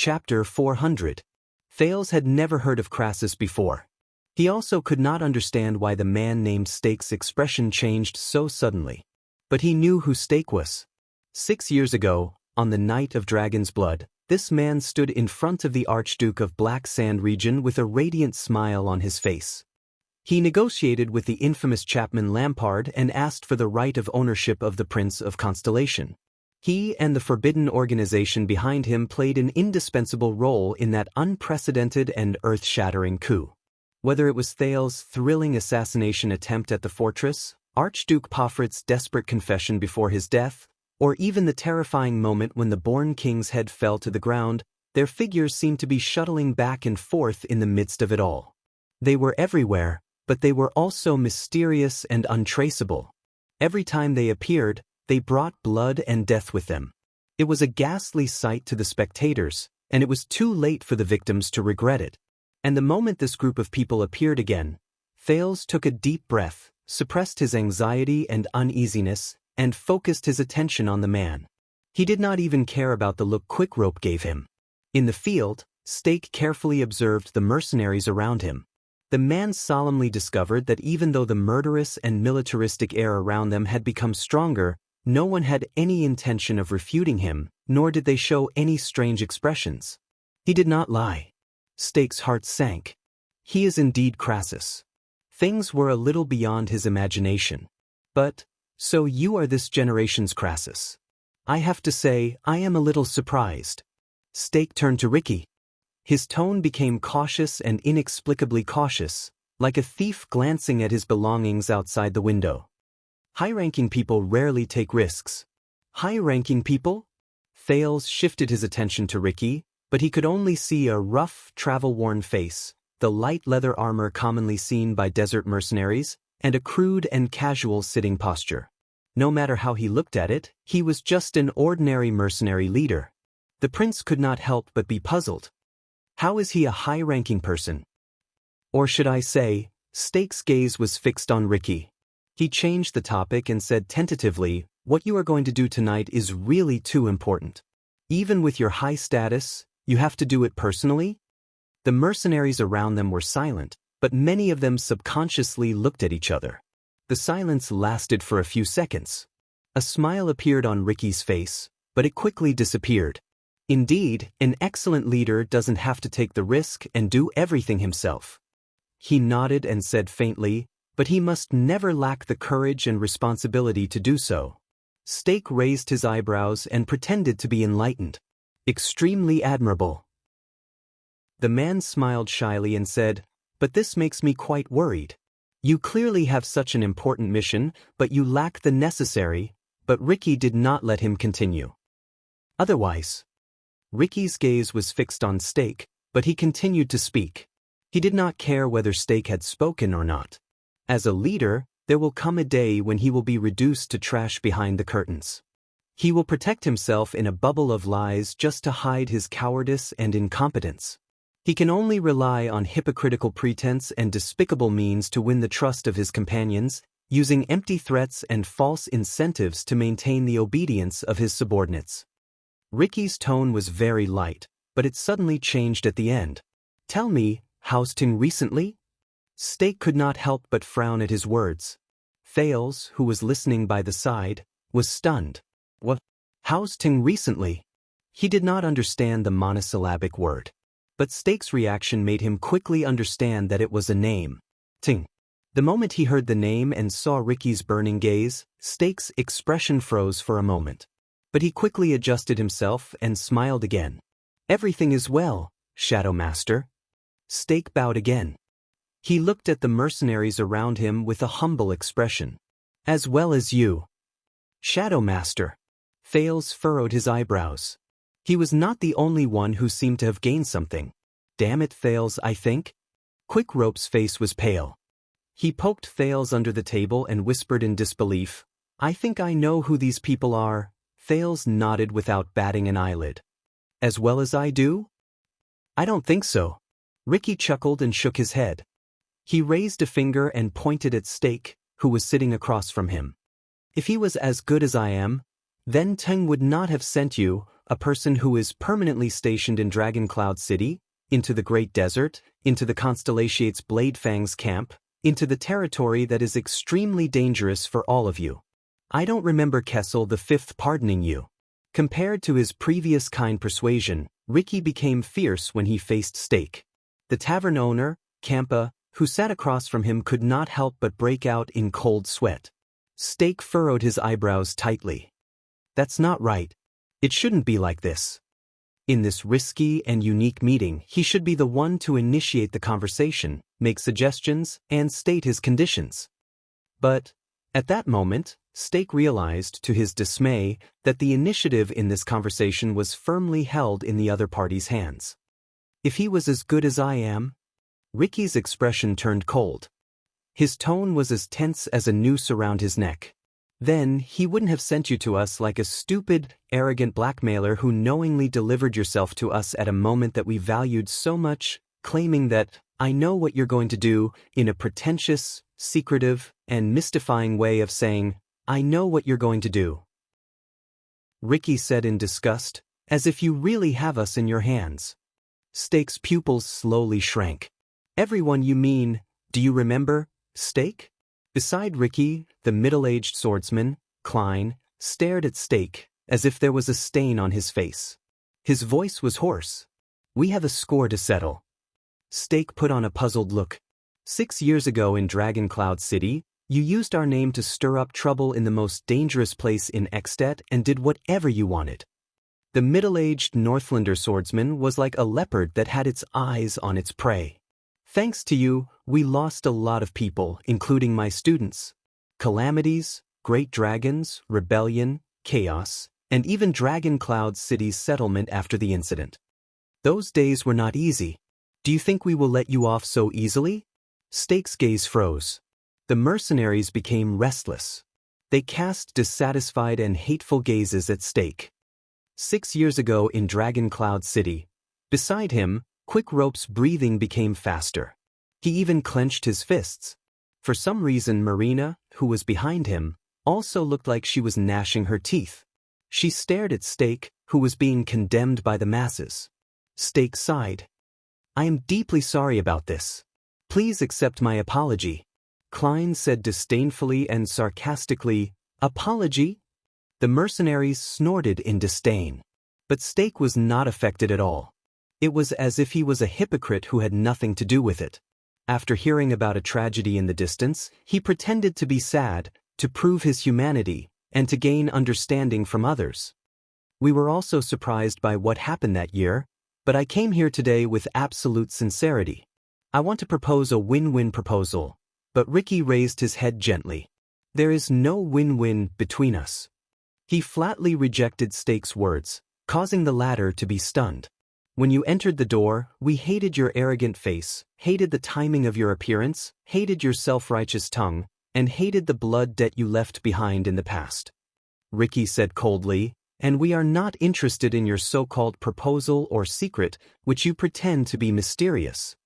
Chapter 400. Thales had never heard of Crassus before. He also could not understand why the man named Stake's expression changed so suddenly. But he knew who Stake was. 6 years ago, on the night of Dragon's Blood, this man stood in front of the Archduke of Black Sand region with a radiant smile on his face. He negotiated with the infamous Chapman Lampard and asked for the right of ownership of the Prince of Constellation. He and the forbidden organization behind him played an indispensable role in that unprecedented and earth-shattering coup. Whether it was Thales' thrilling assassination attempt at the fortress, Archduke Pofrit's desperate confession before his death, or even the terrifying moment when the born king's head fell to the ground, their figures seemed to be shuttling back and forth in the midst of it all. They were everywhere, but they were also mysterious and untraceable. Every time they appeared, they brought blood and death with them. It was a ghastly sight to the spectators, and it was too late for the victims to regret it. And the moment this group of people appeared again, Thales took a deep breath, suppressed his anxiety and uneasiness, and focused his attention on the man. He did not even care about the look Quickrope gave him. In the field, Stake carefully observed the mercenaries around him. The man solemnly discovered that even though the murderous and militaristic air around them had become stronger, no one had any intention of refuting him, nor did they show any strange expressions. He did not lie. Stake's heart sank. He is indeed Crassus. Things were a little beyond his imagination. But, so you are this generation's Crassus. I have to say, I am a little surprised. Stake turned to Ricky. His tone became cautious and inexplicably cautious, like a thief glancing at his belongings outside the window. High-ranking people rarely take risks. High-ranking people? Thales shifted his attention to Ricky, but he could only see a rough, travel-worn face, the light leather armor commonly seen by desert mercenaries, and a crude and casual sitting posture. No matter how he looked at it, he was just an ordinary mercenary leader. The prince could not help but be puzzled. How is he a high-ranking person? Or should I say, Stake's gaze was fixed on Ricky. He changed the topic and said tentatively, "What you are going to do tonight is really too important. Even with your high status, you have to do it personally?" The mercenaries around them were silent, but many of them subconsciously looked at each other. The silence lasted for a few seconds. A smile appeared on Ricky's face, but it quickly disappeared. Indeed, an excellent leader doesn't have to take the risk and do everything himself. He nodded and said faintly, but he must never lack the courage and responsibility to do so. Stake raised his eyebrows and pretended to be enlightened. Extremely admirable. The man smiled shyly and said, "But this makes me quite worried. You clearly have such an important mission, but you lack the necessary," but Ricky did not let him continue. Otherwise. Ricky's gaze was fixed on Stake, but he continued to speak. He did not care whether Stake had spoken or not. As a leader, there will come a day when he will be reduced to trash behind the curtains. He will protect himself in a bubble of lies just to hide his cowardice and incompetence. He can only rely on hypocritical pretense and despicable means to win the trust of his companions, using empty threats and false incentives to maintain the obedience of his subordinates. Ricky's tone was very light, but it suddenly changed at the end. "Tell me, Houston recently?" Stake could not help but frown at his words. Thales, who was listening by the side, was stunned. "What? Houston recently?" He did not understand the monosyllabic word. But Stake's reaction made him quickly understand that it was a name. Ting. The moment he heard the name and saw Ricky's burning gaze, Stake's expression froze for a moment. But he quickly adjusted himself and smiled again. "Everything is well, Shadow Master." Stake bowed again. He looked at the mercenaries around him with a humble expression. "As well as you, Shadow Master." Thales furrowed his eyebrows. He was not the only one who seemed to have gained something. "Damn it, Thales, I think." Quickrope's face was pale. He poked Thales under the table and whispered in disbelief, "I think I know who these people are." Thales nodded without batting an eyelid. "As well as I do?" "I don't think so." Ricky chuckled and shook his head. He raised a finger and pointed at Stake, who was sitting across from him. "If he was as good as I am, then Teng would not have sent you, a person who is permanently stationed in Dragon Cloud City, into the Great Desert, into the Constellation's Bladefang's camp, into the territory that is extremely dangerous for all of you. I don't remember Kessel the Fifth pardoning you. Compared to his previous kind persuasion, Ricky became fierce when he faced Stake. The tavern owner, Campa, who sat across from him could not help but break out in cold sweat. Stake furrowed his eyebrows tightly. That's not right. It shouldn't be like this. In this risky and unique meeting, he should be the one to initiate the conversation, make suggestions, and state his conditions. But, at that moment, Stake realized, to his dismay, that the initiative in this conversation was firmly held in the other party's hands. If he was as good as I am? Ricky's expression turned cold. His tone was as tense as a noose around his neck. Then, he wouldn't have sent you to us like a stupid, arrogant blackmailer who knowingly delivered yourself to us at a moment that we valued so much, claiming that, I know what you're going to do, in a pretentious, secretive, and mystifying way of saying, I know what you're going to do. Ricky said in disgust, as if you really have us in your hands. Stake's pupils slowly shrank. Everyone you mean, do you remember, Stake? Beside Ricky, the middle-aged swordsman, Klein, stared at Stake, as if there was a stain on his face. His voice was hoarse. We have a score to settle. Stake put on a puzzled look. 6 years ago in Dragon Cloud City, you used our name to stir up trouble in the most dangerous place in Extet and did whatever you wanted. The middle-aged Northlander swordsman was like a leopard that had its eyes on its prey. Thanks to you, we lost a lot of people, including my students. Calamities, great dragons, rebellion, chaos, and even Dragon Cloud City's settlement after the incident. Those days were not easy. Do you think we will let you off so easily? Stake's gaze froze. The mercenaries became restless. They cast dissatisfied and hateful gazes at Stake. 6 years ago in Dragon Cloud City, beside him, Quick Rope's breathing became faster. He even clenched his fists. For some reason Marina, who was behind him, also looked like she was gnashing her teeth. She stared at Stake, who was being condemned by the masses. Stake sighed. I am deeply sorry about this. Please accept my apology. Klein said disdainfully and sarcastically, Apology? The mercenaries snorted in disdain. But Stake was not affected at all. It was as if he was a hypocrite who had nothing to do with it. After hearing about a tragedy in the distance, he pretended to be sad, to prove his humanity, and to gain understanding from others. We were also surprised by what happened that year, but I came here today with absolute sincerity. I want to propose a win-win proposal. But Ricky raised his head gently. There is no win-win between us. He flatly rejected Stake's words, causing the latter to be stunned. When you entered the door, we hated your arrogant face, hated the timing of your appearance, hated your self-righteous tongue, and hated the blood debt you left behind in the past. Ricky said coldly, and we are not interested in your so-called proposal or secret, which you pretend to be mysterious.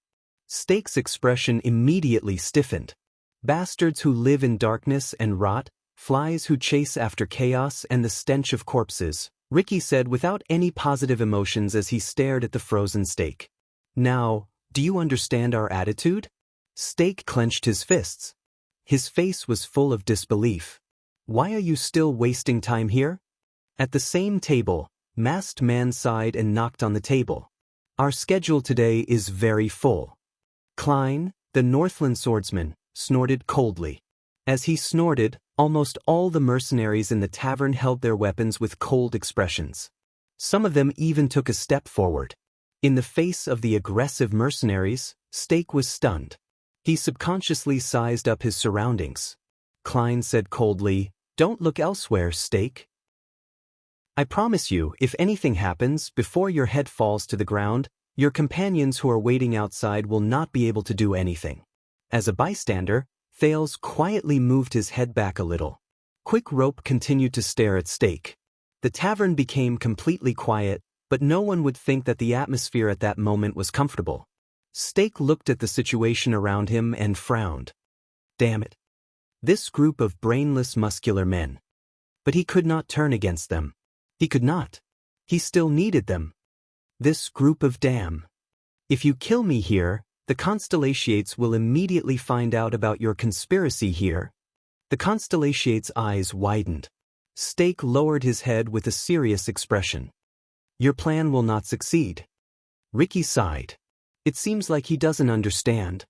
Stake's expression immediately stiffened. Bastards who live in darkness and rot, flies who chase after chaos and the stench of corpses, Ricky said without any positive emotions as he stared at the frozen Stake. Now, do you understand our attitude? Stake clenched his fists. His face was full of disbelief. Why are you still wasting time here? At the same table, Masked Man sighed and knocked on the table. Our schedule today is very full. Klein, the Northland swordsman, snorted coldly. As he snorted, almost all the mercenaries in the tavern held their weapons with cold expressions. Some of them even took a step forward. In the face of the aggressive mercenaries, Stake was stunned. He subconsciously sized up his surroundings. Klein said coldly, Don't look elsewhere, Stake. I promise you, if anything happens before your head falls to the ground, your companions who are waiting outside will not be able to do anything. As a bystander, Thales quietly moved his head back a little. Quick Rope continued to stare at Stake. The tavern became completely quiet, but no one would think that the atmosphere at that moment was comfortable. Stake looked at the situation around him and frowned. Damn it. This group of brainless muscular men. But he could not turn against them. He could not. He still needed them. This group of damn. If you kill me here, the Constellations will immediately find out about your conspiracy here. The Constellations' eyes widened. Stake lowered his head with a serious expression. Your plan will not succeed. Ricky sighed. It seems like he doesn't understand.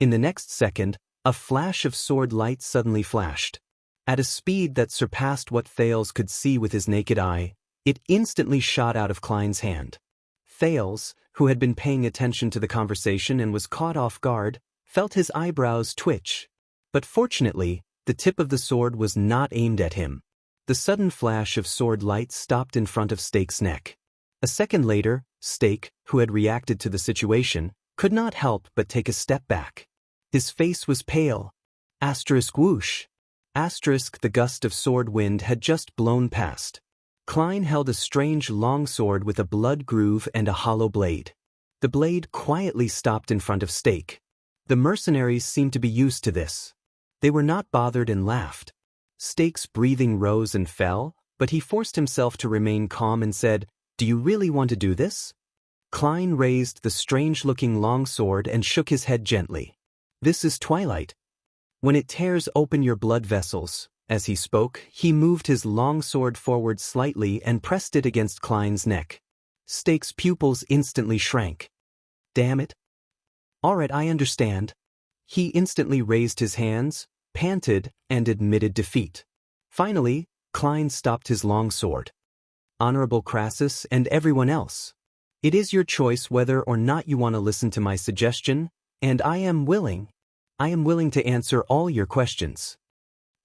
In the next second, a flash of sword light suddenly flashed. At a speed that surpassed what Thales could see with his naked eye, it instantly shot out of Klein's hand. Thales, who had been paying attention to the conversation and was caught off guard, felt his eyebrows twitch. But fortunately, the tip of the sword was not aimed at him. The sudden flash of sword light stopped in front of Stake's neck. A second later, Stake, who had reacted to the situation, could not help but take a step back. His face was pale. Asterisk whoosh. Asterisk the gust of sword wind had just blown past. Klein held a strange long sword with a blood groove and a hollow blade. The blade quietly stopped in front of Stake. The mercenaries seemed to be used to this. They were not bothered and laughed. Stake's breathing rose and fell, but he forced himself to remain calm and said, "Do you really want to do this?" Klein raised the strange-looking long sword and shook his head gently. "This is twilight. When it tears open your blood vessels." As he spoke, he moved his long sword forward slightly and pressed it against Klein's neck. Stake's pupils instantly shrank. "Damn it. All right, I understand." He instantly raised his hands, panted, and admitted defeat. Finally, Klein stopped his long sword. "Honorable Crassus and everyone else, it is your choice whether or not you want to listen to my suggestion, and I am willing to answer all your questions."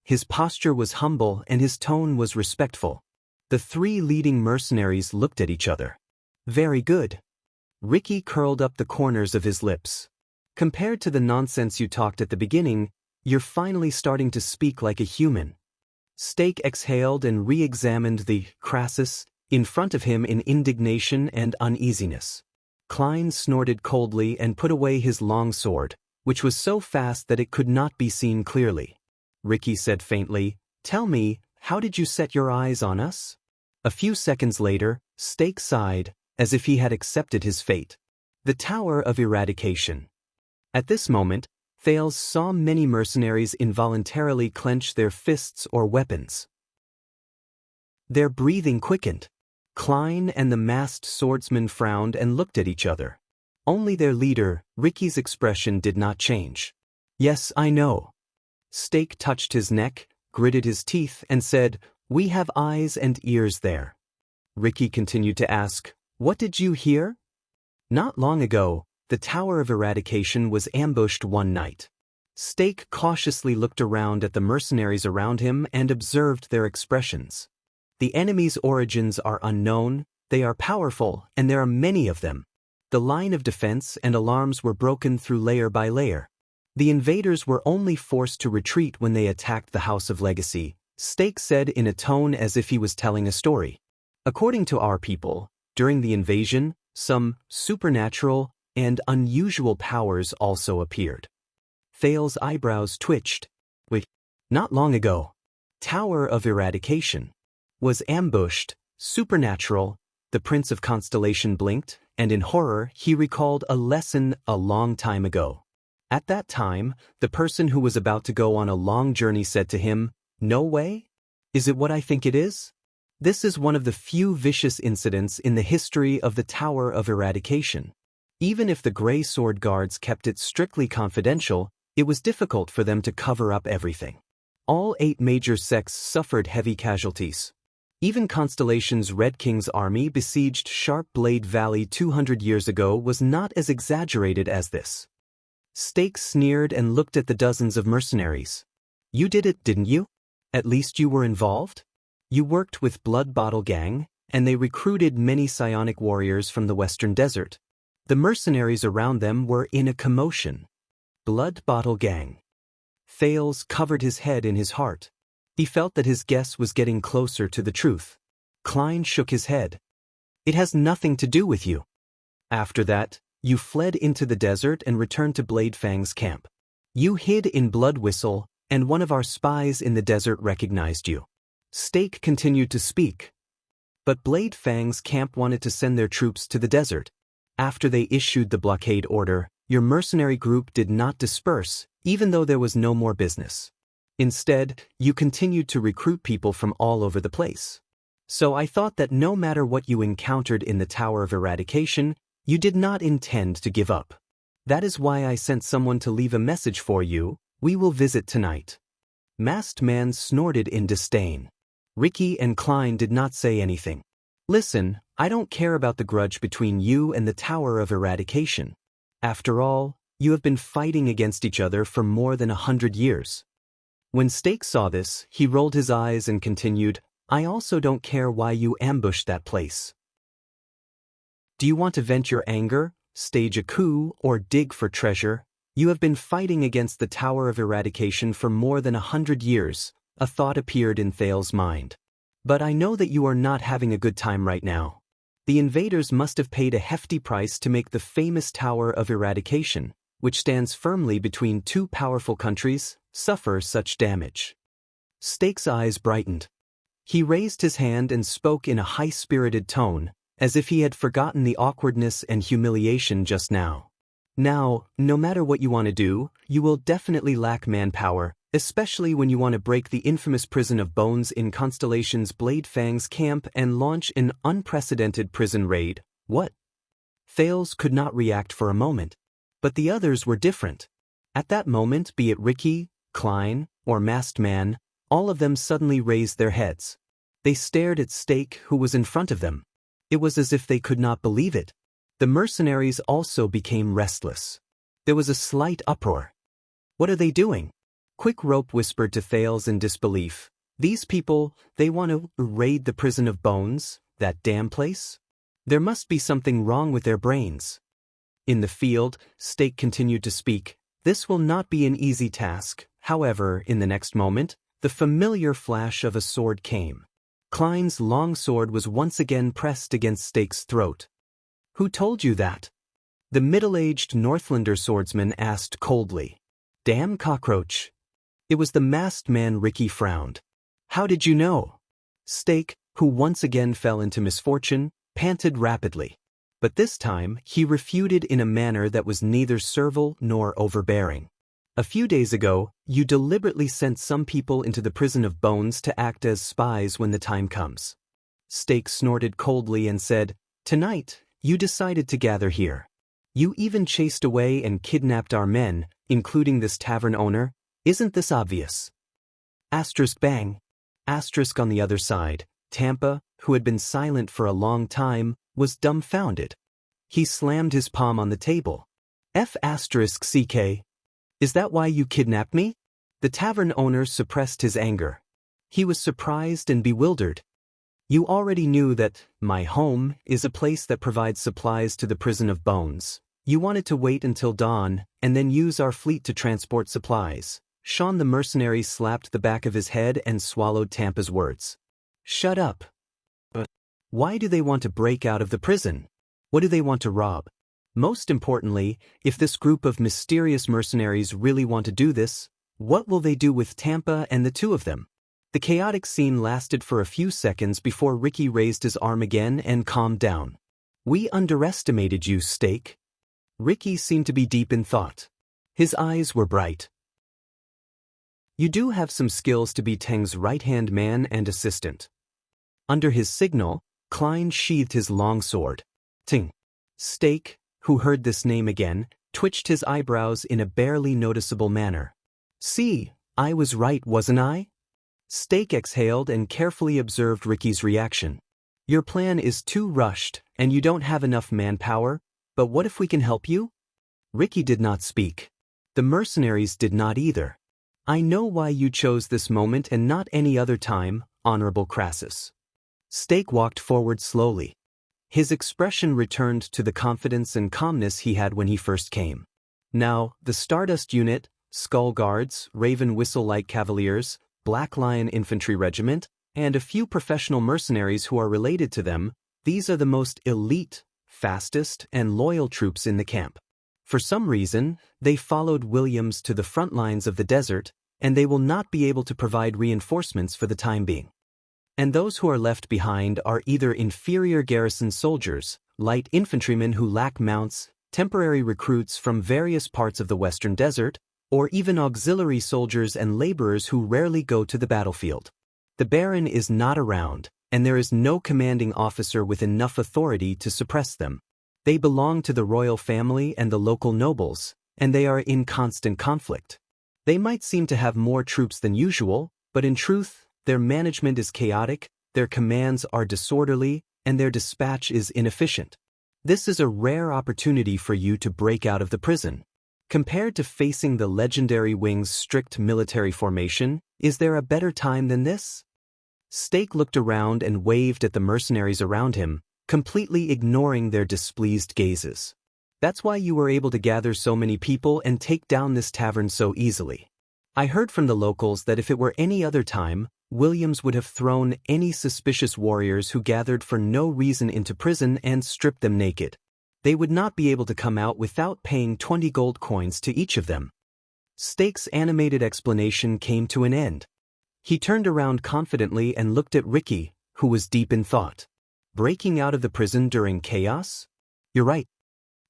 His posture was humble and his tone was respectful. The three leading mercenaries looked at each other. "Very good." Ricky curled up the corners of his lips. "Compared to the nonsense you talked at the beginning, you're finally starting to speak like a human." Stake exhaled and re-examined the Crassus in front of him in indignation and uneasiness. Klein snorted coldly and put away his long sword, which was so fast that it could not be seen clearly. Ricky said faintly, "Tell me, how did you set your eyes on us?" A few seconds later, Stake sighed, as if he had accepted his fate. The Tower of Eradication. At this moment, Thales saw many mercenaries involuntarily clench their fists or weapons. Their breathing quickened. Klein and the masked swordsman frowned and looked at each other. Only their leader, Ricky's expression did not change. "Yes, I know." Stake touched his neck, gritted his teeth, and said, "We have eyes and ears there." Ricky continued to ask, "What did you hear?" "Not long ago, the Tower of Eradication was ambushed one night." Stake cautiously looked around at the mercenaries around him and observed their expressions. The enemy's origins are unknown, they are powerful, and there are many of them. The line of defense and alarms were broken through layer by layer. The invaders were only forced to retreat when they attacked the House of Legacy, Stake said in a tone as if he was telling a story. "According to our people, during the invasion, some supernatural and unusual powers also appeared." Thales' eyebrows twitched. "Wait, not long ago. Tower of Eradication was ambushed, supernatural." The Prince of Constellation blinked, and in horror he recalled a lesson a long time ago. At that time, the person who was about to go on a long journey said to him, "No way? Is it what I think it is?" This is one of the few vicious incidents in the history of the Tower of Eradication. Even if the Grey Sword Guards kept it strictly confidential, it was difficult for them to cover up everything. All 8 major sects suffered heavy casualties. Even Constellation's Red King's army besieged Sharp Blade Valley 200 years ago was not as exaggerated as this. Stake sneered and looked at the dozens of mercenaries. "You did it, didn't you? At least you were involved? You worked with Blood Bottle Gang, and they recruited many psionic warriors from the Western Desert." The mercenaries around them were in a commotion. Blood Bottle Gang. Thales covered his head in his heart. He felt that his guess was getting closer to the truth. Klein shook his head. "It has nothing to do with you. After that, you fled into the desert and returned to Bladefang's camp. You hid in Blood Whistle, and one of our spies in the desert recognized you." Stake continued to speak. But Blade Fang's camp wanted to send their troops to the desert. After they issued the blockade order, your mercenary group did not disperse, even though there was no more business. Instead, you continued to recruit people from all over the place. So I thought that no matter what you encountered in the Tower of Eradication, you did not intend to give up. That is why I sent someone to leave a message for you. We will visit tonight. Masked Man snorted in disdain. Ricky and Klein did not say anything. Listen, I don't care about the grudge between you and the Tower of Eradication. After all, you have been fighting against each other for more than 100 years. When Stake saw this, he rolled his eyes and continued, I also don't care why you ambushed that place. Do you want to vent your anger, stage a coup, or dig for treasure? You have been fighting against the Tower of Eradication for more than 100 years, a thought appeared in Thal's mind. But I know that you are not having a good time right now. The invaders must have paid a hefty price to make the famous Tower of Eradication, which stands firmly between two powerful countries, suffer such damage. Stake's eyes brightened. He raised his hand and spoke in a high-spirited tone, as if he had forgotten the awkwardness and humiliation just now. Now, no matter what you want to do, you will definitely lack manpower, especially when you want to break the infamous prison of bones in Constellation's Blade Fang's camp and launch an unprecedented prison raid. What? Thales could not react for a moment. But the others were different. At that moment, be it Ricky, Klein, or Masked Man, all of them suddenly raised their heads. They stared at Stake, who was in front of them. It was as if they could not believe it. The mercenaries also became restless. There was a slight uproar. What are they doing? Quick Rope whispered to Thales in disbelief. These people, they want to raid the prison of bones, that damn place? There must be something wrong with their brains. In the field, Stake continued to speak. This will not be an easy task. However, in the next moment, the familiar flash of a sword came. Klein's long sword was once again pressed against Stake's throat. Who told you that? The middle-aged Northlander swordsman asked coldly. Damn cockroach. It was the Masked Man. Ricky frowned. How did you know? Stake, who once again fell into misfortune, panted rapidly. But this time, he refuted in a manner that was neither servile nor overbearing. A few days ago, you deliberately sent some people into the prison of bones to act as spies when the time comes. Stake snorted coldly and said, Tonight, you decided to gather here. You even chased away and kidnapped our men, including this tavern owner. Isn't this obvious? Asterisk bang. Asterisk on the other side, Tampa, who had been silent for a long time, was dumbfounded. He slammed his palm on the table. F asterisk CK. Is that why you kidnapped me? The tavern owner suppressed his anger. He was surprised and bewildered. You already knew that my home is a place that provides supplies to the prison of bones. You wanted to wait until dawn and then use our fleet to transport supplies. Sean the mercenary slapped the back of his head and swallowed Tampa's words. Shut up. But why do they want to break out of the prison? What do they want to rob? Most importantly, if this group of mysterious mercenaries really want to do this, what will they do with Tampa and the two of them? The chaotic scene lasted for a few seconds before Ricky raised his arm again and calmed down. We underestimated you, Stake. Ricky seemed to be deep in thought. His eyes were bright. You do have some skills to be Teng's right-hand man and assistant. Under his signal, Klein sheathed his long sword. Ting. Stake, who heard this name again, twitched his eyebrows in a barely noticeable manner. See, I was right, wasn't I? Stake exhaled and carefully observed Ricky's reaction. Your plan is too rushed, and you don't have enough manpower, but what if we can help you? Ricky did not speak. The mercenaries did not either. I know why you chose this moment and not any other time, Honorable Crassus. Stake walked forward slowly. His expression returned to the confidence and calmness he had when he first came. Now, the Stardust Unit, Skull Guards, Raven Whistle Light Cavaliers, Black Lion Infantry Regiment, and a few professional mercenaries who are related to them, these are the most elite, fastest, and loyal troops in the camp. For some reason, they followed Williams to the front lines of the desert, and they will not be able to provide reinforcements for the time being. And those who are left behind are either inferior garrison soldiers, light infantrymen who lack mounts, temporary recruits from various parts of the western desert, or even auxiliary soldiers and laborers who rarely go to the battlefield. The Baron is not around, and there is no commanding officer with enough authority to suppress them. They belong to the royal family and the local nobles, and they are in constant conflict. They might seem to have more troops than usual, but in truth, their management is chaotic, their commands are disorderly, and their dispatch is inefficient. This is a rare opportunity for you to break out of the prison. Compared to facing the legendary wing's strict military formation, is there a better time than this? Stake looked around and waved at the mercenaries around him, completely ignoring their displeased gazes. That's why you were able to gather so many people and take down this tavern so easily. I heard from the locals that if it were any other time, Williams would have thrown any suspicious warriors who gathered for no reason into prison and stripped them naked. They would not be able to come out without paying 20 gold coins to each of them. Stake's animated explanation came to an end. He turned around confidently and looked at Ricky, who was deep in thought. Breaking out of the prison during chaos? You're right.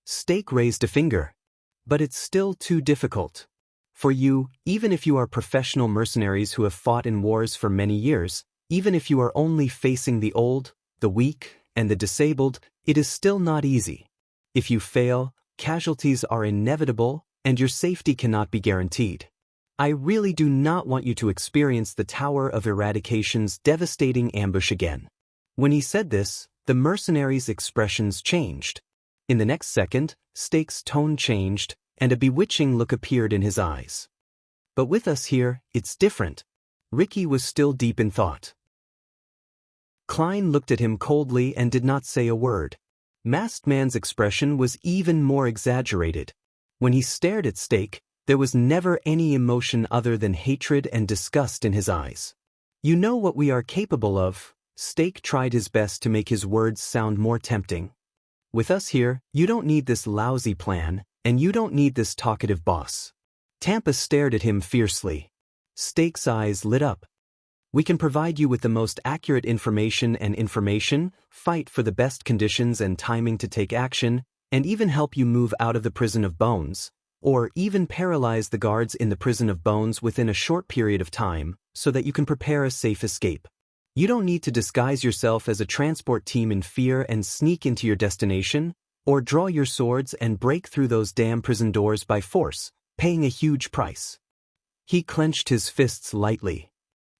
Stake raised a finger. But it's still too difficult. For you, even if you are professional mercenaries who have fought in wars for many years, even if you are only facing the old, the weak, and the disabled, it is still not easy. If you fail, casualties are inevitable, and your safety cannot be guaranteed. I really do not want you to experience the Tower of Eradication's devastating ambush again. When he said this, the mercenaries' expressions changed. In the next second, Stake's tone changed, and a bewitching look appeared in his eyes. But with us here, it's different. Ricky was still deep in thought. Klein looked at him coldly and did not say a word. Masked Man's expression was even more exaggerated. When he stared at Stake, there was never any emotion other than hatred and disgust in his eyes. You know what we are capable of. Stake tried his best to make his words sound more tempting. With us here, you don't need this lousy plan, and you don't need this talkative boss. Tampa stared at him fiercely. Stake's eyes lit up. We can provide you with the most accurate information, fight for the best conditions and timing to take action, and even help you move out of the prison of bones, or even paralyze the guards in the prison of bones within a short period of time, so that you can prepare a safe escape. You don't need to disguise yourself as a transport team in fear and sneak into your destination, or draw your swords and break through those damn prison doors by force, paying a huge price. He clenched his fists lightly.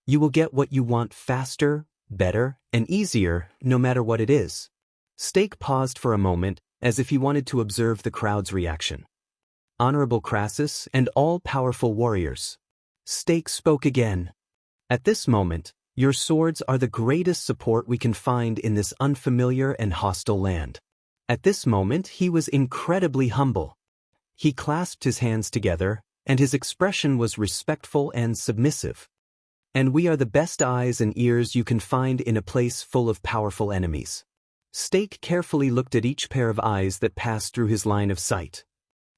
You will get what you want faster, better, and easier, no matter what it is. Stake paused for a moment, as if he wanted to observe the crowd's reaction. Honorable Crassus and all-powerful warriors. Stake spoke again. At this moment, your swords are the greatest support we can find in this unfamiliar and hostile land. At this moment, he was incredibly humble. He clasped his hands together, and his expression was respectful and submissive. And we are the best eyes and ears you can find in a place full of powerful enemies. Stake carefully looked at each pair of eyes that passed through his line of sight.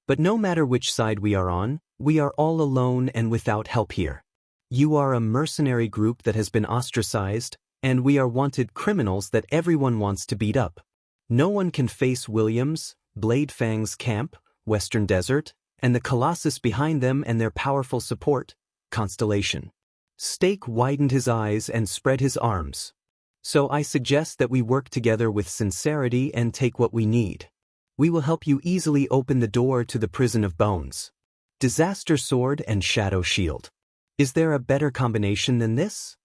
But no matter which side we are on, we are all alone and without help here. You are a mercenary group that has been ostracized, and we are wanted criminals that everyone wants to beat up. No one can face Williams, Bladefang's camp, Western Desert, and the Colossus behind them and their powerful support, Constellation. Stake widened his eyes and spread his arms. So I suggest that we work together with sincerity and take what we need. We will help you easily open the door to the prison of bones. Disaster Sword and Shadow Shield. Is there a better combination than this?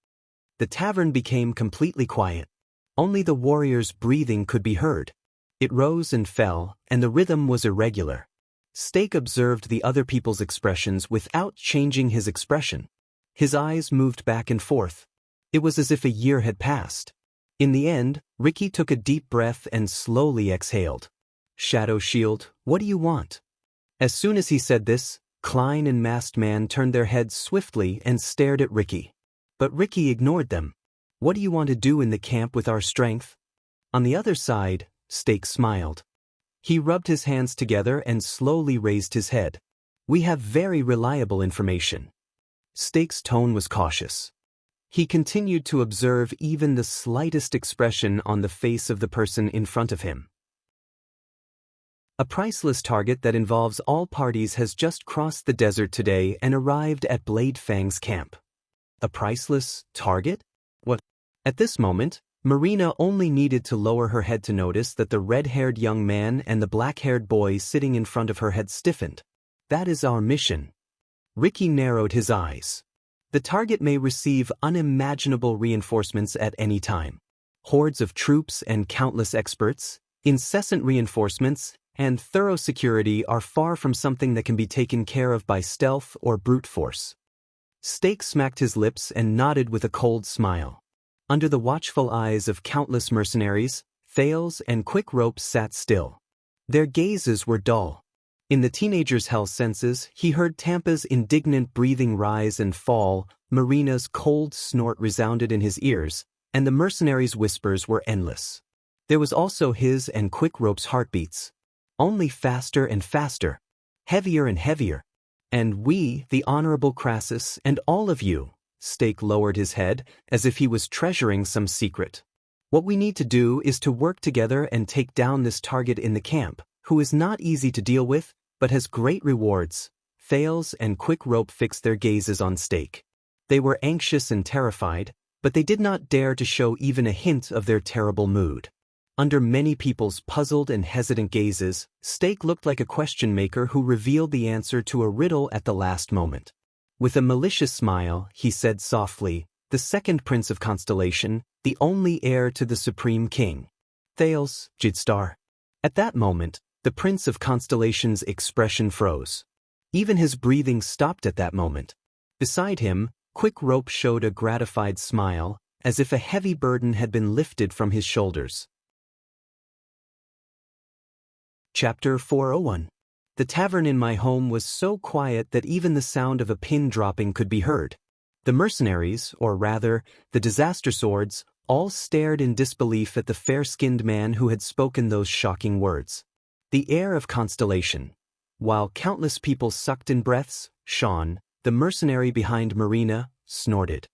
The tavern became completely quiet. Only the warrior's breathing could be heard. It rose and fell, and the rhythm was irregular. Stake observed the other people's expressions without changing his expression. His eyes moved back and forth. It was as if a year had passed. In the end, Ricky took a deep breath and slowly exhaled. Shadow Shield, what do you want? As soon as he said this, Klein and Masked Man turned their heads swiftly and stared at Ricky. But Ricky ignored them. What do you want to do in the camp with our strength? On the other side, Stake smiled. He rubbed his hands together and slowly raised his head. We have very reliable information. Stake's tone was cautious. He continued to observe even the slightest expression on the face of the person in front of him. A priceless target that involves all parties has just crossed the desert today and arrived at Blade Fang's camp. A priceless target? What? At this moment, Marina only needed to lower her head to notice that the red-haired young man and the black-haired boy sitting in front of her had stiffened. That is our mission. Ricky narrowed his eyes. The target may receive unimaginable reinforcements at any time. Hordes of troops and countless experts, incessant reinforcements, and thorough security are far from something that can be taken care of by stealth or brute force. Stake smacked his lips and nodded with a cold smile. Under the watchful eyes of countless mercenaries, Thales and Quick Rope sat still. Their gazes were dull. In the teenager's hell senses, he heard Tampa's indignant breathing rise and fall, Marina's cold snort resounded in his ears, and the mercenaries' whispers were endless. There was also his and Quick Rope's heartbeats. Only faster and faster, heavier and heavier. And we, the Honorable Crassus, and all of you, Stake lowered his head, as if he was treasuring some secret. What we need to do is to work together and take down this target in the camp, who is not easy to deal with, but has great rewards. Thales and Quick Rope fixed their gazes on Stake. They were anxious and terrified, but they did not dare to show even a hint of their terrible mood. Under many people's puzzled and hesitant gazes, Stake looked like a question maker who revealed the answer to a riddle at the last moment. With a malicious smile, he said softly, "The second prince of constellation, the only heir to the supreme king. Thales, Jidstar." At that moment, the Prince of Constellation's expression froze. Even his breathing stopped at that moment. Beside him, Quick Rope showed a gratified smile, as if a heavy burden had been lifted from his shoulders. Chapter 401. The tavern in my home was so quiet that even the sound of a pin dropping could be heard. The mercenaries, or rather, the disaster swords, all stared in disbelief at the fair-skinned man who had spoken those shocking words. The heir of Constellation. While countless people sucked in breaths, Sean, the mercenary behind Marina, snorted.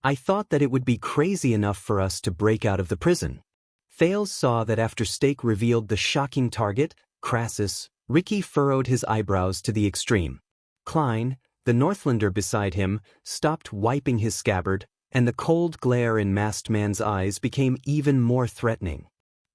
I thought that it would be crazy enough for us to break out of the prison. Thales saw that after Stake revealed the shocking target, Crassus, Ricky furrowed his eyebrows to the extreme. Klein, the Northlander beside him, stopped wiping his scabbard, and the cold glare in Masked Man's eyes became even more threatening.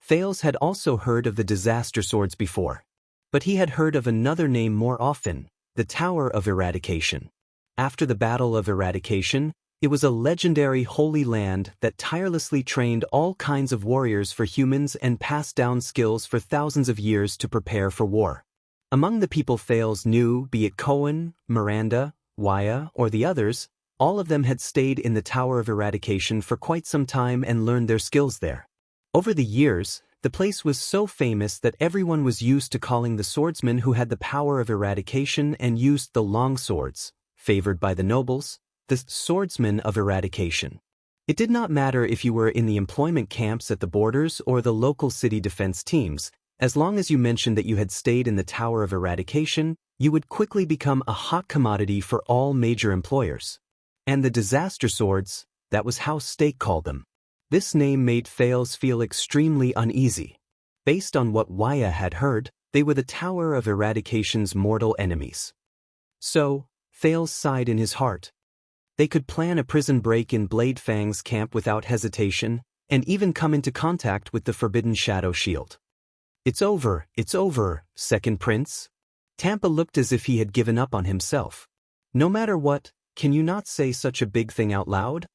Thales had also heard of the disaster swords before. But he had heard of another name more often, the Tower of Eradication. After the Battle of Eradication, it was a legendary holy land that tirelessly trained all kinds of warriors for humans and passed down skills for thousands of years to prepare for war. Among the people Thales knew, be it Cohen, Miranda, Waya, or the others, all of them had stayed in the Tower of Eradication for quite some time and learned their skills there. Over the years, the place was so famous that everyone was used to calling the swordsman who had the power of eradication and used the long swords, favored by the nobles, the swordsman of eradication. It did not matter if you were in the employment camps at the borders or the local city defense teams, as long as you mentioned that you had stayed in the Tower of Eradication, you would quickly become a hot commodity for all major employers. And the disaster swords, that was how Stake called them. This name made Thales feel extremely uneasy. Based on what Waya had heard, they were the Tower of Eradication's mortal enemies. So, Thales sighed in his heart. They could plan a prison break in Blade Fang's camp without hesitation, and even come into contact with the Forbidden Shadow Shield. It's over, Second Prince. Tampa looked as if he had given up on himself. No matter what, can you not say such a big thing out loud?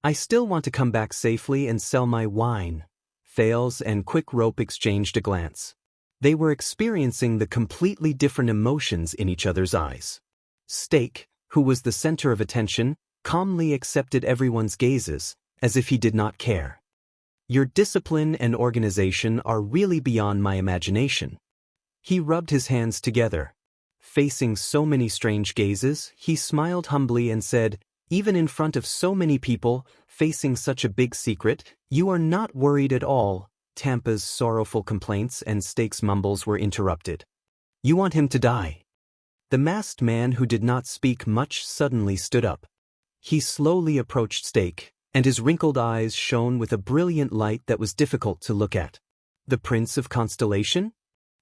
I still want to come back safely and sell my wine. Thales and Quick Rope exchanged a glance. They were experiencing the completely different emotions in each other's eyes. Stake, who was the center of attention, calmly accepted everyone's gazes, as if he did not care. Your discipline and organization are really beyond my imagination. He rubbed his hands together. Facing so many strange gazes, he smiled humbly and said, even in front of so many people, facing such a big secret, you are not worried at all. Tampa's sorrowful complaints and Stake's mumbles were interrupted. You want him to die. The masked man who did not speak much suddenly stood up. He slowly approached Stake, and his wrinkled eyes shone with a brilliant light that was difficult to look at. The Prince of Constellation?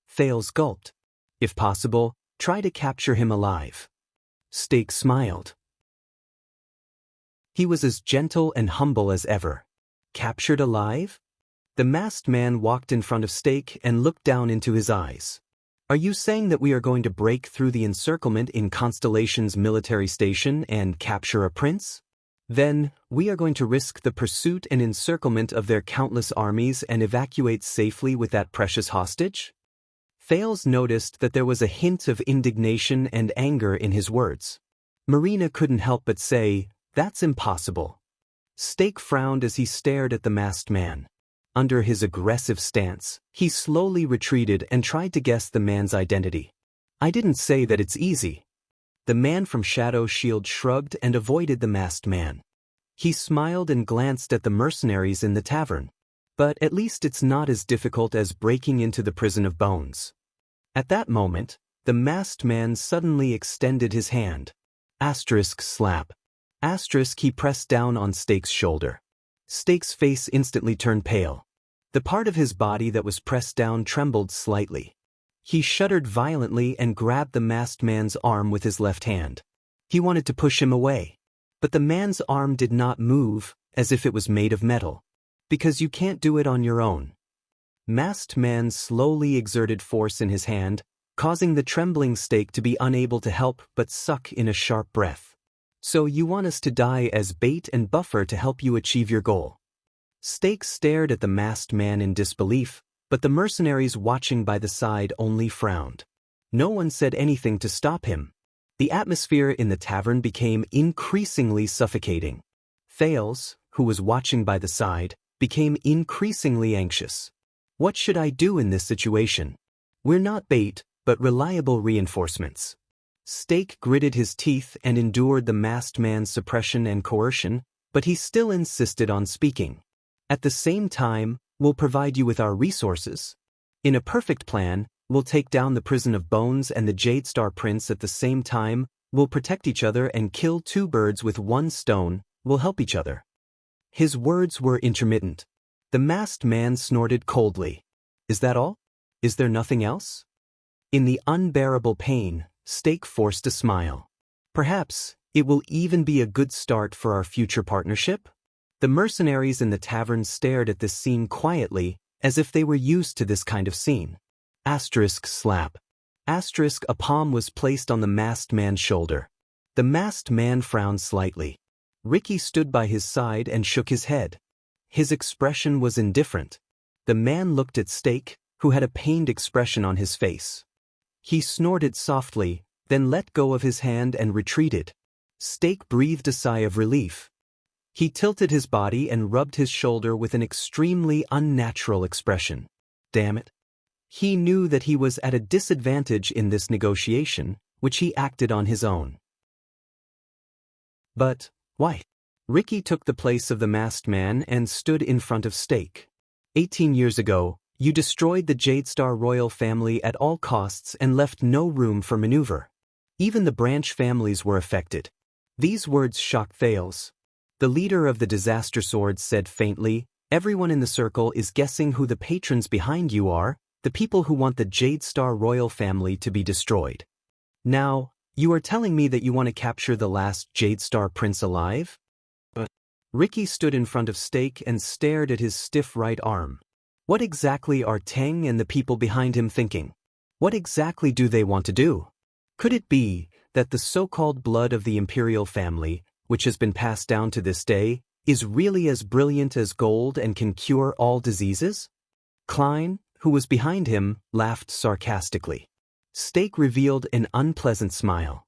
Thales gulped. If possible, try to capture him alive. Stake smiled. He was as gentle and humble as ever. Captured alive? The masked man walked in front of Stake and looked down into his eyes. Are you saying that we are going to break through the encirclement in Constellation's military station and capture a prince? Then, we are going to risk the pursuit and encirclement of their countless armies and evacuate safely with that precious hostage? Thales noticed that there was a hint of indignation and anger in his words. Marina couldn't help but say, "That's impossible." Stake frowned as he stared at the masked man. Under his aggressive stance, he slowly retreated and tried to guess the man's identity. "I didn't say that it's easy." The man from Shadow Shield shrugged and avoided the masked man. He smiled and glanced at the mercenaries in the tavern. But at least it's not as difficult as breaking into the prison of bones. At that moment, the masked man suddenly extended his hand. Slap. He pressed down on Stake's shoulder. Stake's face instantly turned pale. The part of his body that was pressed down trembled slightly. He shuddered violently and grabbed the masked man's arm with his left hand. He wanted to push him away. But the man's arm did not move, as if it was made of metal. Because you can't do it on your own. Masked man slowly exerted force in his hand, causing the trembling Stake to be unable to help but suck in a sharp breath. "So you want us to die as bait and buffer to help you achieve your goal?" Stake stared at the masked man in disbelief, but the mercenaries watching by the side only frowned. No one said anything to stop him. The atmosphere in the tavern became increasingly suffocating. Thales, who was watching by the side, became increasingly anxious. What should I do in this situation? We're not bait, but reliable reinforcements. Stake gritted his teeth and endured the masked man's suppression and coercion, but he still insisted on speaking. At the same time, we'll provide you with our resources. In a perfect plan, we'll take down the prison of bones and the Jade Star Prince at the same time, we'll protect each other and kill two birds with one stone, we'll help each other. His words were intermittent. The masked man snorted coldly. Is that all? Is there nothing else? In the unbearable pain, Stake forced a smile. Perhaps, it will even be a good start for our future partnership? The mercenaries in the tavern stared at this scene quietly, as if they were used to this kind of scene. Slap. A palm was placed on the masked man's shoulder. The masked man frowned slightly. Ricky stood by his side and shook his head. His expression was indifferent. The man looked at Stake, who had a pained expression on his face. He snorted softly, then let go of his hand and retreated. Stake breathed a sigh of relief. He tilted his body and rubbed his shoulder with an extremely unnatural expression. Damn it. He knew that he was at a disadvantage in this negotiation, which he acted on his own. But, why? Ricky took the place of the masked man and stood in front of Stake. 18 years ago, you destroyed the Jade Star royal family at all costs and left no room for maneuver. Even the branch families were affected. These words shocked Thales. The leader of the Disaster Swords said faintly, "Everyone in the circle is guessing who the patrons behind you are, the people who want the Jade Star royal family to be destroyed. Now, you are telling me that you want to capture the last Jade Star prince alive?" Ricky stood in front of Stake and stared at his stiff right arm. What exactly are Teng and the people behind him thinking? What exactly do they want to do? Could it be that the so-called blood of the imperial family, which has been passed down to this day, is really as brilliant as gold and can cure all diseases? Klein, who was behind him, laughed sarcastically. Stake revealed an unpleasant smile.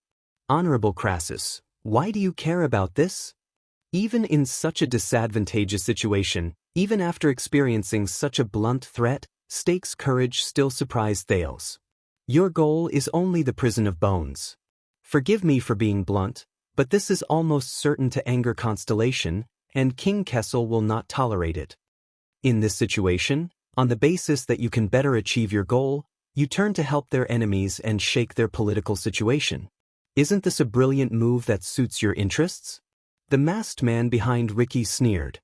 "Honorable Crassus, why do you care about this?" Even in such a disadvantageous situation, even after experiencing such a blunt threat, Stake's courage still surprised Thales. "Your goal is only the prison of bones. Forgive me for being blunt, but this is almost certain to anger Constellation, and King Kessel will not tolerate it. In this situation, on the basis that you can better achieve your goal, you turn to help their enemies and shake their political situation. Isn't this a brilliant move that suits your interests?" The masked man behind Ricky sneered.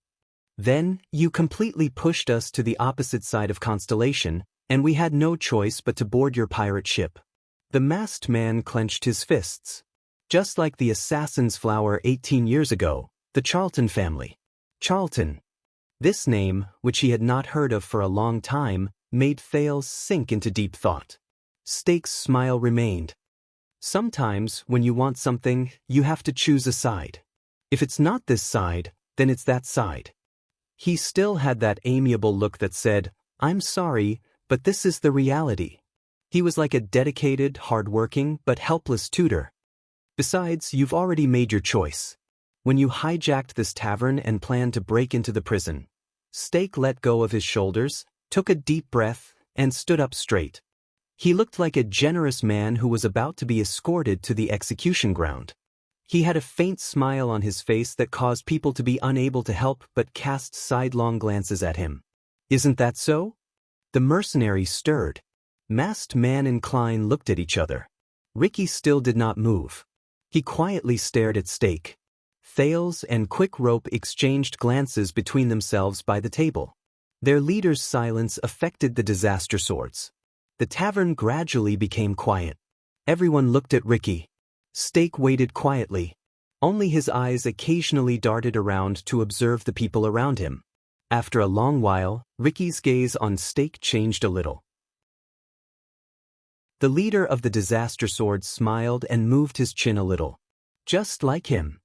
Then, you completely pushed us to the opposite side of Constellation, and we had no choice but to board your pirate ship. The masked man clenched his fists. Just like the assassin's flower 18 years ago, the Charlton family. Charlton. This name, which he had not heard of for a long time, made Thales sink into deep thought. Stake's smile remained. Sometimes, when you want something, you have to choose a side. If it's not this side, then it's that side. He still had that amiable look that said, "I'm sorry, but this is the reality." He was like a dedicated, hard-working, but helpless tutor. Besides, you've already made your choice. When you hijacked this tavern and planned to break into the prison. Stake let go of his shoulders, took a deep breath, and stood up straight. He looked like a generous man who was about to be escorted to the execution ground. He had a faint smile on his face that caused people to be unable to help but cast sidelong glances at him. Isn't that so? The mercenary stirred. Masked man and Klein looked at each other. Ricky still did not move. He quietly stared at Stake. Thales and Quick Rope exchanged glances between themselves by the table. Their leader's silence affected the disaster swords. The tavern gradually became quiet. Everyone looked at Ricky. Stake waited quietly. Only his eyes occasionally darted around to observe the people around him. After a long while, Ricky's gaze on Stake changed a little. The leader of the disaster swords smiled and moved his chin a little. Just like him.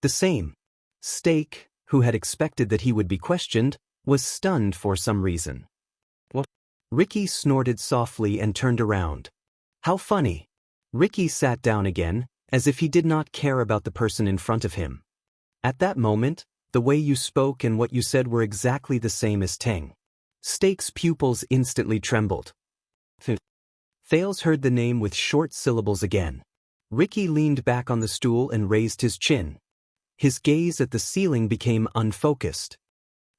The same. Stake, who had expected that he would be questioned, was stunned for some reason. What? Ricky snorted softly and turned around. How funny. Ricky sat down again, as if he did not care about the person in front of him. At that moment, the way you spoke and what you said were exactly the same as Teng. Stake's pupils instantly trembled. Thales heard the name with short syllables again. Ricky leaned back on the stool and raised his chin. His gaze at the ceiling became unfocused.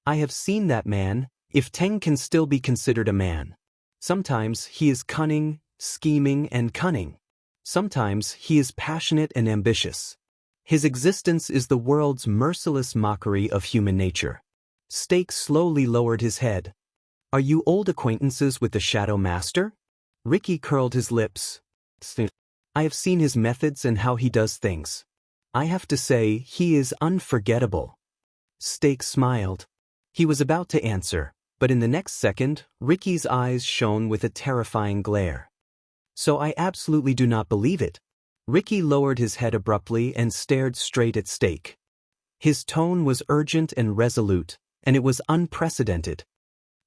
I have seen that man, if Teng can still be considered a man. Sometimes he is cunning, scheming, and cunning. Sometimes he is passionate and ambitious. His existence is the world's merciless mockery of human nature. Stake slowly lowered his head. Are you old acquaintances with the Shadow Master? Ricky curled his lips. I have seen his methods and how he does things. I have to say, he is unforgettable. Stake smiled. He was about to answer, but in the next second, Ricky's eyes shone with a terrifying glare. So I absolutely do not believe it. Ricky lowered his head abruptly and stared straight at Stake. His tone was urgent and resolute, and it was unprecedented.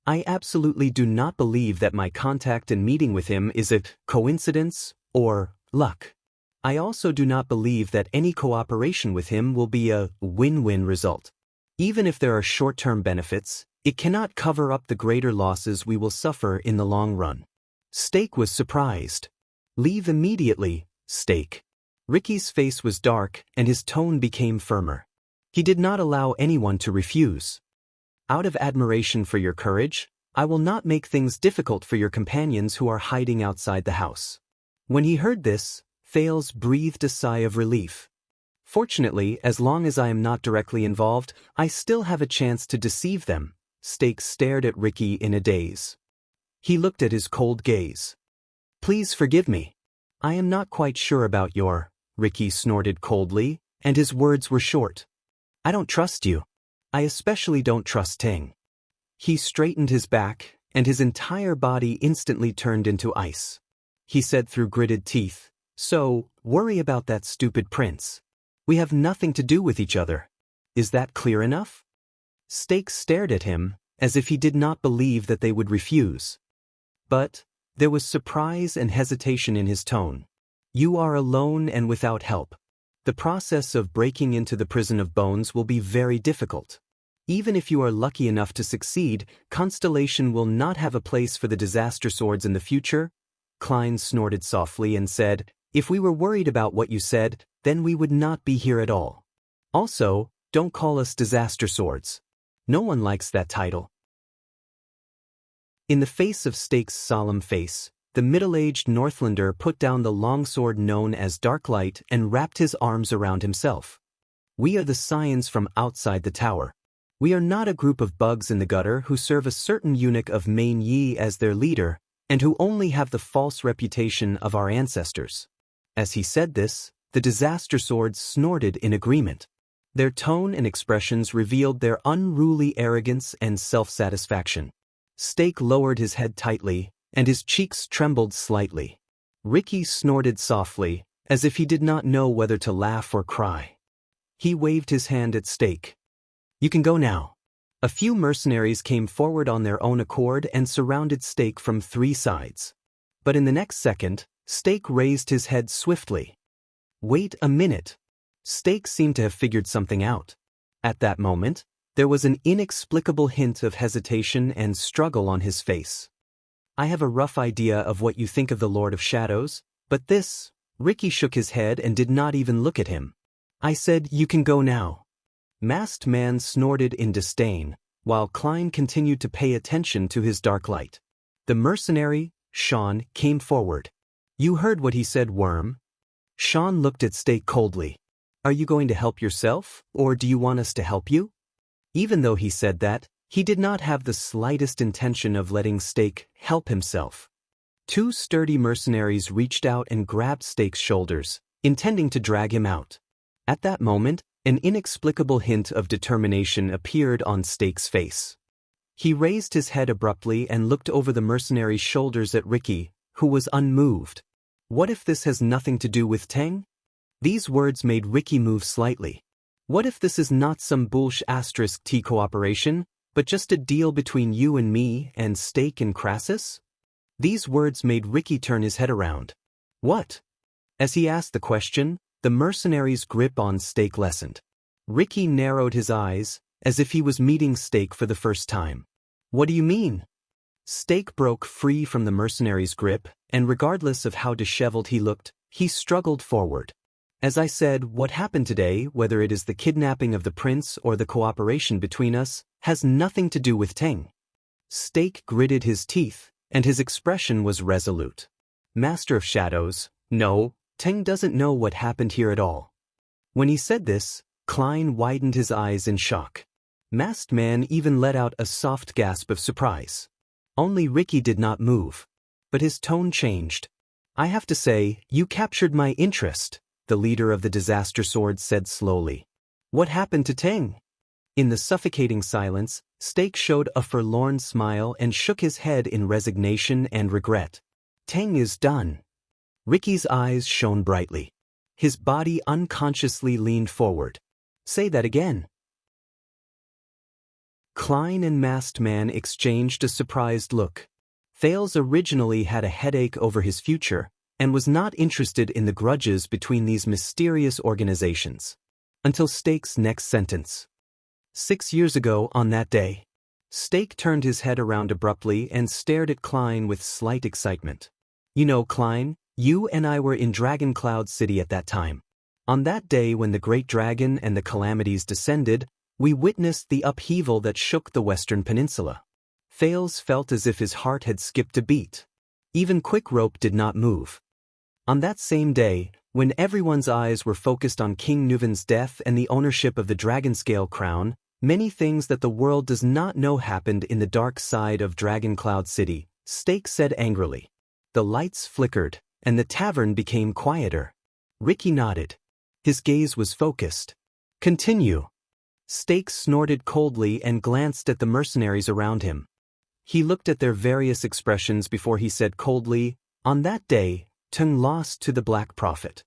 I absolutely do not believe that my contact and meeting with him is a coincidence or luck. I also do not believe that any cooperation with him will be a win-win result. Even if there are short-term benefits, it cannot cover up the greater losses we will suffer in the long run. Stake was surprised. Leave immediately, Stake. Ricky's face was dark and his tone became firmer. He did not allow anyone to refuse. Out of admiration for your courage, I will not make things difficult for your companions who are hiding outside the house. When he heard this, Thales breathed a sigh of relief. Fortunately, as long as I am not directly involved, I still have a chance to deceive them. Stake stared at Ricky in a daze. He looked at his cold gaze. Please forgive me. I am not quite sure about your, Ricky snorted coldly, and his words were short. I don't trust you. I especially don't trust Teng. He straightened his back, and his entire body instantly turned into ice. He said through gritted teeth, So, worry about that stupid prince. We have nothing to do with each other. Is that clear enough? Stake stared at him, as if he did not believe that they would refuse. But there was surprise and hesitation in his tone. You are alone and without help. The process of breaking into the prison of bones will be very difficult. Even if you are lucky enough to succeed, Constellation will not have a place for the disaster swords in the future. Klein snorted softly and said, If we were worried about what you said, then we would not be here at all. Also, don't call us disaster swords. No one likes that title. In the face of Stake's solemn face, the middle-aged Northlander put down the longsword known as Darklight and wrapped his arms around himself. We are the scions from outside the tower. We are not a group of bugs in the gutter who serve a certain eunuch of Main Yi as their leader, and who only have the false reputation of our ancestors." As he said this, the disaster swords snorted in agreement. Their tone and expressions revealed their unruly arrogance and self-satisfaction. Stake lowered his head tightly, and his cheeks trembled slightly. Ricky snorted softly, as if he did not know whether to laugh or cry. He waved his hand at Stake. "You can go now." A few mercenaries came forward on their own accord and surrounded Stake from 3 sides. But in the next second, Stake raised his head swiftly. "Wait a minute." Stake seemed to have figured something out. At that moment, there was an inexplicable hint of hesitation and struggle on his face. "I have a rough idea of what you think of the Lord of Shadows, but this—" Ricky shook his head and did not even look at him. "I said you can go now." Masked Man snorted in disdain, while Klein continued to pay attention to his dark light. The mercenary, Sean, came forward. "You heard what he said, Worm." Sean looked at Stake coldly. "Are you going to help yourself, or do you want us to help you?" Even though he said that, he did not have the slightest intention of letting Stake help himself. 2 sturdy mercenaries reached out and grabbed Stake's shoulders, intending to drag him out. At that moment, an inexplicable hint of determination appeared on Stake's face. He raised his head abruptly and looked over the mercenary's shoulders at Ricky, who was unmoved. "What if this has nothing to do with Teng?" These words made Ricky move slightly. "What if this is not some *T cooperation, but just a deal between you and me and Stake and Crassus?" These words made Ricky turn his head around. "What?" As he asked the question, the mercenary's grip on Stake lessened. Ricky narrowed his eyes, as if he was meeting Stake for the first time. "What do you mean?" Stake broke free from the mercenary's grip, and regardless of how disheveled he looked, he struggled forward. "As I said, what happened today, whether it is the kidnapping of the prince or the cooperation between us, has nothing to do with Teng." Stake gritted his teeth, and his expression was resolute. "Master of Shadows, no, Teng doesn't know what happened here at all." When he said this, Klein widened his eyes in shock. Masked Man even let out a soft gasp of surprise. Only Ricky did not move. But his tone changed. "I have to say, you captured my interest," the leader of the disaster swords said slowly. "What happened to Teng?" In the suffocating silence, Stake showed a forlorn smile and shook his head in resignation and regret. "Teng is done." Ricky's eyes shone brightly. His body unconsciously leaned forward. "Say that again." Klein and Masked Man exchanged a surprised look. Thales originally had a headache over his future, and was not interested in the grudges between these mysterious organizations. Until Stake's next sentence. 6 years ago on that day. Stake turned his head around abruptly and stared at Klein with slight excitement. "You know, Klein, you and I were in Dragon Cloud City at that time. On that day when the Great Dragon and the calamities descended, we witnessed the upheaval that shook the Western Peninsula." Thales felt as if his heart had skipped a beat. Even Quick Rope did not move. On that same day, when everyone's eyes were focused on King Nuven's death and the ownership of the Dragonscale crown, many things that the world does not know happened in the dark side of Dragon Cloud City, Stake said angrily. The lights flickered, and the tavern became quieter. Ricky nodded. His gaze was focused. "Continue." Stake snorted coldly and glanced at the mercenaries around him. He looked at their various expressions before he said coldly, "On that day, Teng lost to the Black Prophet."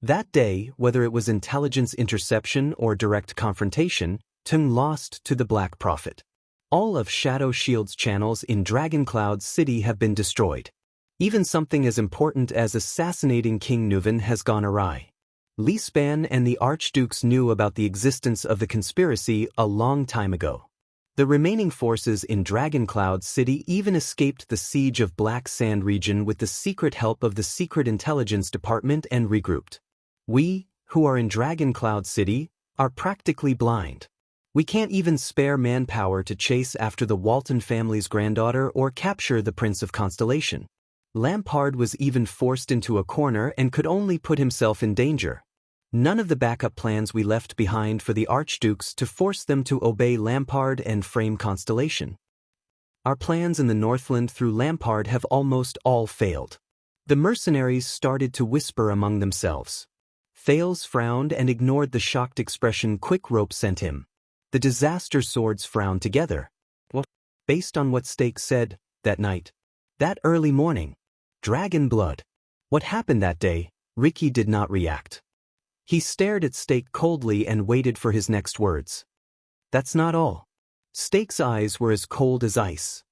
That day, whether it was intelligence interception or direct confrontation, Teng lost to the Black Prophet. All of Shadow Shield's channels in Dragon Cloud City have been destroyed. Even something as important as assassinating King Nuven has gone awry. Li Span and the Archdukes knew about the existence of the conspiracy a long time ago. The remaining forces in Dragon Cloud City even escaped the siege of Black Sand region with the secret help of the Secret Intelligence Department and regrouped. We, who are in Dragon Cloud City, are practically blind. We can't even spare manpower to chase after the Walton family's granddaughter or capture the Prince of Constellation. Lampard was even forced into a corner and could only put himself in danger. None of the backup plans we left behind for the archdukes to force them to obey Lampard and frame Constellation. Our plans in the Northland through Lampard have almost all failed. The mercenaries started to whisper among themselves. Thales frowned and ignored the shocked expression Quickrope sent him. The disaster swords frowned together. What? Based on what Stake said, that night. That early morning. Dragon blood. What happened that day? Ricky did not react. He stared at Stake coldly and waited for his next words. That's not all. Stake's eyes were as cold as ice.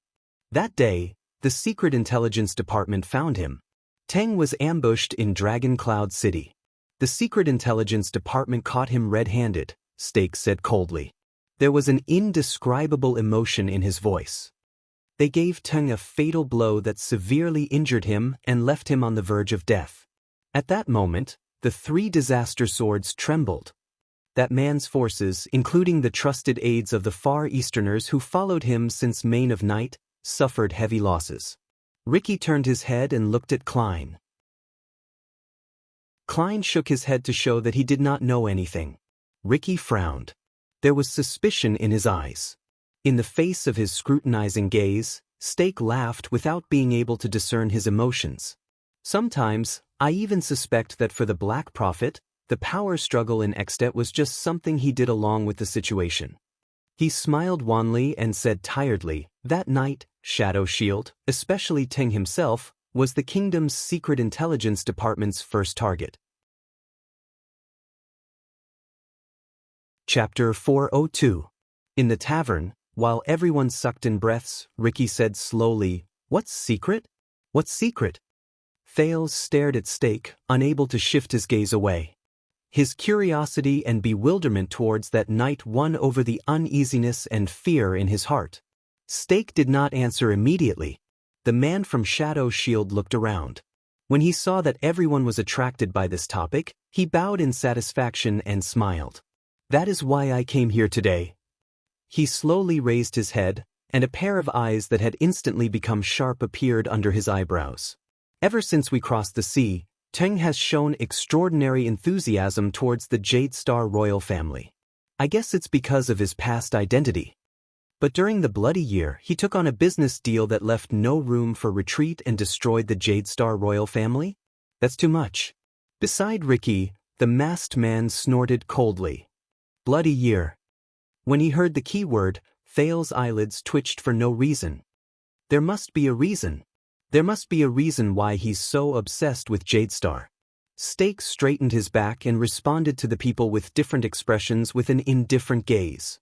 That day, the Secret Intelligence Department found him. Teng was ambushed in Dragon Cloud City. The Secret Intelligence Department caught him red-handed, Stake said coldly. There was an indescribable emotion in his voice. They gave Teng a fatal blow that severely injured him and left him on the verge of death. At that moment, the 3 disaster swords trembled. That man's forces, including the trusted aides of the Far Easterners who followed him since Mane of Night, suffered heavy losses. Ricky turned his head and looked at Klein. Klein shook his head to show that he did not know anything. Ricky frowned. There was suspicion in his eyes. In the face of his scrutinizing gaze, Stake laughed without being able to discern his emotions. Sometimes, I even suspect that for the Black Prophet, the power struggle in Extet was just something he did along with the situation. He smiled wanly and said tiredly, that night, Shadow Shield, especially Teng himself, was the kingdom's Secret Intelligence Department's first target. Chapter 402. In the tavern, while everyone sucked in breaths, Ricky said slowly, What's secret? What's secret? Thales stared at Stake, unable to shift his gaze away. His curiosity and bewilderment towards that night won over the uneasiness and fear in his heart. Stake did not answer immediately. The man from Shadow Shield looked around. When he saw that everyone was attracted by this topic, he bowed in satisfaction and smiled. That is why I came here today. He slowly raised his head, and a pair of eyes that had instantly become sharp appeared under his eyebrows. Ever since we crossed the sea, Teng has shown extraordinary enthusiasm towards the Jade Star royal family. I guess it's because of his past identity. But during the Bloody Year, he took on a business deal that left no room for retreat and destroyed the Jade Star royal family? That's too much. Beside Ricky, the masked man snorted coldly. Bloody Year. When he heard the keyword, Thales' eyelids twitched for no reason. There must be a reason. There must be a reason why he's so obsessed with Jadestar. Stake straightened his back and responded to the people with different expressions with an indifferent gaze.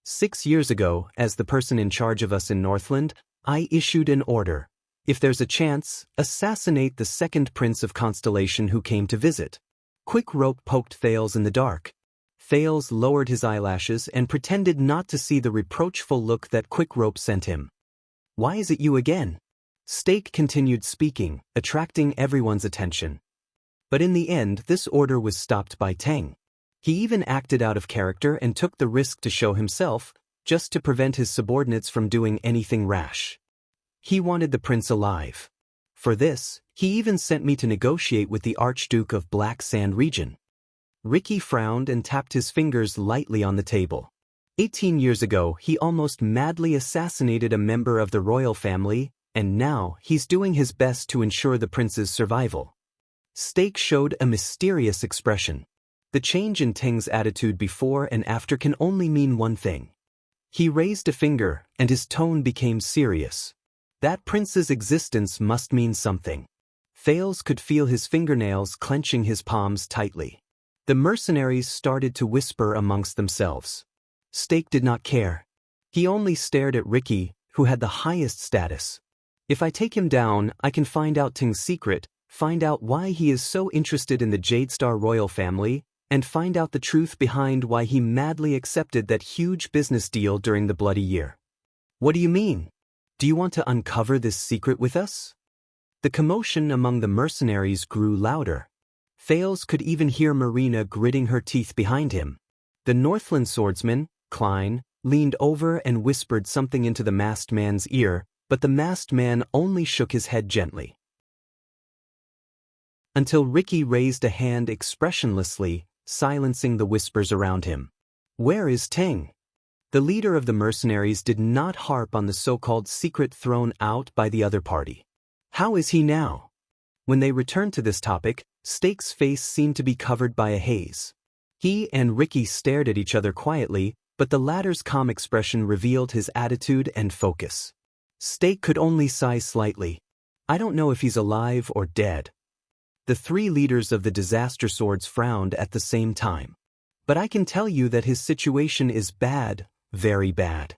6 years ago, as the person in charge of us in Northland, I issued an order. If there's a chance, assassinate the second prince of Constellation who came to visit. Quickrope poked Thales in the dark. Thales lowered his eyelashes and pretended not to see the reproachful look that Quickrope sent him. Why is it you again? Stake continued speaking, attracting everyone's attention. But in the end, this order was stopped by Teng. He even acted out of character and took the risk to show himself, just to prevent his subordinates from doing anything rash. He wanted the prince alive. For this, he even sent me to negotiate with the Archduke of Black Sand region. Ricky frowned and tapped his fingers lightly on the table. 18 years ago, he almost madly assassinated a member of the royal family, and now he's doing his best to ensure the prince's survival. Stake showed a mysterious expression. The change in Teng's attitude before and after can only mean one thing. He raised a finger, and his tone became serious. That prince's existence must mean something. Thales could feel his fingernails clenching his palms tightly. The mercenaries started to whisper amongst themselves. Stake did not care. He only stared at Ricky, who had the highest status. If I take him down, I can find out Teng's secret, find out why he is so interested in the Jadestar royal family, and find out the truth behind why he madly accepted that huge business deal during the Bloody Year. What do you mean? Do you want to uncover this secret with us? The commotion among the mercenaries grew louder. Thales could even hear Marina gritting her teeth behind him. The Northland swordsman, Klein, leaned over and whispered something into the masked man's ear, but the masked man only shook his head gently. Until Ricky raised a hand expressionlessly, silencing the whispers around him. Where is Ting? The leader of the mercenaries did not harp on the so-called secret thrown out by the other party. How is he now? When they returned to this topic, Stake's face seemed to be covered by a haze. He and Ricky stared at each other quietly, but the latter's calm expression revealed his attitude and focus. Stake could only sigh slightly. I don't know if he's alive or dead. The three leaders of the disaster swords frowned at the same time. But I can tell you that his situation is bad, very bad.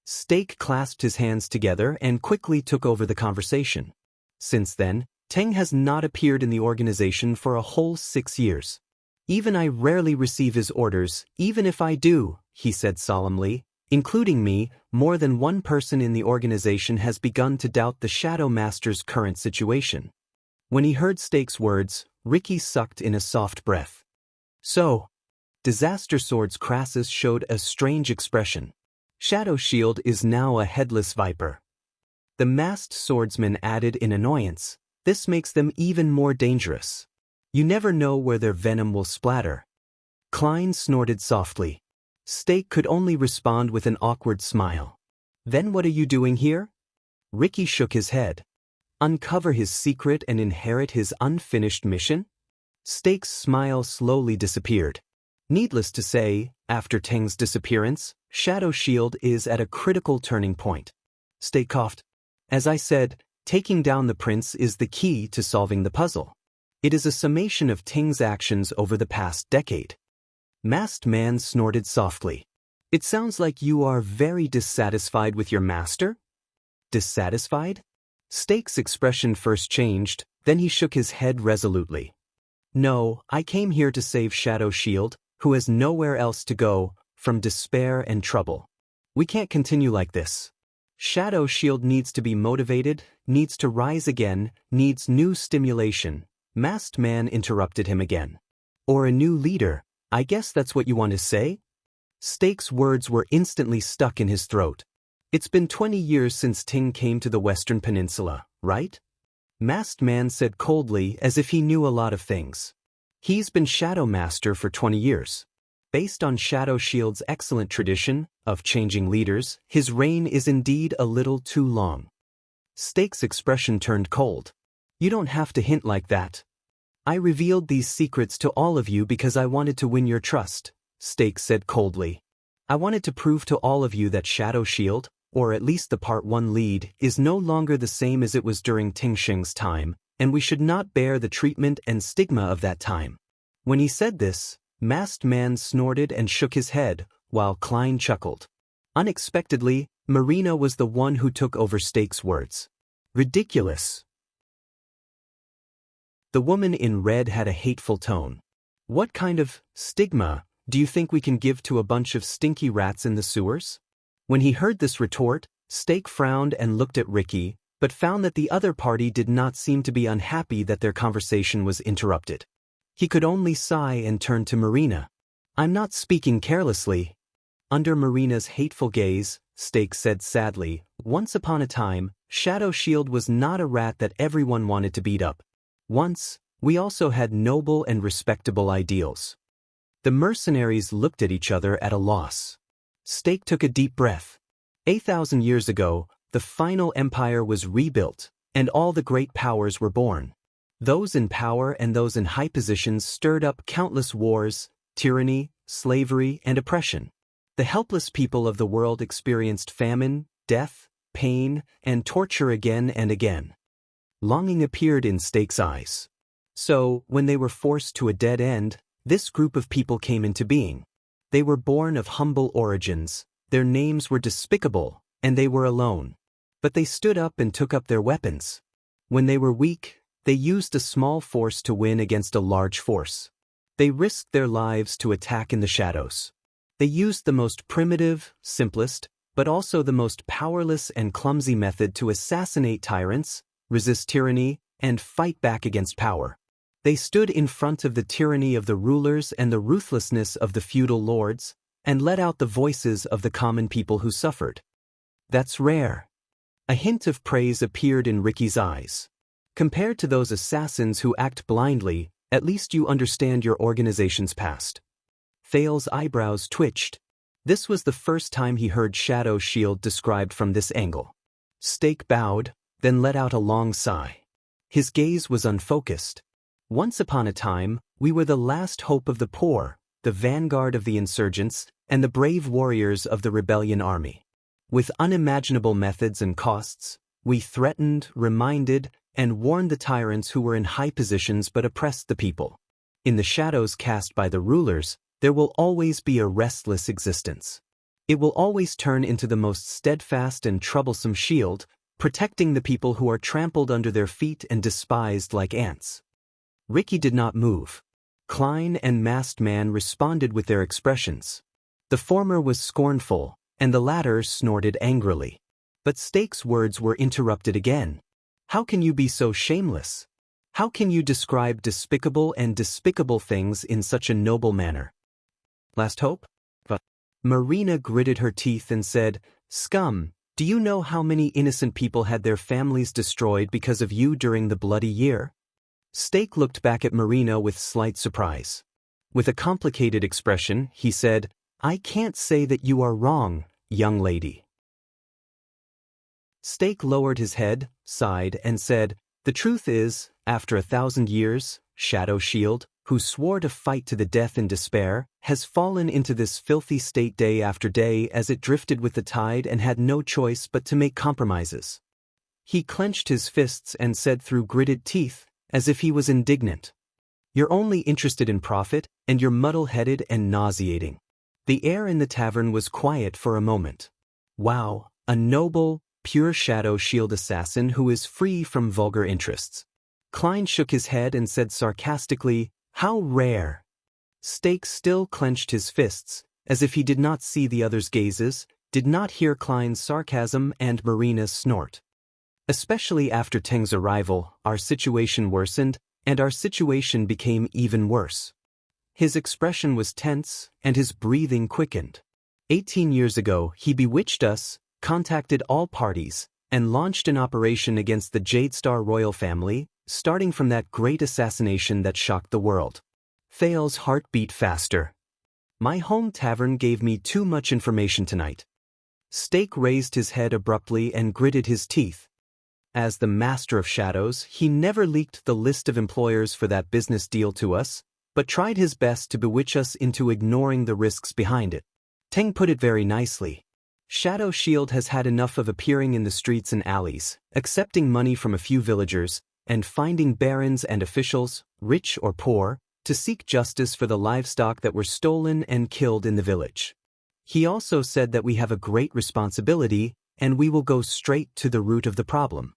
Stake clasped his hands together and quickly took over the conversation. Since then, Teng has not appeared in the organization for a whole 6 years. Even I rarely receive his orders, even if I do, he said solemnly. Including me, more than one person in the organization has begun to doubt the Shadow Master's current situation. When he heard Stake's words, Ricky sucked in a soft breath. So, Disaster Swords Crassus showed a strange expression. Shadow Shield is now a headless viper. The masked swordsman added in annoyance, this makes them even more dangerous. You never know where their venom will splatter. Klein snorted softly. Stake could only respond with an awkward smile. Then what are you doing here? Ricky shook his head. Uncover his secret and inherit his unfinished mission? Stake's smile slowly disappeared. Needless to say, after Teng's disappearance, Shadow Shield is at a critical turning point. Stake coughed. As I said, taking down the prince is the key to solving the puzzle. It is a summation of Teng's actions over the past decade. Masked Man snorted softly. It sounds like you are very dissatisfied with your master? Dissatisfied? Stake's expression first changed, then he shook his head resolutely. No, I came here to save Shadow Shield, who has nowhere else to go, from despair and trouble. We can't continue like this. Shadow Shield needs to be motivated, needs to rise again, needs new stimulation. Masked Man interrupted him again. Or a new leader. I guess that's what you want to say? Stake's words were instantly stuck in his throat. It's been 20 years since Ting came to the Western Peninsula, right? Masked Man said coldly, as if he knew a lot of things. He's been Shadow Master for 20 years. Based on Shadow Shield's excellent tradition of changing leaders, his reign is indeed a little too long. Stake's expression turned cold. You don't have to hint like that. I revealed these secrets to all of you because I wanted to win your trust, Stake said coldly. I wanted to prove to all of you that Shadow Shield, or at least the Part 1 lead, is no longer the same as it was during Tingsheng's time, and we should not bear the treatment and stigma of that time. When he said this, Masked Man snorted and shook his head, while Klein chuckled. Unexpectedly, Marina was the one who took over Stake's words. Ridiculous. The woman in red had a hateful tone. What kind of stigma do you think we can give to a bunch of stinky rats in the sewers? When he heard this retort, Stake frowned and looked at Ricky, but found that the other party did not seem to be unhappy that their conversation was interrupted. He could only sigh and turn to Marina. I'm not speaking carelessly. Under Marina's hateful gaze, Stake said sadly, once upon a time, Shadow Shield was not a rat that everyone wanted to beat up. Once, we also had noble and respectable ideals. The mercenaries looked at each other at a loss. Stake took a deep breath. 8,000 years ago, the final empire was rebuilt, and all the great powers were born. Those in power and those in high positions stirred up countless wars, tyranny, slavery, and oppression. The helpless people of the world experienced famine, death, pain, and torture again and again. Longing appeared in Stake's eyes. So, when they were forced to a dead end, this group of people came into being. They were born of humble origins, their names were despicable, and they were alone. But they stood up and took up their weapons. When they were weak, they used a small force to win against a large force. They risked their lives to attack in the shadows. They used the most primitive, simplest, but also the most powerless and clumsy method to assassinate tyrants, resist tyranny, and fight back against power. They stood in front of the tyranny of the rulers and the ruthlessness of the feudal lords, and let out the voices of the common people who suffered. That's rare. A hint of praise appeared in Ricky's eyes. Compared to those assassins who act blindly, At least you understand your organization's past. Thale's eyebrows twitched. This was the first time he heard Shadow Shield described from this angle. Stake bowed, then let out a long sigh. His gaze was unfocused. Once upon a time, we were the last hope of the poor, the vanguard of the insurgents, and the brave warriors of the rebellion army. With unimaginable methods and costs, we threatened, reminded, and warned the tyrants who were in high positions but oppressed the people. In the shadows cast by the rulers, there will always be a restless existence. It will always turn into the most steadfast and troublesome shield, protecting the people who are trampled under their feet and despised like ants. Ricky did not move. Klein and Masked Man responded with their expressions. The former was scornful, and the latter snorted angrily. But Stake's words were interrupted again. How can you be so shameless? How can you describe despicable and despicable things in such a noble manner? Last hope? But Marina gritted her teeth and said, "Scum, do you know how many innocent people had their families destroyed because of you during the bloody year?" Stake looked back at Marina with slight surprise. With a complicated expression, he said, "I can't say that you are wrong, young lady." Stake lowered his head, sighed, and said, "The truth is, after 1,000 years, Shadow Shield, who swore to fight to the death in despair, has fallen into this filthy state day after day as it drifted with the tide and had no choice but to make compromises." He clenched his fists and said through gritted teeth, as if he was indignant, "You're only interested in profit, and you're muddle-headed and nauseating." The air in the tavern was quiet for a moment. Wow, a noble, pure Shadow Shield assassin who is free from vulgar interests. Klein shook his head and said sarcastically, "How rare." Stake still clenched his fists, as if he did not see the other's gazes, did not hear Klein's sarcasm and Marina's snort. Especially after Teng's arrival, our situation worsened, and our situation became even worse. His expression was tense, and his breathing quickened. 18 years ago, he bewitched us, contacted all parties, and launched an operation against the Jadestar royal family, starting from that great assassination that shocked the world. Thale's heart beat faster. My home tavern gave me too much information tonight. Stake raised his head abruptly and gritted his teeth. As the master of shadows, he never leaked the list of employers for that business deal to us, but tried his best to bewitch us into ignoring the risks behind it. Teng put it very nicely. Shadow Shield has had enough of appearing in the streets and alleys, accepting money from a few villagers, and finding barons and officials, rich or poor, to seek justice for the livestock that were stolen and killed in the village. He also said that we have a great responsibility, and we will go straight to the root of the problem.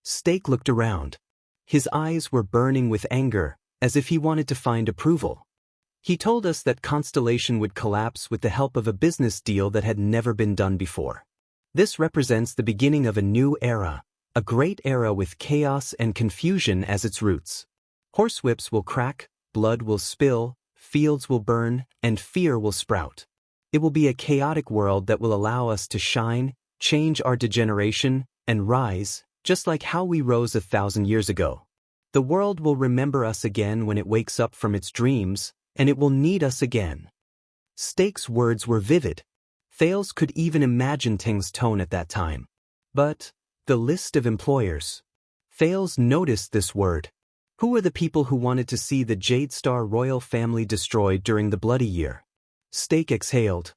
Stake looked around. His eyes were burning with anger, as if he wanted to find approval. He told us that Constellation would collapse with the help of a business deal that had never been done before. This represents the beginning of a new era, a great era with chaos and confusion as its roots. Horsewhips will crack, blood will spill, fields will burn, and fear will sprout. It will be a chaotic world that will allow us to shine, change our degeneration, and rise, just like how we rose 1,000 years ago. The world will remember us again when it wakes up from its dreams, and it will need us again. Stake's words were vivid. Thales could even imagine Teng's tone at that time. But the list of employers. Thales noticed this word. Who were the people who wanted to see the Jadestar royal family destroyed during the bloody year? Stake exhaled.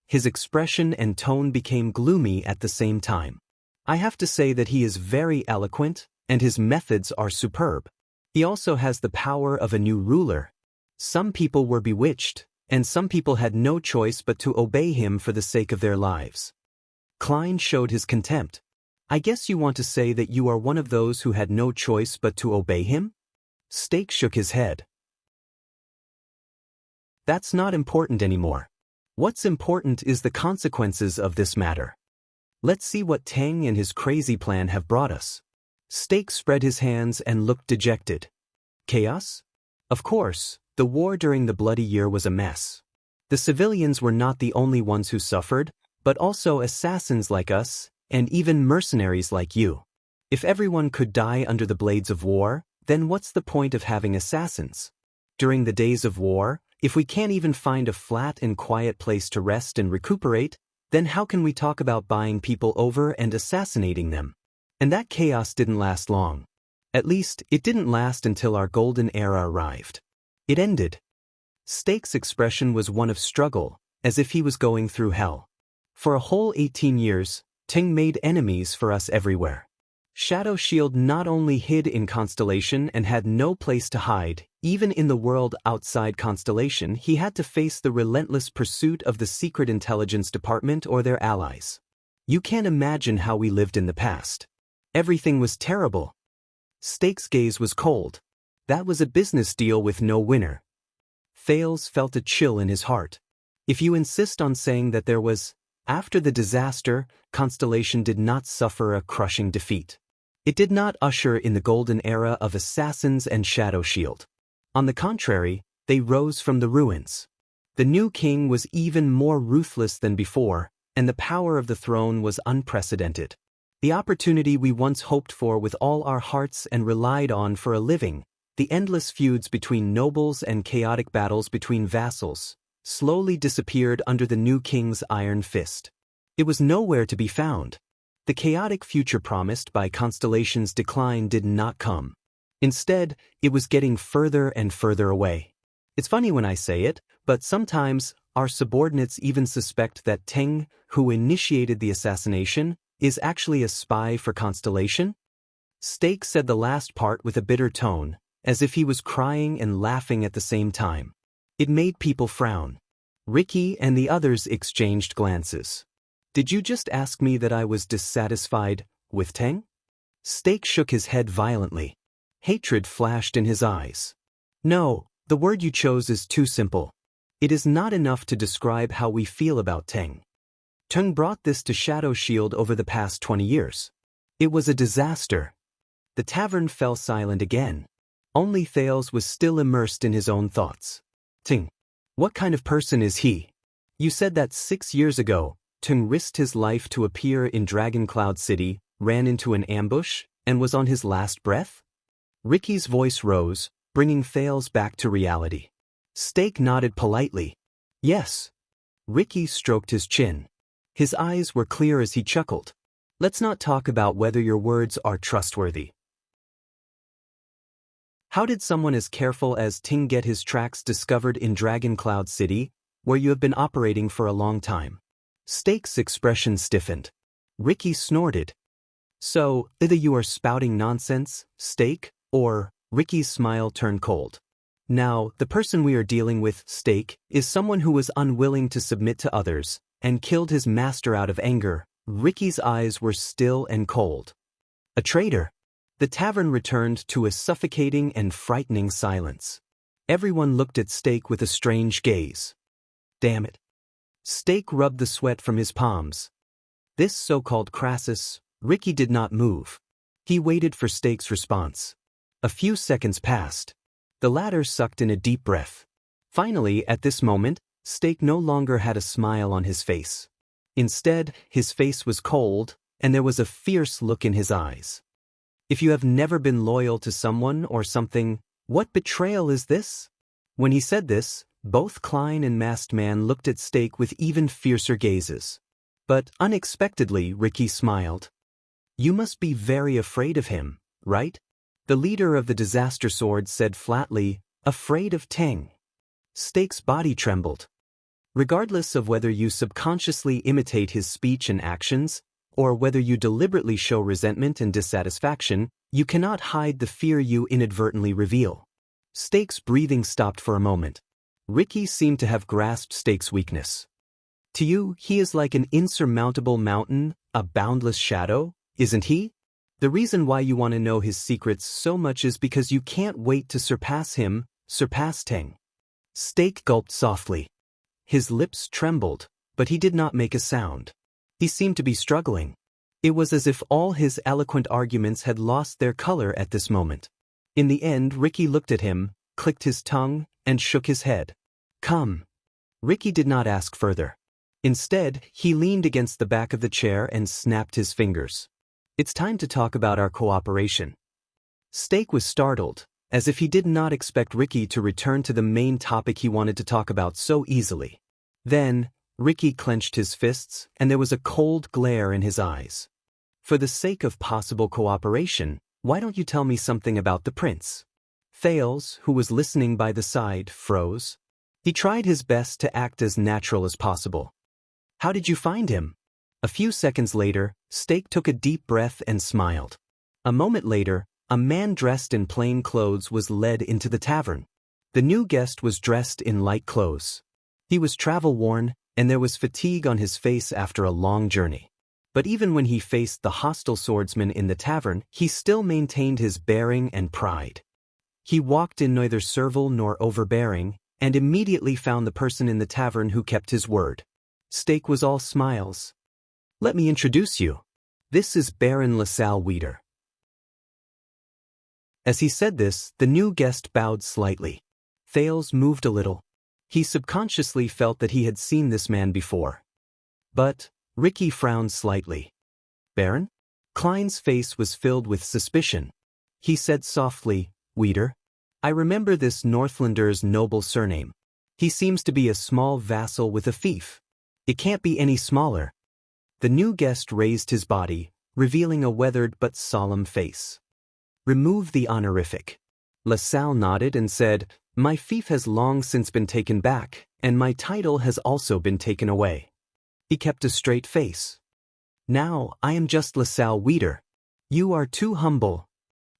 His expression and tone became gloomy at the same time. I have to say that he is very eloquent, and his methods are superb. He also has the power of a new ruler. Some people were bewitched, and some people had no choice but to obey him for the sake of their lives. Klein showed his contempt. I guess you want to say that you are one of those who had no choice but to obey him? Stake shook his head. That's not important anymore. What's important is the consequences of this matter. Let's see what Teng and his crazy plan have brought us. Stake spread his hands and looked dejected. Chaos? Of course, the war during the bloody year was a mess. The civilians were not the only ones who suffered, but also assassins like us, and even mercenaries like you. If everyone could die under the blades of war, then what's the point of having assassins? During the days of war, if we can't even find a flat and quiet place to rest and recuperate, then how can we talk about buying people over and assassinating them? And that chaos didn't last long. At least, it didn't last until our golden era arrived. It ended. Stake's expression was one of struggle, as if he was going through hell. For a whole 18 years, Ting made enemies for us everywhere. Shadow Shield not only hid in Constellation and had no place to hide, even in the world outside Constellation he had to face the relentless pursuit of the Secret Intelligence Department or their allies. You can't imagine how we lived in the past. Everything was terrible. Stake's gaze was cold. That was a business deal with no winner. Thales felt a chill in his heart. If you insist on saying that there was, after the disaster, Constellation did not suffer a crushing defeat. It did not usher in the golden era of assassins and Shadow Shield. On the contrary, they rose from the ruins. The new king was even more ruthless than before, and the power of the throne was unprecedented. The opportunity we once hoped for with all our hearts and relied on for a living, the endless feuds between nobles and chaotic battles between vassals, slowly disappeared under the new king's iron fist. It was nowhere to be found. The chaotic future promised by Constellation's decline did not come. Instead, it was getting further and further away. It's funny when I say it, but sometimes our subordinates even suspect that Teng, who initiated the assassination, is actually a spy for Constellation? Stake said the last part with a bitter tone, as if he was crying and laughing at the same time. It made people frown. Ricky and the others exchanged glances. Did you just ask me that I was dissatisfied with Teng? Stake shook his head violently. Hatred flashed in his eyes. No, the word you chose is too simple. It is not enough to describe how we feel about Teng. Teng brought this to Shadow Shield over the past 20 years. It was a disaster. The tavern fell silent again. Only Thales was still immersed in his own thoughts. Teng, what kind of person is he? You said that 6 years ago, Teng risked his life to appear in Dragon Cloud City, ran into an ambush, and was on his last breath? Ricky's voice rose, bringing Thales back to reality. Stake nodded politely. Yes. Ricky stroked his chin. His eyes were clear as he chuckled. Let's not talk about whether your words are trustworthy. How did someone as careful as Ting get his tracks discovered in Dragon Cloud City, where you have been operating for a long time? Stake's expression stiffened. Ricky snorted. So, either you are spouting nonsense, Stake, or Ricky's smile turned cold. Now, the person we are dealing with, Stake, is someone who was unwilling to submit to others, and killed his master out of anger. Ricky's eyes were still and cold. A traitor. The tavern returned to a suffocating and frightening silence. Everyone looked at Stake with a strange gaze. Damn it. Stake rubbed the sweat from his palms. This so-called Crassus, Ricky did not move. He waited for Stake's response. A few seconds passed. The latter sucked in a deep breath. Finally, at this moment, Stake no longer had a smile on his face. Instead, his face was cold, and there was a fierce look in his eyes. If you have never been loyal to someone or something, what betrayal is this? When he said this, both Klein and Masked Man looked at Stake with even fiercer gazes. But unexpectedly, Ricky smiled. You must be very afraid of him, right? The leader of the Disaster Sword said flatly, afraid of Teng. Stake's body trembled. Regardless of whether you subconsciously imitate his speech and actions, or whether you deliberately show resentment and dissatisfaction, you cannot hide the fear you inadvertently reveal. Stake's breathing stopped for a moment. Ricky seemed to have grasped Stake's weakness. To you, he is like an insurmountable mountain, a boundless shadow, isn't he? The reason why you want to know his secrets so much is because you can't wait to surpass him, surpass Teng. Stake gulped softly. His lips trembled, but he did not make a sound. He seemed to be struggling. It was as if all his eloquent arguments had lost their color at this moment. In the end, Ricky looked at him, clicked his tongue, and shook his head. Come. Ricky did not ask further. Instead, he leaned against the back of the chair and snapped his fingers. It's time to talk about our cooperation. Steak was startled, as if he did not expect Ricky to return to the main topic he wanted to talk about so easily. Then, Ricky clenched his fists, and there was a cold glare in his eyes. For the sake of possible cooperation, why don't you tell me something about the prince? Thales, who was listening by the side, froze. He tried his best to act as natural as possible. How did you find him? A few seconds later, Steak took a deep breath and smiled. A moment later, a man dressed in plain clothes was led into the tavern. The new guest was dressed in light clothes. He was travel-worn, and there was fatigue on his face after a long journey. But even when he faced the hostile swordsman in the tavern, he still maintained his bearing and pride. He walked in neither servile nor overbearing, and immediately found the person in the tavern who kept his word. Steak was all smiles. Let me introduce you. This is Baron LaSalle Weeder. As he said this, the new guest bowed slightly. Thales moved a little. He subconsciously felt that he had seen this man before. But Ricky frowned slightly. Baron? Klein's face was filled with suspicion. He said softly, Weeder, I remember this Northlander's noble surname. He seems to be a small vassal with a fief. It can't be any smaller. The new guest raised his body, revealing a weathered but solemn face. Remove the honorific. LaSalle nodded and said, My fief has long since been taken back, and my title has also been taken away. He kept a straight face. Now, I am just LaSalle Weeder. You are too humble.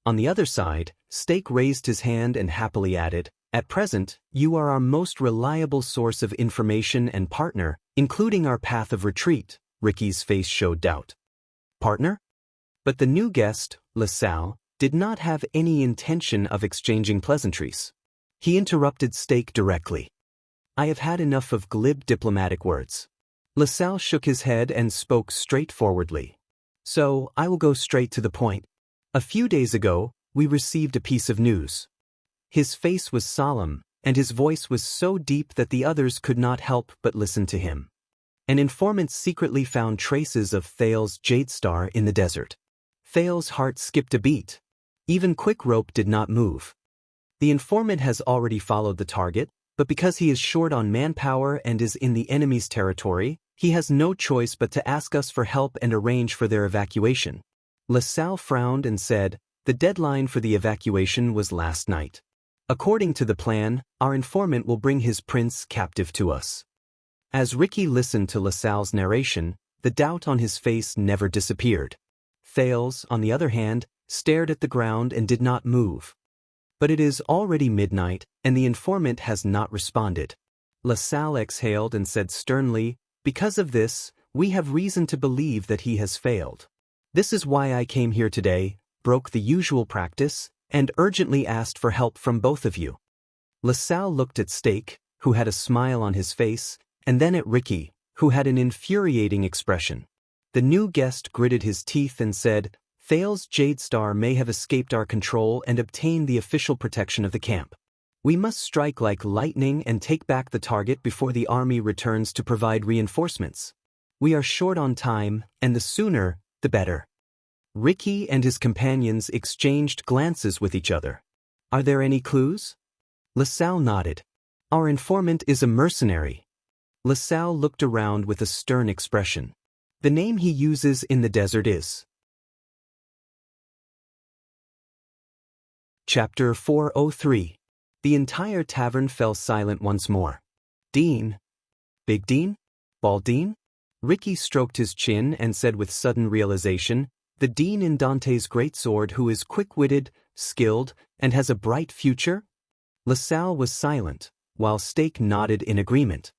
On the other side, Steak raised his hand and happily added, At present, you are our most reliable source of information and partner, including our path of retreat. Ricky's face showed doubt. Partner? But the new guest, LaSalle, did not have any intention of exchanging pleasantries. He interrupted Steak directly. I have had enough of glib diplomatic words. LaSalle shook his head and spoke straightforwardly. So, I will go straight to the point. A few days ago, we received a piece of news. His face was solemn, and his voice was so deep that the others could not help but listen to him. An informant secretly found traces of Thales' Jadestar in the desert. Thales' heart skipped a beat. Even Quick Rope did not move. The informant has already followed the target, but because he is short on manpower and is in the enemy's territory, he has no choice but to ask us for help and arrange for their evacuation. LaSalle frowned and said, The deadline for the evacuation was last night. According to the plan, our informant will bring his prince captive to us. As Ricky listened to LaSalle's narration, the doubt on his face never disappeared. Thales, on the other hand, stared at the ground and did not move. But it is already midnight, and the informant has not responded. LaSalle exhaled and said sternly, Because of this, we have reason to believe that he has failed. This is why I came here today, broke the usual practice, and urgently asked for help from both of you. LaSalle looked at Steak, who had a smile on his face, and then at Ricky, who had an infuriating expression. The new guest gritted his teeth and said, Thales' Jadestar may have escaped our control and obtained the official protection of the camp. We must strike like lightning and take back the target before the army returns to provide reinforcements. We are short on time, and the sooner, the better. Ricky and his companions exchanged glances with each other. Are there any clues? LaSalle nodded. Our informant is a mercenary. LaSalle looked around with a stern expression. The name he uses in the desert is. Chapter 403. The entire tavern fell silent once more. Dean? Big Dean? Bald Dean? Ricky stroked his chin and said with sudden realization, The Dean in Dante's greatsword who is quick-witted, skilled, and has a bright future? LaSalle was silent, while Steak nodded in agreement.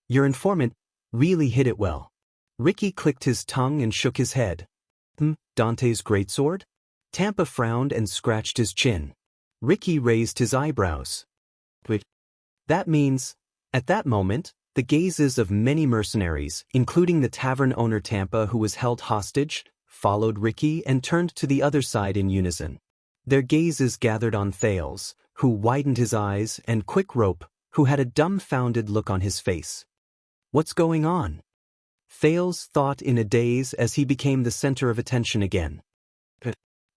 Your informant really hit it well. Ricky clicked his tongue and shook his head. Dante's greatsword? Tampa frowned and scratched his chin. Ricky raised his eyebrows. But that means, at that moment, the gazes of many mercenaries, including the tavern owner Tampa who was held hostage, followed Ricky and turned to the other side in unison. Their gazes gathered on Thales, who widened his eyes, and Quick Rope, who had a dumbfounded look on his face. What's going on? Thales thought in a daze as he became the center of attention again.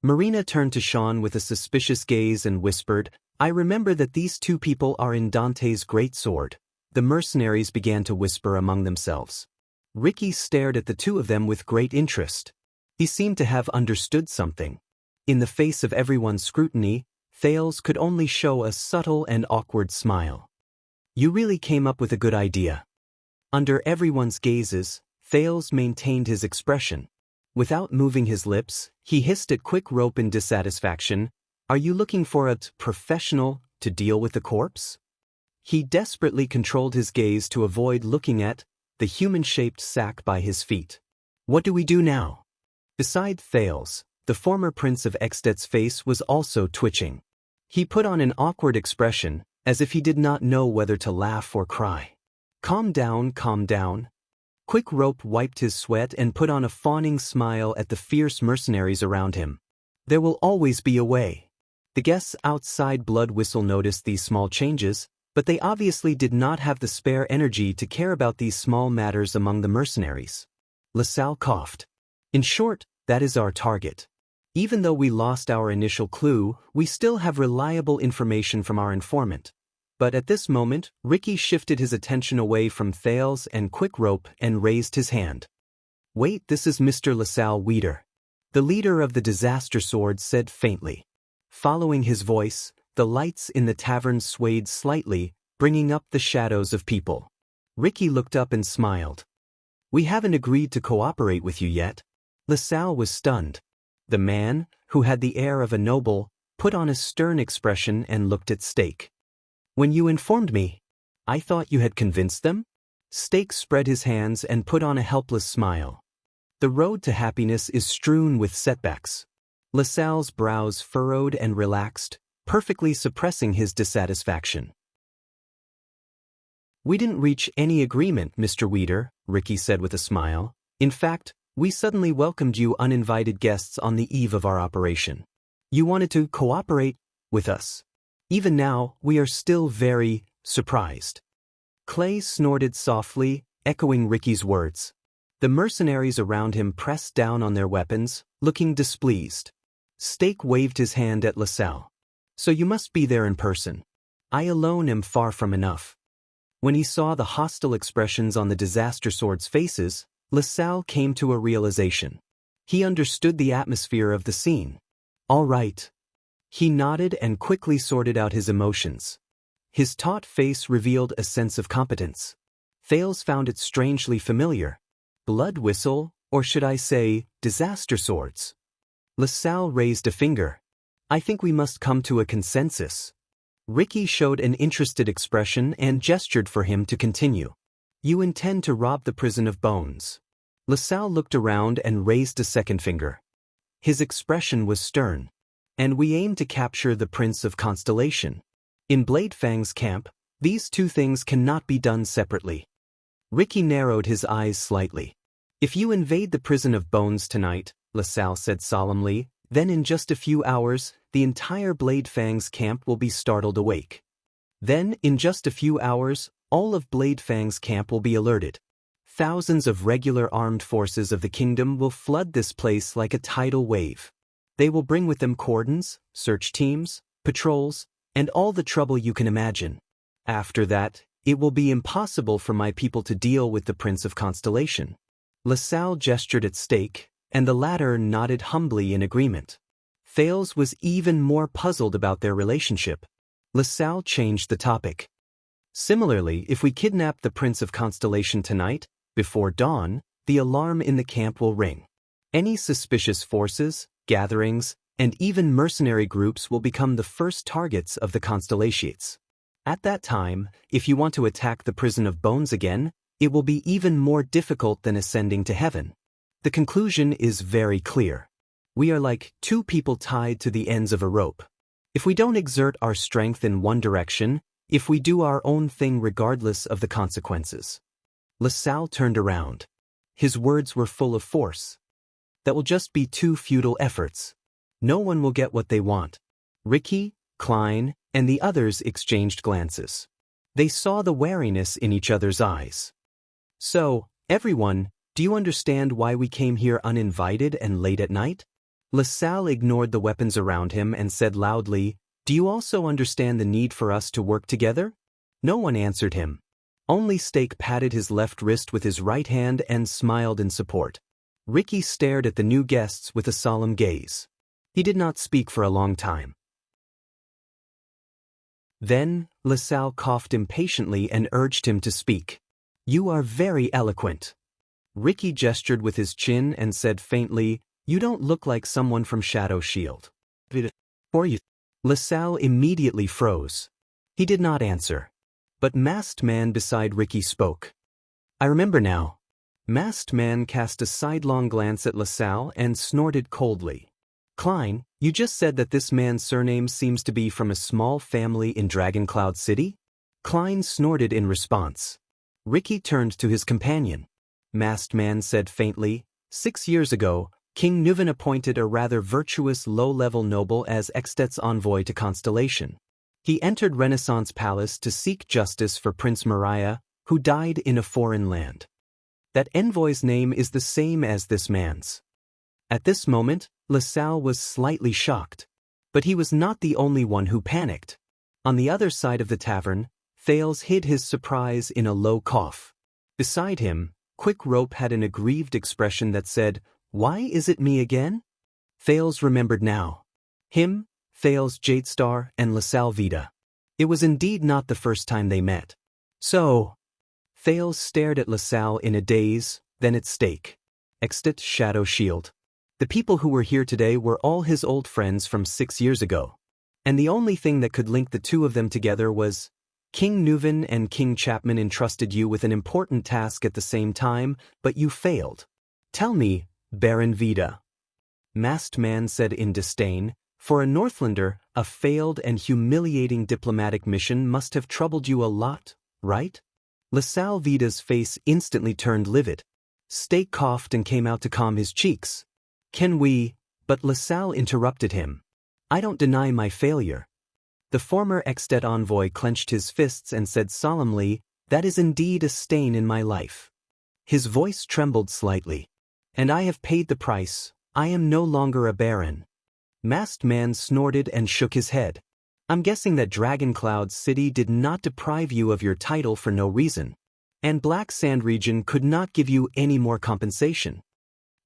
Marina turned to Sean with a suspicious gaze and whispered, "I remember that these two people are in Dante's great sword." The mercenaries began to whisper among themselves. Ricky stared at the two of them with great interest. He seemed to have understood something. In the face of everyone's scrutiny, Thales could only show a subtle and awkward smile. "You really came up with a good idea." Under everyone's gazes, Thales maintained his expression. Without moving his lips, he hissed at Quick Rope in dissatisfaction, "Are you looking for a professional to deal with the corpse?" He desperately controlled his gaze to avoid looking at the human-shaped sack by his feet. "What do we do now?" Beside Thales, the former Prince of Extet's face was also twitching. He put on an awkward expression, as if he did not know whether to laugh or cry. Calm down, calm down." Quick Rope wiped his sweat and put on a fawning smile at the fierce mercenaries around him. "There will always be a way." The guests outside Blood Whistle noticed these small changes, but they obviously did not have the spare energy to care about these small matters among the mercenaries. LaSalle coughed. "In short, that is our target. Even though we lost our initial clue, we still have reliable information from our informant." But at this moment, Ricky shifted his attention away from Thales and Quick Rope and raised his hand. "Wait, this is Mr. LaSalle Weeder." The leader of the Disaster Sword said faintly. Following his voice, the lights in the tavern swayed slightly, bringing up the shadows of people. Ricky looked up and smiled. "We haven't agreed to cooperate with you yet." LaSalle was stunned. The man, who had the air of a noble, put on a stern expression and looked at Stake. "When you informed me, I thought you had convinced them?" Stake spread his hands and put on a helpless smile. "The road to happiness is strewn with setbacks." LaSalle's brows furrowed and relaxed, perfectly suppressing his dissatisfaction. "We didn't reach any agreement, Mr. Weeder," Ricky said with a smile. "In fact, we suddenly welcomed you uninvited guests on the eve of our operation. You wanted to cooperate with us. Even now, we are still very surprised." Clay snorted softly, echoing Ricky's words. The mercenaries around him pressed down on their weapons, looking displeased. Stake waved his hand at LaSalle. "So you must be there in person. I alone am far from enough." When he saw the hostile expressions on the Disaster Sword's faces, LaSalle came to a realization. He understood the atmosphere of the scene. "All right." He nodded and quickly sorted out his emotions. His taut face revealed a sense of competence. Thales found it strangely familiar. Blood Whistle, or should I say, Disaster Swords? LaSalle raised a finger. "I think we must come to a consensus." Ricky showed an interested expression and gestured for him to continue. "You intend to rob the prison of bones." LaSalle looked around and raised a second finger. His expression was stern. "And we aim to capture the Prince of Constellation. In Bladefang's camp, these two things cannot be done separately." Ricky narrowed his eyes slightly. "If you invade the prison of bones tonight," LaSalle said solemnly, "then in just a few hours, the entire Bladefang's camp will be startled awake. Then, in just a few hours, all of Bladefang's camp will be alerted. Thousands of regular armed forces of the kingdom will flood this place like a tidal wave. They will bring with them cordons, search teams, patrols, and all the trouble you can imagine. After that, it will be impossible for my people to deal with the Prince of Constellation." LaSalle gestured at Stake, and the latter nodded humbly in agreement. Thales was even more puzzled about their relationship. LaSalle changed the topic. "Similarly, if we kidnap the Prince of Constellation tonight, before dawn, the alarm in the camp will ring. Any suspicious forces, gatherings, and even mercenary groups will become the first targets of the Constellations. At that time, if you want to attack the prison of bones again, it will be even more difficult than ascending to heaven. The conclusion is very clear. We are like two people tied to the ends of a rope. If we don't exert our strength in one direction, if we do our own thing regardless of the consequences." LaSalle turned around. His words were full of force. "That will just be two futile efforts. No one will get what they want." Ricky, Klein, and the others exchanged glances. They saw the wariness in each other's eyes. "So, everyone, do you understand why we came here uninvited and late at night?" LaSalle ignored the weapons around him and said loudly, "Do you also understand the need for us to work together?" No one answered him. Only Stake patted his left wrist with his right hand and smiled in support. Ricky stared at the new guests with a solemn gaze. He did not speak for a long time. Then, LaSalle coughed impatiently and urged him to speak. "You are very eloquent." Ricky gestured with his chin and said faintly, "You don't look like someone from Shadow Shield." "Or you?" LaSalle immediately froze. He did not answer. But Masked Man beside Ricky spoke. "I remember now." Masked Man cast a sidelong glance at LaSalle and snorted coldly. "Klein, you just said that this man's surname seems to be from a small family in Dragoncloud City?" Klein snorted in response. Ricky turned to his companion. Masked Man said faintly, 6 years ago, King Nuven appointed a rather virtuous low-level noble as Extet's envoy to Constellation. He entered Renaissance Palace to seek justice for Prince Mariah, who died in a foreign land. That envoy's name is the same as this man's." At this moment, LaSalle was slightly shocked. But he was not the only one who panicked. On the other side of the tavern, Thales hid his surprise in a low cough. Beside him, Quick Rope had an aggrieved expression that said, "Why is it me again?" Thales remembered now. Him, Thales Jadestar, and LaSalle Vida. It was indeed not the first time they met. "So..." Thales stared at LaSalle in a daze, then at Stake. Extet Shadow Shield. The people who were here today were all his old friends from 6 years ago. And the only thing that could link the two of them together was, "King Nuven and King Chapman entrusted you with an important task at the same time, but you failed. Tell me, Baron Vida." Masked Man said in disdain, "For a Northlander, a failed and humiliating diplomatic mission must have troubled you a lot, right?" LaSalle Vida's face instantly turned livid. Stake coughed and came out to calm his cheeks. "Can we..." But LaSalle interrupted him. "I don't deny my failure." The former Extet envoy clenched his fists and said solemnly, "That is indeed a stain in my life." His voice trembled slightly. "And I have paid the price. I am no longer a baron." Masked Man snorted and shook his head. "I'm guessing that Dragoncloud City did not deprive you of your title for no reason. And Black Sand Region could not give you any more compensation."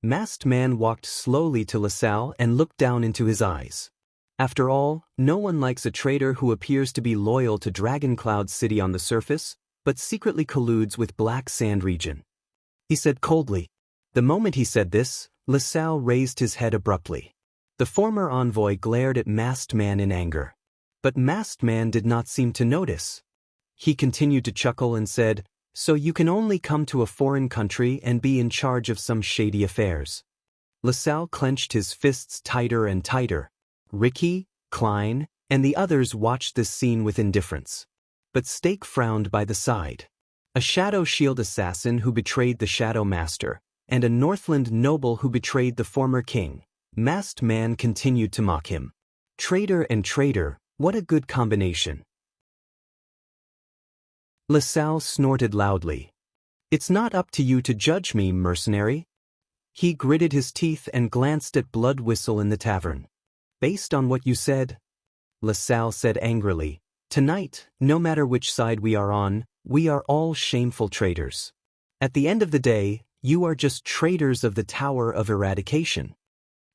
Masked Man walked slowly to LaSalle and looked down into his eyes. After all, no one likes a traitor who appears to be loyal to Dragoncloud City on the surface, but secretly colludes with Black Sand Region. He said coldly. The moment he said this, LaSalle raised his head abruptly. The former envoy glared at Masked Man in anger. But Masked Man did not seem to notice. He continued to chuckle and said, "So you can only come to a foreign country and be in charge of some shady affairs." LaSalle clenched his fists tighter and tighter. Ricky, Klein, and the others watched this scene with indifference. But Stake frowned by the side. A Shadow Shield assassin who betrayed the Shadow Master, and a Northland noble who betrayed the former king. Masked Man continued to mock him. Traitor and traitor, what a good combination. LaSalle snorted loudly. "It's not up to you to judge me, mercenary." He gritted his teeth and glanced at Blood Whistle in the tavern. "Based on what you said," LaSalle said angrily, "tonight, no matter which side we are on, we are all shameful traitors. At the end of the day, you are just traitors of the Tower of Eradication."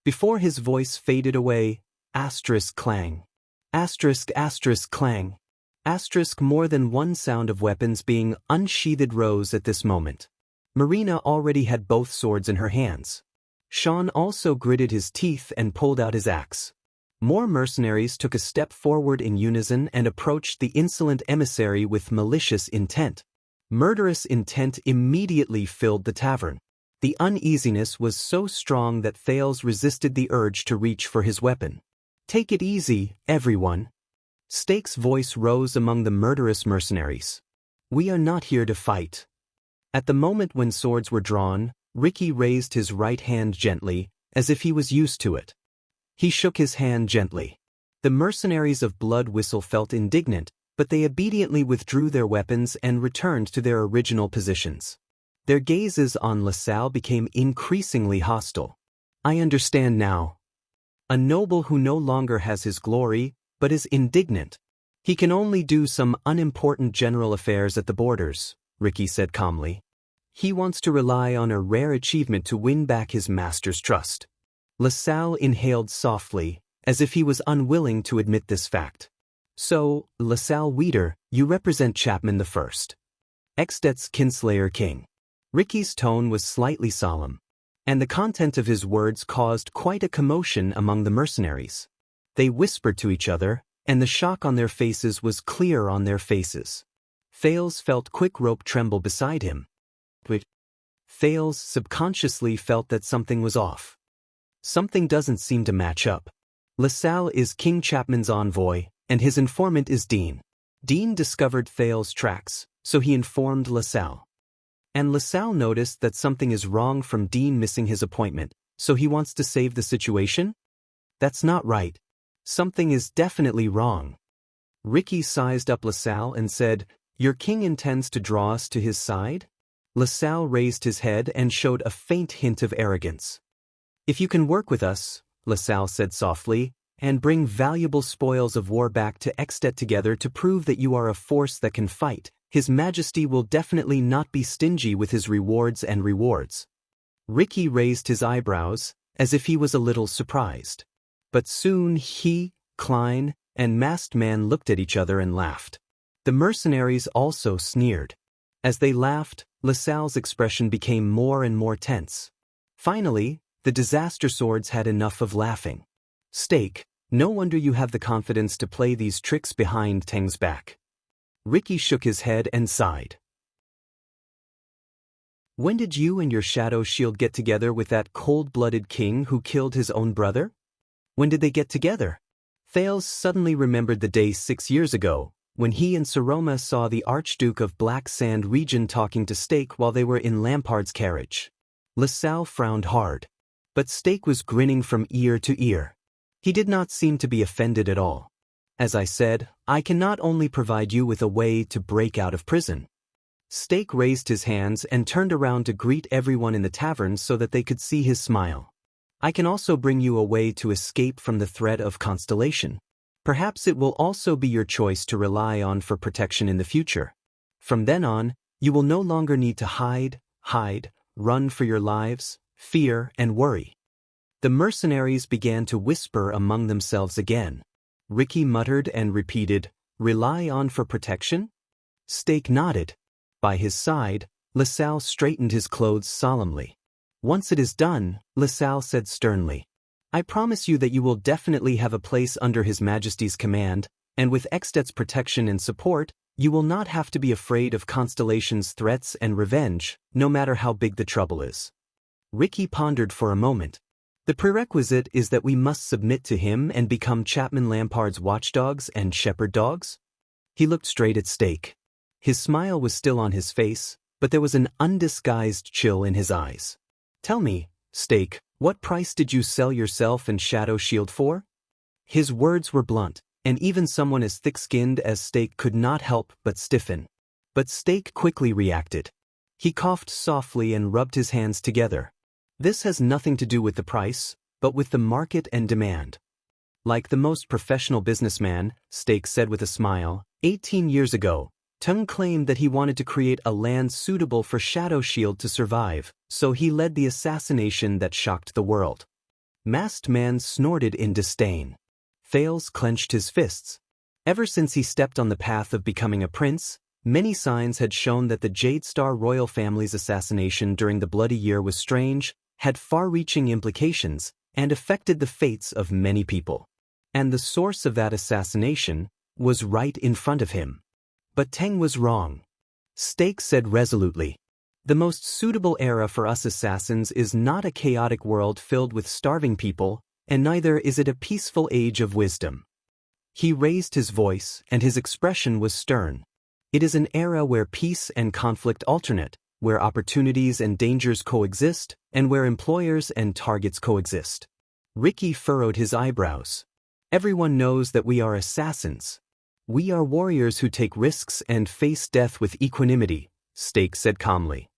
Before his voice faded away, asterisk clang. Asterisk asterisk clang. Asterisk more than one sound of weapons being unsheathed rose at this moment. Marina already had both swords in her hands. Sean also gritted his teeth and pulled out his axe. More mercenaries took a step forward in unison and approached the insolent emissary with malicious intent. Murderous intent immediately filled the tavern. The uneasiness was so strong that Thales resisted the urge to reach for his weapon. "Take it easy, everyone." Stake's voice rose among the murderous mercenaries. "We are not here to fight." At the moment when swords were drawn, Ricky raised his right hand gently, as if he was used to it. He shook his hand gently. The mercenaries of Blood Whistle felt indignant, but they obediently withdrew their weapons and returned to their original positions. Their gazes on LaSalle became increasingly hostile. "I understand now." A noble who no longer has his glory, but is indignant. He can only do some unimportant general affairs at the borders, Ricky said calmly. He wants to rely on a rare achievement to win back his master's trust. LaSalle inhaled softly, as if he was unwilling to admit this fact. So, LaSalle Weeder, you represent Chapman the First, Extet's kinslayer king. Ricky's tone was slightly solemn, and the content of his words caused quite a commotion among the mercenaries. They whispered to each other, and the shock on their faces was clear on their faces. Thales felt Quick Rope tremble beside him. But Thales subconsciously felt that something was off. Something doesn't seem to match up. LaSalle is King Chapman's envoy, and his informant is Dean. Dean discovered Thales' tracks, so he informed LaSalle. And LaSalle noticed that something is wrong from Dean missing his appointment, so he wants to save the situation? That's not right. Something is definitely wrong. Ricky sized up LaSalle and said, Your king intends to draw us to his side? LaSalle raised his head and showed a faint hint of arrogance. If you can work with us, LaSalle said softly, and bring valuable spoils of war back to Extet together to prove that you are a force that can fight, His Majesty will definitely not be stingy with his rewards and rewards. Ricky raised his eyebrows, as if he was a little surprised. But soon he, Klein, and Masked Man looked at each other and laughed. The mercenaries also sneered. As they laughed, LaSalle's expression became more and more tense. Finally, the disaster swords had enough of laughing. Stake, no wonder you have the confidence to play these tricks behind Teng's back. Ricky shook his head and sighed. When did you and your shadow shield get together with that cold-blooded king who killed his own brother? When did they get together? Thales suddenly remembered the day 6 years ago, when he and Saroma saw the Archduke of Black Sand region talking to Stake while they were in Lampard's carriage. LaSalle frowned hard. But Stake was grinning from ear to ear. He did not seem to be offended at all. As I said, I can not only provide you with a way to break out of prison. Stake raised his hands and turned around to greet everyone in the tavern so that they could see his smile. I can also bring you a way to escape from the threat of Constellation. Perhaps it will also be your choice to rely on for protection in the future. From then on, you will no longer need to hide, run for your lives, fear, and worry. The mercenaries began to whisper among themselves again. Ricky muttered and repeated, "Rely on for protection?" Stake nodded. By his side, LaSalle straightened his clothes solemnly. "Once it is done," LaSalle said sternly, "I promise you that you will definitely have a place under His Majesty's command, and with Extet's protection and support, you will not have to be afraid of Constellation's threats and revenge, no matter how big the trouble is." Ricky pondered for a moment. The prerequisite is that we must submit to him and become Chapman Lampard's watchdogs and shepherd dogs? He looked straight at Stake. His smile was still on his face, but there was an undisguised chill in his eyes. "Tell me, Stake, what price did you sell yourself and Shadow Shield for?" His words were blunt, and even someone as thick-skinned as Stake could not help but stiffen. But Stake quickly reacted. He coughed softly and rubbed his hands together. "This has nothing to do with the price, but with the market and demand." Like the most professional businessman, Stake said with a smile, 18 years ago, Tung claimed that he wanted to create a land suitable for Shadow Shield to survive, so he led the assassination that shocked the world. Masked Man snorted in disdain. Thales clenched his fists. Ever since he stepped on the path of becoming a prince, many signs had shown that the Jade Star royal family's assassination during the Bloody Year was strange, had far-reaching implications, and affected the fates of many people. And the source of that assassination was right in front of him. But Teng was wrong. Stake said resolutely, "The most suitable era for us assassins is not a chaotic world filled with starving people, and neither is it a peaceful age of wisdom." He raised his voice, and his expression was stern. "It is an era where peace and conflict alternate, where opportunities and dangers coexist, and where employers and targets coexist." Ricky furrowed his eyebrows. "Everyone knows that we are assassins. We are warriors who take risks and face death with equanimity," Stake said calmly.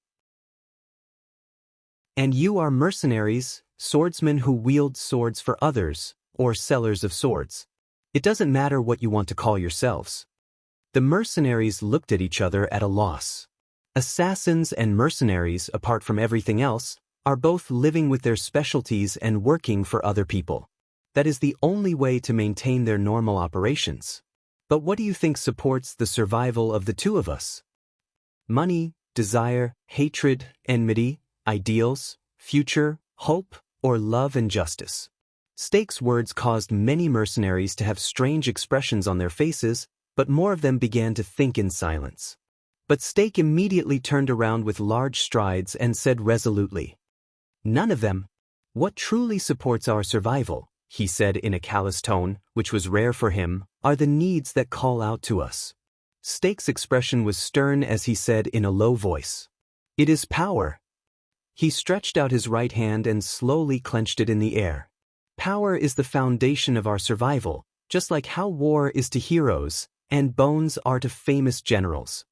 "And you are mercenaries, swordsmen who wield swords for others," or sellers of swords. It doesn't matter what you want to call yourselves. The mercenaries looked at each other at a loss. Assassins and mercenaries, apart from everything else, are both living with their specialties and working for other people. That is the only way to maintain their normal operations. But what do you think supports the survival of the two of us? Money, desire, hatred, enmity, ideals, future, hope, or love and justice? Stake's words caused many mercenaries to have strange expressions on their faces, but more of them began to think in silence. But Stake immediately turned around with large strides and said resolutely, "None of them. What truly supports our survival," he said in a callous tone, which was rare for him, "are the needs that call out to us." Stake's expression was stern as he said in a low voice, "It is power." He stretched out his right hand and slowly clenched it in the air. Power is the foundation of our survival, just like how war is to heroes, and bones are to famous generals.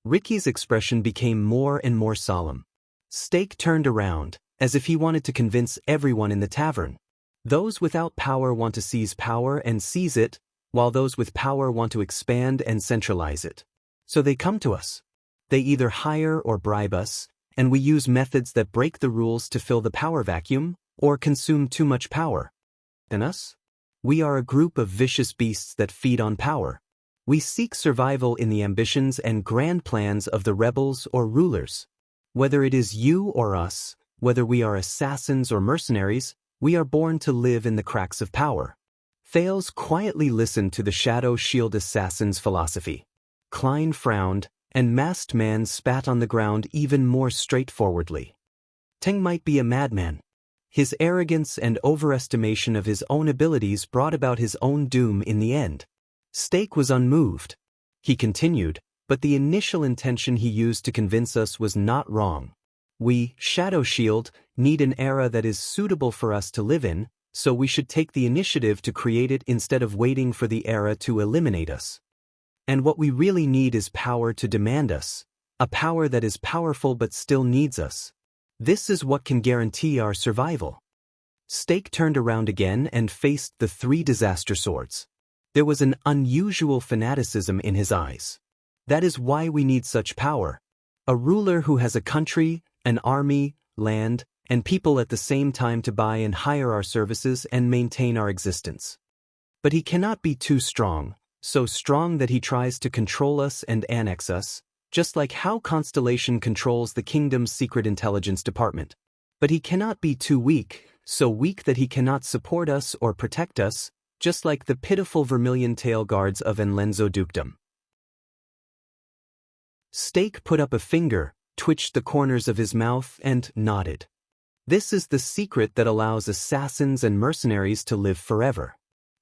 Ricky's expression became more and more solemn. Stake turned around, as if he wanted to convince everyone in the tavern. Those without power want to seize power and seize it, while those with power want to expand and centralize it. So they come to us. They either hire or bribe us, and we use methods that break the rules to fill the power vacuum, or consume too much power. And us? We are a group of vicious beasts that feed on power. We seek survival in the ambitions and grand plans of the rebels or rulers. Whether it is you or us, whether we are assassins or mercenaries, we are born to live in the cracks of power. Thales quietly listened to the Shadow Shield assassin's philosophy. Klein frowned, and Masked Man spat on the ground even more straightforwardly. Teng might be a madman. His arrogance and overestimation of his own abilities brought about his own doom in the end. Stake was unmoved. He continued, but the initial intention he used to convince us was not wrong. We, Shadow Shield, need an era that is suitable for us to live in, so we should take the initiative to create it instead of waiting for the era to eliminate us. And what we really need is power to demand us, a power that is powerful but still needs us. This is what can guarantee our survival. Stake turned around again and faced the three disaster swords. There was an unusual fanaticism in his eyes. That is why we need such power. A ruler who has a country, an army, land, and people at the same time to buy and hire our services and maintain our existence. But he cannot be too strong, so strong that he tries to control us and annex us, just like how Constellation controls the kingdom's secret intelligence department. But he cannot be too weak, so weak that he cannot support us or protect us, just like the pitiful vermilion tail guards of Enlenzo Dukedom. Stake put up a finger, twitched the corners of his mouth, and nodded. This is the secret that allows assassins and mercenaries to live forever.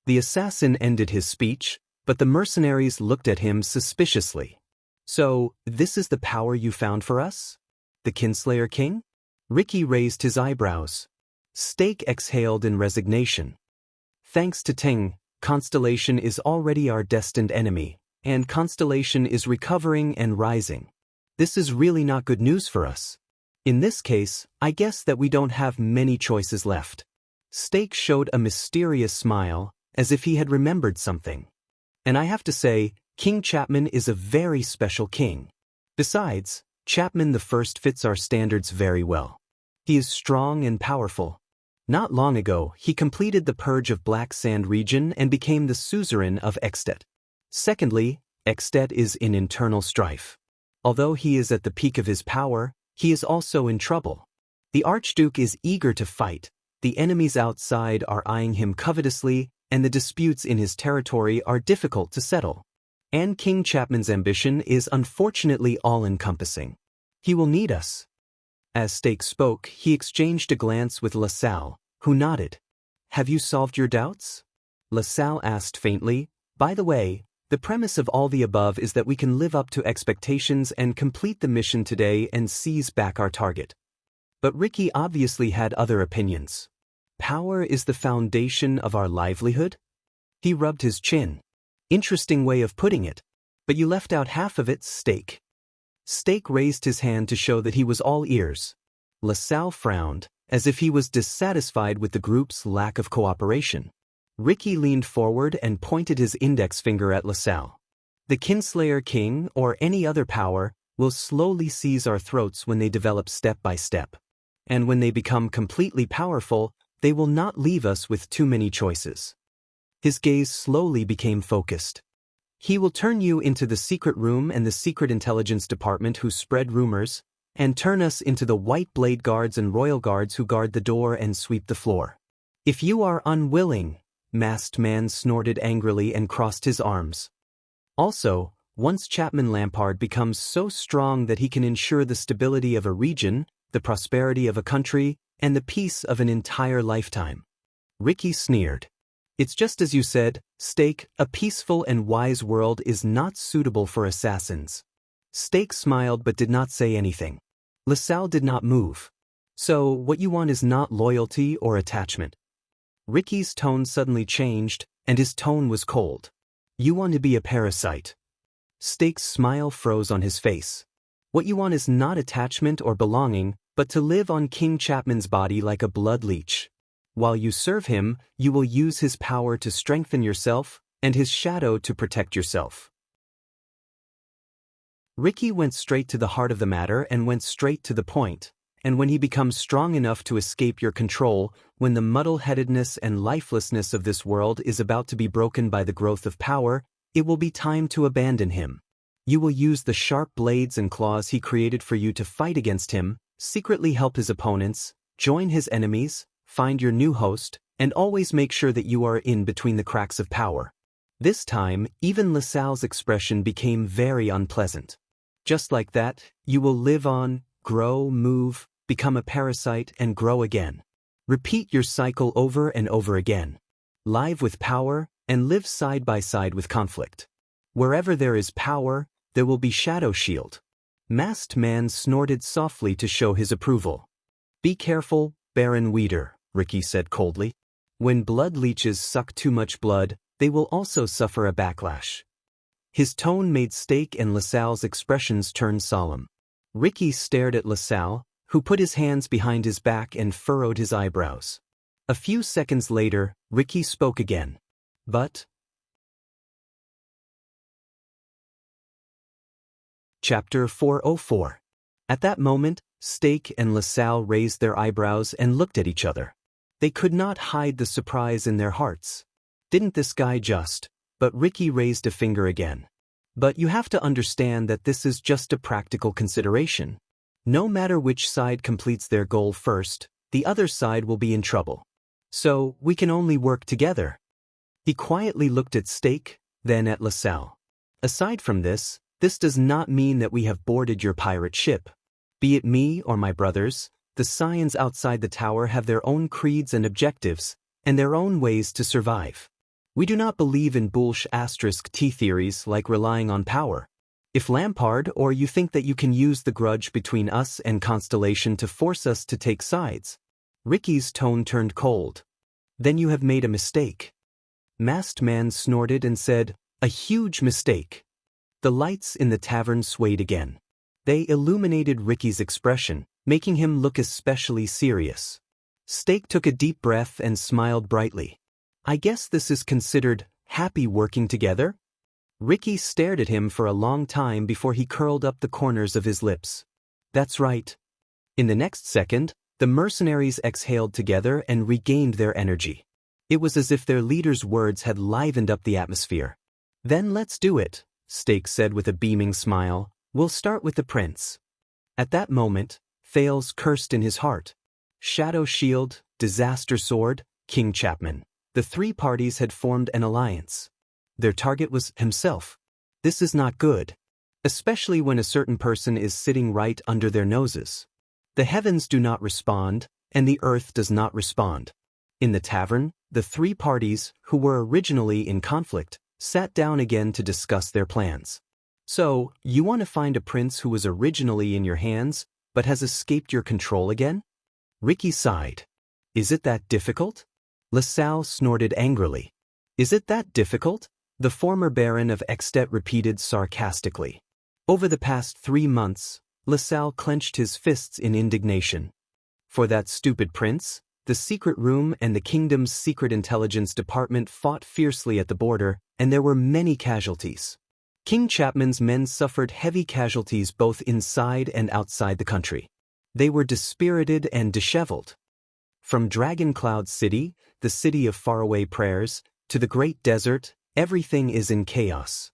The assassin ended his speech, but the mercenaries looked at him suspiciously. So, this is the power you found for us? The Kinslayer King? Ricky raised his eyebrows. Stake exhaled in resignation. Thanks to Ting, Constellation is already our destined enemy, and Constellation is recovering and rising. This is really not good news for us. In this case, I guess that we don't have many choices left. Stake showed a mysterious smile, as if he had remembered something. And I have to say, King Chapman is a very special king. Besides, Chapman the First fits our standards very well. He is strong and powerful. Not long ago, he completed the purge of Black Sand region and became the suzerain of Extet. Secondly, Extet is in internal strife. Although he is at the peak of his power, he is also in trouble. The Archduke is eager to fight, the enemies outside are eyeing him covetously, and the disputes in his territory are difficult to settle. And King Chapman's ambition is unfortunately all-encompassing. He will need us. As Stake spoke, he exchanged a glance with LaSalle, who nodded. Have you solved your doubts? LaSalle asked faintly, by the way, the premise of all the above is that we can live up to expectations and complete the mission today and seize back our target. But Ricky obviously had other opinions. Power is the foundation of our livelihood? He rubbed his chin. Interesting way of putting it. But you left out half of it, Stake. Stake raised his hand to show that he was all ears. LaSalle frowned, as if he was dissatisfied with the group's lack of cooperation. Ricky leaned forward and pointed his index finger at LaSalle. The Kinslayer King, or any other power, will slowly seize our throats when they develop step by step. And when they become completely powerful, they will not leave us with too many choices. His gaze slowly became focused. He will turn you into the secret room and the secret intelligence department who spread rumors, and turn us into the white blade guards and royal guards who guard the door and sweep the floor. If you are unwilling, Masked Man snorted angrily and crossed his arms. Also, once Chapman Lampard becomes so strong that he can ensure the stability of a region, the prosperity of a country, and the peace of an entire lifetime. Ricky sneered. It's just as you said, Stake, a peaceful and wise world is not suitable for assassins. Stake smiled but did not say anything. LaSalle did not move. So, what you want is not loyalty or attachment. Ricky's tone suddenly changed, and his tone was cold. You want to be a parasite. Stake's smile froze on his face. What you want is not attachment or belonging, but to live on King Chapman's body like a blood leech. While you serve him, you will use his power to strengthen yourself, and his shadow to protect yourself. Ricky went straight to the heart of the matter and went straight to the point. And when he becomes strong enough to escape your control, when the muddle-headedness and lifelessness of this world is about to be broken by the growth of power, it will be time to abandon him. You will use the sharp blades and claws he created for you to fight against him, secretly help his opponents, join his enemies, find your new host, and always make sure that you are in between the cracks of power. This time, even LaSalle's expression became very unpleasant. Just like that, you will live on, grow, move, become a parasite, and grow again. Repeat your cycle over and over again. Live with power, and live side by side with conflict. Wherever there is power, there will be shadow shield. Masked Man snorted softly to show his approval. Be careful, Baron Weeder, Ricky said coldly. When blood leeches suck too much blood, they will also suffer a backlash. His tone made Stake and LaSalle's expressions turn solemn. Ricky stared at LaSalle, who put his hands behind his back and furrowed his eyebrows. A few seconds later, Ricky spoke again. But... Chapter 404. At that moment, Stake and LaSalle raised their eyebrows and looked at each other. They could not hide the surprise in their hearts. Didn't this guy just... But Ricky raised a finger again. But you have to understand that this is just a practical consideration. No matter which side completes their goal first, the other side will be in trouble. So, we can only work together. He quietly looked at Stake, then at LaSalle. Aside from this does not mean that we have boarded your pirate ship. Be it me or my brothers, the Scions outside the tower have their own creeds and objectives, and their own ways to survive. We do not believe in bullsh*t theories like relying on power. If Lampard or you think that you can use the grudge between us and Constellation to force us to take sides. Ricky's tone turned cold. Then you have made a mistake. Masked Man snorted and said, a huge mistake. The lights in the tavern swayed again. They illuminated Ricky's expression, making him look especially serious. Stake took a deep breath and smiled brightly. I guess this is considered happy working together? Ricky stared at him for a long time before he curled up the corners of his lips. That's right. In the next second, the mercenaries exhaled together and regained their energy. It was as if their leader's words had livened up the atmosphere. Then let's do it, Stake said with a beaming smile. We'll start with the prince. At that moment, Thales cursed in his heart. Shadow Shield, Disaster Sword, King Chapman. The three parties had formed an alliance. Their target was himself. This is not good. Especially when a certain person is sitting right under their noses. The heavens do not respond, and the earth does not respond. In the tavern, the three parties, who were originally in conflict, sat down again to discuss their plans. So, you want to find a prince who was originally in your hands, but has escaped your control again? Ricky sighed. Is it that difficult? LaSalle snorted angrily. Is it that difficult? The former Baron of Extet repeated sarcastically. Over the past 3 months, LaSalle clenched his fists in indignation. For that stupid prince, the secret room and the kingdom's secret intelligence department fought fiercely at the border, and there were many casualties. King Chapman's men suffered heavy casualties both inside and outside the country. They were dispirited and disheveled. From Dragon Cloud City, the city of faraway prayers, to the great desert, everything is in chaos.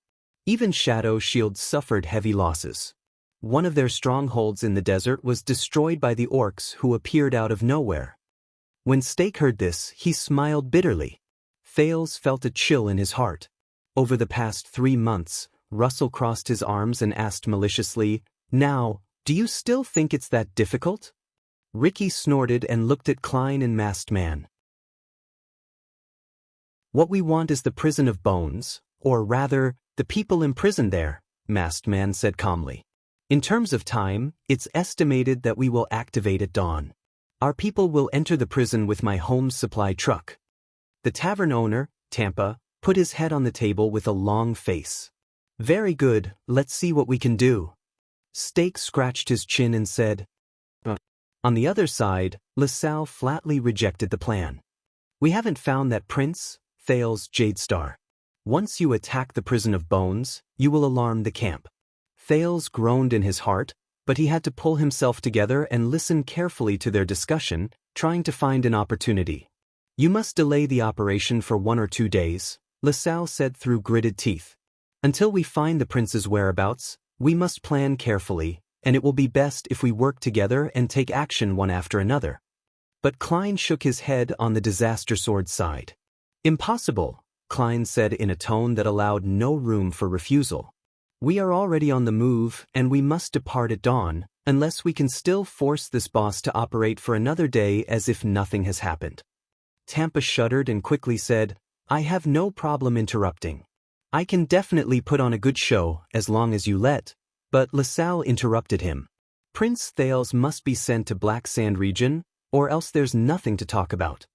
Even Shadow Shield suffered heavy losses. One of their strongholds in the desert was destroyed by the orcs who appeared out of nowhere. When Stake heard this, he smiled bitterly. Thales felt a chill in his heart. Over the past 3 months, Russell crossed his arms and asked maliciously, "Now, do you still think it's that difficult?" Ricky snorted and looked at Klein and Masked Man. "What we want is the prison of bones, or rather, the people imprisoned there," Masked Man said calmly. "In terms of time, it's estimated that we will activate at dawn. Our people will enter the prison with my home supply truck." The tavern owner, Tampa, put his head on the table with a long face. "Very good, let's see what we can do." Stake scratched his chin and said, On the other side, LaSalle flatly rejected the plan. "We haven't found that prince, Thales Jadestar. Once you attack the prison of bones, you will alarm the camp." Thales groaned in his heart, but he had to pull himself together and listen carefully to their discussion, trying to find an opportunity. "You must delay the operation for 1 or 2 days, LaSalle said through gritted teeth. "Until we find the prince's whereabouts, we must plan carefully, and it will be best if we work together and take action one after another." But Klein shook his head on the disaster sword side. "Impossible," Klein said in a tone that allowed no room for refusal. "We are already on the move, and we must depart at dawn, unless we can still force this boss to operate for another day as if nothing has happened." Tampa shuddered and quickly said, "I have no problem interrupting. I can definitely put on a good show as long as you let." But LaSalle interrupted him. "Prince Thales must be sent to Black Sand region, or else there's nothing to talk about."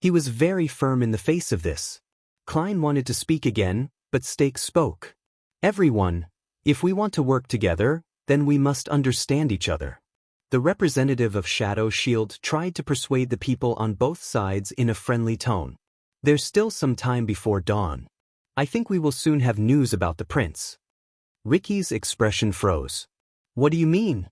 He was very firm in the face of this. Klein wanted to speak again, but Stake spoke. "Everyone, if we want to work together, then we must understand each other." The representative of Shadow Shield tried to persuade the people on both sides in a friendly tone. "There's still some time before dawn. I think we will soon have news about the prince." Ricky's expression froze. "What do you mean?"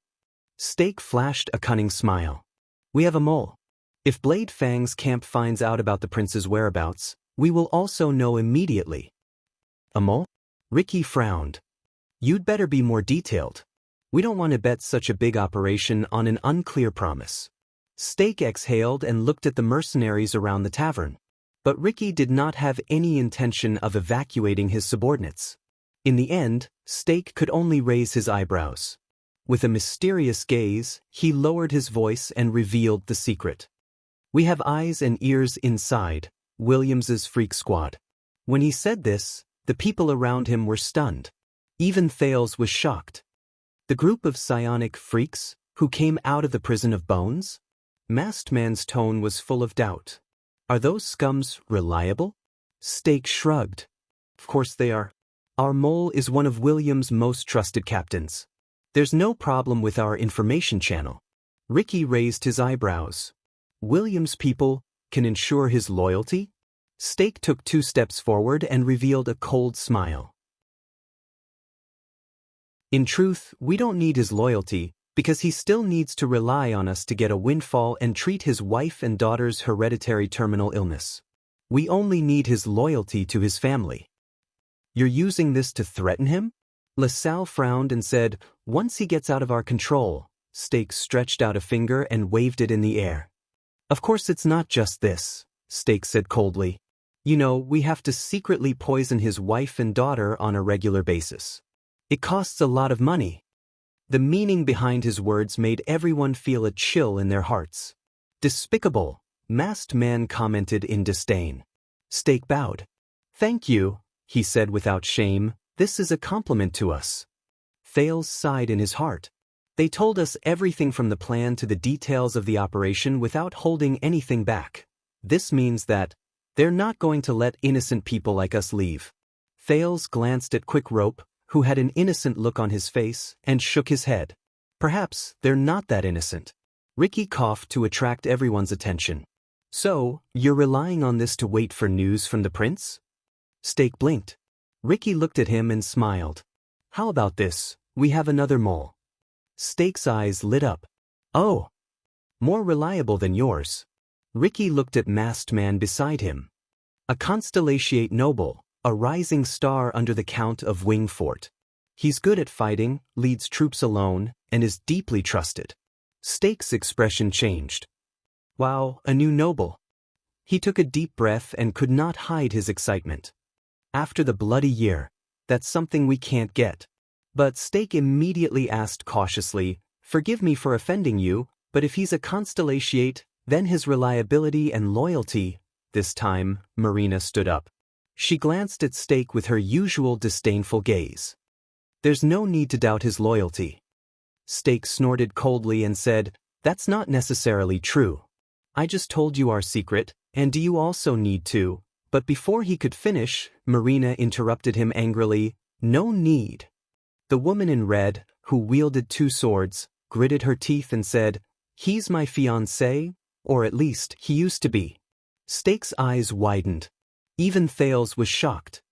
Stake flashed a cunning smile. "We have a mole. If Blade Fang's camp finds out about the prince's whereabouts, we will also know immediately." "A mole?" Ricky frowned. "You'd better be more detailed. We don't want to bet such a big operation on an unclear promise." Stake exhaled and looked at the mercenaries around the tavern. But Ricky did not have any intention of evacuating his subordinates. In the end, Stake could only raise his eyebrows. With a mysterious gaze, he lowered his voice and revealed the secret. "We have eyes and ears inside Williams's freak squad." When he said this, the people around him were stunned. Even Thales was shocked. "The group of psionic freaks who came out of the prison of bones?" Masked Man's tone was full of doubt. "Are those scums reliable?" Stake shrugged. "Of course they are. Our mole is one of William's most trusted captains. There's no problem with our information channel." Ricky raised his eyebrows. "William's people can ensure his loyalty?" Stake took 2 steps forward and revealed a cold smile. "In truth, we don't need his loyalty, because he still needs to rely on us to get a windfall and treat his wife and daughter's hereditary terminal illness. We only need his loyalty to his family." "You're using this to threaten him?" LaSalle frowned and said, "Once he gets out of our control." Stake stretched out a finger and waved it in the air. "Of course it's not just this," Stake said coldly. "You know, we have to secretly poison his wife and daughter on a regular basis. It costs a lot of money." The meaning behind his words made everyone feel a chill in their hearts. "Despicable," Masked Man commented in disdain. Stake bowed. "Thank you," he said without shame. "This is a compliment to us." Thales sighed in his heart. "They told us everything from the plan to the details of the operation without holding anything back. This means that they're not going to let innocent people like us leave." Thales glanced at Quick Rope, who had an innocent look on his face, and shook his head. "Perhaps they're not that innocent." Ricky coughed to attract everyone's attention. So, you're relying on this to wait for news from the prince? Stake blinked. Ricky looked at him and smiled. How about this, we have another mole. Stake's eyes lit up. Oh! More reliable than yours. Ricky looked at masked man beside him. A constellatiate noble, a rising star under the Count of Wingfort. He's good at fighting, leads troops alone, and is deeply trusted. Stake's expression changed. Wow, a new noble. He took a deep breath and could not hide his excitement. After the bloody year, that's something we can't get. But Stake immediately asked cautiously, forgive me for offending you, but if he's a constellatiate, then his reliability and loyalty. This time, Marina stood up. She glanced at Stake with her usual disdainful gaze. There's no need to doubt his loyalty. Stake snorted coldly and said, that's not necessarily true. I just told you our secret, and do you also need to? But before he could finish, Marina interrupted him angrily, no need. The woman in red, who wielded two swords, gritted her teeth and said, he's my fiancé, or at least he used to be. Stake's eyes widened. Even Thales was shocked.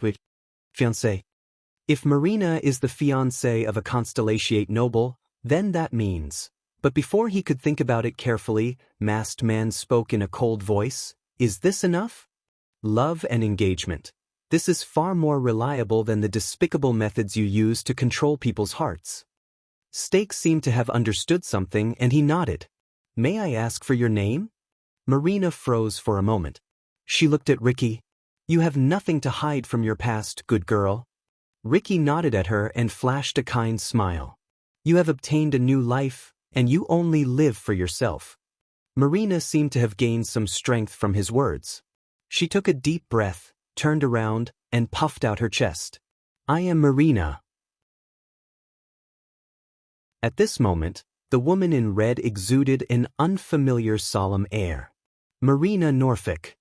Wait, fiancé? If Marina is the fiancé of a constellatiate noble, then that means. But before he could think about it carefully, masked man spoke in a cold voice, is this enough? Love and engagement. This is far more reliable than the despicable methods you use to control people's hearts. Stake seemed to have understood something and he nodded. May I ask for your name? Marina froze for a moment. She looked at Ricky. You have nothing to hide from your past, good girl. Ricky nodded at her and flashed a kind smile. You have obtained a new life, and you only live for yourself. Marina seemed to have gained some strength from his words. She took a deep breath, turned around, and puffed out her chest. I am Marina. At this moment, the woman in red exuded an unfamiliar solemn air. Marina Norfolk.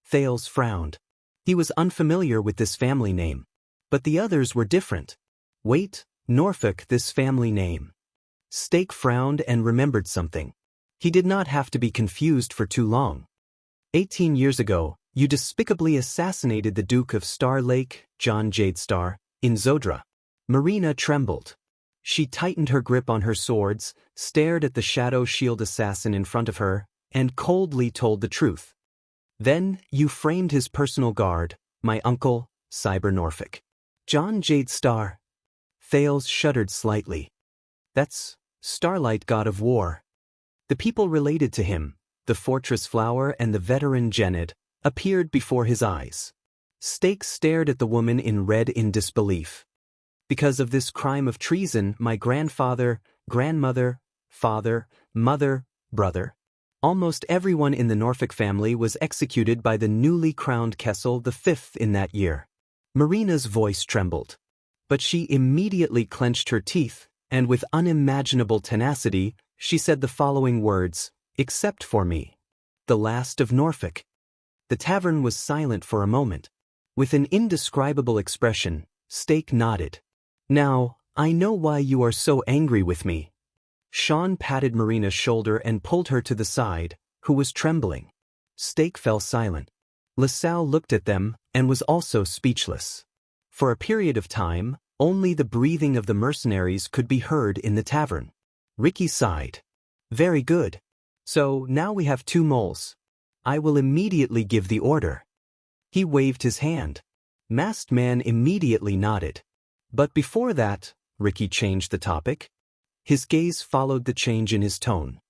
Thales frowned. He was unfamiliar with this family name. But the others were different. Wait, Norfolk, this family name. Stake frowned and remembered something. He did not have to be confused for too long. 18 years ago, you despicably assassinated the Duke of Star Lake, John Jadestar, in Zodra. Marina trembled. She tightened her grip on her swords, stared at the shadow shield assassin in front of her, and coldly told the truth. Then, you framed his personal guard, my uncle, Cyber Norfolk. John Jadestar. Thales shuddered slightly. That's Starlight, god of war. The people related to him, the Fortress Flower and the veteran Gened, appeared before his eyes. Stake stared at the woman in red in disbelief. Because of this crime of treason, my grandfather, grandmother, father, mother, brother, almost everyone in the Norfolk family was executed by the newly crowned Kessel V in that year. Marina's voice trembled. But she immediately clenched her teeth, and with unimaginable tenacity, she said the following words, except for me. The last of Norfolk. The tavern was silent for a moment. With an indescribable expression, Stake nodded. Now, I know why you are so angry with me. Sean patted Marina's shoulder and pulled her to the side, who was trembling. Stake fell silent. LaSalle looked at them, and was also speechless. For a period of time, only the breathing of the mercenaries could be heard in the tavern. Ricky sighed. Very good. So, now we have 2 moles. I will immediately give the order. He waved his hand. Masked man immediately nodded. But before that, Ricky changed the topic. His gaze followed the change in his tone.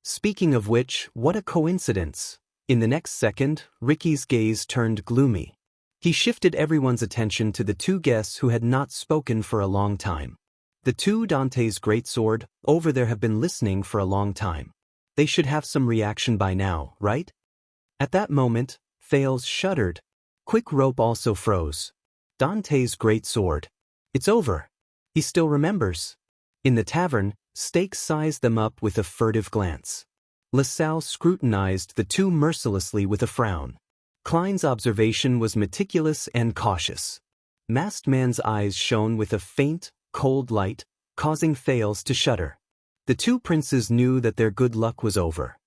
Speaking of which, what a coincidence. In the next second, Ricky's gaze turned gloomy. He shifted everyone's attention to the 2 guests who had not spoken for a long time. The 2 Dante's greatsword, over there have been listening for a long time. They should have some reaction by now, right? At that moment, Thales shuddered. Quick Rope also froze. Dante's greatsword. It's over. He still remembers. In the tavern, Stake sized them up with a furtive glance. LaSalle scrutinized the 2 mercilessly with a frown. Klein's observation was meticulous and cautious. Masked man's eyes shone with a faint, cold light, causing Thales to shudder. The 2 princes knew that their good luck was over.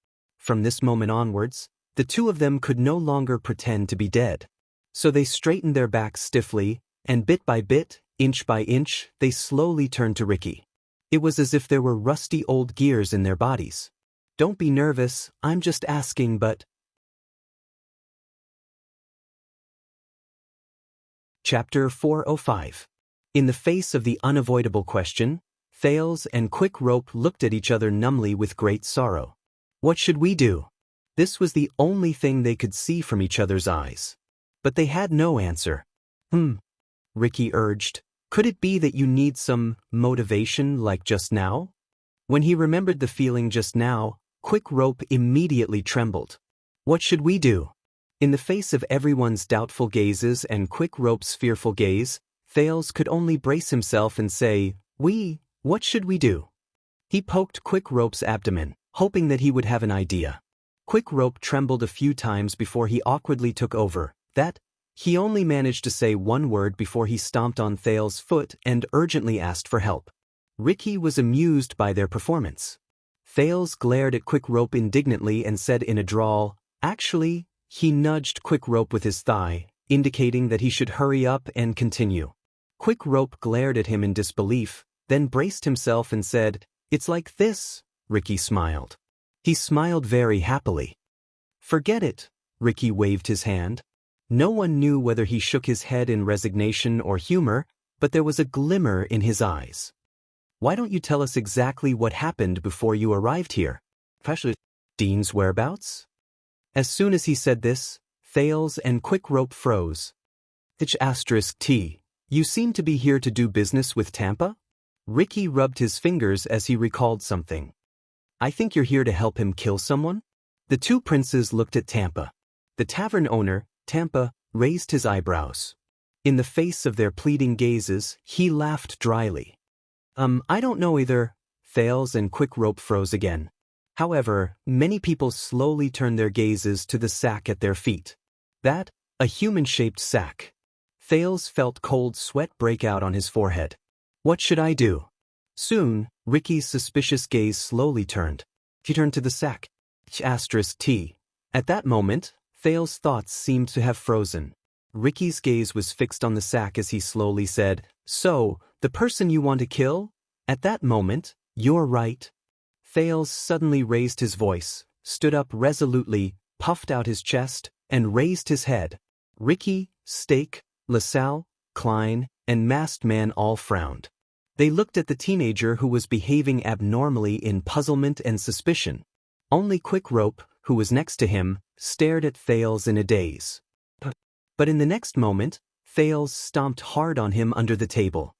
From this moment onwards, the two of them could no longer pretend to be dead. So they straightened their backs stiffly, and bit by bit, inch by inch, they slowly turned to Ricky. It was as if there were rusty old gears in their bodies. "Don't be nervous, I'm just asking, but..." Chapter 405. In the face of the unavoidable question, Thales and Quick Rope looked at each other numbly with great sorrow. What should we do? This was the only thing they could see from each other's eyes. But they had no answer. Ricky urged. Could it be that you need some motivation like just now? When he remembered the feeling just now, Quick Rope immediately trembled. What should we do? In the face of everyone's doubtful gazes and Quick Rope's fearful gaze, Thales could only brace himself and say, what should we do? He poked Quick Rope's abdomen, hoping that he would have an idea. Quick Rope trembled a few times before he awkwardly took over. He only managed to say one word before he stomped on Thales' foot and urgently asked for help. Ricky was amused by their performance. Thales glared at Quick Rope indignantly and said in a drawl, "Actually," he nudged Quick Rope with his thigh, indicating that he should hurry up and continue. Quick Rope glared at him in disbelief, then braced himself and said, "It's like this." Ricky smiled. He smiled very happily. "Forget it," Ricky waved his hand. No one knew whether he shook his head in resignation or humor, but there was a glimmer in his eyes. "Why don't you tell us exactly what happened before you arrived here? Dean's whereabouts?" As soon as he said this, Thales and Quick Rope froze. "T. You seem to be here to do business with Tampa?" Ricky rubbed his fingers as he recalled something. "I think you're here to help him kill someone?" The two princes looked at Tampa. The tavern owner, Tampa, raised his eyebrows. In the face of their pleading gazes, he laughed dryly. I don't know either." Thales and Quick Rope froze again. However, many people slowly turned their gazes to the sack at their feet. A human-shaped sack. Thales felt cold sweat break out on his forehead. What should I do? Soon, Ricky's suspicious gaze slowly turned. He turned to the sack. T. At that moment, Thales' thoughts seemed to have frozen. Ricky's gaze was fixed on the sack as he slowly said, "So, the person you want to kill? At that moment, you're right." Thales suddenly raised his voice, stood up resolutely, puffed out his chest, and raised his head. Ricky, Stake, LaSalle, Klein, and Masked Man all frowned. They looked at the teenager who was behaving abnormally in puzzlement and suspicion. Only Quick Rope, who was next to him, stared at Thales in a daze. But in the next moment, Thales stomped hard on him under the table.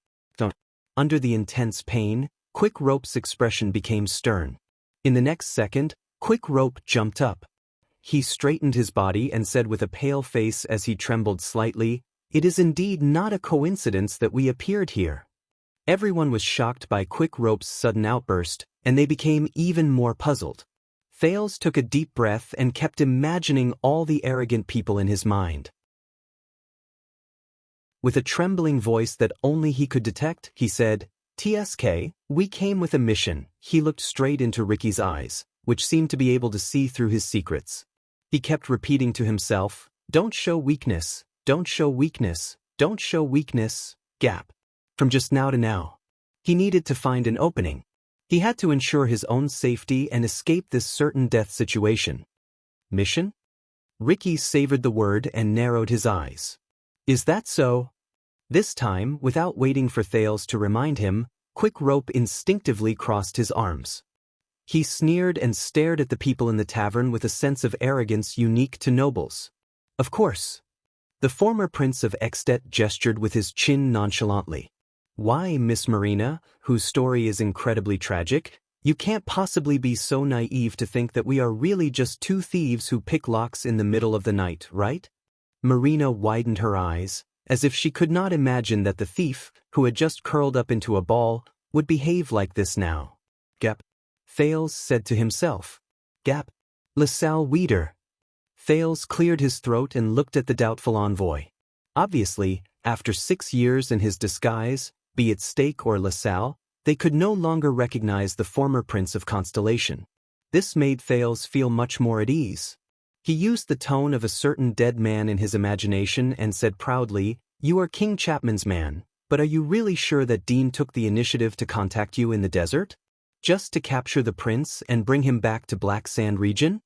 Under the intense pain, Quick Rope's expression became stern. In the next second, Quick Rope jumped up. He straightened his body and said with a pale face as he trembled slightly, "It is indeed not a coincidence that we appeared here." Everyone was shocked by Quick Rope's sudden outburst, and they became even more puzzled. Thales took a deep breath and kept imagining all the arrogant people in his mind. With a trembling voice that only he could detect, he said, "TSK, we came with a mission." He looked straight into Ricky's eyes, which seemed to be able to see through his secrets. He kept repeating to himself, "Don't show weakness, don't show weakness, don't show weakness." From just now to now. He needed to find an opening. He had to ensure his own safety and escape this certain death situation. Mission? Ricky savored the word and narrowed his eyes. Is that so? This time, without waiting for Thales to remind him, Quick Rope instinctively crossed his arms. He sneered and stared at the people in the tavern with a sense of arrogance unique to nobles. Of course. The former Prince of Extet gestured with his chin nonchalantly. "Why, Miss Marina, whose story is incredibly tragic, you can't possibly be so naive to think that we are really just two thieves who pick locks in the middle of the night, right?" Marina widened her eyes, as if she could not imagine that the thief, who had just curled up into a ball, would behave like this now. Thales said to himself. LaSalle Weeder. Thales cleared his throat and looked at the doubtful envoy. Obviously, after 6 years in his disguise, be it Stake or LaSalle, they could no longer recognize the former Prince of Constellation. This made Thales feel much more at ease. He used the tone of a certain dead man in his imagination and said proudly, "You are King Chapman's man, but are you really sure that Dean took the initiative to contact you in the desert? Just to capture the prince and bring him back to Black Sand region?"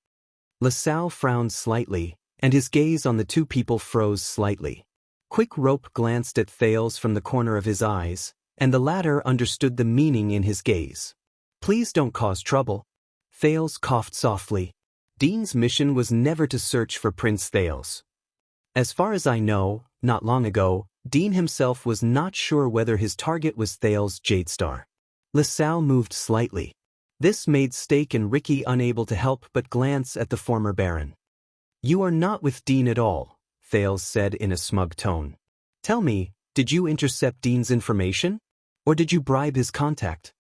LaSalle frowned slightly, and his gaze on the two people froze slightly. Quick Rope glanced at Thales from the corner of his eyes, and the latter understood the meaning in his gaze. "Please don't cause trouble." Thales coughed softly. Dean's mission was never to search for Prince Thales. As far as I know, not long ago, Dean himself was not sure whether his target was Thales Jadestar. LaSalle moved slightly. This made Stake and Ricky unable to help but glance at the former Baron. "You are not with Dean at all," Thales said in a smug tone. "Tell me, did you intercept Dean's information? Or did you bribe his contact?"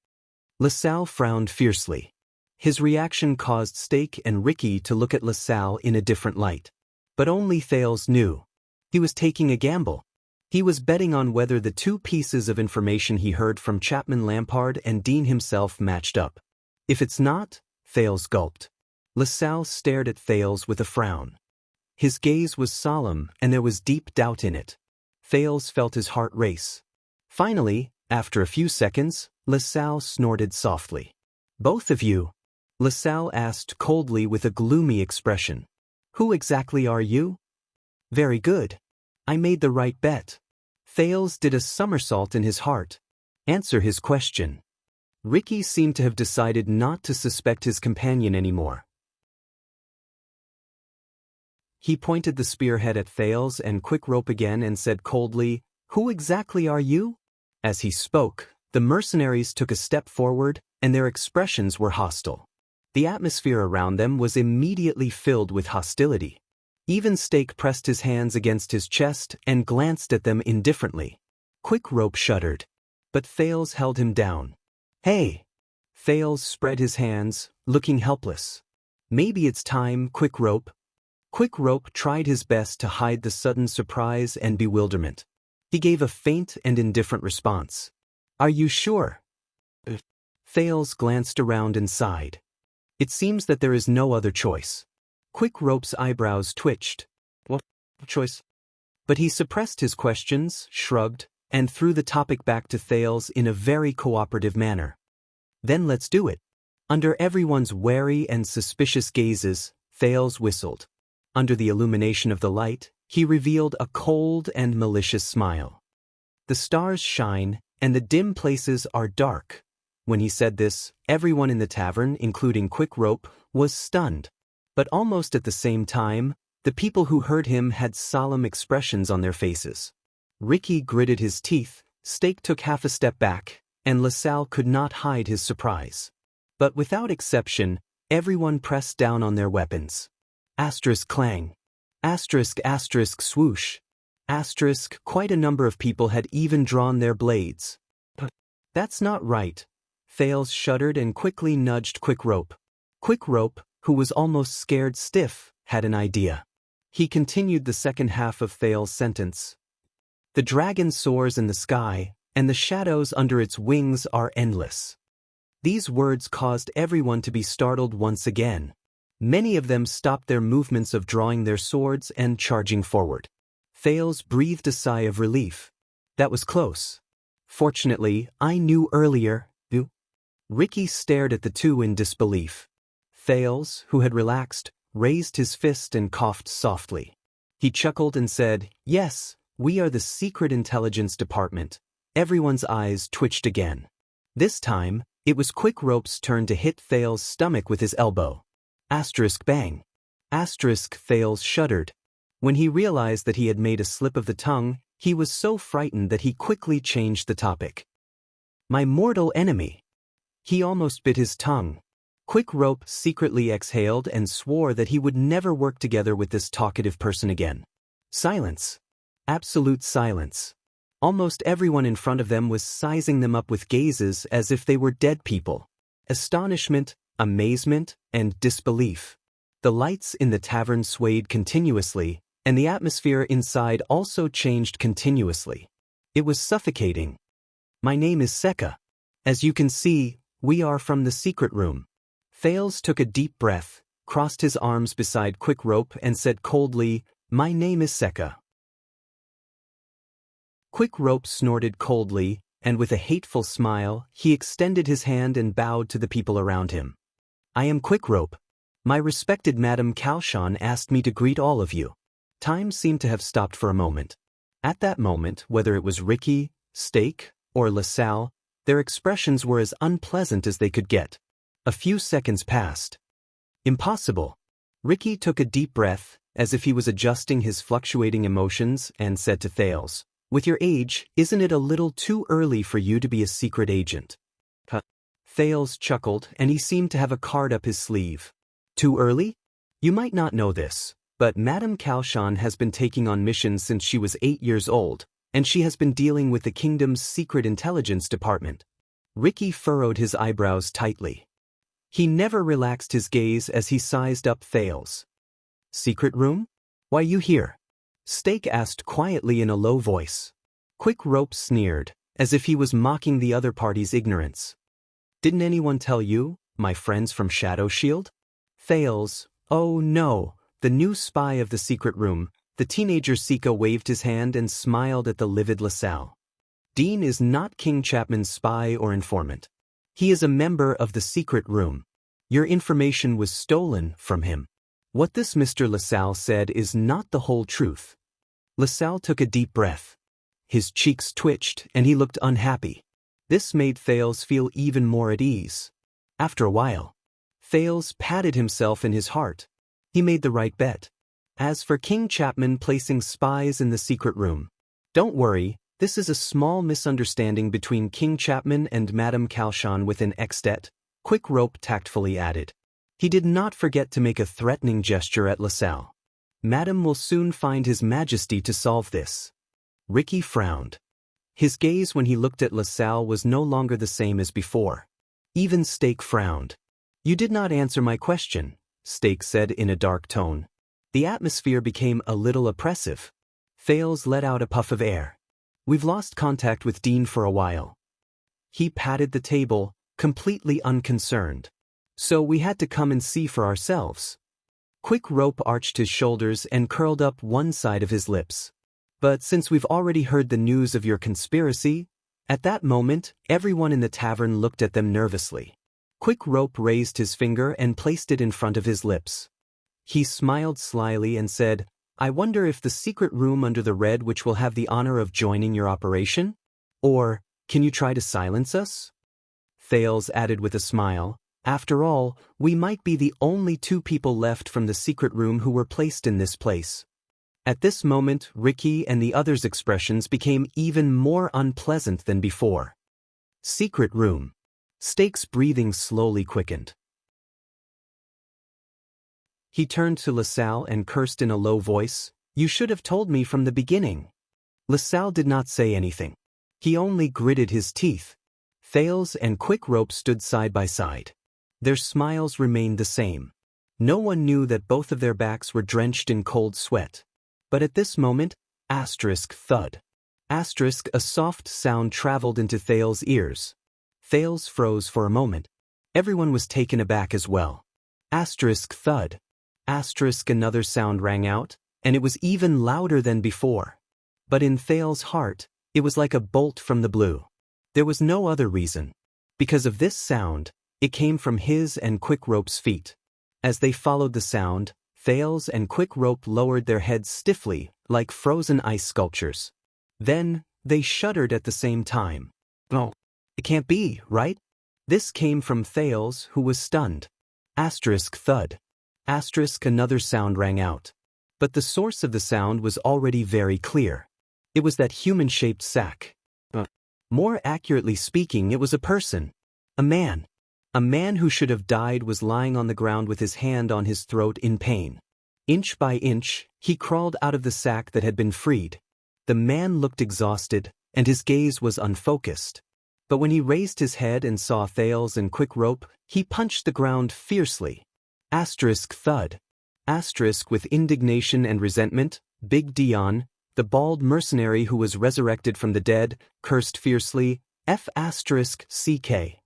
LaSalle frowned fiercely. His reaction caused Stake and Ricky to look at LaSalle in a different light. But only Thales knew. He was taking a gamble. He was betting on whether the two pieces of information he heard from Chapman Lampard and Dean himself matched up. If it's not, Thales gulped. LaSalle stared at Thales with a frown. His gaze was solemn and there was deep doubt in it. Thales felt his heart race. Finally, after a few seconds, LaSalle snorted softly. "Both of you?" LaSalle asked coldly with a gloomy expression. "Who exactly are you?" "Very good. I made the right bet." Thales did a somersault in his heart. "Answer his question." Ricky seemed to have decided not to suspect his companion anymore. He pointed the spearhead at Thales and Quick Rope again and said coldly, "Who exactly are you?" As he spoke, the mercenaries took a step forward, and their expressions were hostile. The atmosphere around them was immediately filled with hostility. Even Stake pressed his hands against his chest and glanced at them indifferently. Quick Rope shuddered. But Thales held him down. "Hey!" Thales spread his hands, looking helpless. "Maybe it's time, Quick Rope." Quick Rope tried his best to hide the sudden surprise and bewilderment. He gave a faint and indifferent response. "Are you sure?" Thales glanced around and sighed. "It seems that there is no other choice." Quick Rope's eyebrows twitched. "What choice?" But he suppressed his questions, shrugged, and threw the topic back to Thales in a very cooperative manner. "Then let's do it." Under everyone's wary and suspicious gazes, Thales whistled. Under the illumination of the light, he revealed a cold and malicious smile. "The stars shine, and the dim places are dark." When he said this, everyone in the tavern, including Quick Rope, was stunned. But almost at the same time, the people who heard him had solemn expressions on their faces. Ricky gritted his teeth, Stake took half a step back, and LaSalle could not hide his surprise. But without exception, everyone pressed down on their weapons. Asterisk clang. Asterisk asterisk swoosh. Asterisk quite a number of people had even drawn their blades. "But that's not right." Thales shuddered and quickly nudged Quick Rope. Quick Rope, who was almost scared stiff, had an idea. He continued the second half of Thales' sentence. "The dragon soars in the sky, and the shadows under its wings are endless." These words caused everyone to be startled once again. Many of them stopped their movements of drawing their swords and charging forward. Thales breathed a sigh of relief. "That was close. Fortunately, I knew earlier." Ricky stared at the two in disbelief. Thales, who had relaxed, raised his fist and coughed softly. He chuckled and said, "Yes, we are the Secret Intelligence Department." Everyone's eyes twitched again. This time, it was Quick Rope's turn to hit Thales' stomach with his elbow. Asterisk bang. Asterisk Thales shuddered. When he realized that he had made a slip of the tongue, he was so frightened that he quickly changed the topic. "My mortal enemy." He almost bit his tongue. Quick Rope secretly exhaled and swore that he would never work together with this talkative person again. Silence. Absolute silence. Almost everyone in front of them was sizing them up with gazes as if they were dead people. Astonishment, amazement, and disbelief. The lights in the tavern swayed continuously, and the atmosphere inside also changed continuously. It was suffocating. "My name is Seka. As you can see, we are from the secret room." Thales took a deep breath, crossed his arms beside Quick Rope and said coldly, "My name is Sekka." Quick Rope snorted coldly, and with a hateful smile, he extended his hand and bowed to the people around him. "I am Quick Rope. My respected Madame Kalshan asked me to greet all of you." Time seemed to have stopped for a moment. At that moment, whether it was Ricky, Steak, or LaSalle, their expressions were as unpleasant as they could get. A few seconds passed. "Impossible." Ricky took a deep breath, as if he was adjusting his fluctuating emotions, and said to Thales, "With your age, isn't it a little too early for you to be a secret agent?" Thales chuckled, and he seemed to have a card up his sleeve. "Too early? You might not know this, but Madame Kalshan has been taking on missions since she was 8 years old, and she has been dealing with the kingdom's secret intelligence department." Ricky furrowed his eyebrows tightly. He never relaxed his gaze as he sized up Thales. "Secret room? Why you here?" Steak asked quietly in a low voice. Quick Rope sneered, as if he was mocking the other party's ignorance. "Didn't anyone tell you, my friends from Shadow Shield?" Thales, "Oh no, the new spy of the secret room." The teenager Sika waved his hand and smiled at the livid LaSalle. "Dean is not King Chapman's spy or informant. He is a member of the secret room. Your information was stolen from him." "What this Mr. LaSalle said is not the whole truth." LaSalle took a deep breath. His cheeks twitched and he looked unhappy. This made Thales feel even more at ease. After a while, Thales patted himself in his heart. He made the right bet. As for King Chapman placing spies in the secret room, don't worry, this is a small misunderstanding between King Chapman and Madame Kalshan with an extet, Quick Rope tactfully added. He did not forget to make a threatening gesture at LaSalle. "Madame will soon find His Majesty to solve this." Ricky frowned. His gaze when he looked at LaSalle was no longer the same as before. Even Steak frowned. "You did not answer my question," Steak said in a dark tone. The atmosphere became a little oppressive. Thales let out a puff of air. "We've lost contact with Dean for a while." He patted the table, completely unconcerned. "So we had to come and see for ourselves." Quick Rope arched his shoulders and curled up one side of his lips. "But since we've already heard the news of your conspiracy..." At that moment, everyone in the tavern looked at them nervously. Quick Rope raised his finger and placed it in front of his lips. He smiled slyly and said, "I wonder if the secret room under the red which will have the honor of joining your operation? Or, can you try to silence us?" Thales added with a smile, "After all, we might be the only 2 people left from the secret room who were placed in this place." At this moment, Ricky and the others' expressions became even more unpleasant than before. Secret room. Steak's breathing slowly quickened. He turned to LaSalle and cursed in a low voice, "You should have told me from the beginning." LaSalle did not say anything. He only gritted his teeth. Thales and Quick Rope stood side by side. Their smiles remained the same. No one knew that both of their backs were drenched in cold sweat. But at this moment, thud. A soft sound traveled into Thales' ears. Thales froze for a moment. Everyone was taken aback as well. Thud. Another sound rang out, and it was even louder than before. But in Thales' heart, it was like a bolt from the blue. There was no other reason. Because of this sound, it came from his and Quick Rope's feet. As they followed the sound, Thales and Quick Rope lowered their heads stiffly, like frozen ice sculptures. Then, they shuddered at the same time. "Oh, it can't be, right?" This came from Thales, who was stunned. Thud. Another sound rang out. But the source of the sound was already very clear. It was that human-shaped sack. More accurately speaking, it was a person. A man. A man who should have died was lying on the ground with his hand on his throat in pain. Inch by inch, he crawled out of the sack that had been freed. The man looked exhausted, and his gaze was unfocused. But when he raised his head and saw Thales and Quick Rope, he punched the ground fiercely. Thud. With indignation and resentment, Big Dion, the bald mercenary who was resurrected from the dead, cursed fiercely, F***CK.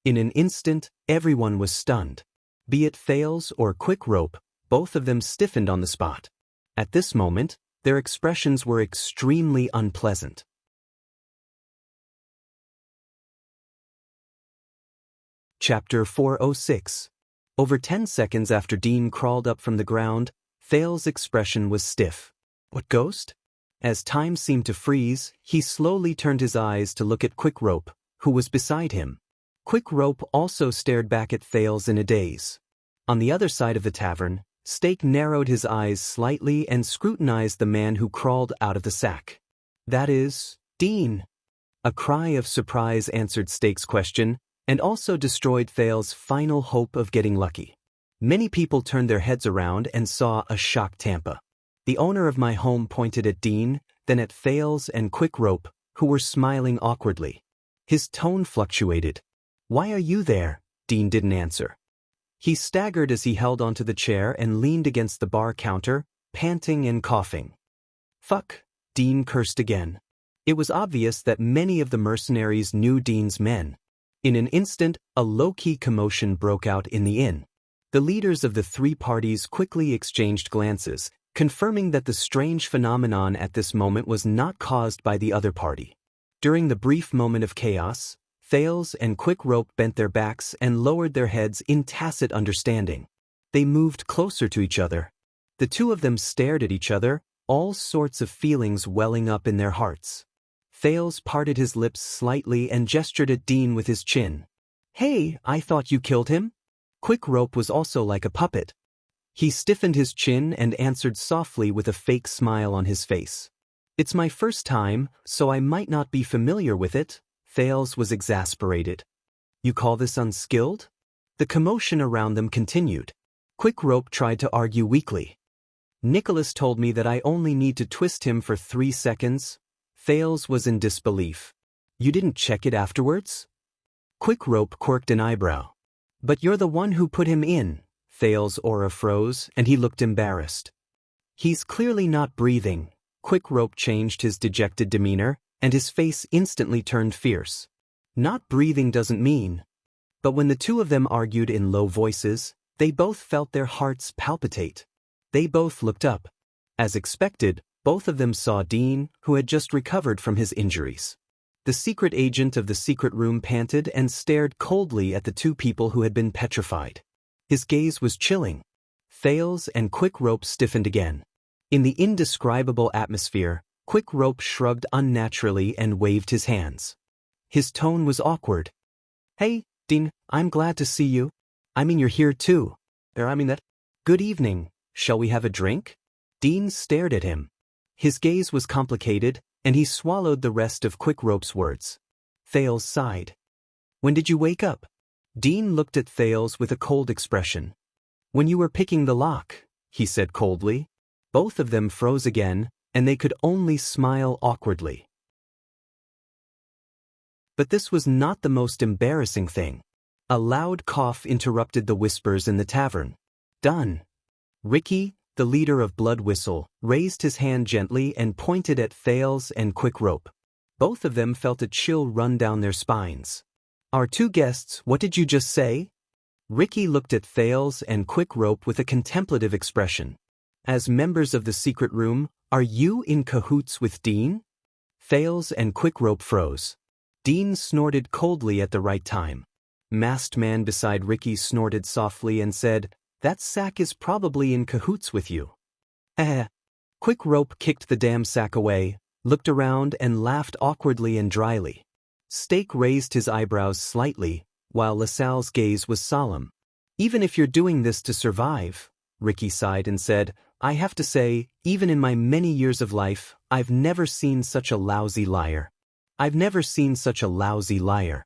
In an instant, everyone was stunned. Be it Thales or Quick Rope, both of them stiffened on the spot. At this moment, their expressions were extremely unpleasant. Chapter 406. Over 10 seconds after Dean crawled up from the ground, Thales' expression was stiff. What ghost? As time seemed to freeze, he slowly turned his eyes to look at Quick Rope, who was beside him. Quick Rope also stared back at Thales in a daze. On the other side of the tavern, Stake narrowed his eyes slightly and scrutinized the man who crawled out of the sack. That is, Dean. A cry of surprise answered Stake's question, and also destroyed Thales' final hope of getting lucky. Many people turned their heads around and saw a shocked Tampa. The owner of my home pointed at Dean, then at Thales and Quick Rope, who were smiling awkwardly. His tone fluctuated. "Why are you there?" Dean didn't answer. He staggered as he held onto the chair and leaned against the bar counter, panting and coughing. "Fuck," Dean cursed again. It was obvious that many of the mercenaries knew Dean's men. In an instant, a low-key commotion broke out in the inn. The leaders of the three parties quickly exchanged glances, confirming that the strange phenomenon at this moment was not caused by the other party. During the brief moment of chaos, Thales and Quick Rope bent their backs and lowered their heads in tacit understanding. They moved closer to each other. The two of them stared at each other, all sorts of feelings welling up in their hearts. Thales parted his lips slightly and gestured at Dean with his chin. "Hey, I thought you killed him?" Quick Rope was also like a puppet. He stiffened his chin and answered softly with a fake smile on his face. "It's my first time, so I might not be familiar with it." Thales was exasperated. "You call this unskilled?" The commotion around them continued. Quick Rope tried to argue weakly. "Nicholas told me that I only need to twist him for 3 seconds. Thales was in disbelief. "You didn't check it afterwards?" Quick Rope quirked an eyebrow. "But you're the one who put him in." Thales' aura froze, and he looked embarrassed. "He's clearly not breathing." Quick Rope changed his dejected demeanor, and his face instantly turned fierce. "Not breathing doesn't mean." But when the two of them argued in low voices, they both felt their hearts palpitate. They both looked up. As expected, both of them saw Dean, who had just recovered from his injuries. The secret agent of the secret room panted and stared coldly at the two people who had been petrified. His gaze was chilling. Thales and Quick Rope stiffened again. In the indescribable atmosphere, Quick Rope shrugged unnaturally and waved his hands. His tone was awkward. "Hey, Dean, I'm glad to see you. You're here too. Good evening. Shall we have a drink?" Dean stared at him. His gaze was complicated, and he swallowed the rest of Quick Rope's words. Thales sighed. "When did you wake up?" Dean looked at Thales with a cold expression. "When you were picking the lock," he said coldly. Both of them froze again, and they could only smile awkwardly. But this was not the most embarrassing thing. A loud cough interrupted the whispers in the tavern. "Done." Ricky, the leader of Blood Whistle, raised his hand gently and pointed at Thales and Quick Rope. Both of them felt a chill run down their spines. "Our two guests, what did you just say?" Ricky looked at Thales and Quick Rope with a contemplative expression. "As members of the secret room, are you in cahoots with Dean?" Thales and Quick Rope froze. Dean snorted coldly at the right time. Masked Man beside Ricky snorted softly and said, "That sack is probably in cahoots with you." Quick Rope kicked the damn sack away, looked around and laughed awkwardly and dryly. Stake raised his eyebrows slightly, while LaSalle's gaze was solemn. "Even if you're doing this to survive," Ricky sighed and said, "I have to say, even in my many years of life, I've never seen such a lousy liar. I've never seen such a lousy liar."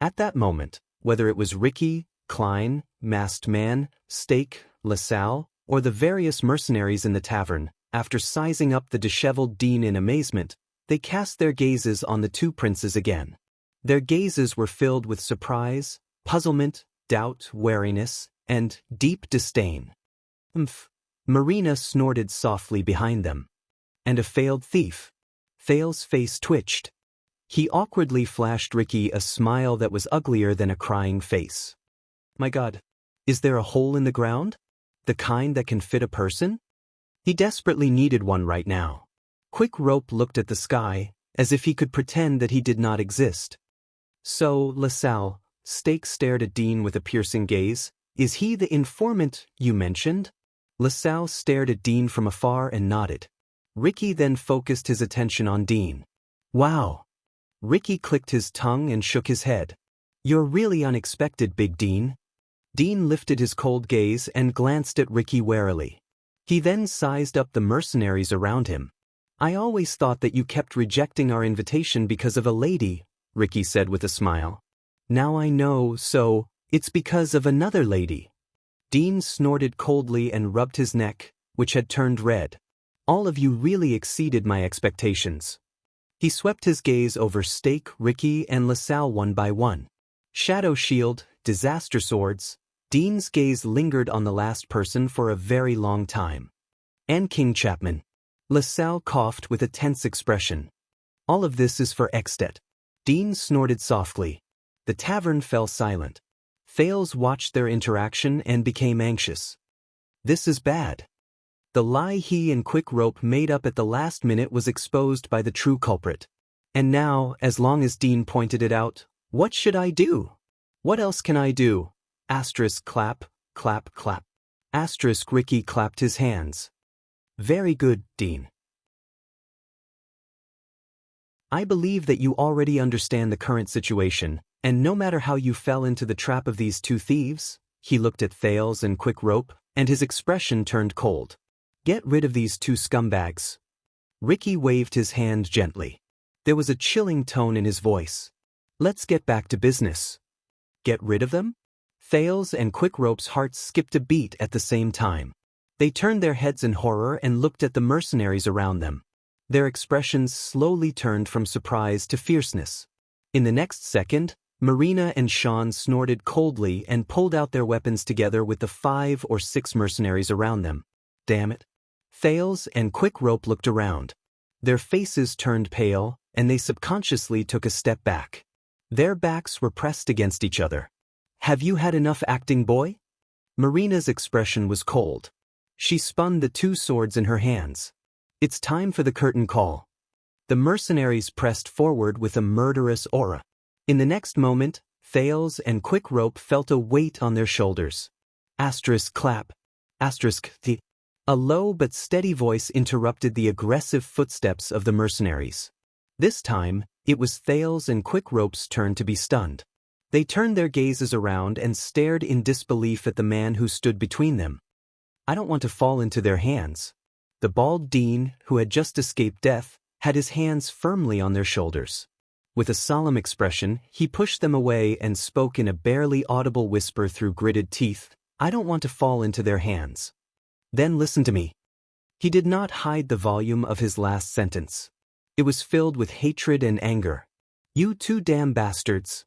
At that moment, whether it was Ricky, Klein, Masked Man, Stake, LaSalle, or the various mercenaries in the tavern, after sizing up the disheveled Dean in amazement, they cast their gazes on the two princes again. Their gazes were filled with surprise, puzzlement, doubt, wariness, and deep disdain. Marina snorted softly behind them. "And a failed thief." Thales' face twitched. He awkwardly flashed Ricky a smile that was uglier than a crying face. "My God, Is there a hole in the ground? The kind that can fit a person? He desperately needed one right now. Quick Rope looked at the sky, as if he could pretend that he did not exist. So, LaSalle, Stake stared at Dean with a piercing gaze. Is he the informant you mentioned? LaSalle stared at Dean from afar and nodded. Ricky then focused his attention on Dean. Wow. Ricky clicked his tongue and shook his head. You're really unexpected, Big Dean. Dean lifted his cold gaze and glanced at Ricky warily. He then sized up the mercenaries around him. I always thought that you kept rejecting our invitation because of a lady, Ricky said with a smile. Now I know, so it's because of another lady. Dean snorted coldly and rubbed his neck, which had turned red. All of you really exceeded my expectations. He swept his gaze over Stake, Ricky, and LaSalle one by one. Shadow Shield, Disaster Swords. Dean's gaze lingered on the last person for a very long time. And King Chapman. LaSalle coughed with a tense expression. All of this is for Extet. Dean snorted softly. The tavern fell silent. Thales watched their interaction and became anxious. This is bad. The lie he and Quick Rope made up at the last minute was exposed by the true culprit. And now, as long as Dean pointed it out, what should I do? What else can I do? Asterisk clap, clap, clap. Asterisk Ricky clapped his hands. Very good, Dean. I believe that you already understand the current situation, and no matter how you fell into the trap of these two thieves, he looked at Thales and Quick Rope, and his expression turned cold. Get rid of these two scumbags. Ricky waved his hand gently. There was a chilling tone in his voice. Let's get back to business. Get rid of them? Thales and Quick Rope's hearts skipped a beat at the same time. They turned their heads in horror and looked at the mercenaries around them. Their expressions slowly turned from surprise to fierceness. In the next second, Marina and Sean snorted coldly and pulled out their weapons together with the 5 or 6 mercenaries around them. Damn it. Thales and Quick Rope looked around. Their faces turned pale, and they subconsciously took a step back. Their backs were pressed against each other. Have you had enough acting, boy? Marina's expression was cold. She spun the 2 swords in her hands. It's time for the curtain call. The mercenaries pressed forward with a murderous aura. In the next moment, Thales and Quick Rope felt a weight on their shoulders. Asterisk clap. Asterisk the. A low but steady voice interrupted the aggressive footsteps of the mercenaries. This time, it was Thales and Quick Rope's turn to be stunned. They turned their gazes around and stared in disbelief at the man who stood between them. I don't want to fall into their hands. The bald Dean, who had just escaped death, had his hands firmly on their shoulders. With a solemn expression, he pushed them away and spoke in a barely audible whisper through gritted teeth. I don't want to fall into their hands. Then listen to me. He did not hide the volume of his last sentence. It was filled with hatred and anger. You 2 damn bastards.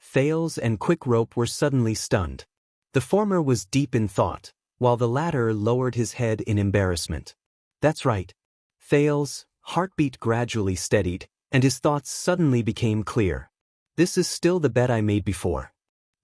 Thales and Quick Rope were suddenly stunned. The former was deep in thought, while the latter lowered his head in embarrassment. That's right. Thales' heartbeat gradually steadied, and his thoughts suddenly became clear. This is still the bet I made before.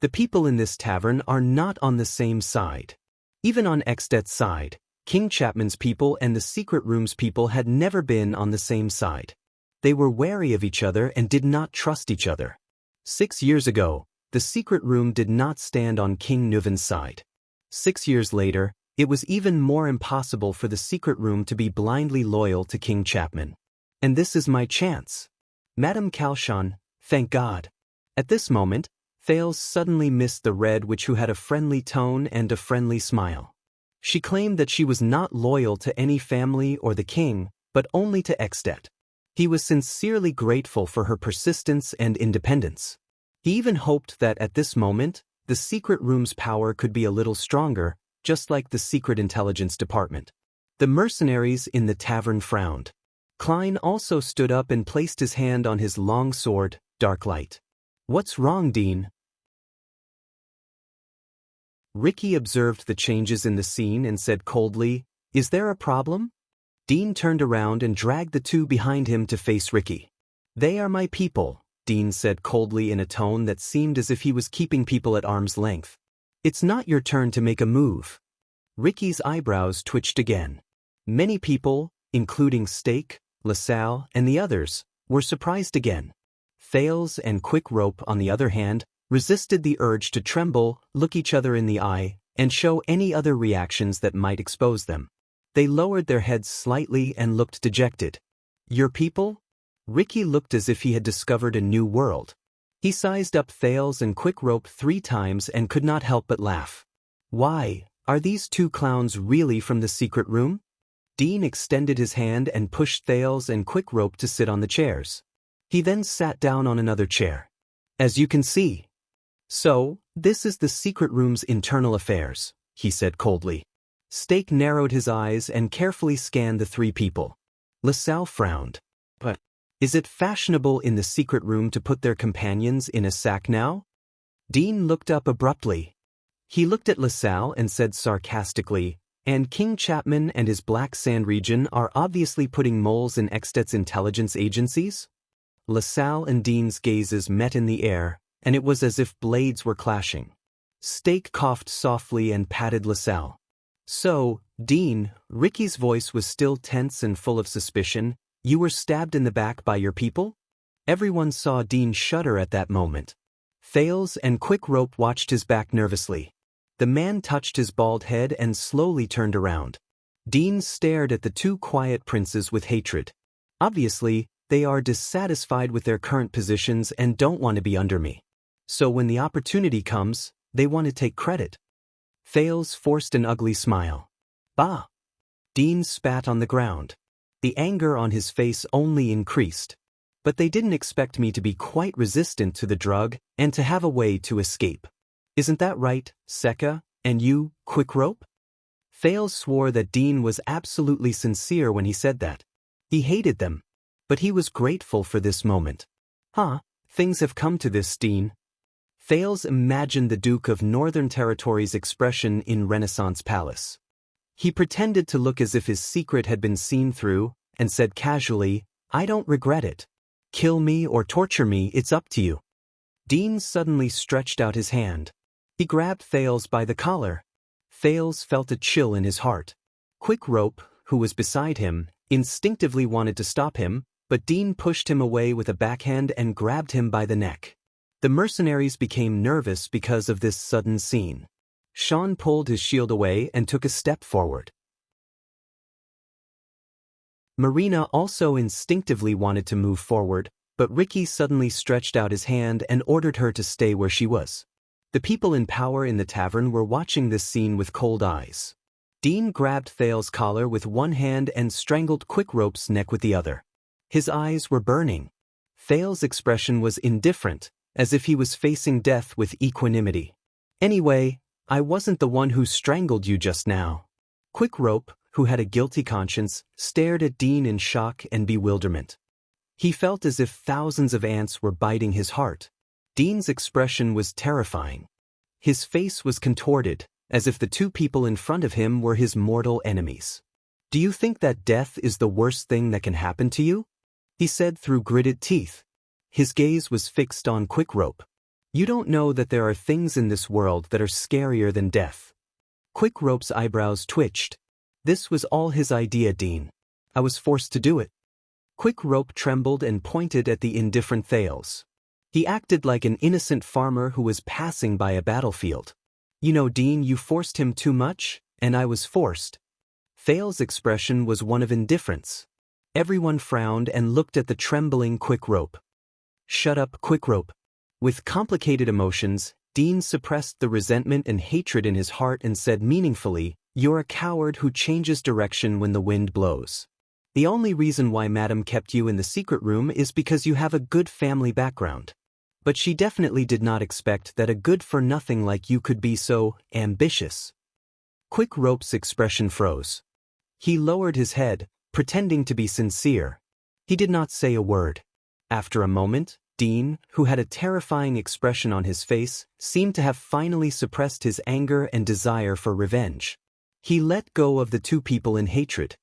The people in this tavern are not on the same side. Even on Extet's side, King Chapman's people and the secret room's people had never been on the same side. They were wary of each other and did not trust each other. 6 years ago, the secret room did not stand on King Nuven's side. 6 years later, it was even more impossible for the secret room to be blindly loyal to King Chapman. And this is my chance. Madame Calshon, thank God. At this moment, Thales suddenly missed the red witch who had a friendly tone and a friendly smile. She claimed that she was not loyal to any family or the king, but only to Extet. He was sincerely grateful for her persistence and independence. He even hoped that at this moment, the secret room's power could be a little stronger, just like the secret intelligence department. The mercenaries in the tavern frowned. Klein also stood up and placed his hand on his long sword, Darklight. What's wrong, Dean? Ricky observed the changes in the scene and said coldly, Is there a problem? Dean turned around and dragged the 2 behind him to face Ricky. They are my people, Dean said coldly in a tone that seemed as if he was keeping people at arm's length. It's not your turn to make a move. Ricky's eyebrows twitched again. Many people, including Steak, LaSalle, and the others, were surprised again. Thales and Quick Rope, on the other hand, resisted the urge to tremble, look each other in the eye, and show any other reactions that might expose them. They lowered their heads slightly and looked dejected. Your people? Ricky looked as if he had discovered a new world. He sized up Thales and Quick Rope 3 times and could not help but laugh. Why, are these 2 clowns really from the secret room? Dean extended his hand and pushed Thales and Quick Rope to sit on the chairs. He then sat down on another chair. As you can see. So, this is the secret room's internal affairs, he said coldly. Steak narrowed his eyes and carefully scanned the 3 people. LaSalle frowned. But, is it fashionable in the secret room to put their companions in a sack now? Dean looked up abruptly. He looked at LaSalle and said sarcastically, and King Chapman and his Black Sand region are obviously putting moles in Extet's intelligence agencies? LaSalle and Dean's gazes met in the air, and it was as if blades were clashing. Steak coughed softly and patted LaSalle. So, Dean, Ricky's voice was still tense and full of suspicion, you were stabbed in the back by your people? Everyone saw Dean shudder at that moment. Thales and Quick Rope watched his back nervously. The man touched his bald head and slowly turned around. Dean stared at the 2 quiet princes with hatred. Obviously, they are dissatisfied with their current positions and don't want to be under me. So when the opportunity comes, they want to take credit. Thales forced an ugly smile. Bah! Dean spat on the ground. The anger on his face only increased. But they didn't expect me to be quite resistant to the drug and to have a way to escape. Isn't that right, Seka, and you, Quick Rope? Thales swore that Dean was absolutely sincere when he said that. He hated them. But he was grateful for this moment. Things have come to this, Dean. Thales imagined the Duke of Northern Territory's expression in Renaissance Palace. He pretended to look as if his secret had been seen through, and said casually, I don't regret it. Kill me or torture me, it's up to you. Dean suddenly stretched out his hand. He grabbed Thales by the collar. Thales felt a chill in his heart. Quick Rope, who was beside him, instinctively wanted to stop him, but Dean pushed him away with a backhand and grabbed him by the neck. The mercenaries became nervous because of this sudden scene. Sean pulled his shield away and took a step forward. Marina also instinctively wanted to move forward, but Ricky suddenly stretched out his hand and ordered her to stay where she was. The people in power in the tavern were watching this scene with cold eyes. Dean grabbed Thales' collar with one hand and strangled Quick Rope's neck with the other. His eyes were burning. Thales' expression was indifferent, as if he was facing death with equanimity. Anyway, I wasn't the one who strangled you just now. Quick Rope, who had a guilty conscience, stared at Dean in shock and bewilderment. He felt as if thousands of ants were biting his heart. Dean's expression was terrifying. His face was contorted, as if the 2 people in front of him were his mortal enemies. Do you think that death is the worst thing that can happen to you? He said through gritted teeth. His gaze was fixed on Quick Rope. You don't know that there are things in this world that are scarier than death. Quick Rope's eyebrows twitched. This was all his idea, Dean. I was forced to do it. Quick Rope trembled and pointed at the indifferent Thales. He acted like an innocent farmer who was passing by a battlefield. You know, Dean, you forced him too much, and I was forced. Thales' expression was one of indifference. Everyone frowned and looked at the trembling Quick Rope. Shut up, Quick Rope. With complicated emotions, Dean suppressed the resentment and hatred in his heart and said meaningfully, You're a coward who changes direction when the wind blows. The only reason why Madam kept you in the secret room is because you have a good family background. But she definitely did not expect that a good-for-nothing like you could be so ambitious. Quick Rope's expression froze. He lowered his head, pretending to be sincere. He did not say a word. After a moment, Dean, who had a terrifying expression on his face, seemed to have finally suppressed his anger and desire for revenge. He let go of the 2 people in hatred.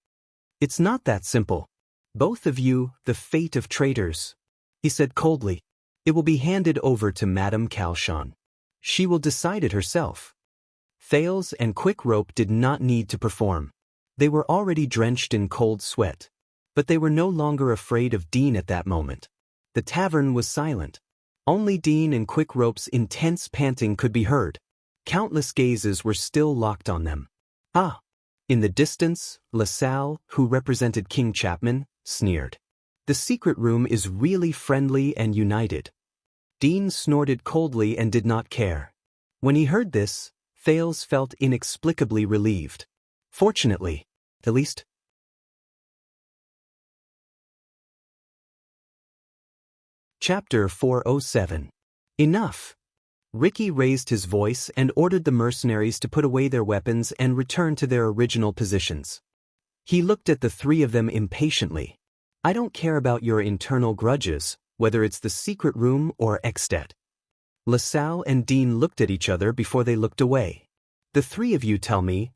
It's not that simple. Both of you, the fate of traitors. He said coldly. It will be handed over to Madame Calshon. She will decide it herself. Thales and Quick Rope did not need to perform. They were already drenched in cold sweat. But they were no longer afraid of Dean at that moment. The tavern was silent. Only Dean and Quick Rope's intense panting could be heard. Countless gazes were still locked on them. Ah! In the distance, LaSalle, who represented King Chapman, sneered. The secret room is really friendly and united. Dean snorted coldly and did not care. When he heard this, Thales felt inexplicably relieved. Fortunately, at least. Chapter 407. Enough! Ricky raised his voice and ordered the mercenaries to put away their weapons and return to their original positions. He looked at the three of them impatiently. I don't care about your internal grudges, whether it's the secret room or Extet. LaSalle and Dean looked at each other before they looked away. The three of you tell me.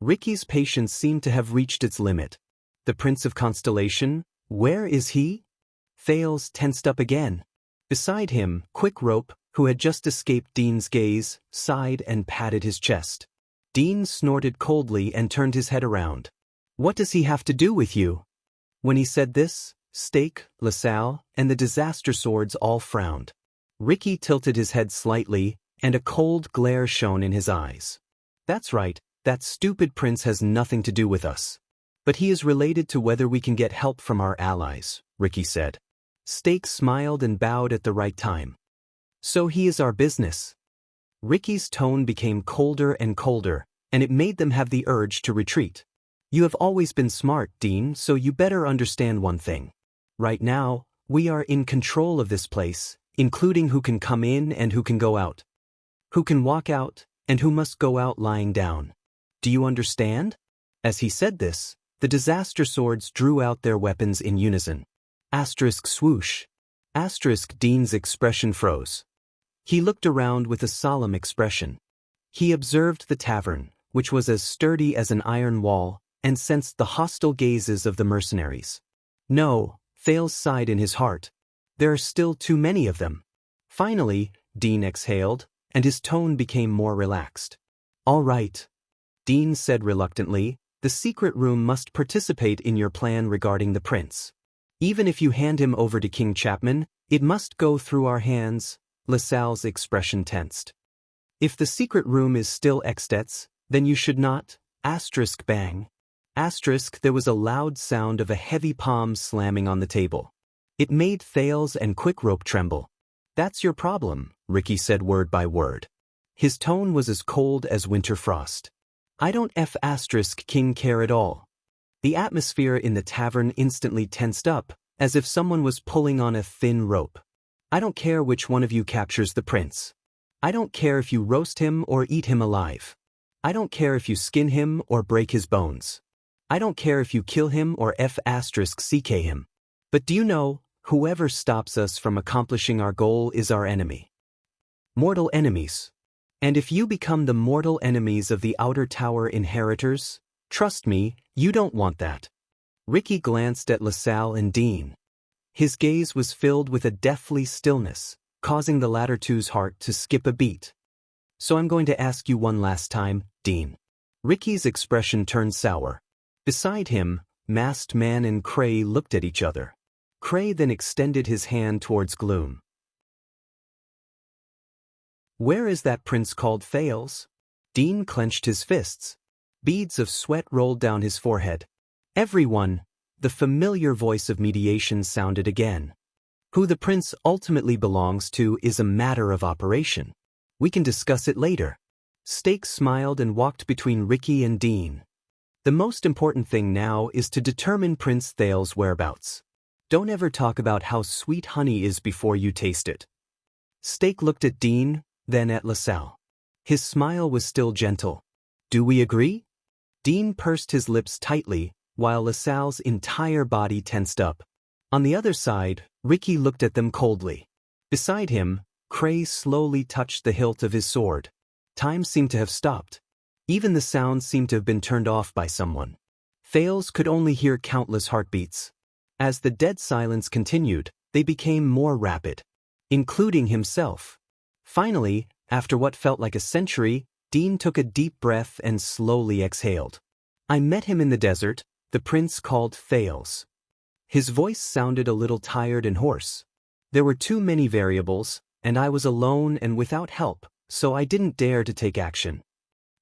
Ricky's patience seemed to have reached its limit. The Prince of Constellation, where is he? Thales tensed up again. Beside him, Quick Rope, who had just escaped Dean's gaze, sighed and patted his chest. Dean snorted coldly and turned his head around. What does he have to do with you? When he said this, Stake, LaSalle, and the Disaster Swords all frowned. Ricky tilted his head slightly, and a cold glare shone in his eyes. That's right, that stupid prince has nothing to do with us. But he is related to whether we can get help from our allies, Ricky said. Stake smiled and bowed at the right time. So he is our business. Ricky's tone became colder and colder, and it made them have the urge to retreat. You have always been smart, Dean, so you better understand one thing. Right now, we are in control of this place, including who can come in and who can go out. Who can walk out, and who must go out lying down. Do you understand? As he said this, the Disaster Swords drew out their weapons in unison. Asterisk swoosh. Asterisk Dean's expression froze. He looked around with a solemn expression. He observed the tavern, which was as sturdy as an iron wall, and sensed the hostile gazes of the mercenaries. No, Thales sighed in his heart. There are still too many of them. Finally, Dean exhaled, and his tone became more relaxed. All right. Dean said reluctantly, the secret room must participate in your plan regarding the prince. Even if you hand him over to King Chapman, it must go through our hands. LaSalle's expression tensed. If the secret room is still Extet's, then you should not. Asterisk bang. Asterisk there was a loud sound of a heavy palm slamming on the table. It made Thales and Quick Rope tremble. That's your problem, Ricky said word by word. His tone was as cold as winter frost. I don't asterisk King care at all. The atmosphere in the tavern instantly tensed up, as if someone was pulling on a thin rope. I don't care which one of you captures the prince. I don't care if you roast him or eat him alive. I don't care if you skin him or break his bones. I don't care if you kill him or *CK him. But do you know, whoever stops us from accomplishing our goal is our enemy. Mortal enemies. And if you become the mortal enemies of the Outer Tower inheritors, trust me, you don't want that. Ricky glanced at LaSalle and Dean. His gaze was filled with a deathly stillness, causing the latter two's heart to skip a beat. So I'm going to ask you one last time, Dean. Ricky's expression turned sour. Beside him, Masked Man and Cray looked at each other. Cray then extended his hand towards Gloom. Where is that prince called Thales? Dean clenched his fists. Beads of sweat rolled down his forehead. Everyone, the familiar voice of mediation sounded again. Who the prince ultimately belongs to is a matter of operation. We can discuss it later. Stake smiled and walked between Ricky and Dean. The most important thing now is to determine Prince Thales' whereabouts. Don't ever talk about how sweet honey is before you taste it. Stake looked at Dean, then at LaSalle. His smile was still gentle. Do we agree? Dean pursed his lips tightly, while LaSalle's entire body tensed up. On the other side, Ricky looked at them coldly. Beside him, Cray slowly touched the hilt of his sword. Time seemed to have stopped. Even the sound seemed to have been turned off by someone. Thales could only hear countless heartbeats. As the dead silence continued, they became more rapid, including himself. Finally, after what felt like a century, Dean took a deep breath and slowly exhaled. I met him in the desert, the prince called Thales. His voice sounded a little tired and hoarse. There were too many variables, and I was alone and without help, so I didn't dare to take action.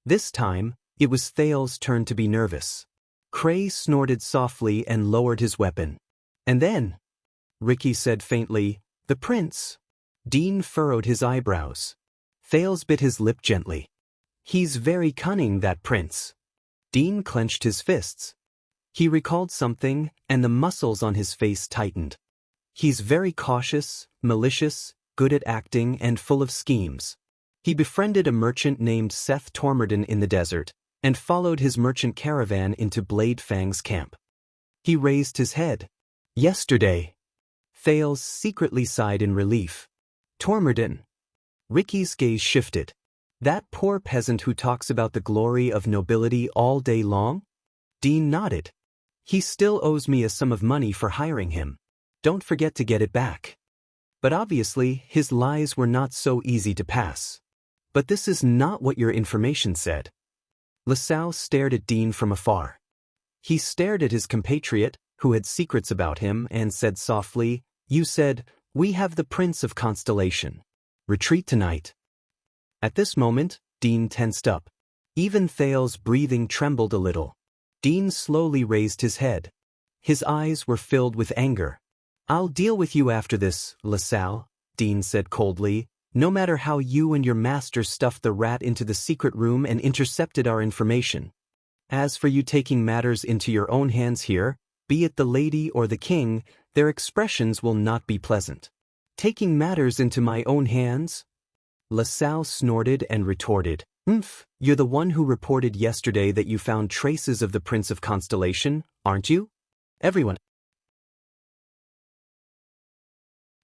This time, it was Thales' turn to be nervous. Cray snorted softly and lowered his weapon. And then, Ricky said faintly, the prince. Dean furrowed his eyebrows. Thales bit his lip gently. He's very cunning, that prince. Dean clenched his fists. He recalled something, and the muscles on his face tightened. He's very cautious, malicious, good at acting, and full of schemes. He befriended a merchant named Seth Tormerdon in the desert, and followed his merchant caravan into Blade Fang's camp. He raised his head. Yesterday. Thales secretly sighed in relief. Tormerdon. Ricky's gaze shifted. That poor peasant who talks about the glory of nobility all day long? Dean nodded. He still owes me a sum of money for hiring him. Don't forget to get it back. But obviously, his lies were not so easy to pass. But this is not what your information said. LaSalle stared at Dean from afar. He stared at his compatriot, who had secrets about him, and said softly, You said, we have the Prince of Constellation. Retreat tonight. At this moment, Dean tensed up. Even Thales' breathing trembled a little. Dean slowly raised his head. His eyes were filled with anger. I'll deal with you after this, LaSalle, Dean said coldly, no matter how you and your master stuffed the rat into the secret room and intercepted our information. As for you taking matters into your own hands here, be it the lady or the king, their expressions will not be pleasant. Taking matters into my own hands? LaSalle snorted and retorted, You're the one who reported yesterday that you found traces of the Prince of Constellation, aren't you? Everyone.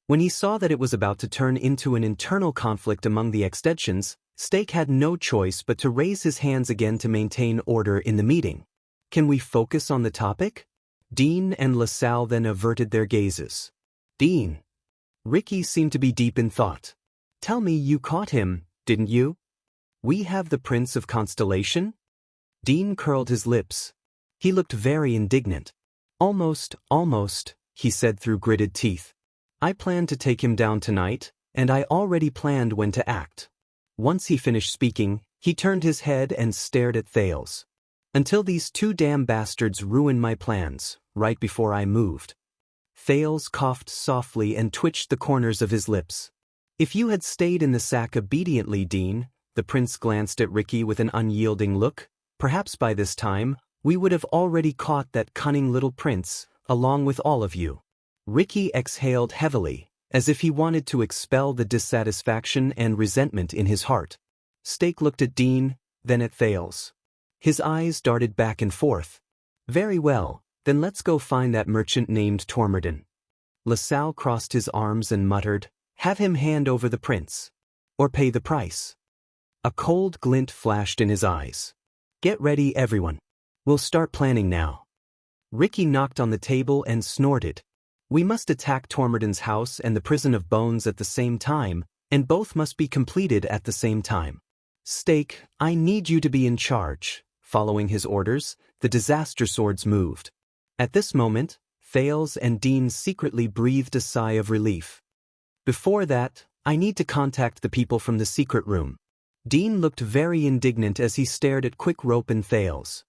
When he saw that it was about to turn into an internal conflict among the extensions, Stake had no choice but to raise his hands again to maintain order in the meeting. Can we focus on the topic? Dean and LaSalle then averted their gazes. Dean. Ricky seemed to be deep in thought. Tell me you caught him, didn't you? We have the Prince of Constellation? Dean curled his lips. He looked very indignant. Almost, he said through gritted teeth. I planned to take him down tonight, and I already planned when to act. Once he finished speaking, he turned his head and stared at Thales. Until these two damn bastards ruined my plans, right before I moved. Thales coughed softly and twitched the corners of his lips. If you had stayed in the sack obediently, Dean, the prince glanced at Ricky with an unyielding look, perhaps by this time, we would have already caught that cunning little prince, along with all of you. Ricky exhaled heavily, as if he wanted to expel the dissatisfaction and resentment in his heart. Stake looked at Dean, then at Thales. His eyes darted back and forth. Very well, then let's go find that merchant named Tormerdon. LaSalle crossed his arms and muttered, Have him hand over the prince. Or pay the price. A cold glint flashed in his eyes. Get ready, everyone. We'll start planning now. Ricky knocked on the table and snorted. We must attack Tormerdon's house and the prison of bones at the same time, and both must be completed at the same time. Stake, I need you to be in charge. Following his orders, the disaster swords moved. At this moment, Thales and Dean secretly breathed a sigh of relief. Before that, I need to contact the people from the secret room. Dean looked very indignant as he stared at Quick Rope and Thales.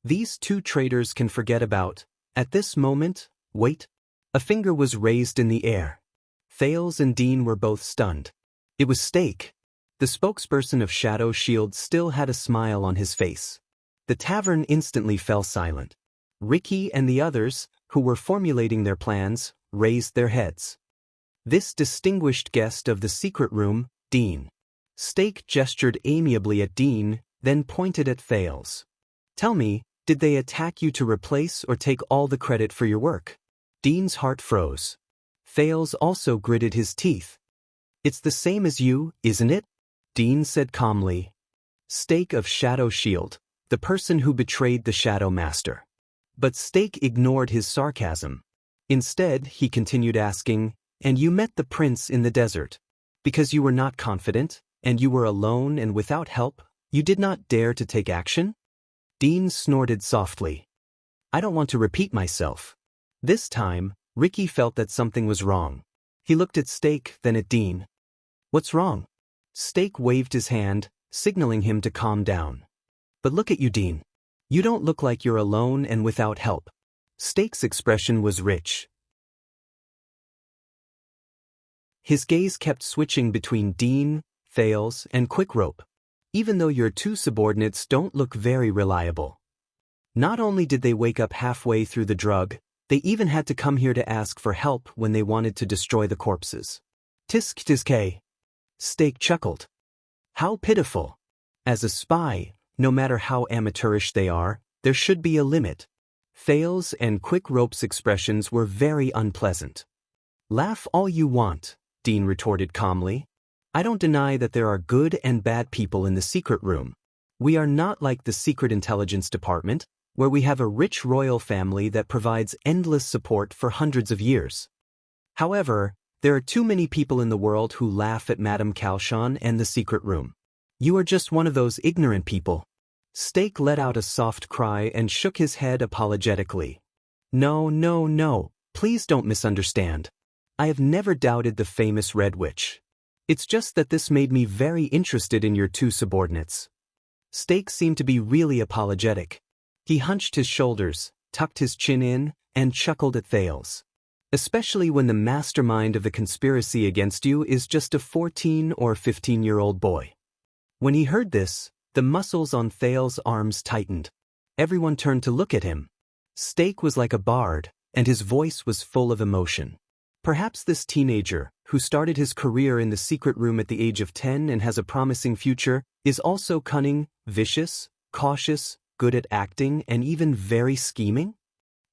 These two traitors can forget about. At this moment, wait. A finger was raised in the air. Thales and Dean were both stunned. It was Stake. The spokesperson of Shadow Shield still had a smile on his face. The tavern instantly fell silent. Ricky and the others, who were formulating their plans, raised their heads. This distinguished guest of the secret room, Dean. Stake gestured amiably at Dean, then pointed at Thales. Tell me, did they attack you to replace or take all the credit for your work? Dean's heart froze. Thales also gritted his teeth. It's the same as you, isn't it? Dean said calmly. Stake of Shadow Shield, the person who betrayed the Shadow Master. But Stake ignored his sarcasm. Instead, he continued asking, And you met the prince in the desert. Because you were not confident, and you were alone and without help, You did not dare to take action? Dean snorted softly. I don't want to repeat myself. This time, Ricky felt that something was wrong. He looked at Steak, then at Dean. What's wrong? Steak waved his hand, signaling him to calm down. But look at you, Dean. You don't look like you're alone and without help. Steak's expression was rich. His gaze kept switching between Dean, Thales, and Quickrope. Even though your two subordinates don't look very reliable. Not only did they wake up halfway through the drug, they even had to come here to ask for help when they wanted to destroy the corpses. Tisk tiskay. Steak chuckled. How pitiful. As a spy, no matter how amateurish they are, there should be a limit. Thales and Quickrope's expressions were very unpleasant. Laugh all you want, Dean retorted calmly. I don't deny that there are good and bad people in the secret room. We are not like the Secret Intelligence Department, where we have a rich royal family that provides endless support for hundreds of years. However, there are too many people in the world who laugh at Madame Calshon and the secret room. You are just one of those ignorant people. Steak let out a soft cry and shook his head apologetically. No, please don't misunderstand. I have never doubted the famous Red Witch. It's just that this made me very interested in your two subordinates. Steak seemed to be really apologetic. He hunched his shoulders, tucked his chin in, and chuckled at Thales. Especially when the mastermind of the conspiracy against you is just a 14 or 15-year-old boy. When he heard this, the muscles on Thales' arms tightened. Everyone turned to look at him. Steak was like a bard, and his voice was full of emotion. Perhaps this teenager, who started his career in the secret room at the age of 10 and has a promising future, is also cunning, vicious, cautious, good at acting, and even very scheming?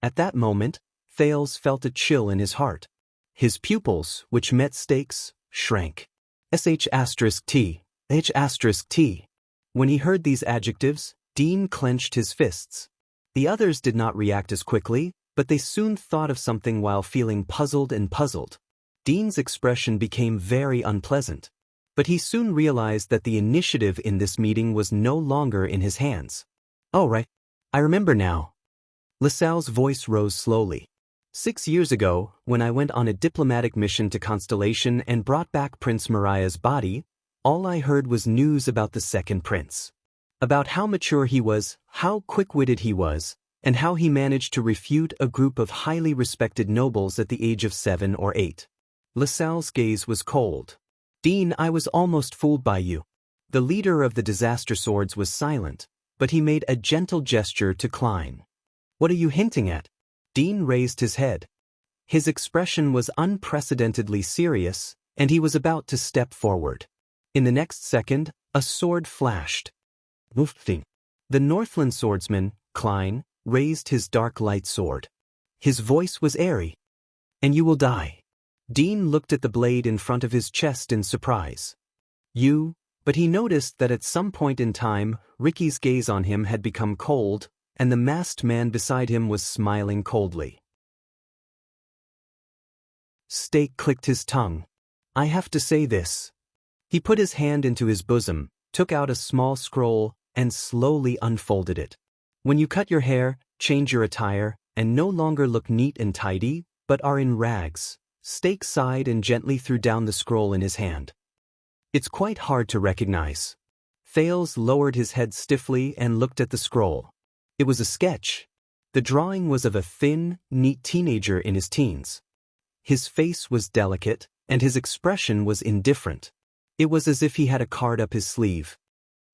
At that moment, Thales felt a chill in his heart. His pupils, which met Steak's, shrank. sh*t, h*t. When he heard these adjectives, Dean clenched his fists. The others did not react as quickly, but they soon thought of something while feeling puzzled. Dean's expression became very unpleasant. But he soon realized that the initiative in this meeting was no longer in his hands. Oh right, I remember now. LaSalle's voice rose slowly. 6 years ago, when I went on a diplomatic mission to Constellation and brought back Prince Mariah's body, all I heard was news about the second prince. About how mature he was, how quick-witted he was, and how he managed to refute a group of highly respected nobles at the age of 7 or 8. LaSalle's gaze was cold. Dean, I was almost fooled by you. The leader of the Disaster Swords was silent, but he made a gentle gesture to Klein. What are you hinting at? Dean raised his head. His expression was unprecedentedly serious, and he was about to step forward. In the next second, a sword flashed. The Northland swordsman, Klein, raised his dark light sword. His voice was airy. And you will die. Dean looked at the blade in front of his chest in surprise. But he noticed that at some point in time, Ricky's gaze on him had become cold, and the masked man beside him was smiling coldly. Steak clicked his tongue. I have to say this. He put his hand into his bosom, took out a small scroll, and slowly unfolded it. When you cut your hair, change your attire, and no longer look neat and tidy, but are in rags, Steak sighed and gently threw down the scroll in his hand. It's quite hard to recognize. Thales lowered his head stiffly and looked at the scroll. It was a sketch. The drawing was of a thin, neat teenager in his teens. His face was delicate, and his expression was indifferent. It was as if he had a card up his sleeve.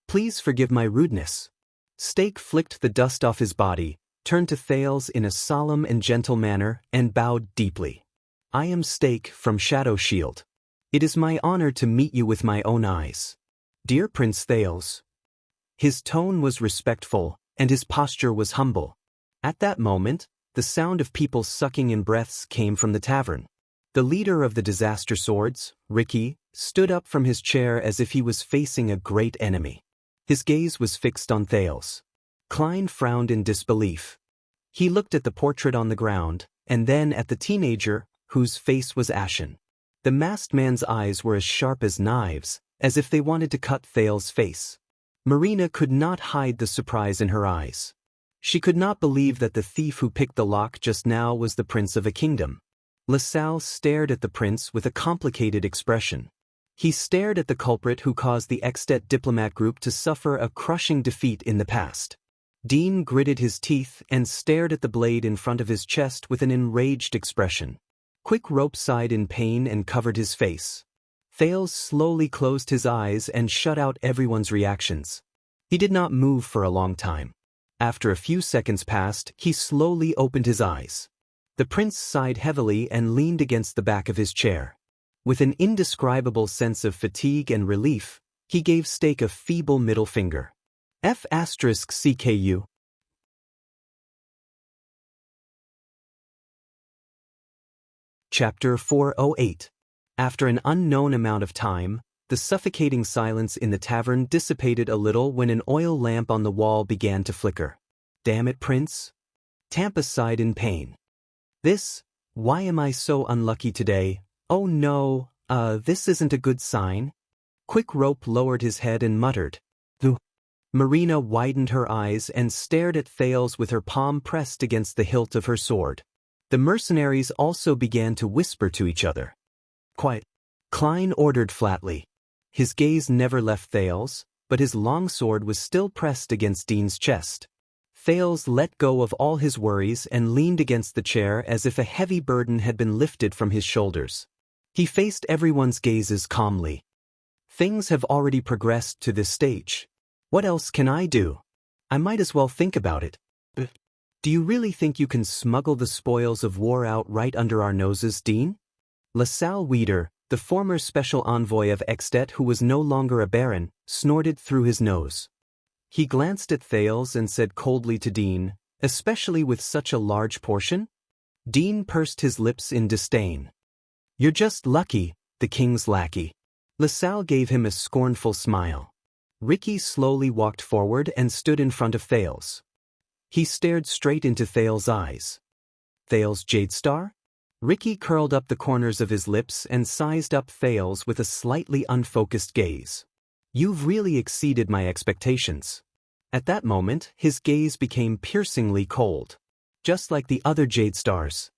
Please forgive my rudeness. Steak flicked the dust off his body, turned to Thales in a solemn and gentle manner, and bowed deeply. I am Steak from Shadow Shield. It is my honor to meet you with my own eyes. Dear Prince Thales. His tone was respectful, and his posture was humble. At that moment, the sound of people sucking in breaths came from the tavern. The leader of the Disaster Swords, Ricky, stood up from his chair as if he was facing a great enemy. His gaze was fixed on Thales. Klein frowned in disbelief. He looked at the portrait on the ground, and then at the teenager, whose face was ashen. The masked man's eyes were as sharp as knives, as if they wanted to cut Thales' face. Marina could not hide the surprise in her eyes. She could not believe that the thief who picked the lock just now was the prince of a kingdom. LaSalle stared at the prince with a complicated expression. He stared at the culprit who caused the Extet diplomat group to suffer a crushing defeat in the past. Dean gritted his teeth and stared at the blade in front of his chest with an enraged expression. Quick Rope sighed in pain and covered his face. Thales slowly closed his eyes and shut out everyone's reactions. He did not move for a long time. After a few seconds passed, he slowly opened his eyes. The prince sighed heavily and leaned against the back of his chair. With an indescribable sense of fatigue and relief, he gave Stake a feeble middle finger. F***CKU. Chapter 408. After an unknown amount of time, the suffocating silence in the tavern dissipated a little when an oil lamp on the wall began to flicker. Damn it, Prince. Tampa sighed in pain. Why am I so unlucky today? Oh no, this isn't a good sign. Quick Rope lowered his head and muttered. Marina widened her eyes and stared at Thales with her palm pressed against the hilt of her sword. The mercenaries also began to whisper to each other. Quiet. Klein ordered flatly. His gaze never left Thales, but his long sword was still pressed against Dean's chest. Thales let go of all his worries and leaned against the chair as if a heavy burden had been lifted from his shoulders. He faced everyone's gazes calmly. Things have already progressed to this stage. What else can I do? I might as well think about it. Do you really think you can smuggle the spoils of war out right under our noses, Dean? LaSalle Weeder, the former special envoy of Extet who was no longer a baron, snorted through his nose. He glanced at Thales and said coldly to Dean, especially with such a large portion? Dean pursed his lips in disdain. You're just lucky, the king's lackey. LaSalle gave him a scornful smile. Ricky slowly walked forward and stood in front of Thales. He stared straight into Thales' eyes. Thales Jadestar? Ricky curled up the corners of his lips and sized up Thales with a slightly unfocused gaze. You've really exceeded my expectations. At that moment, his gaze became piercingly cold. Just like the other Jadestars.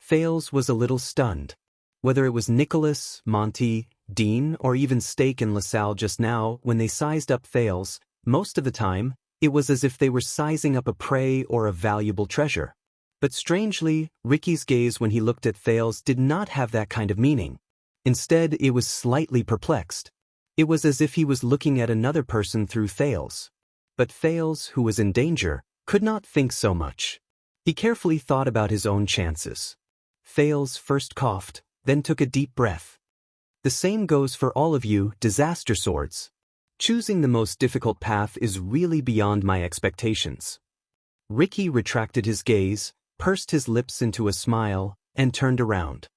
Thales was a little stunned. Whether it was Nicholas, Monty, Dean, or even Stake and LaSalle just now, when they sized up Thales, most of the time, it was as if they were sizing up a prey or a valuable treasure. But strangely, Ricky's gaze when he looked at Thales did not have that kind of meaning. Instead, it was slightly perplexed. It was as if he was looking at another person through Thales. But Thales, who was in danger, could not think so much. He carefully thought about his own chances. Thales first coughed, then took a deep breath. The same goes for all of you, disaster swords. Choosing the most difficult path is really beyond my expectations. Ricky retracted his gaze, pursed his lips into a smile, and turned around.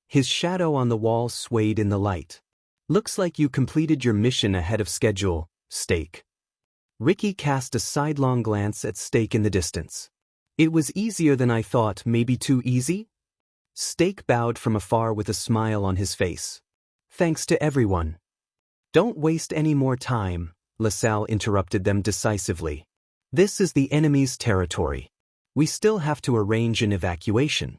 His shadow on the wall swayed in the light. Looks like you completed your mission ahead of schedule, Stake. Ricky cast a sidelong glance at Stake in the distance. It was easier than I thought, maybe too easy? Stake bowed from afar with a smile on his face. Thanks to everyone. Don't waste any more time, LaSalle interrupted them decisively. This is the enemy's territory. We still have to arrange an evacuation.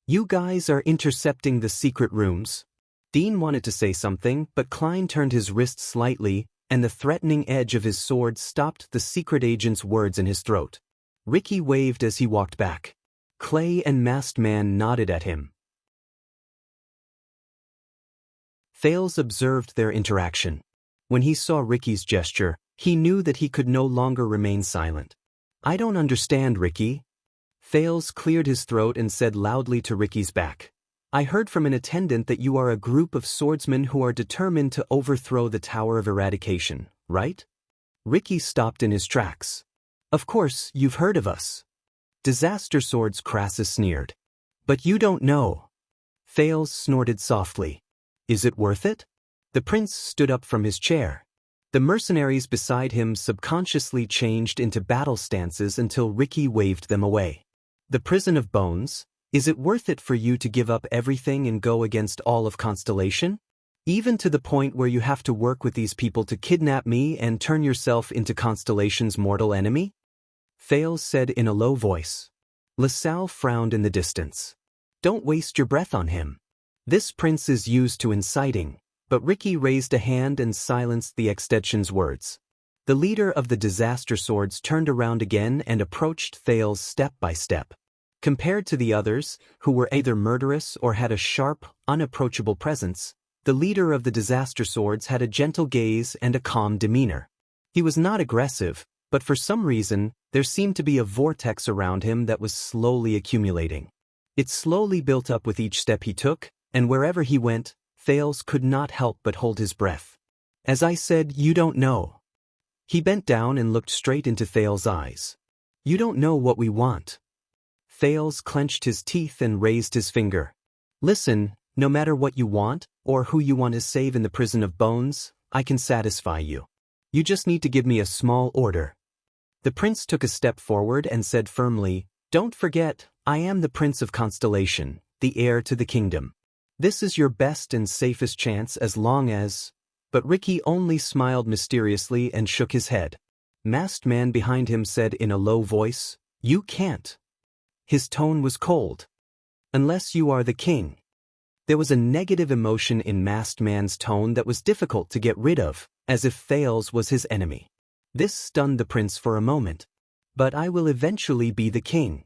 You guys are intercepting the secret rooms. Dean wanted to say something, but Klein turned his wrist slightly, and the threatening edge of his sword stopped the secret agent's words in his throat. Ricky waved as he walked back. Clay and Masked Man nodded at him. Thales observed their interaction. When he saw Ricky's gesture, he knew that he could no longer remain silent. I don't understand, Ricky. Thales cleared his throat and said loudly to Ricky's back. I heard from an attendant that you are a group of swordsmen who are determined to overthrow the Tower of Eradication, right? Ricky stopped in his tracks. Of course, you've heard of us. Disaster Swords, Crassus sneered. But you don't know. Thales snorted softly. Is it worth it? The prince stood up from his chair. The mercenaries beside him subconsciously changed into battle stances until Ricky waved them away. The prison of bones, is it worth it for you to give up everything and go against all of Constellation? Even to the point where you have to work with these people to kidnap me and turn yourself into Constellation's mortal enemy? Thales said in a low voice. LaSalle frowned in the distance. Don't waste your breath on him. This prince is used to inciting, but Ricky raised a hand and silenced the extension's words. The leader of the Disaster Swords turned around again and approached Thales step by step. Compared to the others, who were either murderous or had a sharp, unapproachable presence, the leader of the Disaster Swords had a gentle gaze and a calm demeanor. He was not aggressive, but for some reason, there seemed to be a vortex around him that was slowly accumulating. It slowly built up with each step he took, and wherever he went, Thales could not help but hold his breath. As I said, you don't know. He bent down and looked straight into Thales' eyes. You don't know what we want. Thales clenched his teeth and raised his finger. Listen, no matter what you want, or who you want to save in the prison of bones, I can satisfy you. You just need to give me a small order. The prince took a step forward and said firmly, Don't forget, I am the Prince of Constellation, the heir to the kingdom. This is your best and safest chance as long as... But Ricky only smiled mysteriously and shook his head. Masked man behind him said in a low voice, You can't. His tone was cold. Unless you are the king. There was a negative emotion in Masked Man's tone that was difficult to get rid of, as if Thales was his enemy. This stunned the prince for a moment. But I will eventually be the king.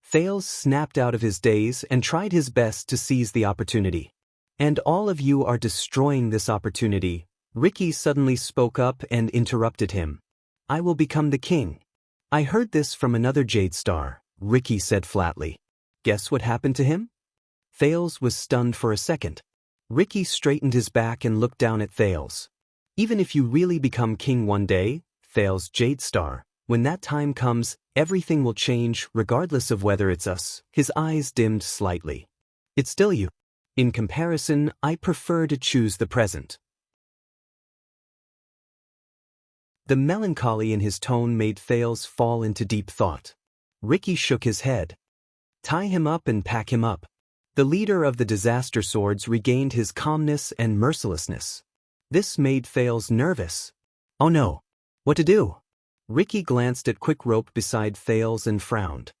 Thales snapped out of his daze and tried his best to seize the opportunity. And all of you are destroying this opportunity. Ricky suddenly spoke up and interrupted him. I will become the king. I heard this from another Jade Star, Ricky said flatly. Guess what happened to him? Thales was stunned for a second. Ricky straightened his back and looked down at Thales. Even if you really become king one day, Thales Jade Star, when that time comes, everything will change regardless of whether it's us. His eyes dimmed slightly. It's still you. In comparison, I prefer to choose the present. The melancholy in his tone made Thales fall into deep thought. Ricky shook his head. Tie him up and pack him up. The leader of the Disaster Swords regained his calmness and mercilessness. This made Thales nervous. Oh no. What to do? Ricky glanced at Quick Rope beside Thales and frowned.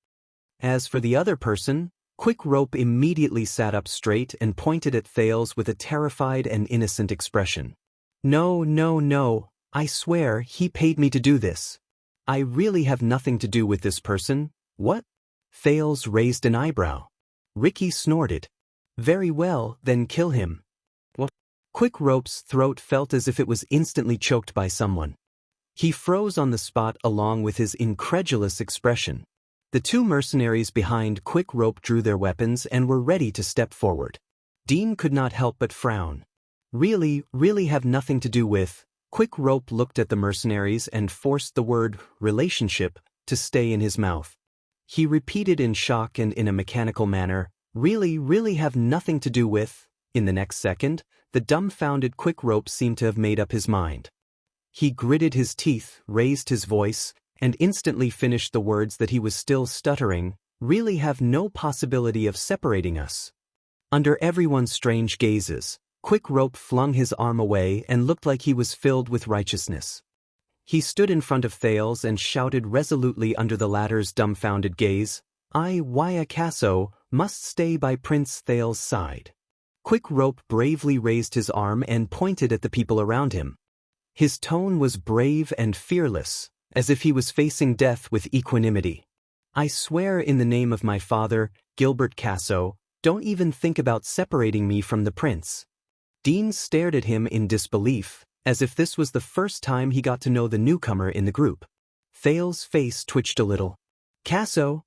As for the other person, Quick Rope immediately sat up straight and pointed at Thales with a terrified and innocent expression. No, no, no, I swear he paid me to do this. I really have nothing to do with this person. What? Thales raised an eyebrow. Ricky snorted. Very well, then kill him. What? Quick Rope's throat felt as if it was instantly choked by someone. He froze on the spot along with his incredulous expression. The two mercenaries behind Quick Rope drew their weapons and were ready to step forward. Dean could not help but frown. Really have nothing to do with... Quick Rope looked at the mercenaries and forced the word relationship to stay in his mouth. He repeated in shock and in a mechanical manner, really have nothing to do with... In the next second, the dumbfounded Quick Rope seemed to have made up his mind. He gritted his teeth, raised his voice, and instantly finished the words that he was still stuttering, really have no possibility of separating us. Under everyone's strange gazes, Quick Rope flung his arm away and looked like he was filled with righteousness. He stood in front of Thales and shouted resolutely under the latter's dumbfounded gaze, I, Wyacasso, must stay by Prince Thales' side. Quick Rope bravely raised his arm and pointed at the people around him. His tone was brave and fearless, as if he was facing death with equanimity. I swear in the name of my father, Gilbert Casso, don't even think about separating me from the prince. Dean stared at him in disbelief, as if this was the first time he got to know the newcomer in the group. Thales' face twitched a little. Casso?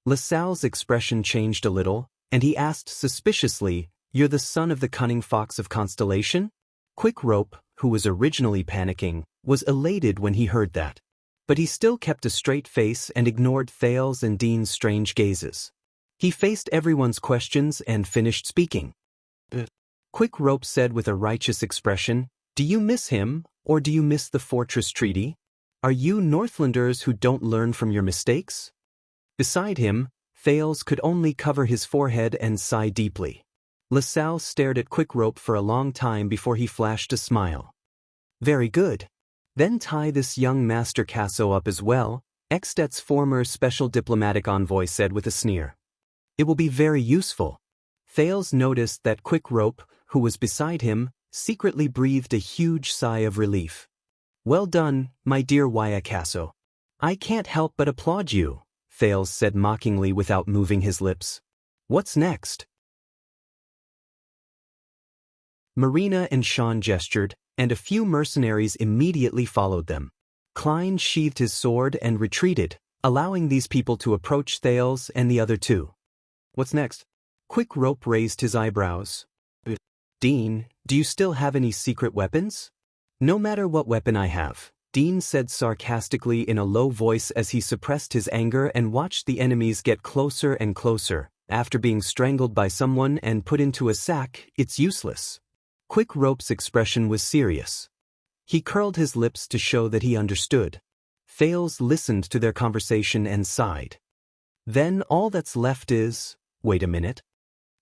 LaSalle's expression changed a little, and he asked suspiciously, You're the son of the cunning fox of Constellation? Quick Rope, who was originally panicking, was elated when he heard that. But he still kept a straight face and ignored Thales and Dean's strange gazes. He faced everyone's questions and finished speaking. Quick Rope said with a righteous expression, Do you miss him, or do you miss the fortress treaty? Are you Northlanders who don't learn from your mistakes? Beside him, Thales could only cover his forehead and sigh deeply. LaSalle stared at Quick Rope for a long time before he flashed a smile. Very good. Then tie this young Master Casso up as well, Extet's former special diplomatic envoy said with a sneer. It will be very useful. Thales noticed that Quick Rope, who was beside him, secretly breathed a huge sigh of relief. Well done, my dear Casso. I can't help but applaud you, Thales said mockingly without moving his lips. What's next? Marina and Sean gestured, and a few mercenaries immediately followed them. Klein sheathed his sword and retreated, allowing these people to approach Thales and the other two. What's next? Quick Rope raised his eyebrows. Dean, do you still have any secret weapons? No matter what weapon I have, Dean said sarcastically in a low voice as he suppressed his anger and watched the enemies get closer and closer. After being strangled by someone and put into a sack, it's useless. Quick Rope's expression was serious. He curled his lips to show that he understood. Thales listened to their conversation and sighed. Then all that's left is… Wait a minute.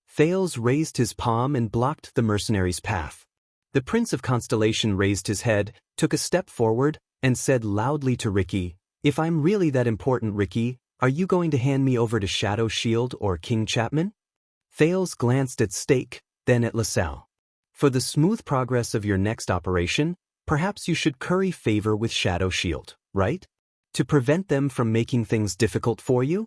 Thales raised his palm and blocked the mercenary's path. The Prince of Constellation raised his head, took a step forward, and said loudly to Ricky, If I'm really that important, Ricky, are you going to hand me over to Shadow Shield or King Chapman? Thales glanced at Stake, then at LaSalle. For the smooth progress of your next operation, perhaps you should curry favor with Shadow Shield, right? To prevent them from making things difficult for you?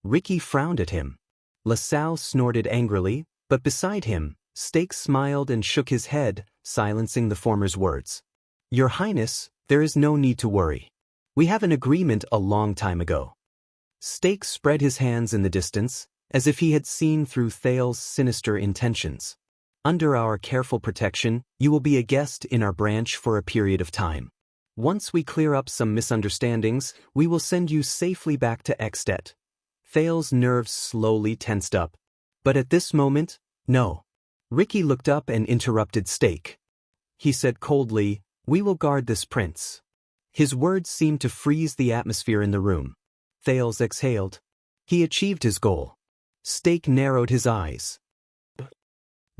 Ricky frowned at him. LaSalle snorted angrily, but beside him, Stake smiled and shook his head, silencing the former's words. Your Highness, there is no need to worry. We have an agreement a long time ago. Stake spread his hands in the distance, as if he had seen through Thales' sinister intentions. Under our careful protection, you will be a guest in our branch for a period of time. Once we clear up some misunderstandings, we will send you safely back to Extet. Thales' nerves slowly tensed up. But at this moment, no. Ricky looked up and interrupted Stake. He said coldly, We will guard this prince. His words seemed to freeze the atmosphere in the room. Thales exhaled. He achieved his goal. Stake narrowed his eyes.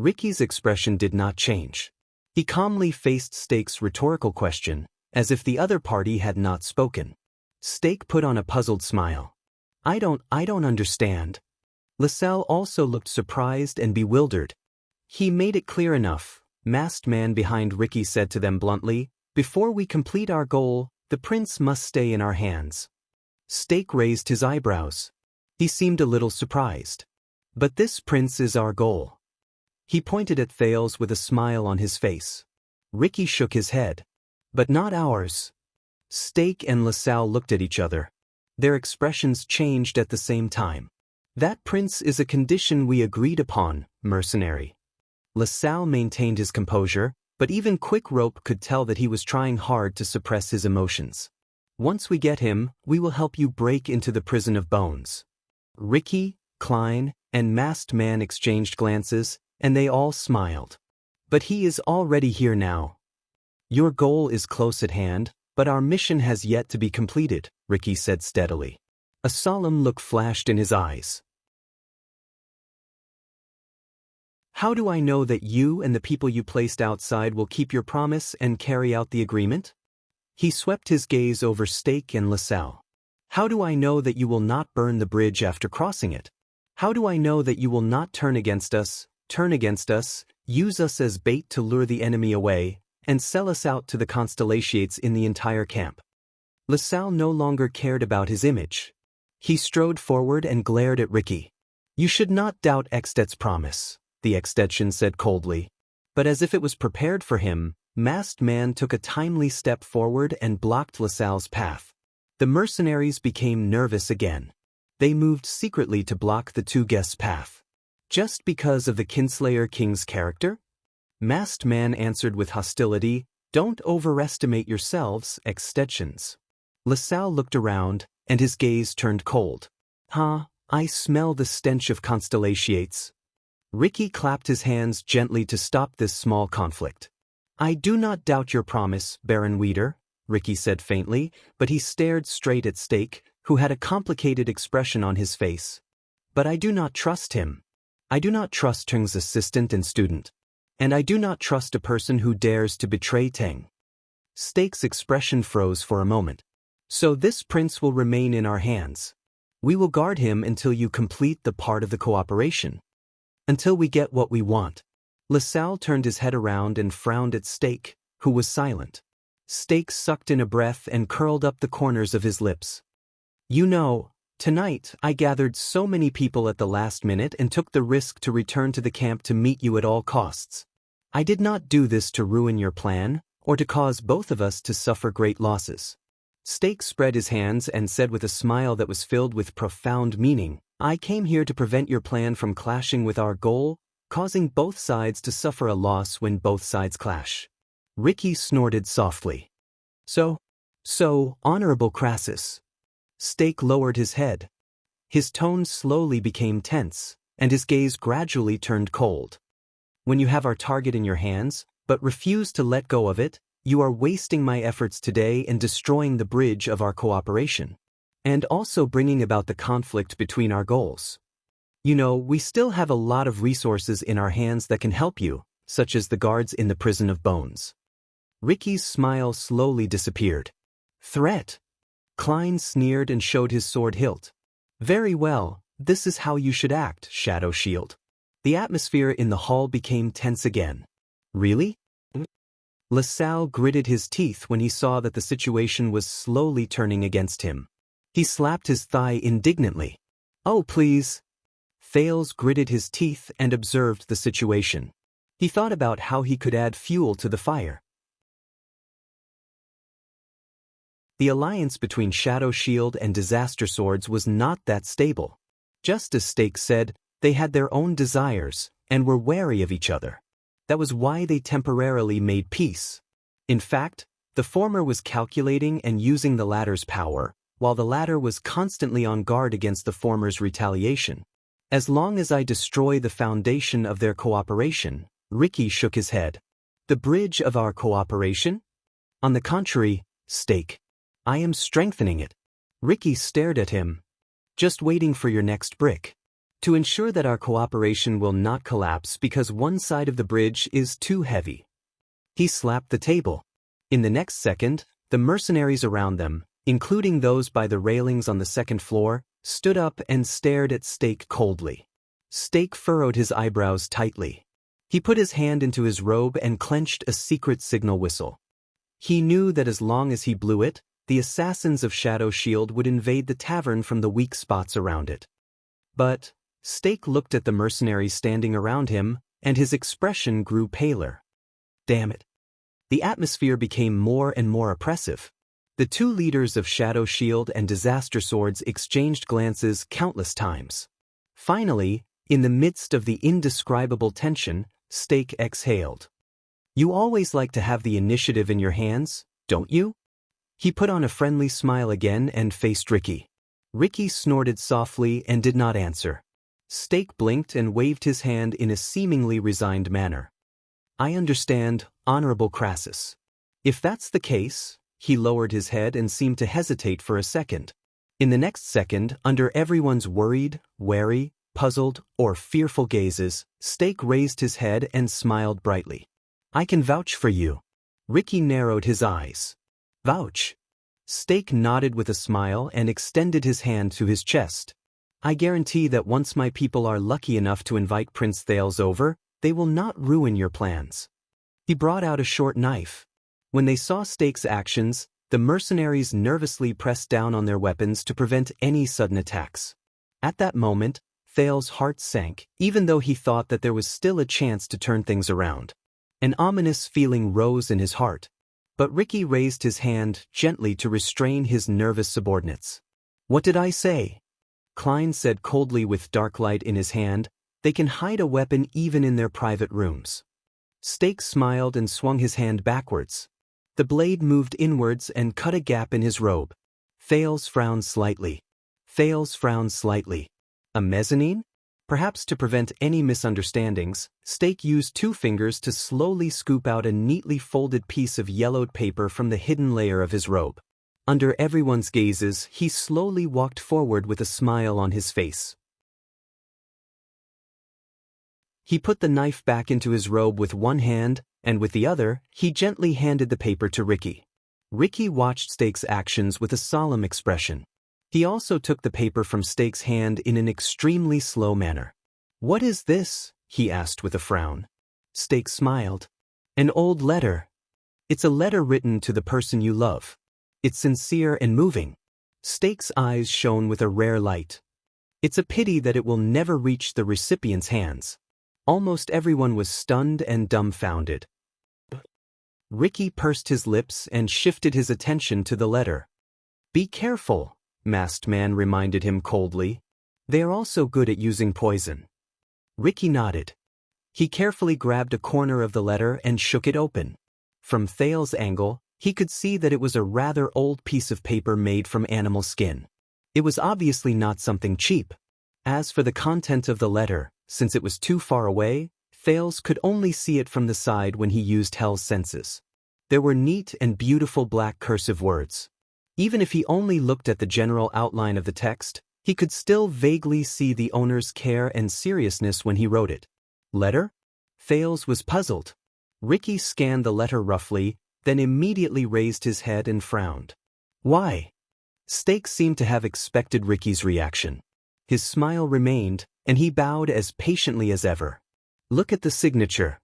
Ricky's expression did not change. He calmly faced Stake's rhetorical question, as if the other party had not spoken. Stake put on a puzzled smile. I don't understand. LaSalle also looked surprised and bewildered. He made it clear enough, masked man behind Ricky said to them bluntly, Before we complete our goal, the prince must stay in our hands. Stake raised his eyebrows. He seemed a little surprised. But this prince is our goal. He pointed at Thales with a smile on his face. Ricky shook his head. But not ours. Stake and LaSalle looked at each other. Their expressions changed at the same time. That prince is a condition we agreed upon, mercenary. LaSalle maintained his composure, but even Quick Rope could tell that he was trying hard to suppress his emotions. Once we get him, we will help you break into the prison of bones. Ricky, Klein, and Masked Man exchanged glances, and they all smiled. But he is already here now. Your goal is close at hand, but our mission has yet to be completed, Ricky said steadily. A solemn look flashed in his eyes. How do I know that you and the people you placed outside will keep your promise and carry out the agreement? He swept his gaze over Stake and LaSalle. How do I know that you will not burn the bridge after crossing it? How do I know that you will not turn against us, use us as bait to lure the enemy away, and sell us out to the Constellations in the entire camp? LaSalle no longer cared about his image. He strode forward and glared at Ricky. You should not doubt Extet's promise, the Extetian said coldly. But as if it was prepared for him, Masked Man took a timely step forward and blocked LaSalle's path. The mercenaries became nervous again. They moved secretly to block the two guests' path. Just because of the Kinslayer King's character? Masked Man answered with hostility, Don't overestimate yourselves, Extetians. LaSalle looked around, and his gaze turned cold. I smell the stench of Constellations. Ricky clapped his hands gently to stop this small conflict. I do not doubt your promise, Baron Weeder, Ricky said faintly, but he stared straight at Stake, who had a complicated expression on his face. But I do not trust him. I do not trust Teng's assistant and student. And I do not trust a person who dares to betray Teng. Stake's expression froze for a moment. So this prince will remain in our hands. We will guard him until you complete the part of the cooperation. Until we get what we want. LaSalle turned his head around and frowned at Stake, who was silent. Stake sucked in a breath and curled up the corners of his lips. You know, tonight I gathered so many people at the last minute and took the risk to return to the camp to meet you at all costs. I did not do this to ruin your plan, or to cause both of us to suffer great losses. Stake spread his hands and said with a smile that was filled with profound meaning, I came here to prevent your plan from clashing with our goal, causing both sides to suffer a loss when both sides clash. Ricky snorted softly. So, Honorable Crassus. Stake lowered his head. His tone slowly became tense, and his gaze gradually turned cold. When you have our target in your hands, but refuse to let go of it, you are wasting my efforts today and destroying the bridge of our cooperation. And also bringing about the conflict between our goals. You know, we still have a lot of resources in our hands that can help you, such as the guards in the prison of bones. Ricky's smile slowly disappeared. Threat? Klein sneered and showed his sword hilt. Very well, this is how you should act, Shadow Shield. The atmosphere in the hall became tense again. Really? LaSalle gritted his teeth when he saw that the situation was slowly turning against him. He slapped his thigh indignantly. Oh, please. Thales gritted his teeth and observed the situation. He thought about how he could add fuel to the fire. The alliance between Shadow Shield and Disaster Swords was not that stable. Just as Stake said, they had their own desires and were wary of each other. That was why they temporarily made peace. In fact, the former was calculating and using the latter's power, while the latter was constantly on guard against the former's retaliation. As long as I destroy the foundation of their cooperation, Ricky shook his head. The bridge of our cooperation? On the contrary, Stake. I am strengthening it. Ricky stared at him. Just waiting for your next brick. To ensure that our cooperation will not collapse because one side of the bridge is too heavy. He slapped the table. In the next second, the mercenaries around them, including those by the railings on the second floor, stood up and stared at Stake coldly. Stake furrowed his eyebrows tightly. He put his hand into his robe and clenched a secret signal whistle. He knew that as long as he blew it, the assassins of Shadow Shield would invade the tavern from the weak spots around it. But Stake looked at the mercenaries standing around him, and his expression grew paler. Damn it. The atmosphere became more and more oppressive. The two leaders of Shadow Shield and Disaster Swords exchanged glances countless times. Finally, in the midst of the indescribable tension, Stake exhaled. You always like to have the initiative in your hands, don't you? He put on a friendly smile again and faced Ricky. Ricky snorted softly and did not answer. Stake blinked and waved his hand in a seemingly resigned manner. I understand, Honorable Crassus. If that's the case, he lowered his head and seemed to hesitate for a second. In the next second, under everyone's worried, wary, puzzled, or fearful gazes, Stake raised his head and smiled brightly. I can vouch for you. Ricky narrowed his eyes. Vouch. Stake nodded with a smile and extended his hand to his chest. I guarantee that once my people are lucky enough to invite Prince Thales over, they will not ruin your plans. He brought out a short knife. When they saw Stake's actions, the mercenaries nervously pressed down on their weapons to prevent any sudden attacks. At that moment, Thales' heart sank, even though he thought that there was still a chance to turn things around. An ominous feeling rose in his heart. But Ricky raised his hand gently to restrain his nervous subordinates. What did I say? Klein said coldly with dark light in his hand, they can hide a weapon even in their private rooms. Stake smiled and swung his hand backwards. The blade moved inwards and cut a gap in his robe. Thales frowned slightly. A mezzanine? Perhaps to prevent any misunderstandings, Stake used 2 fingers to slowly scoop out a neatly folded piece of yellowed paper from the hidden layer of his robe. Under everyone's gazes, he slowly walked forward with a smile on his face. He put the knife back into his robe with one hand, and with the other, he gently handed the paper to Ricky. Ricky watched Stake's actions with a solemn expression. He also took the paper from Stake's hand in an extremely slow manner. "What is this?" he asked with a frown. Stake smiled. "An old letter. It's a letter written to the person you love. It's sincere and moving." Stake's eyes shone with a rare light. "It's a pity that it will never reach the recipient's hands." Almost everyone was stunned and dumbfounded. Ricky pursed his lips and shifted his attention to the letter. "Be careful," Masked Man reminded him coldly. "They are also good at using poison." Ricky nodded. He carefully grabbed a corner of the letter and shook it open. From Thales's angle, he could see that it was a rather old piece of paper made from animal skin. It was obviously not something cheap. As for the content of the letter, since it was too far away, Thales could only see it from the side when he used Hell's senses. There were neat and beautiful black cursive words. Even if he only looked at the general outline of the text, he could still vaguely see the owner's care and seriousness when he wrote it. "Letter?" Thales was puzzled. Ricky scanned the letter roughly, then immediately raised his head and frowned. "Why?" Stake seemed to have expected Ricky's reaction. His smile remained, and he bowed as patiently as ever. "Look at the signature."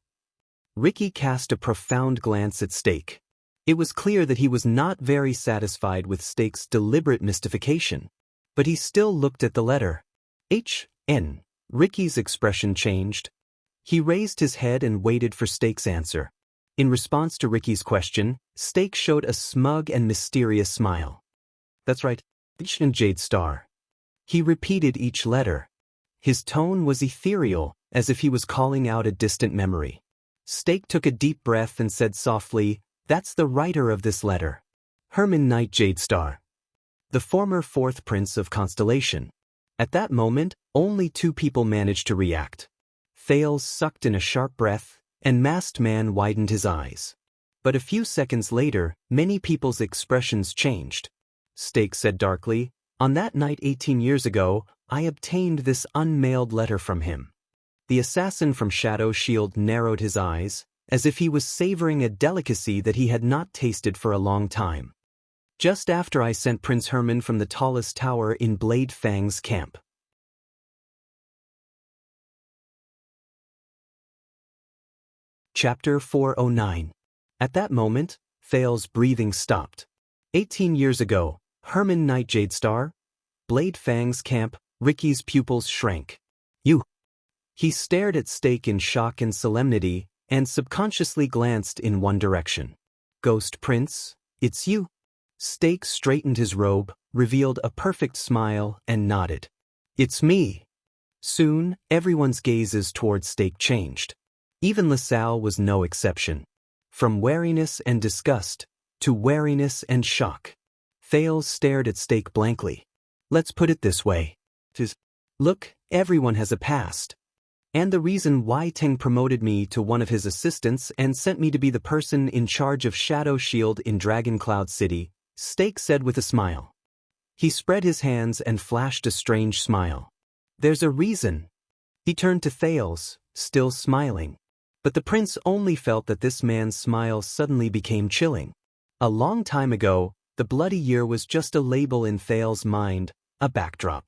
Ricky cast a profound glance at Stake. It was clear that he was not very satisfied with Stake's deliberate mystification. But he still looked at the letter. "H.N." Ricky's expression changed. He raised his head and waited for Stake's answer. In response to Ricky's question, Stake showed a smug and mysterious smile. "That's right, H and Jade Star." He repeated each letter. His tone was ethereal, as if he was calling out a distant memory. Stake took a deep breath and said softly, "That's the writer of this letter. Herman Knight Jade Star, the former fourth prince of Constellation." At that moment, only two people managed to react. Thales sucked in a sharp breath, and Masked Man widened his eyes. But a few seconds later, many people's expressions changed. Stake said darkly, "On that night 18 years ago, I obtained this unmailed letter from him." The assassin from Shadow Shield narrowed his eyes, as if he was savoring a delicacy that he had not tasted for a long time. "Just after I sent Prince Herman from the tallest tower in Blade Fang's camp." Chapter 409. At that moment, Thale's breathing stopped. 18 years ago, Herman Knight Jade Star? Blade Fang's camp. Ricky's pupils shrank. "You." He stared at Stake in shock and solemnity, and subconsciously glanced in one direction. "Ghost Prince, it's you." Stake straightened his robe, revealed a perfect smile, and nodded. "It's me." Soon, everyone's gazes toward Stake changed. Even LaSalle was no exception. From wariness and disgust, to wariness and shock. Thales stared at Stake blankly. "Let's put it this way. Look, everyone has a past. And the reason why Teng promoted me to one of his assistants and sent me to be the person in charge of Shadow Shield in Dragon Cloud City," Stake said with a smile. He spread his hands and flashed a strange smile. "There's a reason." He turned to Thales, still smiling. But the prince only felt that this man's smile suddenly became chilling. A long time ago, the Bloody Year was just a label in Thales' mind, a backdrop.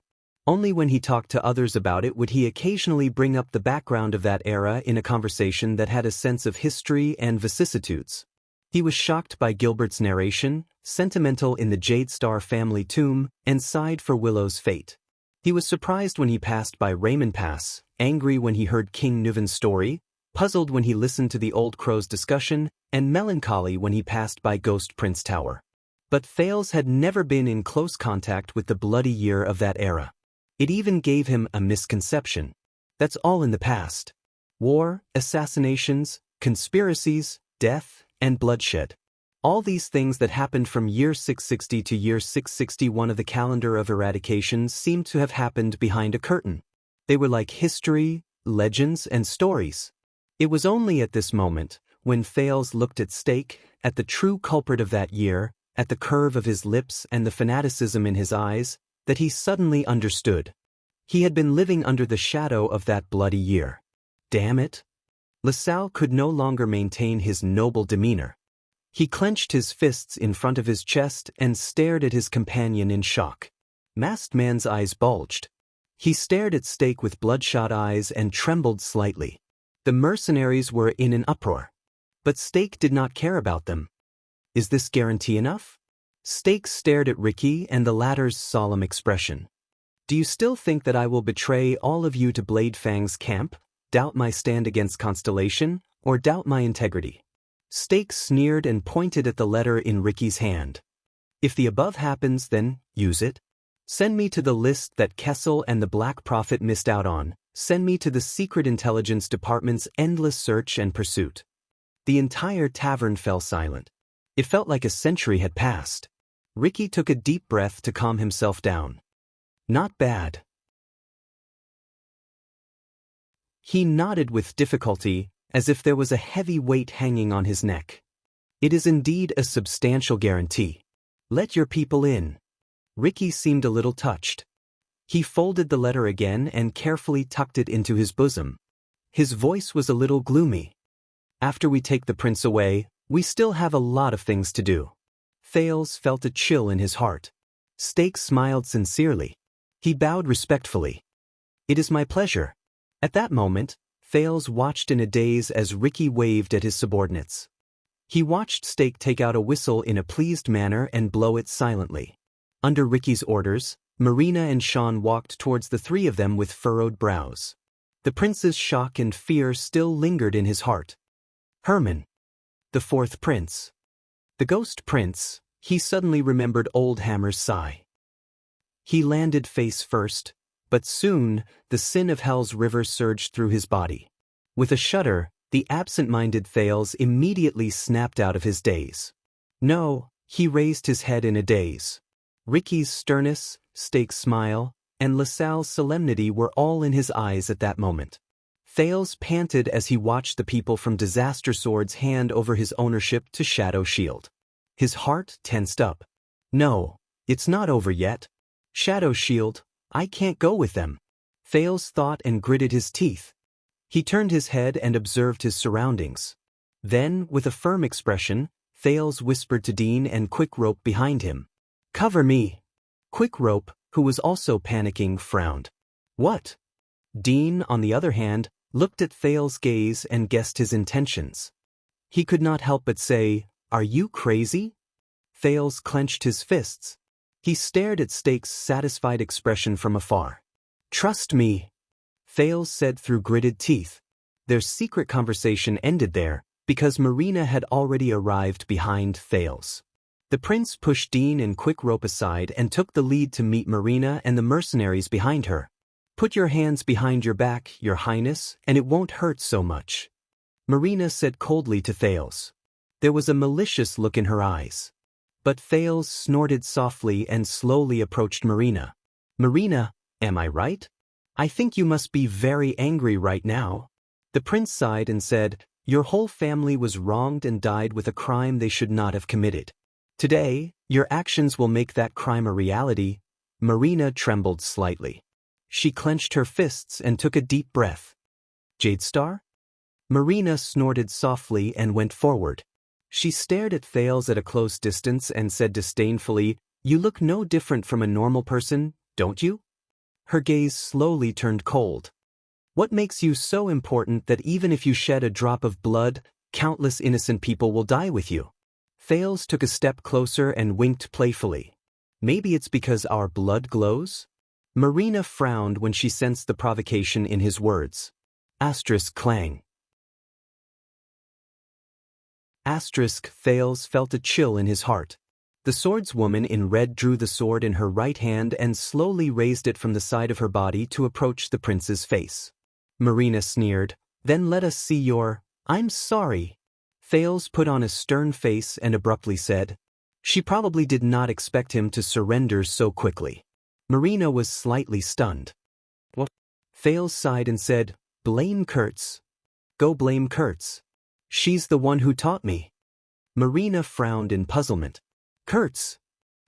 Only when he talked to others about it would he occasionally bring up the background of that era in a conversation that had a sense of history and vicissitudes. He was shocked by Gilbert's narration, sentimental in the Jade Star family tomb, and sighed for Willow's fate. He was surprised when he passed by Raymond Pass, angry when he heard King Nuven's story, puzzled when he listened to the Old Crow's discussion, and melancholy when he passed by Ghost Prince Tower. But Thales had never been in close contact with the Bloody Year of that era. It even gave him a misconception. That's all in the past. War, assassinations, conspiracies, death, and bloodshed. All these things that happened from year 660 to year 661 of the calendar of eradication seemed to have happened behind a curtain. They were like history, legends, and stories. It was only at this moment, when Thales looked at Stake, at the true culprit of that year, at the curve of his lips and the fanaticism in his eyes, that he suddenly understood. He had been living under the shadow of that Bloody Year. Damn it! LaSalle could no longer maintain his noble demeanor. He clenched his fists in front of his chest and stared at his companion in shock. Masked Man's eyes bulged. He stared at Stake with bloodshot eyes and trembled slightly. The mercenaries were in an uproar. But Stake did not care about them. Is this guarantee enough? Stake stared at Ricky and the latter's solemn expression. Do you still think that I will betray all of you to Blade Fang's camp, doubt my stand against Constellation, or doubt my integrity? Stake sneered and pointed at the letter in Ricky's hand. If the above happens, then use it. Send me to the list that Kessel and the Black Prophet missed out on. Send me to the Secret Intelligence Department's endless search and pursuit. The entire tavern fell silent. It felt like a century had passed. Ricky took a deep breath to calm himself down. Not bad. He nodded with difficulty, as if there was a heavy weight hanging on his neck. It is indeed a substantial guarantee. Let your people in. Ricky seemed a little touched. He folded the letter again and carefully tucked it into his bosom. His voice was a little gloomy. After we take the prince away, we still have a lot of things to do. Thales felt a chill in his heart. Stake smiled sincerely. He bowed respectfully. It is my pleasure. At that moment, Thales watched in a daze as Ricky waved at his subordinates. He watched Stake take out a whistle in a pleased manner and blow it silently. Under Ricky's orders, Marina and Sean walked towards the three of them with furrowed brows. The prince's shock and fear still lingered in his heart. Herman. The fourth prince. The ghost prince, he suddenly remembered Old Hammer's sigh. He landed face first, but soon, the sin of Hell's river surged through his body. With a shudder, the absent-minded Thales immediately snapped out of his daze. No, he raised his head in a daze. Ricky's sternness, Stake's smile, and LaSalle's solemnity were all in his eyes at that moment. Thales panted as he watched the people from Disaster Swords hand over his ownership to Shadow Shield. His heart tensed up. No, it's not over yet. Shadow Shield, I can't go with them. Thales thought and gritted his teeth. He turned his head and observed his surroundings. Then, with a firm expression, Thales whispered to Dean and Quickrope behind him. Cover me. Quickrope, who was also panicking, frowned. What? Dean, on the other hand, looked at Thales' gaze and guessed his intentions. He could not help but say, Are you crazy? Thales clenched his fists. He stared at Stake's satisfied expression from afar. Trust me, Thales said through gritted teeth. Their secret conversation ended there, because Marina had already arrived behind Thales. The prince pushed Dean and Quickrope aside and took the lead to meet Marina and the mercenaries behind her. Put your hands behind your back, your highness, and it won't hurt so much. Marina said coldly to Thales. There was a malicious look in her eyes. But Thales snorted softly and slowly approached Marina. Marina, am I right? I think you must be very angry right now. The prince sighed and said, Your whole family was wronged and died with a crime they should not have committed. Today, your actions will make that crime a reality. Marina trembled slightly. She clenched her fists and took a deep breath. Jadestar? Marina snorted softly and went forward. She stared at Thales at a close distance and said disdainfully, You look no different from a normal person, don't you? Her gaze slowly turned cold. What makes you so important that even if you shed a drop of blood, countless innocent people will die with you? Thales took a step closer and winked playfully. Maybe it's because our blood glows? Marina frowned when she sensed the provocation in his words. Asterisk clang. Asterisk Thales felt a chill in his heart. The swordswoman in red drew the sword in her right hand and slowly raised it from the side of her body to approach the prince's face. Marina sneered, Then let us see your, I'm sorry. Thales put on a stern face and abruptly said. She probably did not expect him to surrender so quickly. Marina was slightly stunned. What? Thales sighed and said, Blame Kurtz. Go blame Kurtz. She's the one who taught me. Marina frowned in puzzlement. Kurtz.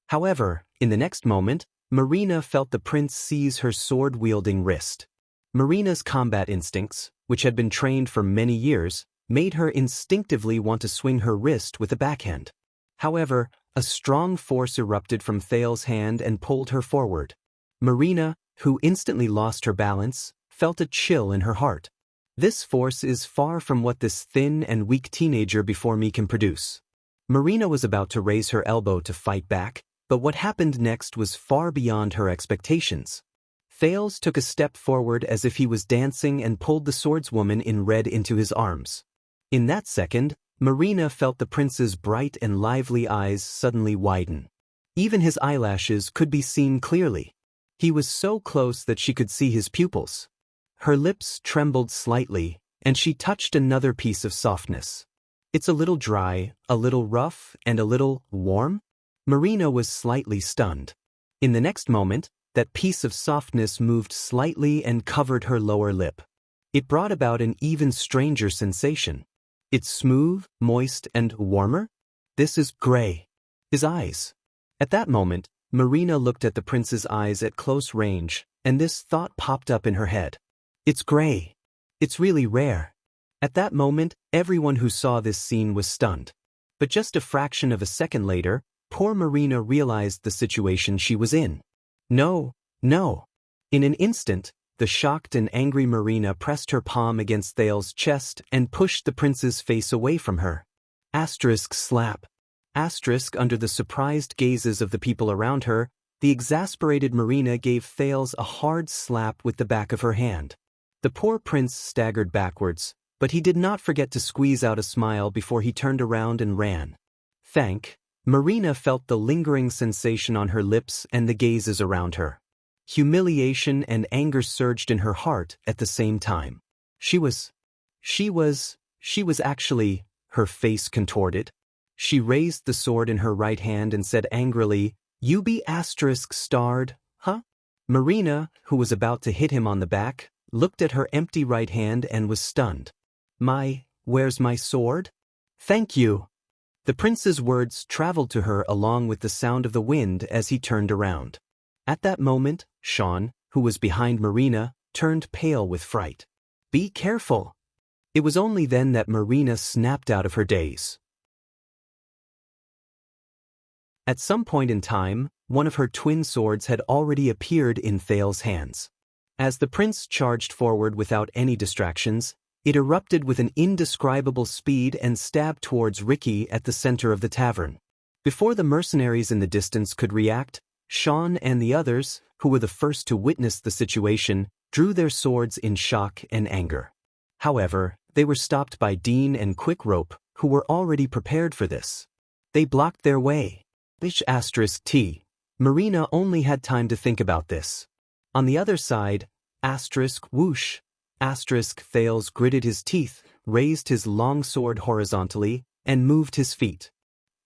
However, in the next moment, Marina felt the prince seize her sword-wielding wrist. Marina's combat instincts, which had been trained for many years, made her instinctively want to swing her wrist with a backhand. However, a strong force erupted from Thale's hand and pulled her forward. Marina, who instantly lost her balance, felt a chill in her heart. This force is far from what this thin and weak teenager before me can produce. Marina was about to raise her elbow to fight back, but what happened next was far beyond her expectations. Thales took a step forward as if he was dancing and pulled the swordswoman in red into his arms. In that second, Marina felt the prince's bright and lively eyes suddenly widen. Even his eyelashes could be seen clearly. He was so close that she could see his pupils. Her lips trembled slightly, and she touched another piece of softness. It's a little dry, a little rough, and a little warm? Marina was slightly stunned. In the next moment, that piece of softness moved slightly and covered her lower lip. It brought about an even stranger sensation. It's smooth, moist, and warmer? This is gray. His eyes. At that moment, Marina looked at the prince's eyes at close range, and this thought popped up in her head. It's gray. It's really rare. At that moment, everyone who saw this scene was stunned. But just a fraction of a second later, poor Marina realized the situation she was in. No, no. In an instant, the shocked and angry Marina pressed her palm against Thale's chest and pushed the prince's face away from her. Asterisk slap. Asterisk under the surprised gazes of the people around her, the exasperated Marina gave Thales a hard slap with the back of her hand. The poor prince staggered backwards, but he did not forget to squeeze out a smile before he turned around and ran. Marina felt the lingering sensation on her lips and the gazes around her. Humiliation and anger surged in her heart at the same time. She was actually, her face contorted. She raised the sword in her right hand and said angrily, "You be asterisk starred, huh?" Marina, who was about to hit him on the back, looked at her empty right hand and was stunned. Where's my sword? Thank you." The prince's words traveled to her along with the sound of the wind as he turned around. At that moment, Sean, who was behind Marina, turned pale with fright. "Be careful." It was only then that Marina snapped out of her daze. At some point in time, one of her twin swords had already appeared in Thale's hands. As the prince charged forward without any distractions, it erupted with an indescribable speed and stabbed towards Ricky at the center of the tavern. Before the mercenaries in the distance could react, Sean and the others, who were the first to witness the situation, drew their swords in shock and anger. However, they were stopped by Dean and Quickrope, who were already prepared for this. They blocked their way. T. Marina only had time to think about this. On the other side, whoosh, Thales gritted his teeth, raised his long sword horizontally, and moved his feet.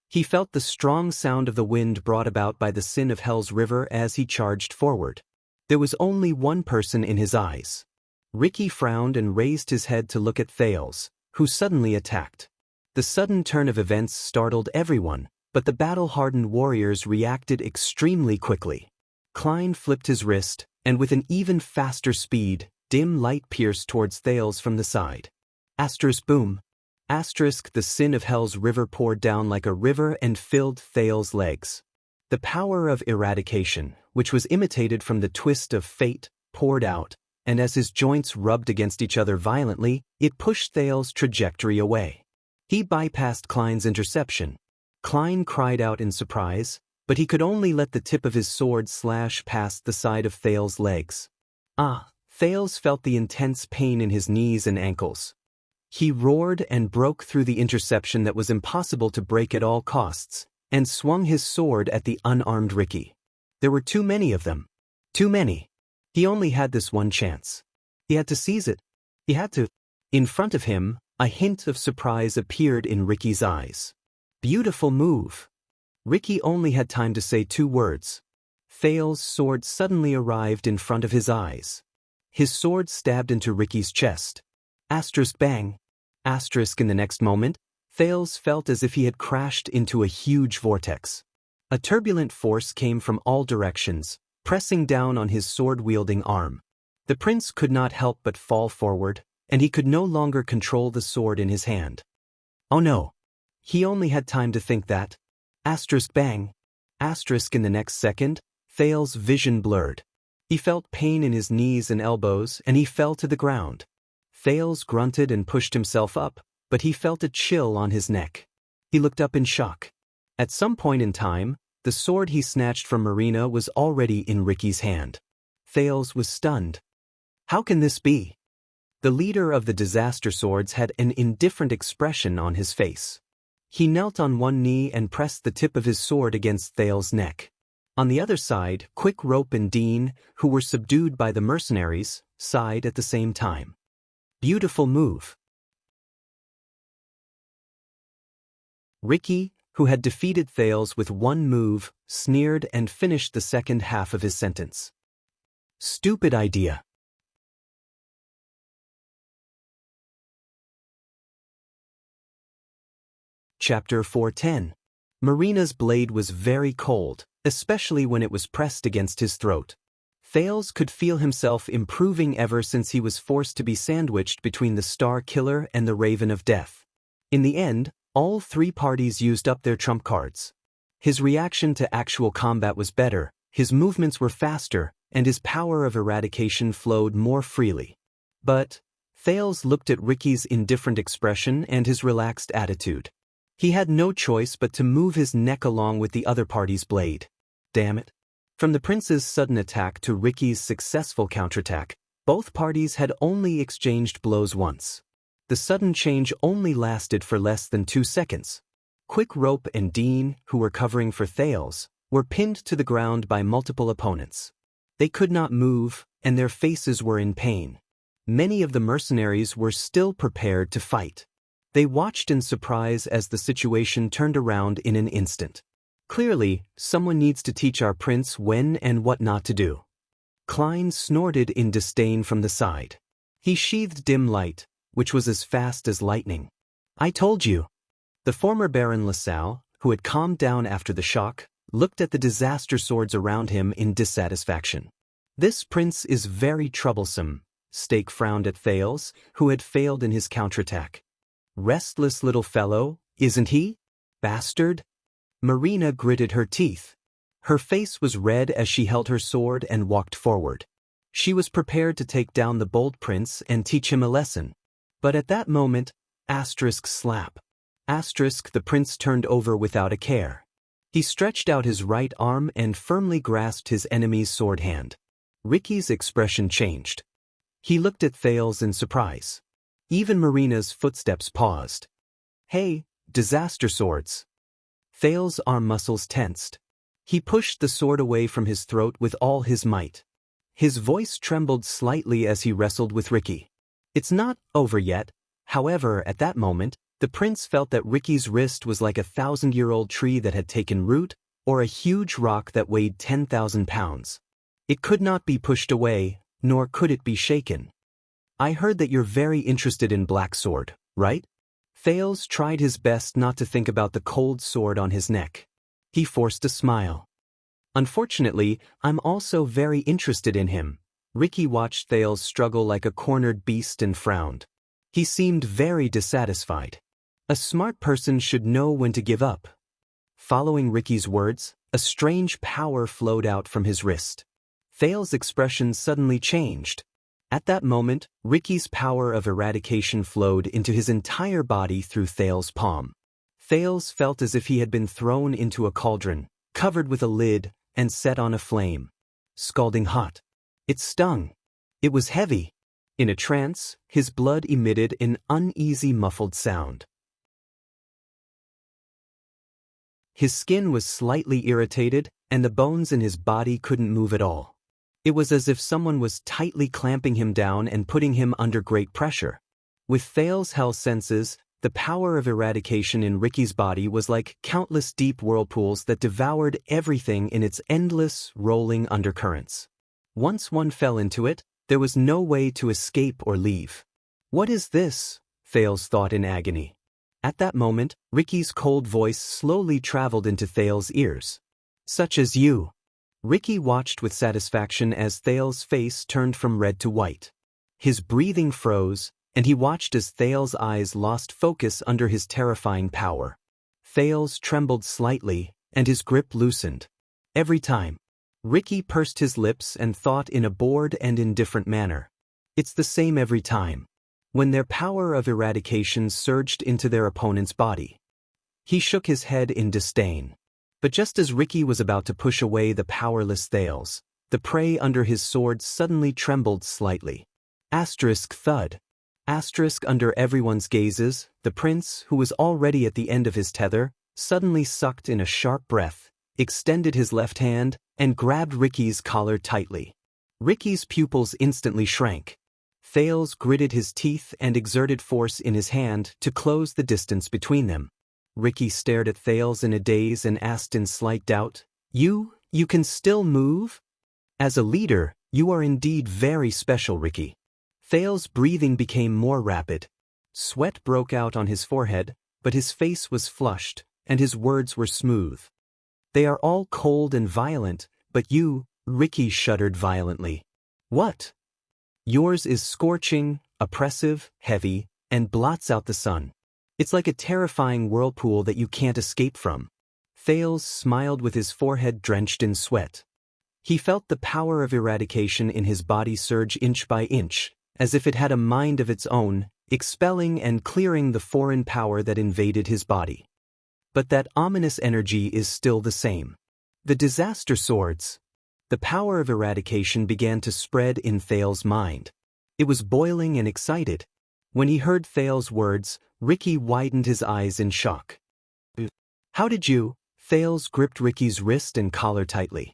He felt the strong sound of the wind brought about by the sin of Hell's river as he charged forward. There was only one person in his eyes. Ricky frowned and raised his head to look at Thales, who suddenly attacked. The sudden turn of events startled everyone, but the battle-hardened warriors reacted extremely quickly. Klein flipped his wrist, and with an even faster speed, dim light pierced towards Thales from the side. Boom. The sin of Hell's river poured down like a river and filled Thales' legs. The power of eradication, which was imitated from the twist of fate, poured out, and as his joints rubbed against each other violently, it pushed Thales' trajectory away. He bypassed Klein's interception. Klein cried out in surprise, but he could only let the tip of his sword slash past the side of Thales' legs. Thales felt the intense pain in his knees and ankles. He roared and broke through the interception that was impossible to break at all costs, and swung his sword at the unarmed Ricky. There were too many of them. Too many. He only had this one chance. He had to seize it. He had to. In front of him, a hint of surprise appeared in Ricky's eyes. Beautiful move. Ricky only had time to say 2 words. Thales' sword suddenly arrived in front of his eyes. His sword stabbed into Ricky's chest. Bang. In the next moment, Thales felt as if he had crashed into a huge vortex. A turbulent force came from all directions, pressing down on his sword-wielding arm. The prince could not help but fall forward, and he could no longer control the sword in his hand. Oh no! He only had time to think that. Asterisk bang! Asterisk in the next second, Thales's vision blurred. He felt pain in his knees and elbows, and he fell to the ground. Thales grunted and pushed himself up, but he felt a chill on his neck. He looked up in shock. At some point in time, the sword he snatched from Marina was already in Ricky's hand. Thales was stunned. How can this be? The leader of the disaster swords had an indifferent expression on his face. He knelt on one knee and pressed the tip of his sword against Thales's neck. On the other side, Quick Rope and Dean, who were subdued by the mercenaries, sighed at the same time. Beautiful move. Ricky, who had defeated Thales with one move, sneered and finished the second half of his sentence. Stupid idea. Chapter 410. Marina's blade was very cold, especially when it was pressed against his throat. Thales could feel himself improving ever since he was forced to be sandwiched between the Star Killer and the Raven of Death. In the end, all three parties used up their trump cards. His reaction to actual combat was better, his movements were faster, and his power of eradication flowed more freely. But Thales looked at Ricky's indifferent expression and his relaxed attitude. He had no choice but to move his neck along with the other party's blade. Damn it. From the prince's sudden attack to Ricky's successful counterattack, both parties had only exchanged blows once. The sudden change only lasted for less than 2 seconds. Quick Rope and Dean, who were covering for Thales, were pinned to the ground by multiple opponents. They could not move, and their faces were in pain. Many of the mercenaries were still prepared to fight. They watched in surprise as the situation turned around in an instant. Clearly, someone needs to teach our prince when and what not to do. Klein snorted in disdain from the side. He sheathed dim light, which was as fast as lightning. I told you. The former Baron LaSalle, who had calmed down after the shock, looked at the disaster swords around him in dissatisfaction. This prince is very troublesome. Stake frowned at Thales, who had failed in his counterattack. Restless little fellow, isn't he? Bastard. Marina gritted her teeth. Her face was red as she held her sword and walked forward. She was prepared to take down the bold prince and teach him a lesson. But at that moment, asterisk slap. Asterisk the prince turned over without a care. He stretched out his right arm and firmly grasped his enemy's sword hand. Ricky's expression changed. He looked at Thales in surprise. Even Marina's footsteps paused. Hey, disaster swords. Thales' arm muscles tensed. He pushed the sword away from his throat with all his might. His voice trembled slightly as he wrestled with Ricky. It's not over yet. However, at that moment, the prince felt that Ricky's wrist was like a 1,000-year-old tree that had taken root, or a huge rock that weighed 10,000 pounds. It could not be pushed away, nor could it be shaken. I heard that you're very interested in Black Sword, right? Thales tried his best not to think about the cold sword on his neck. He forced a smile. Unfortunately, I'm also very interested in him. Ricky watched Thales struggle like a cornered beast and frowned. He seemed very dissatisfied. A smart person should know when to give up. Following Ricky's words, a strange power flowed out from his wrist. Thales' expression suddenly changed. At that moment, Ricky's power of eradication flowed into his entire body through Thales' palm. Thales felt as if he had been thrown into a cauldron, covered with a lid, and set on a flame. Scalding hot. It stung. It was heavy. In a trance, his blood emitted an uneasy muffled sound. His skin was slightly irritated, and the bones in his body couldn't move at all. It was as if someone was tightly clamping him down and putting him under great pressure. With Thales' hell senses, the power of eradication in Ricky's body was like countless deep whirlpools that devoured everything in its endless, rolling undercurrents. Once one fell into it, there was no way to escape or leave. What is this? Thales thought in agony. At that moment, Ricky's cold voice slowly traveled into Thales' ears. Such as you. Ricky watched with satisfaction as Thales' face turned from red to white. His breathing froze, and he watched as Thales' eyes lost focus under his terrifying power. Thales trembled slightly, and his grip loosened. Every time, Ricky pursed his lips and thought in a bored and indifferent manner. It's the same every time. When their power of eradication surged into their opponent's body. He shook his head in disdain. But just as Ricky was about to push away the powerless Thales, the prey under his sword suddenly trembled slightly. Asterisk thud. Asterisk under everyone's gazes, the prince, who was already at the end of his tether, suddenly sucked in a sharp breath, extended his left hand, and grabbed Ricky's collar tightly. Ricky's pupils instantly shrank. Thales gritted his teeth and exerted force in his hand to close the distance between them. Ricky stared at Thales in a daze and asked in slight doubt, You can still move? As a leader, you are indeed very special, Ricky. Thales' breathing became more rapid. Sweat broke out on his forehead, but his face was flushed, and his words were smooth. They are all cold and violent, but you, Ricky shuddered violently. What? Yours is scorching, oppressive, heavy, and blots out the sun. It's like a terrifying whirlpool that you can't escape from. Thales smiled with his forehead drenched in sweat. He felt the power of eradication in his body surge inch by inch, as if it had a mind of its own, expelling and clearing the foreign power that invaded his body. But that ominous energy is still the same. The disaster swords. The power of eradication began to spread in Thales' mind. It was boiling and excited. When he heard Thales' words, Ricky widened his eyes in shock. How did you? Thales gripped Ricky's wrist and collar tightly.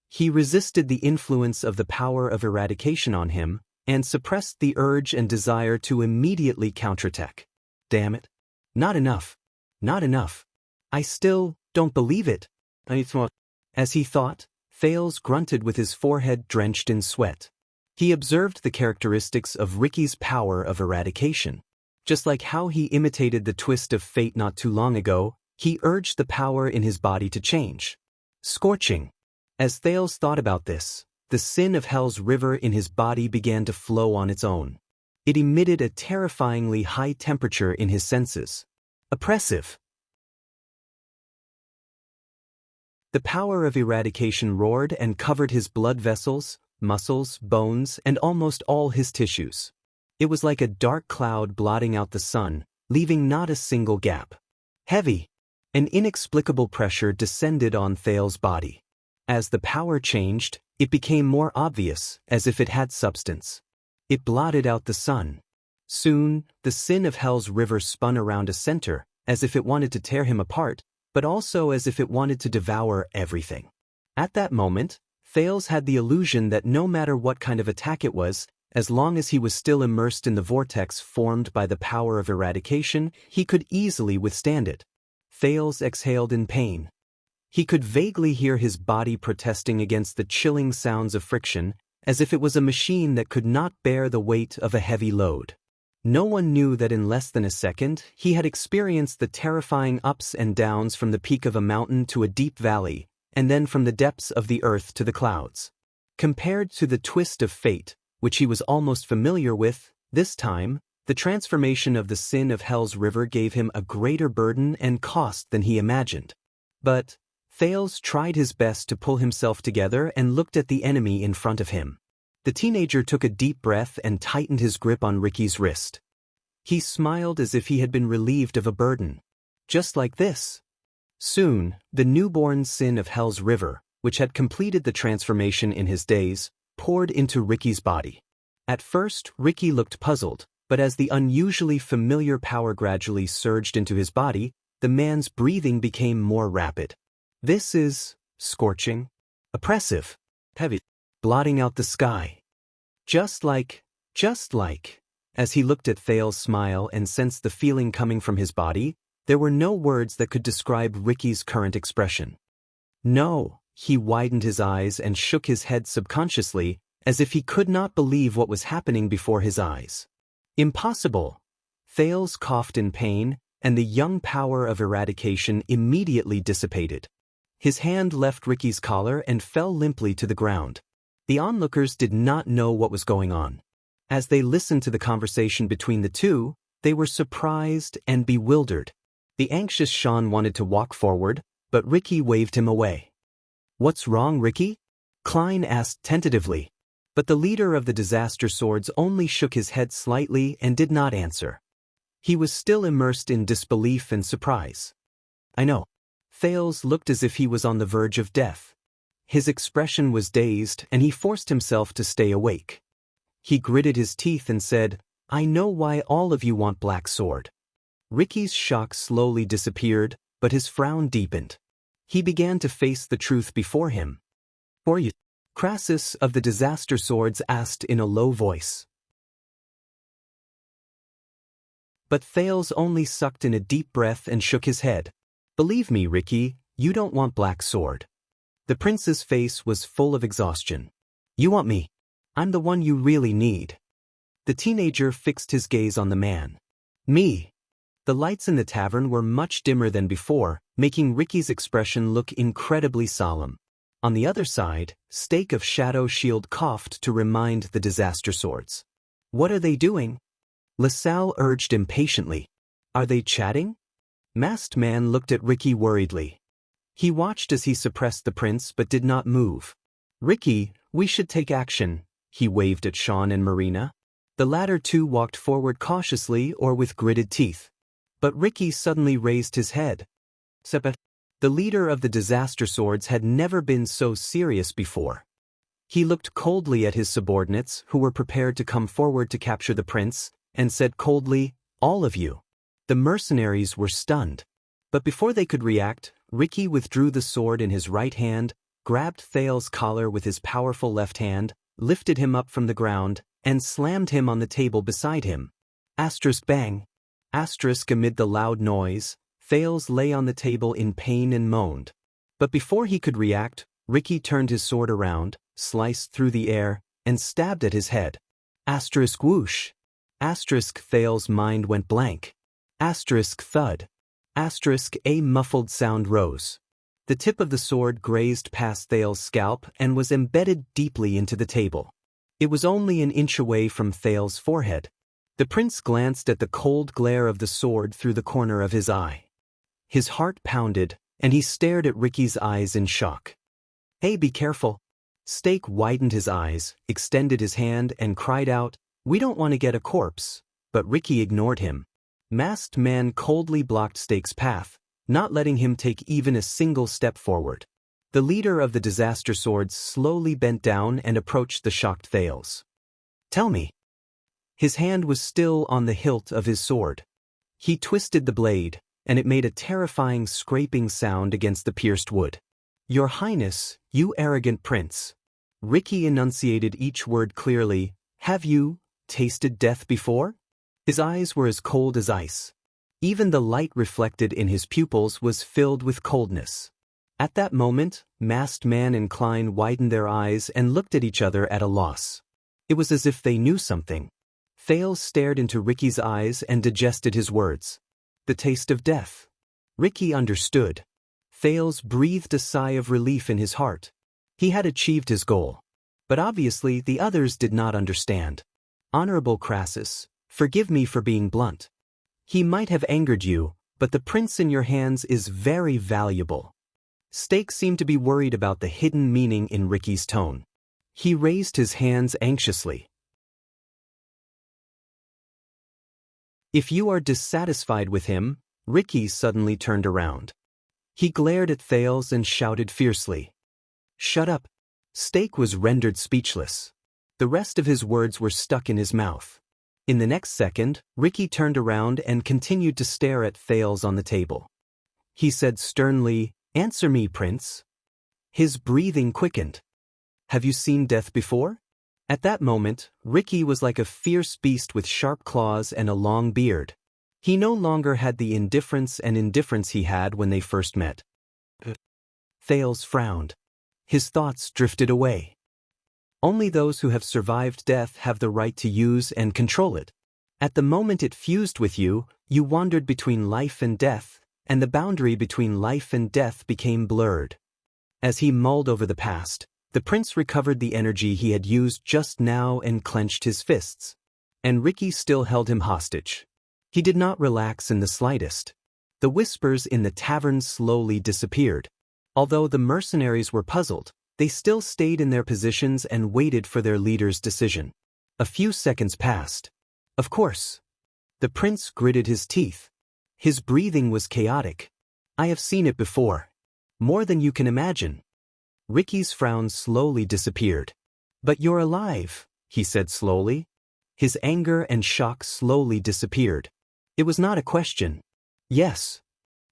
He resisted the influence of the power of eradication on him, and suppressed the urge and desire to immediately counterattack. Damn it. Not enough. Not enough. I still don't believe it. As he thought, Thales grunted with his forehead drenched in sweat. He observed the characteristics of Ricky's power of eradication. Just like how he imitated the twist of fate not too long ago, he urged the power in his body to change. Scorching. As Thales thought about this, the sin of hell's river in his body began to flow on its own. It emitted a terrifyingly high temperature in his senses. Oppressive. The power of eradication roared and covered his blood vessels, muscles, bones, and almost all his tissues. It was like a dark cloud blotting out the sun, leaving not a single gap. Heavy. An inexplicable pressure descended on Thales' body. As the power changed, it became more obvious, as if it had substance. It blotted out the sun. Soon, the sin of hell's river spun around a center, as if it wanted to tear him apart, but also as if it wanted to devour everything. At that moment, Thales had the illusion that no matter what kind of attack it was, as long as he was still immersed in the vortex formed by the power of eradication, he could easily withstand it. Thales exhaled in pain. He could vaguely hear his body protesting against the chilling sounds of friction, as if it was a machine that could not bear the weight of a heavy load. No one knew that in less than a second, he had experienced the terrifying ups and downs from the peak of a mountain to a deep valley, and then from the depths of the earth to the clouds. Compared to the twist of fate, which he was almost familiar with, this time, the transformation of the sin of hell's river gave him a greater burden and cost than he imagined. But Thales tried his best to pull himself together and looked at the enemy in front of him. The teenager took a deep breath and tightened his grip on Ricky's wrist. He smiled as if he had been relieved of a burden. Just like this. Soon, the newborn sin of hell's river, which had completed the transformation in his days, poured into Ricky's body. At first, Ricky looked puzzled, but as the unusually familiar power gradually surged into his body, the man's breathing became more rapid. This is scorching, oppressive, heavy, blotting out the sky. Just like, as he looked at Thales' smile and sensed the feeling coming from his body, there were no words that could describe Ricky's current expression. No. He widened his eyes and shook his head subconsciously, as if he could not believe what was happening before his eyes. Impossible. Thales coughed in pain, and the young power of eradication immediately dissipated. His hand left Ricky's collar and fell limply to the ground. The onlookers did not know what was going on. As they listened to the conversation between the two, they were surprised and bewildered. The anxious Sean wanted to walk forward, but Ricky waved him away. "What's wrong, Ricky?" Klein asked tentatively. But the leader of the Disaster Swords only shook his head slightly and did not answer. He was still immersed in disbelief and surprise. "I know." Thales looked as if he was on the verge of death. His expression was dazed, and he forced himself to stay awake. He gritted his teeth and said, "I know why all of you want Black Sword." Ricky's shock slowly disappeared, but his frown deepened. He began to face the truth before him. "For you?" Crassus of the Disaster Swords asked in a low voice. But Thales only sucked in a deep breath and shook his head. "Believe me, Ricky, you don't want Black Sword." The prince's face was full of exhaustion. "You want me. I'm the one you really need." The teenager fixed his gaze on the man. "Me." The lights in the tavern were much dimmer than before, making Ricky's expression look incredibly solemn. On the other side, Stake of Shadow Shield coughed to remind the Disaster Swords. "What are they doing?" LaSalle urged impatiently. "Are they chatting?" Masked Man looked at Ricky worriedly. He watched as he suppressed the prince but did not move. "Ricky, we should take action," he waved at Sean and Marina. The latter two walked forward cautiously or with gritted teeth. But Ricky suddenly raised his head. "Sepet." The leader of the Disaster Swords had never been so serious before. He looked coldly at his subordinates who were prepared to come forward to capture the prince, and said coldly, "All of you." The mercenaries were stunned. But before they could react, Ricky withdrew the sword in his right hand, grabbed Thales' collar with his powerful left hand, lifted him up from the ground, and slammed him on the table beside him. Asterisk bang. Asterisk amid the loud noise, Thales lay on the table in pain and moaned. But before he could react, Ricky turned his sword around, sliced through the air, and stabbed at his head. Asterisk whoosh. Asterisk Thales' mind went blank. Asterisk thud. Asterisk a muffled sound rose. The tip of the sword grazed past Thales' scalp and was embedded deeply into the table. It was only an inch away from Thales' forehead. The prince glanced at the cold glare of the sword through the corner of his eye. His heart pounded, and he stared at Ricky's eyes in shock. "Hey, be careful." Stake widened his eyes, extended his hand, and cried out, "We don't want to get a corpse." But Ricky ignored him. Masked Man coldly blocked Stake's path, not letting him take even a single step forward. The leader of the Disaster Swords slowly bent down and approached the shocked Thales. "Tell me." His hand was still on the hilt of his sword. He twisted the blade, and it made a terrifying scraping sound against the pierced wood. "Your Highness, you arrogant prince." Ricky enunciated each word clearly. "Have you tasted death before?" His eyes were as cold as ice. Even the light reflected in his pupils was filled with coldness. At that moment, Masked Man and Klein widened their eyes and looked at each other at a loss. It was as if they knew something. Thales stared into Ricky's eyes and digested his words. The taste of death. Ricky understood. Thales breathed a sigh of relief in his heart. He had achieved his goal. But obviously the others did not understand. "Honorable Crassus, forgive me for being blunt. He might have angered you, but the prince in your hands is very valuable." Stake seemed to be worried about the hidden meaning in Ricky's tone. He raised his hands anxiously. "If you are dissatisfied with him," Ricky suddenly turned around. He glared at Thales and shouted fiercely. "Shut up." Stake was rendered speechless. The rest of his words were stuck in his mouth. In the next second, Ricky turned around and continued to stare at Thales on the table. He said sternly, "Answer me, Prince." His breathing quickened. "Have you seen death before?" At that moment, Ricky was like a fierce beast with sharp claws and a long beard. He no longer had the indifference he had when they first met. Thales frowned. His thoughts drifted away. Only those who have survived death have the right to use and control it. At the moment it fused with you, you wandered between life and death, and the boundary between life and death became blurred. As he mulled over the past, the prince recovered the energy he had used just now and clenched his fists. and Ricky still held him hostage. He did not relax in the slightest. The whispers in the tavern slowly disappeared. Although the mercenaries were puzzled, they still stayed in their positions and waited for their leader's decision. A few seconds passed. Of course. The prince gritted his teeth. His breathing was chaotic. I have seen it before. More than you can imagine. Ricky's frown slowly disappeared. But you're alive, he said slowly. His anger and shock slowly disappeared. It was not a question. Yes.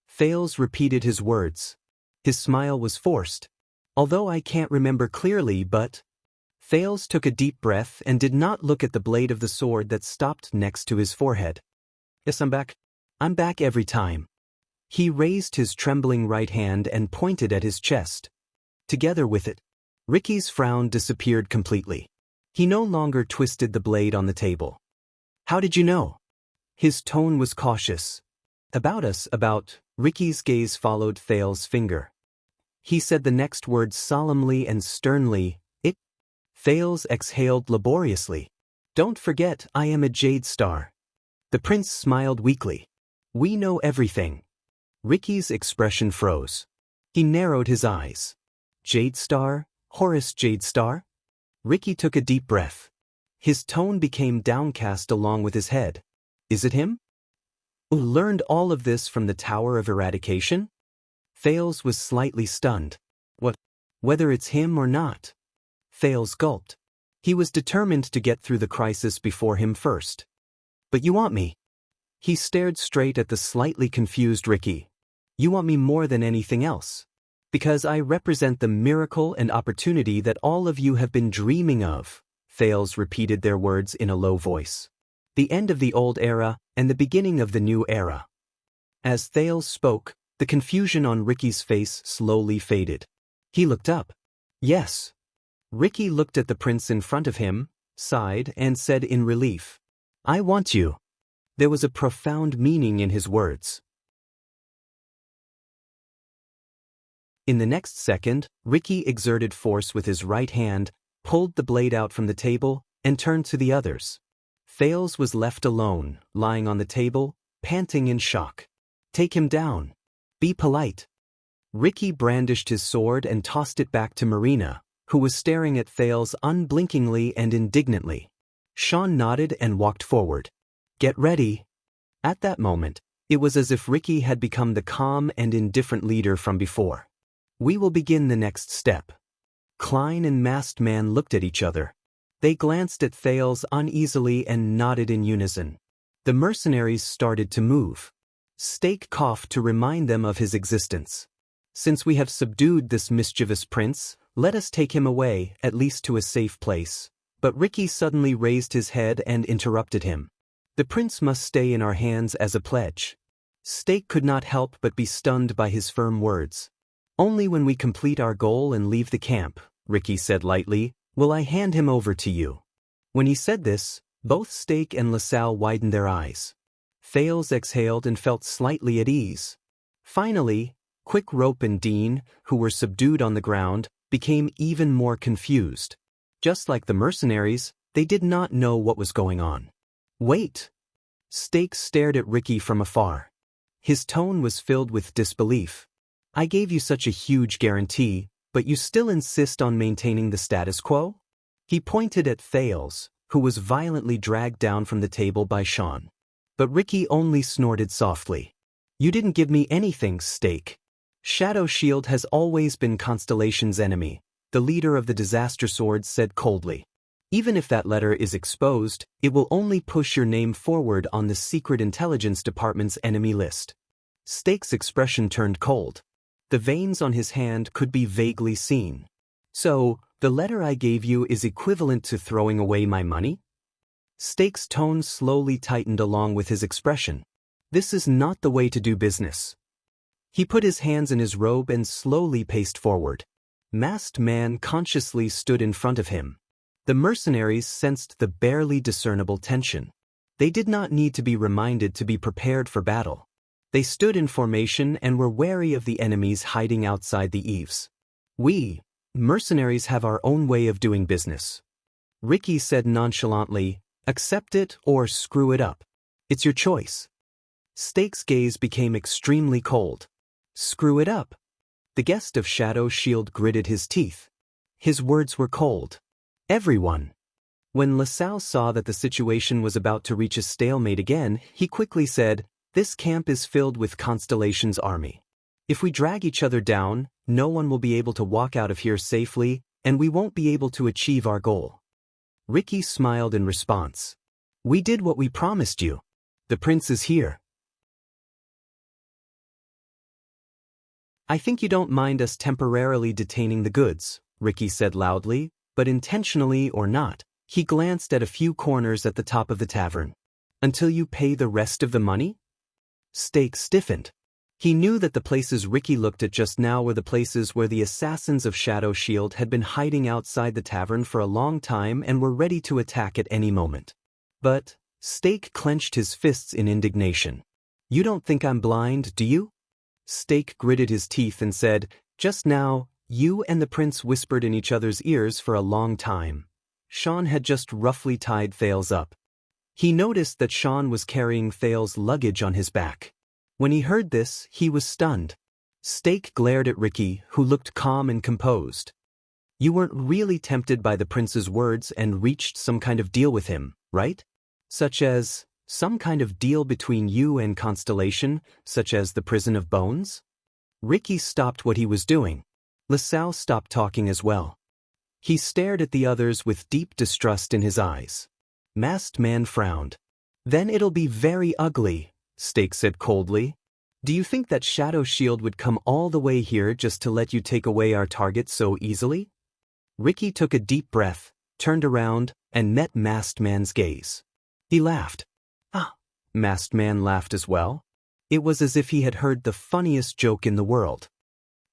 Thales repeated his words. His smile was forced. Although I can't remember clearly, but... Thales took a deep breath and did not look at the blade of the sword that stopped next to his forehead. Yes, I'm back. I'm back every time. He raised his trembling right hand and pointed at his chest. Together with it, Ricky's frown disappeared completely. He no longer twisted the blade on the table. How did you know? His tone was cautious. About, Ricky's gaze followed Thales' finger. He said the next word solemnly and sternly, it. Thales exhaled laboriously. Don't forget, I am a Jade Star. The prince smiled weakly. We know everything. Ricky's expression froze. He narrowed his eyes. Jade Star? Horus Jade Star? Ricky took a deep breath. His tone became downcast along with his head. Is it him? Who learned all of this from the Tower of Eradication? Thales was slightly stunned. What? Whether it's him or not? Thales gulped. He was determined to get through the crisis before him first. But you want me? He stared straight at the slightly confused Ricky. You want me more than anything else. Because I represent the miracle and opportunity that all of you have been dreaming of. Thales repeated their words in a low voice. The end of the old era and the beginning of the new era. As Thales spoke, the confusion on Ricky's face slowly faded. He looked up. Yes. Ricky looked at the prince in front of him, sighed, and said in relief, I want you. There was a profound meaning in his words. In the next second, Ricky exerted force with his right hand, pulled the blade out from the table, and turned to the others. Thales was left alone, lying on the table, panting in shock. Take him down. Be polite. Ricky brandished his sword and tossed it back to Marina, who was staring at Thales unblinkingly and indignantly. Sean nodded and walked forward. Get ready. At that moment, it was as if Ricky had become the calm and indifferent leader from before. We will begin the next step. Klein and Masked Man looked at each other. They glanced at Thales uneasily and nodded in unison. The mercenaries started to move. Stake coughed to remind them of his existence. Since we have subdued this mischievous prince, let us take him away, at least to a safe place. But Ricky suddenly raised his head and interrupted him. The prince must stay in our hands as a pledge. Stake could not help but be stunned by his firm words. Only when we complete our goal and leave the camp, Ricky said lightly, will I hand him over to you. When he said this, both Stake and LaSalle widened their eyes. Thales exhaled and felt slightly at ease. Finally, Quick Rope and Dean, who were subdued on the ground, became even more confused. Just like the mercenaries, they did not know what was going on. Wait! Stake stared at Ricky from afar. His tone was filled with disbelief. I gave you such a huge guarantee, but you still insist on maintaining the status quo? He pointed at Thales, who was violently dragged down from the table by Sean. But Ricky only snorted softly. You didn't give me anything, Stake. Shadow Shield has always been Constellation's enemy, the leader of the Disaster Swords said coldly. Even if that letter is exposed, it will only push your name forward on the Secret Intelligence Department's enemy list. Stake's expression turned cold. The veins on his hand could be vaguely seen. So, the letter I gave you is equivalent to throwing away my money? Stake's tone slowly tightened along with his expression. This is not the way to do business. He put his hands in his robe and slowly paced forward. Masked Man consciously stood in front of him. The mercenaries sensed the barely discernible tension. They did not need to be reminded to be prepared for battle. They stood in formation and were wary of the enemies hiding outside the eaves. We, mercenaries, have our own way of doing business. Ricky said nonchalantly, Accept it or screw it up. It's your choice. Stake's gaze became extremely cold. Screw it up. The guest of Shadow Shield gritted his teeth. His words were cold. Everyone. When LaSalle saw that the situation was about to reach a stalemate again, he quickly said, "This camp is filled with Constellation's army. If we drag each other down, no one will be able to walk out of here safely, and we won't be able to achieve our goal." Ricky smiled in response. "We did what we promised you. The prince is here." "I think you don't mind us temporarily detaining the goods," Ricky said loudly, but intentionally or not, he glanced at a few corners at the top of the tavern. "Until you pay the rest of the money?" Stake stiffened. He knew that the places Ricky looked at just now were the places where the assassins of Shadow Shield had been hiding outside the tavern for a long time and were ready to attack at any moment. But Stake clenched his fists in indignation. "You don't think I'm blind, do you?" Stake gritted his teeth and said, "Just now, you and the prince whispered in each other's ears for a long time." Sean had just roughly tied Thales up. He noticed that Sean was carrying Thales' luggage on his back. When he heard this, he was stunned. Stake glared at Ricky, who looked calm and composed. "You weren't really tempted by the prince's words and reached some kind of deal with him, right? Such as, some kind of deal between you and Constellation, such as the prison of bones?" Ricky stopped what he was doing. LaSalle stopped talking as well. He stared at the others with deep distrust in his eyes. Masked Man frowned. "Then it'll be very ugly," Stake said coldly. "Do you think that Shadow Shield would come all the way here just to let you take away our target so easily?" Ricky took a deep breath, turned around, and met Masked Man's gaze. He laughed. "Ah!" Masked Man laughed as well. It was as if he had heard the funniest joke in the world.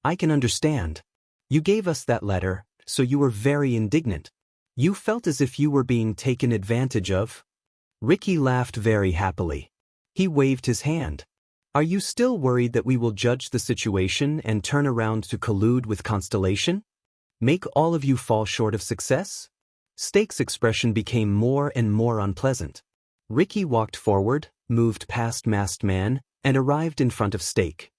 "I can understand. You gave us that letter, so you were very indignant. You felt as if you were being taken advantage of." Ricky laughed very happily. He waved his hand. "Are you still worried that we will judge the situation and turn around to collude with Constellation? Make all of you fall short of success?" Stake's expression became more and more unpleasant. Ricky walked forward, moved past Masked Man, and arrived in front of Stake.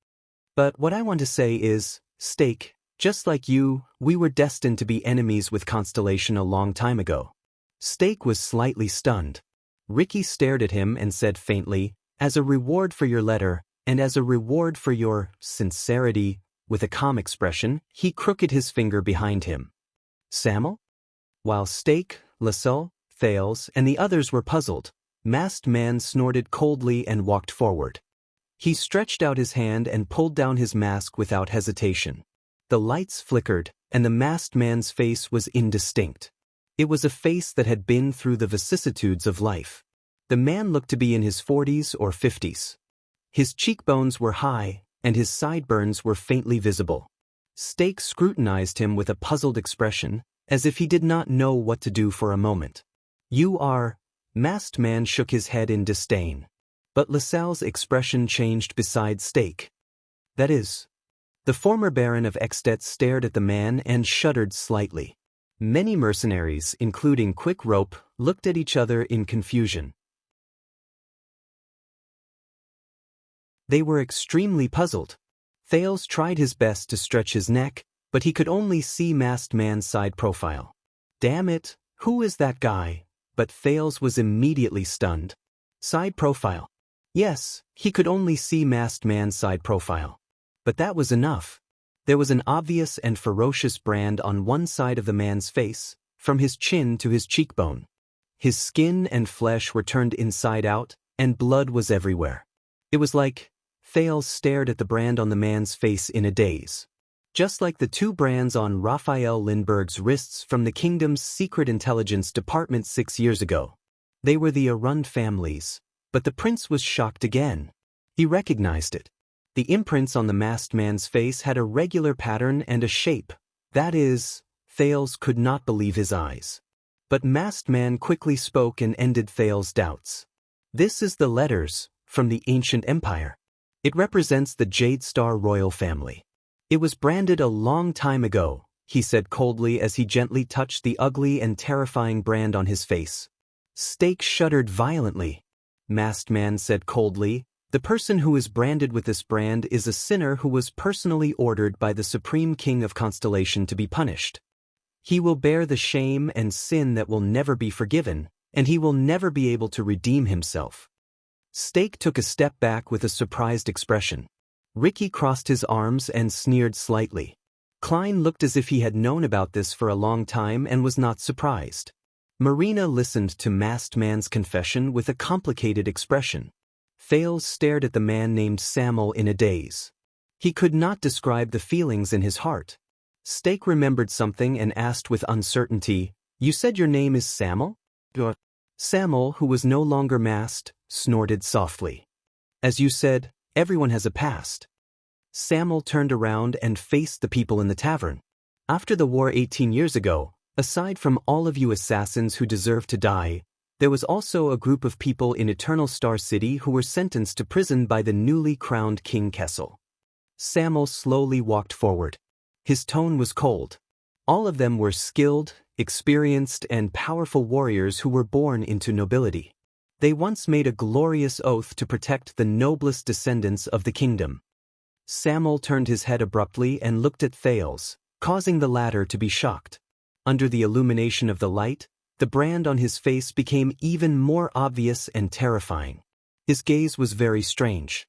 "But what I want to say is, Stake, just like you, we were destined to be enemies with Constellation a long time ago." Stake was slightly stunned. Ricky stared at him and said faintly, "As a reward for your letter, and as a reward for your sincerity," with a calm expression, he crooked his finger behind him. "Samuel?" While Stake, LaSalle, Thales, and the others were puzzled, Masked Man snorted coldly and walked forward. He stretched out his hand and pulled down his mask without hesitation. The lights flickered, and the Masked Man's face was indistinct. It was a face that had been through the vicissitudes of life. The man looked to be in his 40s or 50s. His cheekbones were high, and his sideburns were faintly visible. Stake scrutinized him with a puzzled expression, as if he did not know what to do for a moment. "You are—" Masked Man shook his head in disdain. But LaSalle's expression changed beside Stake. "That is." The former Baron of Extet stared at the man and shuddered slightly. Many mercenaries, including Quick Rope, looked at each other in confusion. They were extremely puzzled. Thales tried his best to stretch his neck, but he could only see Masked Man's side profile. "Damn it, who is that guy?" But Thales was immediately stunned. Side profile. Yes, he could only see Masked Man's side profile. But that was enough. There was an obvious and ferocious brand on one side of the man's face, from his chin to his cheekbone. His skin and flesh were turned inside out, and blood was everywhere. It was like Thales stared at the brand on the man's face in a daze. Just like the two brands on Raphael Lindbergh's wrists from the kingdom's secret intelligence department 6 years ago. They were the Arund families, but the prince was shocked again. He recognized it. The imprints on the Masked Man's face had a regular pattern and a shape. That is, Thales could not believe his eyes. But Masked Man quickly spoke and ended Thales' doubts. "This is the letters from the ancient empire. It represents the Jade Star royal family. It was branded a long time ago," he said coldly as he gently touched the ugly and terrifying brand on his face. Stake shuddered violently. Masked Man said coldly, "The person who is branded with this brand is a sinner who was personally ordered by the Supreme King of Constellation to be punished. He will bear the shame and sin that will never be forgiven, and he will never be able to redeem himself." Stake took a step back with a surprised expression. Ricky crossed his arms and sneered slightly. Klein looked as if he had known about this for a long time and was not surprised. Marina listened to Masked Man's confession with a complicated expression. Thales stared at the man named Samuel in a daze. He could not describe the feelings in his heart. Stake remembered something and asked with uncertainty, "You said your name is Samuel?" Samuel, who was no longer masked, snorted softly. "As you said, everyone has a past." Samuel turned around and faced the people in the tavern. "After the war 18 years ago, aside from all of you assassins who deserve to die, there was also a group of people in Eternal Star City who were sentenced to prison by the newly crowned King Kessel." Samuel slowly walked forward. His tone was cold. All of them were skilled, experienced, and powerful warriors who were born into nobility. They once made a glorious oath to protect the noblest descendants of the kingdom. Samuel turned his head abruptly and looked at Thales, causing the latter to be shocked. Under the illumination of the light, the brand on his face became even more obvious and terrifying. His gaze was very strange.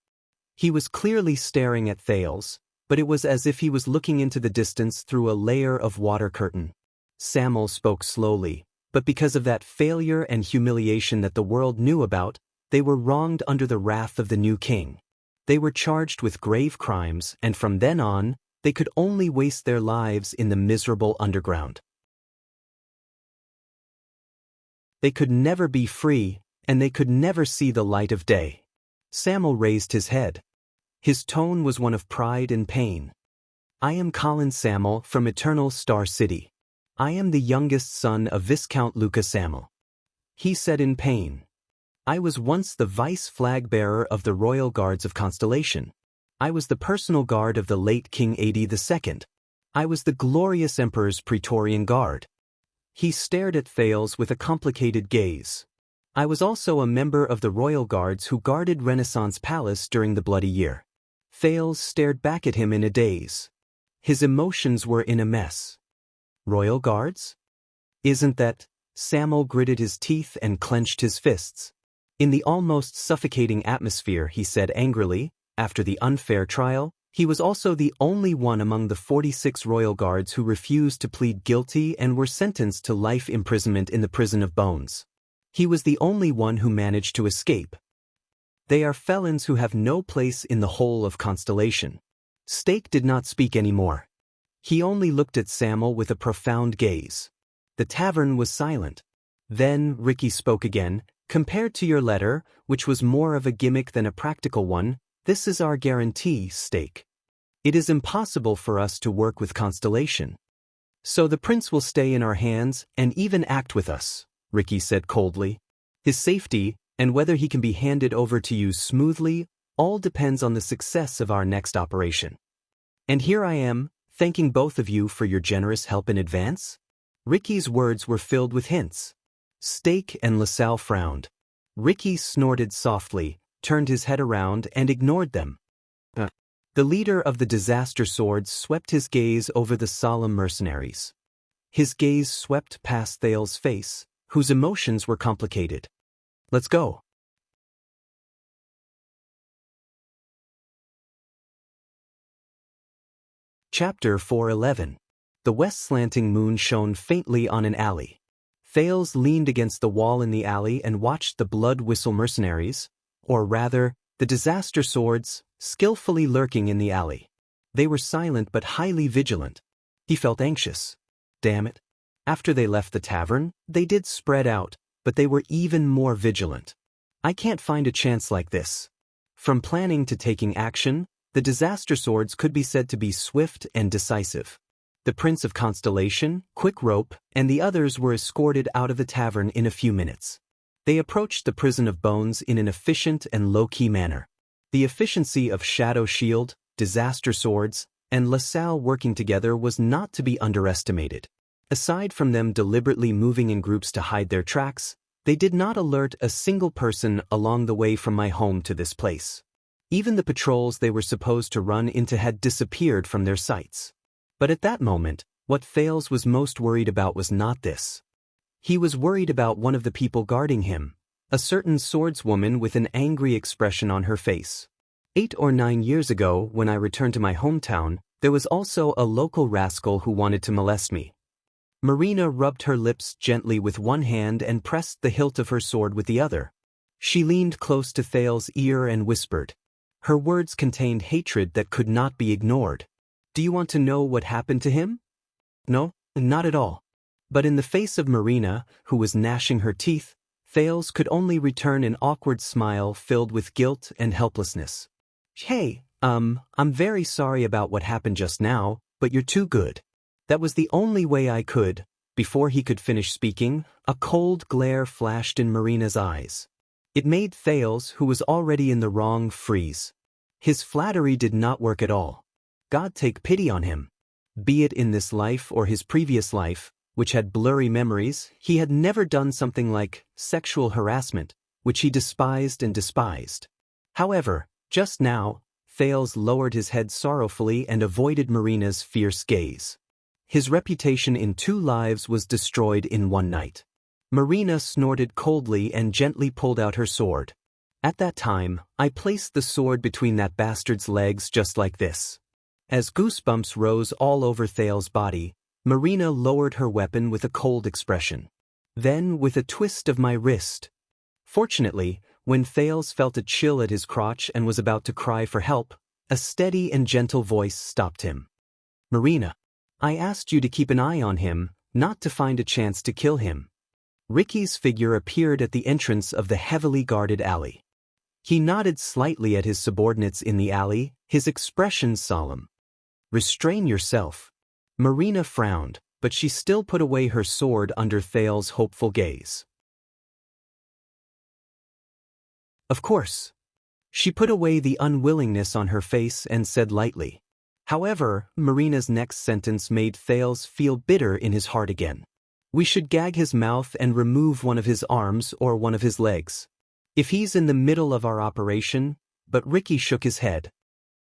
He was clearly staring at Thales, but it was as if he was looking into the distance through a layer of water curtain. Samuel spoke slowly, but because of that failure and humiliation that the world knew about, they were wronged under the wrath of the new king. They were charged with grave crimes, and from then on, they could only waste their lives in the miserable underground. They could never be free, and they could never see the light of day. Samuel raised his head. His tone was one of pride and pain. "I am Colin Samuel from Eternal Star City. I am the youngest son of Viscount Luca Samuel," he said in pain. "I was once the vice flag bearer of the Royal Guards of Constellation. I was the personal guard of the late King Adi II. I was the glorious Emperor's Praetorian Guard." He stared at Thales with a complicated gaze. "I was also a member of the Royal Guards who guarded Renaissance Palace during the Bloody Year." Thales stared back at him in a daze. His emotions were in a mess. "Royal Guards? Isn't that—" Samuel gritted his teeth and clenched his fists. In the almost suffocating atmosphere, he said angrily, "After the unfair trial, he was also the only one among the 46 Royal Guards who refused to plead guilty and were sentenced to life imprisonment in the Prison of Bones. He was the only one who managed to escape. They are felons who have no place in the whole of Constellation." Stake did not speak anymore. He only looked at Samuel with a profound gaze. The tavern was silent. Then Ricky spoke again. "Compared to your letter, which was more of a gimmick than a practical one, this is our guarantee, Stake. It is impossible for us to work with Constellation. So the prince will stay in our hands and even act with us," Ricky said coldly. "His safety, and whether he can be handed over to you smoothly, all depends on the success of our next operation. And here I am, thanking both of you for your generous help in advance." Ricky's words were filled with hints. Stake and LaSalle frowned. Ricky snorted softly, turned his head around and ignored them. The leader of the Disaster Swords swept his gaze over the solemn mercenaries. His gaze swept past Thales' face, whose emotions were complicated. "Let's go." Chapter 411. The west slanting moon shone faintly on an alley. Thales leaned against the wall in the alley and watched the blood whistle mercenaries, or rather, the Disaster Swords, skillfully lurking in the alley. They were silent but highly vigilant. He felt anxious. Damn it. After they left the tavern, they did spread out, but they were even more vigilant. I can't find a chance like this. From planning to taking action, the Disaster Swords could be said to be swift and decisive. The Prince of Constellation, Quick Rope, and the others were escorted out of the tavern in a few minutes. They approached the Prison of Bones in an efficient and low-key manner. The efficiency of Shadow Shield, Disaster Swords, and LaSalle working together was not to be underestimated. Aside from them deliberately moving in groups to hide their tracks, They did not alert a single person along the way from my home to this place. Even the patrols they were supposed to run into had disappeared from their sights. But at that moment, what Thales was most worried about was not this. He was worried about one of the people guarding him, a certain swordswoman with an angry expression on her face. 8 or 9 years ago, when I returned to my hometown, there was also a local rascal who wanted to molest me. Marina rubbed her lips gently with one hand and pressed the hilt of her sword with the other. She leaned close to Thales' ear and whispered. Her words contained hatred that could not be ignored. Do you want to know what happened to him? No, not at all. But in the face of Marina, who was gnashing her teeth, Thales could only return an awkward smile filled with guilt and helplessness. Hey, I'm very sorry about what happened just now, but you're too good. That was the only way I could. Before he could finish speaking, a cold glare flashed in Marina's eyes. It made Thales, who was already in the wrong, freeze. His flattery did not work at all. God take pity on him. Be it in this life or his previous life, which had blurry memories, he had never done something like sexual harassment, which he despised and despised. However, just now, Thales lowered his head sorrowfully and avoided Marina's fierce gaze. His reputation in 2 lives was destroyed in 1 night. Marina snorted coldly and gently pulled out her sword. At that time, I placed the sword between that bastard's legs just like this. As goosebumps rose all over Thales' body, Marina lowered her weapon with a cold expression. Then, with a twist of my wrist. Fortunately, when Thales felt a chill at his crotch and was about to cry for help, a steady and gentle voice stopped him. Marina, I asked you to keep an eye on him, not to find a chance to kill him. Ricky's figure appeared at the entrance of the heavily guarded alley. He nodded slightly at his subordinates in the alley, his expression solemn. Restrain yourself. Marina frowned, but she still put away her sword under Thales' hopeful gaze. Of course. She put away the unwillingness on her face and said lightly. However, Marina's next sentence made Thales feel bitter in his heart again. We should gag his mouth and remove one of his arms or one of his legs. If he's in the middle of our operation, but Ricky shook his head.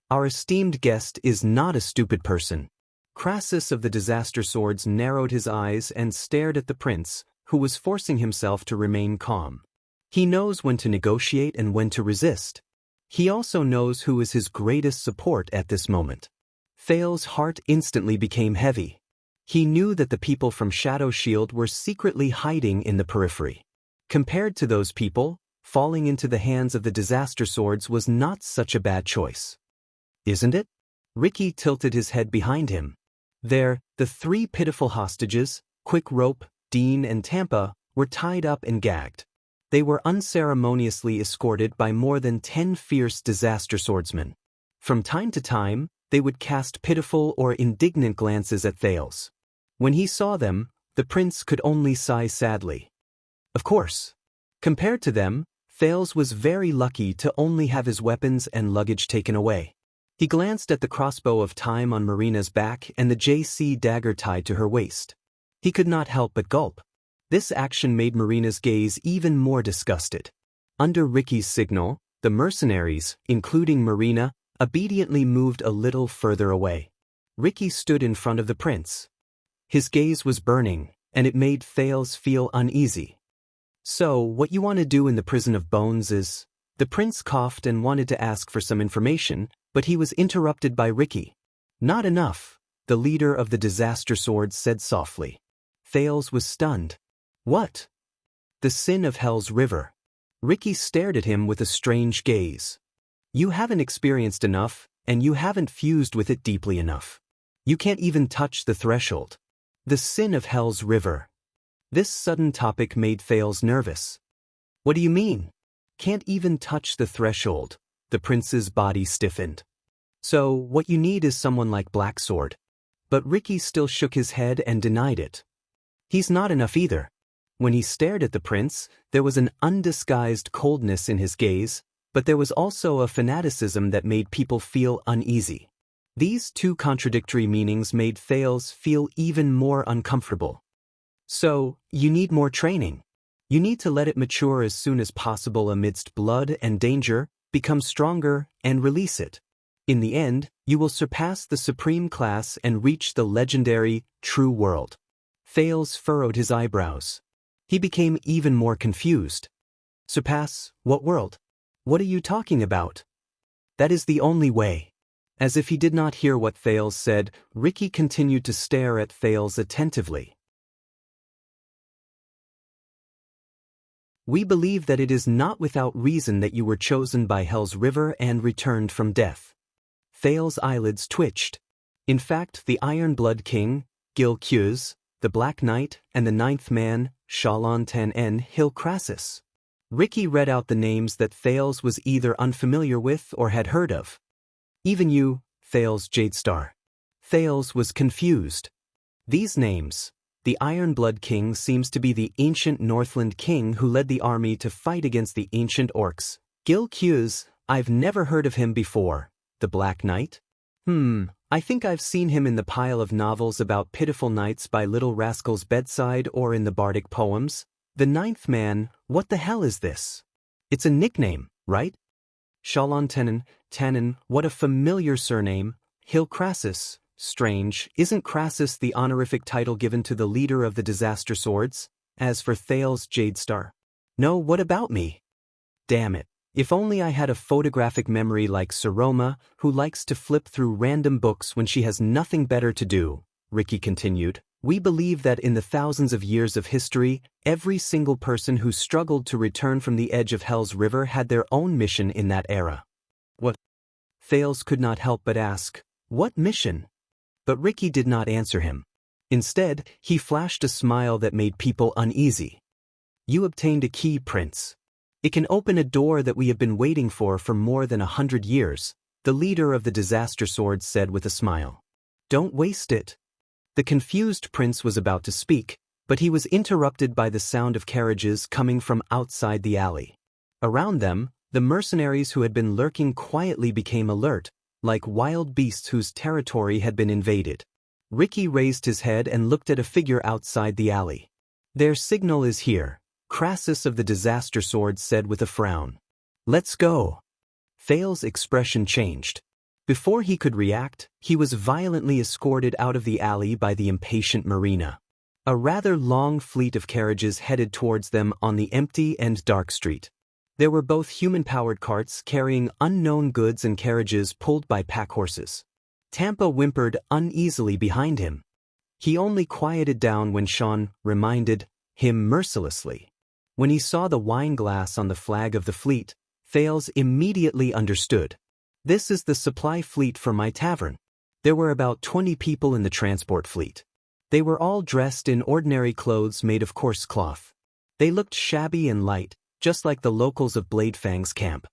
Our esteemed guest is not a stupid person. Crassus of the disaster swords narrowed his eyes and stared at the prince, who was forcing himself to remain calm. He knows when to negotiate and when to resist. He also knows who is his greatest support at this moment. Thales' heart instantly became heavy. He knew that the people from Shadow Shield were secretly hiding in the periphery. Compared to those people, falling into the hands of the disaster swords was not such a bad choice. Isn't it? Ricky tilted his head behind him. There, the 3 pitiful hostages, Quick Rope, Dean and Tampa, were tied up and gagged. They were unceremoniously escorted by more than 10 fierce disaster swordsmen. From time to time, they would cast pitiful or indignant glances at Thales. When he saw them, the prince could only sigh sadly. Of course. Compared to them, Thales was very lucky to only have his weapons and luggage taken away. He glanced at the crossbow of time on Marina's back and the JC dagger tied to her waist. He could not help but gulp. This action made Marina's gaze even more disgusted. Under Ricky's signal, the mercenaries, including Marina, obediently moved a little further away. Ricky stood in front of the prince. His gaze was burning, and it made Thales feel uneasy. So, what you want to do in the prison of bones is... The prince coughed and wanted to ask for some information, but he was interrupted by Ricky. Not enough, the leader of the disaster swords said softly. Thales was stunned. What? The sin of Hell's River. Ricky stared at him with a strange gaze. You haven't experienced enough, and you haven't fused with it deeply enough. You can't even touch the threshold. The sin of Hell's River. This sudden topic made Thales nervous. What do you mean? Can't even touch the threshold. The prince's body stiffened. So, what you need is someone like Blacksword. But Ricky still shook his head and denied it. He's not enough either. When he stared at the prince, there was an undisguised coldness in his gaze, but there was also a fanaticism that made people feel uneasy. These 2 contradictory meanings made Thales feel even more uncomfortable. So, you need more training. You need to let it mature as soon as possible amidst blood and danger, become stronger, and release it. In the end, you will surpass the supreme class and reach the legendary, true world. Thales furrowed his eyebrows. He became even more confused. Surpass what world? What are you talking about? That is the only way. As if he did not hear what Thales said, Ricky continued to stare at Thales attentively. We believe that it is not without reason that you were chosen by Hell's River and returned from death. Thales' eyelids twitched. In fact, the Iron Blood King, Gil Quz, the Black Knight, and the Ninth Man, Shalon Ten En Hill Crassus. Ricky read out the names that Thales was either unfamiliar with or had heard of. Even you, Thales Jadestar. Thales was confused. These names. The Iron Blood King seems to be the ancient Northland king who led the army to fight against the ancient orcs. Gil Quz, I've never heard of him before. The Black Knight? I think I've seen him in the pile of novels about pitiful knights by Little Rascal's bedside or in the bardic poems. The Ninth Man, what the hell is this? It's a nickname, right? Shalon Tannen, what a familiar surname. Hill Crassus, strange, isn't Crassus the honorific title given to the leader of the Disaster Swords? As for Thales Jadestar. No, what about me? Damn it. If only I had a photographic memory like Saroma, who likes to flip through random books when she has nothing better to do, Ricky continued. We believe that in the thousands of years of history, every single person who struggled to return from the edge of Hell's River had their own mission in that era. What? Thales could not help but ask, what mission? But Ricky did not answer him. Instead, he flashed a smile that made people uneasy. You obtained a key, Prince. It can open a door that we have been waiting for more than 100 years, the leader of the Disaster Swords said with a smile. Don't waste it. The confused prince was about to speak, but he was interrupted by the sound of carriages coming from outside the alley. Around them, the mercenaries who had been lurking quietly became alert, like wild beasts whose territory had been invaded. Ricky raised his head and looked at a figure outside the alley. Their signal is here, Crassus of the Disaster Sword said with a frown. Let's go. Thales' expression changed. Before he could react, he was violently escorted out of the alley by the impatient Marina. A rather long fleet of carriages headed towards them on the empty and dark street. There were both human-powered carts carrying unknown goods and carriages pulled by pack horses. Tampa whimpered uneasily behind him. He only quieted down when Sean reminded him mercilessly. When he saw the wine glass on the flag of the fleet, Thales immediately understood. This is the supply fleet for my tavern. There were about 20 people in the transport fleet. They were all dressed in ordinary clothes made of coarse cloth. They looked shabby and light, just like the locals of Bladefang's camp.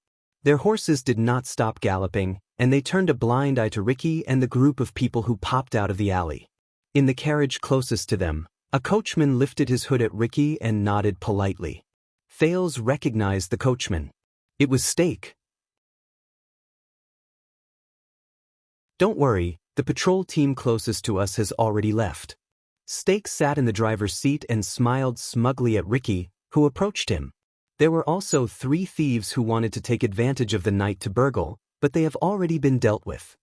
Their horses did not stop galloping, and they turned a blind eye to Ricky and the group of people who popped out of the alley. In the carriage closest to them, a coachman lifted his hood at Ricky and nodded politely. Thales recognized the coachman. It was Stake. Don't worry, the patrol team closest to us has already left. Stake sat in the driver's seat and smiled smugly at Ricky, who approached him. There were also 3 thieves who wanted to take advantage of the night to burgle, but they have already been dealt with.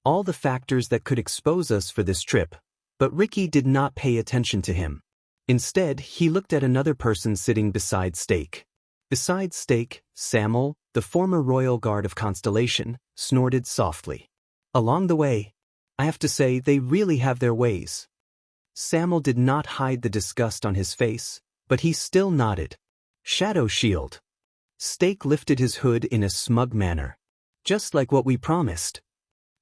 All the factors that could expose us for this trip. But Ricky did not pay attention to him. Instead, he looked at another person sitting beside Stake. Beside Stake, Samuel, the former royal guard of Constellation, snorted softly. Along the way, I have to say they really have their ways. Samuel did not hide the disgust on his face, but he still nodded. Shadow Shield. Stake lifted his hood in a smug manner. Just like what we promised.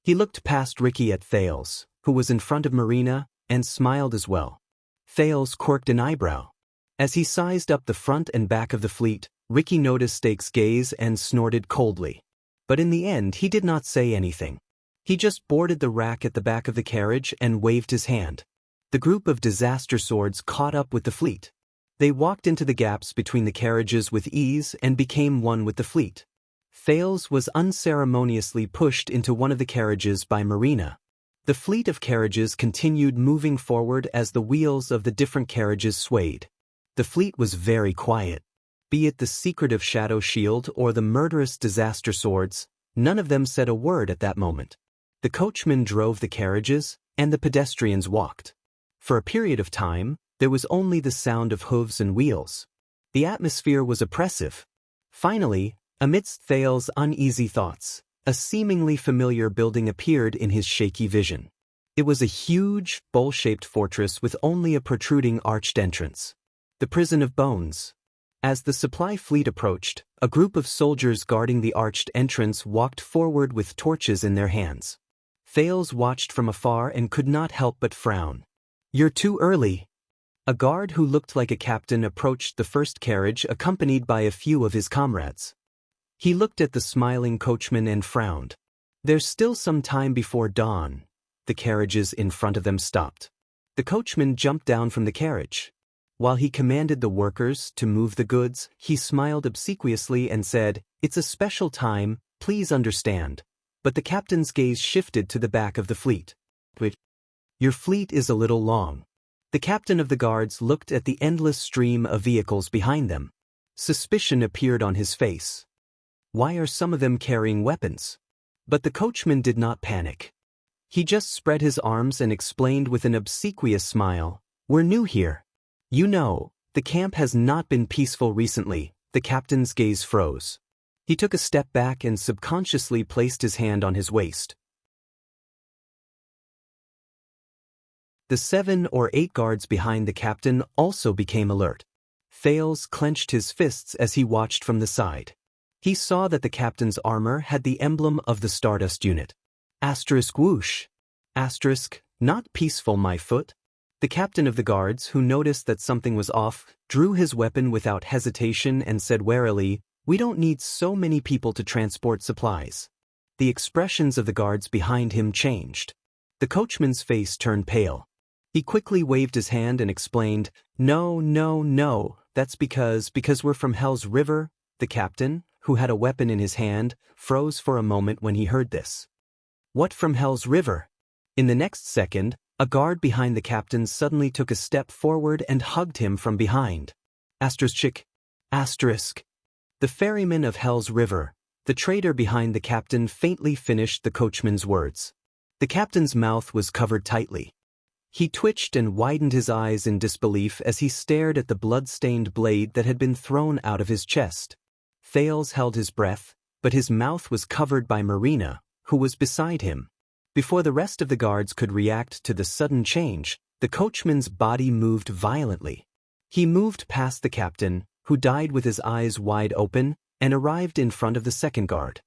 He looked past Ricky at Thales, who was in front of Marina, and smiled as well. Thales quirked an eyebrow. As he sized up the front and back of the fleet, Ricky noticed Stake's gaze and snorted coldly. But in the end he did not say anything. He just boarded the rack at the back of the carriage and waved his hand. The group of Disaster Swords caught up with the fleet. They walked into the gaps between the carriages with ease and became one with the fleet. Thales was unceremoniously pushed into one of the carriages by Marina. The fleet of carriages continued moving forward as the wheels of the different carriages swayed. The fleet was very quiet. Be it the secretive shadow shield or the murderous disaster swords, none of them said a word at that moment. The coachman drove the carriages, and the pedestrians walked. For a period of time, there was only the sound of hooves and wheels. The atmosphere was oppressive. Finally, amidst Thales's uneasy thoughts, a seemingly familiar building appeared in his shaky vision. It was a huge, bowl-shaped fortress with only a protruding arched entrance. The prison of bones. As the supply fleet approached, a group of soldiers guarding the arched entrance walked forward with torches in their hands. Thales watched from afar and could not help but frown. "You're too early." A guard who looked like a captain approached the first carriage accompanied by a few of his comrades. He looked at the smiling coachman and frowned. "There's still some time before dawn." The carriages in front of them stopped. The coachman jumped down from the carriage. While he commanded the workers to move the goods, he smiled obsequiously and said, "It's a special time, please understand." But the captain's gaze shifted to the back of the fleet. "Your fleet is a little long." The captain of the guards looked at the endless stream of vehicles behind them. Suspicion appeared on his face. Why are some of them carrying weapons? But the coachman did not panic. He just spread his arms and explained with an obsequious smile, "We're new here. You know, the camp has not been peaceful recently." The captain's gaze froze. He took a step back and subconsciously placed his hand on his waist. The 7 or 8 guards behind the captain also became alert. Thales clenched his fists as he watched from the side. He saw that the captain's armor had the emblem of the Stardust unit. Asterisk whoosh. Asterisk, not peaceful my foot. The captain of the guards, who noticed that something was off, drew his weapon without hesitation and said warily, "We don't need so many people to transport supplies." The expressions of the guards behind him changed. The coachman's face turned pale. He quickly waved his hand and explained, "No, no, no, that's because we're from Hell's River." The captain, who had a weapon in his hand, froze for a moment when he heard this. What from Hell's River? In the next second, a guard behind the captain suddenly took a step forward and hugged him from behind. Asterisk. Asterisk. The ferryman of Hell's River. The trader behind the captain faintly finished the coachman's words. The captain's mouth was covered tightly. He twitched and widened his eyes in disbelief as he stared at the blood-stained blade that had been thrown out of his chest. Thales held his breath, but his mouth was covered by Marina, who was beside him. Before the rest of the guards could react to the sudden change, the coachman's body moved violently. He moved past the captain, who died with his eyes wide open, and arrived in front of the second guard.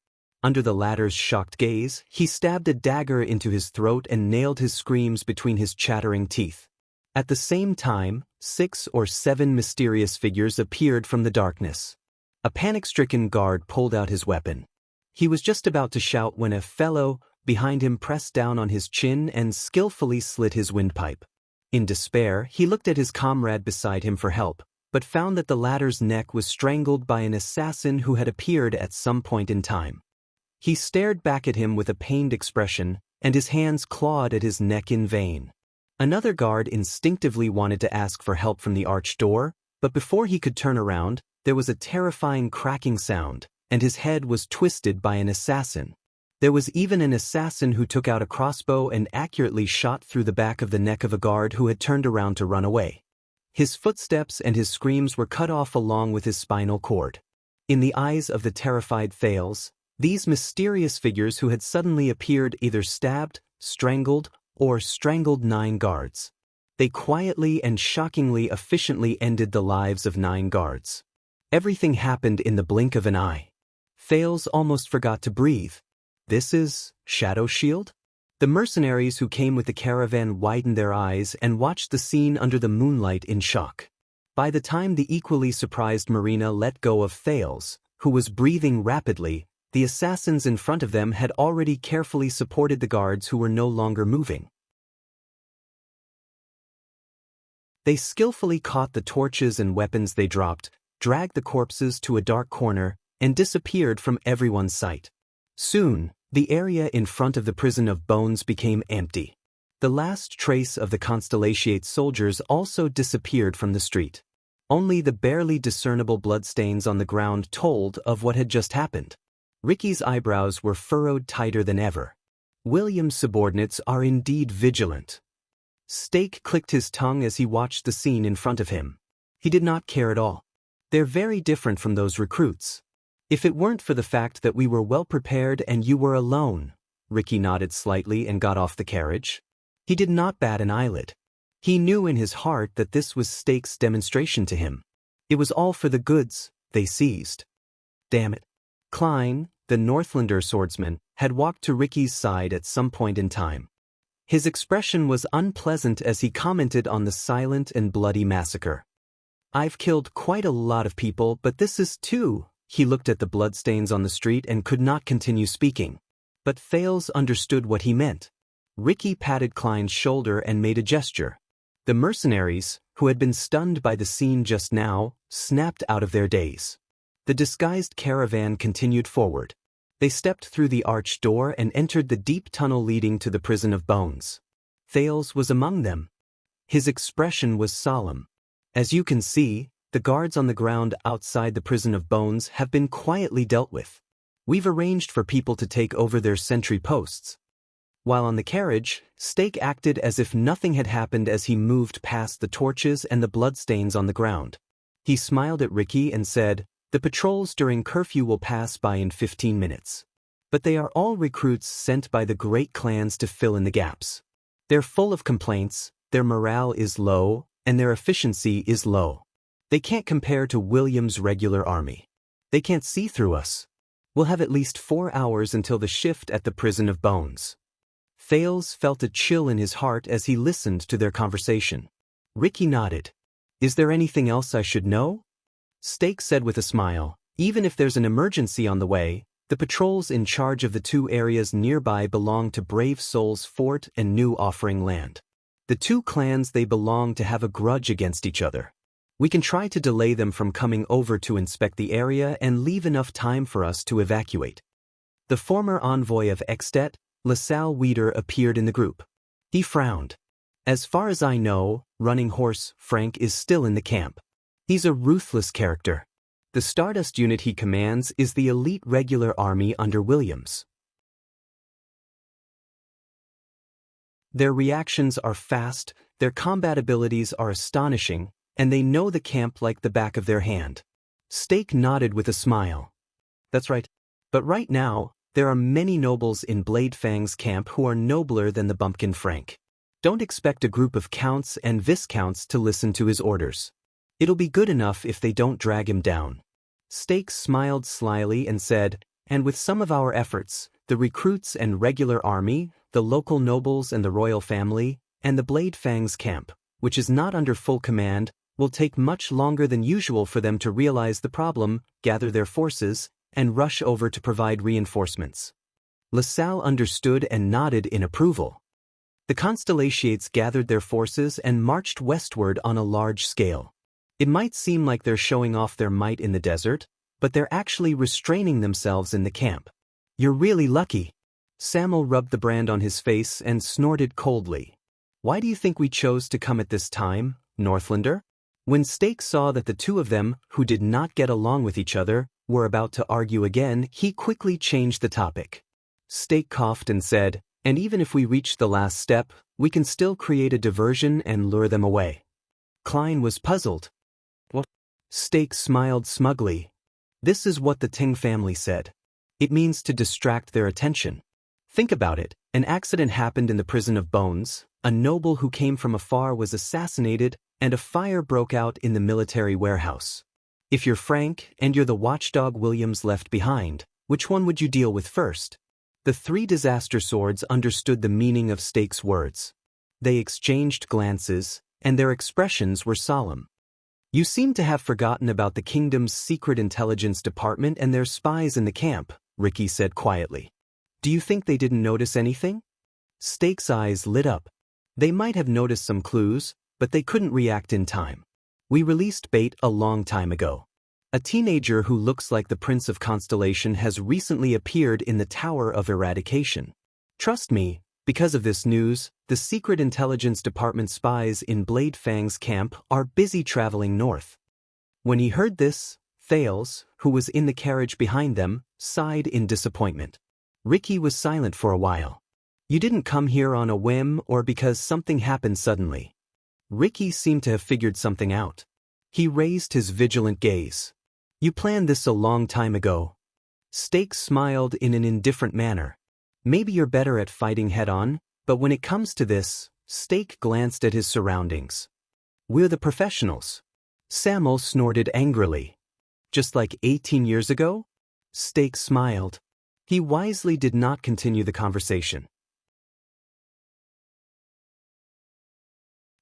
Under the latter's shocked gaze, he stabbed a dagger into his throat and nailed his screams between his chattering teeth. At the same time, 6 or 7 mysterious figures appeared from the darkness. A panic-stricken guard pulled out his weapon. He was just about to shout when a fellow behind him pressed down on his chin and skillfully slit his windpipe. In despair, he looked at his comrade beside him for help, but found that the latter's neck was strangled by an assassin who had appeared at some point in time. He stared back at him with a pained expression, and his hands clawed at his neck in vain. Another guard instinctively wanted to ask for help from the arched door, but before he could turn around, there was a terrifying cracking sound, and his head was twisted by an assassin. There was even an assassin who took out a crossbow and accurately shot through the back of the neck of a guard who had turned around to run away. His footsteps and his screams were cut off along with his spinal cord. In the eyes of the terrified Thales, these mysterious figures who had suddenly appeared either stabbed, strangled, or strangled 9 guards. They quietly and shockingly efficiently ended the lives of 9 guards. Everything happened in the blink of an eye. Thales almost forgot to breathe. This is Shadow Shield? The mercenaries who came with the caravan widened their eyes and watched the scene under the moonlight in shock. By the time the equally surprised Marina let go of Thales, who was breathing rapidly, the assassins in front of them had already carefully supported the guards who were no longer moving. They skillfully caught the torches and weapons they dropped, dragged the corpses to a dark corner, and disappeared from everyone's sight. Soon, the area in front of the prison of bones became empty. The last trace of the Constellatiate soldiers also disappeared from the street. Only the barely discernible bloodstains on the ground told of what had just happened. Ricky's eyebrows were furrowed tighter than ever. William's subordinates are indeed vigilant. Stake clicked his tongue as he watched the scene in front of him. He did not care at all. They're very different from those recruits. If it weren't for the fact that we were well prepared and you were alone. Ricky nodded slightly and got off the carriage. He did not bat an eyelid. He knew in his heart that this was Stake's demonstration to him. It was all for the goods they seized. Damn it. Klein, the Northlander swordsman, had walked to Ricky's side at some point in time. His expression was unpleasant as he commented on the silent and bloody massacre. I've killed quite a lot of people, but this is too. He looked at the bloodstains on the street and could not continue speaking. But Thales understood what he meant. Ricky patted Klein's shoulder and made a gesture. The mercenaries, who had been stunned by the scene just now, snapped out of their daze. The disguised caravan continued forward. They stepped through the arched door and entered the deep tunnel leading to the prison of bones. Thales was among them. His expression was solemn. As you can see, the guards on the ground outside the prison of bones have been quietly dealt with. We've arranged for people to take over their sentry posts. While on the carriage, Stake acted as if nothing had happened as he moved past the torches and the bloodstains on the ground. He smiled at Ricky and said, "The patrols during curfew will pass by in 15 minutes. But they are all recruits sent by the great clans to fill in the gaps. They're full of complaints, their morale is low, and their efficiency is low. They can't compare to William's regular army. They can't see through us. We'll have at least 4 hours until the shift at the prison of bones." Thales felt a chill in his heart as he listened to their conversation. Ricky nodded. "Is there anything else I should know?" Stake said with a smile, "Even if there's an emergency on the way, the patrols in charge of the 2 areas nearby belong to Brave Soul's Fort and New Offering Land. The 2 clans they belong to have a grudge against each other. We can try to delay them from coming over to inspect the area and leave enough time for us to evacuate." The former envoy of Extet, LaSalle Weeder, appeared in the group. He frowned. "As far as I know, Running Horse Frank is still in the camp. He's a ruthless character. The Stardust unit he commands is the elite regular army under Williams. Their reactions are fast, their combat abilities are astonishing, and they know the camp like the back of their hand." Stake nodded with a smile. "That's right. But right now, there are many nobles in Blade Fang's camp who are nobler than the Bumpkin Frank. Don't expect a group of counts and viscounts to listen to his orders. It'll be good enough if they don't drag him down." Stake smiled slyly and said, "And with some of our efforts, the recruits and regular army, the local nobles and the royal family, and the Blade Fang's camp, which is not under full command, will take much longer than usual for them to realize the problem, gather their forces, and rush over to provide reinforcements." LaSalle understood and nodded in approval. The Constellations gathered their forces and marched westward on a large scale. It might seem like they're showing off their might in the desert, but they're actually restraining themselves in the camp. "You're really lucky." Samuel rubbed the brand on his face and snorted coldly. "Why do you think we chose to come at this time, Northlander?" When Stake saw that the 2 of them, who did not get along with each other, were about to argue again, he quickly changed the topic. Stake coughed and said, "And even if we reach the last step, we can still create a diversion and lure them away." Klein was puzzled. "What?" Stake smiled smugly. "This is what the Ting family said. It means to distract their attention. Think about it. An accident happened in the prison of bones, a noble who came from afar was assassinated, and a fire broke out in the military warehouse. If you're Frank, and you're the watchdog Williams left behind, which one would you deal with first?" The 3 disaster swords understood the meaning of Stake's words. They exchanged glances, and their expressions were solemn. "You seem to have forgotten about the kingdom's secret intelligence department and their spies in the camp," Ricky said quietly. "Do you think they didn't notice anything?" Stake's eyes lit up. "They might have noticed some clues, but they couldn't react in time. We released bait a long time ago. A teenager who looks like the Prince of Constellation has recently appeared in the Tower of Eradication. Trust me, because of this news, the Secret Intelligence Department spies in Blade Fang's camp are busy traveling north. When he heard this, Thales, who was in the carriage behind them, sighed in disappointment. Ricky was silent for a while. You didn't come here on a whim or because something happened suddenly. Ricky seemed to have figured something out. He raised his vigilant gaze. You planned this a long time ago. Stake smiled in an indifferent manner. Maybe you're better at fighting head-on, but when it comes to this, Stake glanced at his surroundings. We're the professionals. Samuel snorted angrily. Just like 18 years ago? Stake smiled. He wisely did not continue the conversation.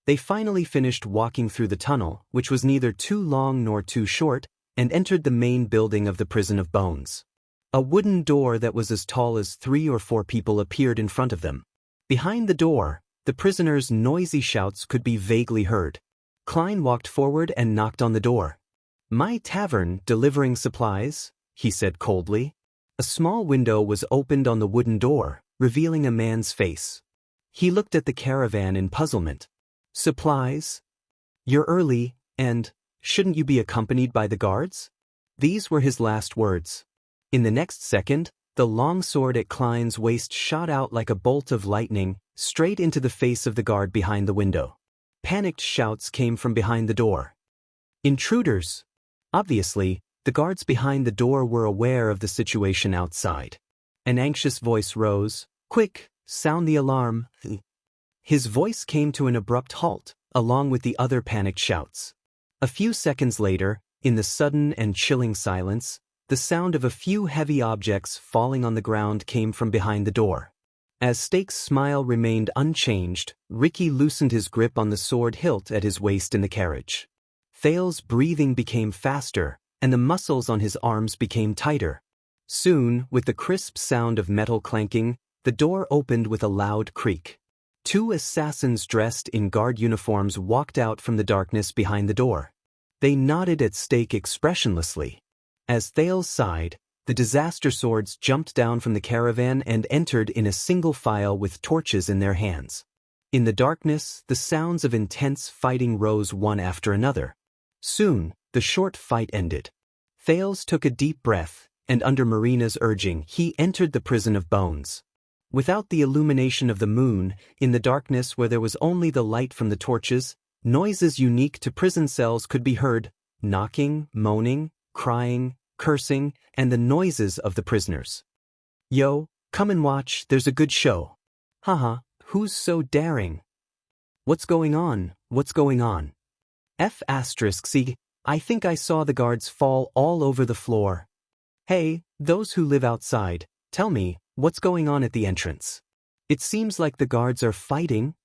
They finally finished walking through the tunnel, which was neither too long nor too short, and entered the main building of the Prison of Bones. A wooden door that was as tall as 3 or 4 people appeared in front of them. Behind the door, the prisoners' noisy shouts could be vaguely heard. Klein walked forward and knocked on the door. My tavern, delivering supplies, he said coldly. A small window was opened on the wooden door, revealing a man's face. He looked at the caravan in puzzlement. Supplies? You're early, and shouldn't you be accompanied by the guards? These were his last words. In the next second, the long sword at Klein's waist shot out like a bolt of lightning, straight into the face of the guard behind the window. Panicked shouts came from behind the door. Intruders! Obviously, the guards behind the door were aware of the situation outside. An anxious voice rose. Quick, sound the alarm. His voice came to an abrupt halt, along with the other panicked shouts. A few seconds later, in the sudden and chilling silence, the sound of a few heavy objects falling on the ground came from behind the door. As Stake's smile remained unchanged, Ricky loosened his grip on the sword hilt at his waist in the carriage. Thale's breathing became faster, and the muscles on his arms became tighter. Soon, with the crisp sound of metal clanking, the door opened with a loud creak. 2 assassins dressed in guard uniforms walked out from the darkness behind the door. They nodded at Stake expressionlessly. As Thales sighed, the disaster swords jumped down from the caravan and entered in a single file with torches in their hands. In the darkness, the sounds of intense fighting rose one after another. Soon, the short fight ended. Thales took a deep breath, and under Marina's urging, he entered the Prison of Bones. Without the illumination of the moon, in the darkness where there was only the light from the torches, noises unique to prison cells could be heard: knocking, moaning, crying, cursing, and the noises of the prisoners. Yo, come and watch, there's a good show. Haha, who's so daring? What's going on? What's going on? C, I think I saw the guards fall all over the floor. Hey, those who live outside, tell me, what's going on at the entrance? It seems like the guards are fighting.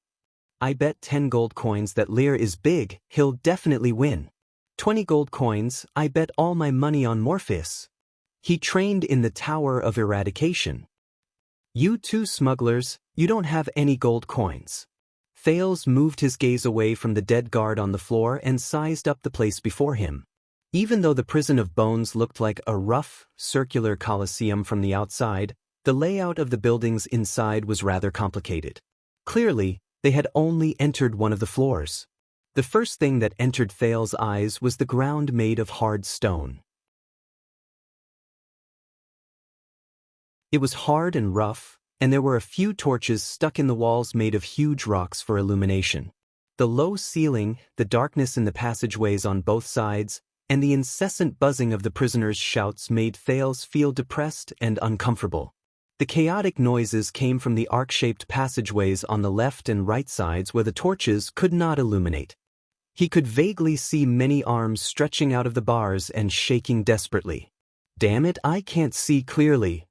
I bet 10 gold coins that Lear is big, he'll definitely win. 20 gold coins, I bet all my money on Morpheus. He trained in the Tower of Eradication. You 2 smugglers, you don't have any gold coins. Thales moved his gaze away from the dead guard on the floor and sized up the place before him. Even though the Prison of Bones looked like a rough, circular coliseum from the outside, the layout of the buildings inside was rather complicated. Clearly, they had only entered one of the floors. The first thing that entered Thales' eyes was the ground made of hard stone. It was hard and rough, and there were a few torches stuck in the walls made of huge rocks for illumination. The low ceiling, the darkness in the passageways on both sides, and the incessant buzzing of the prisoners' shouts made Thales feel depressed and uncomfortable. The chaotic noises came from the arc-shaped passageways on the left and right sides where the torches could not illuminate. He could vaguely see many arms stretching out of the bars and shaking desperately. Damn it, I can't see clearly.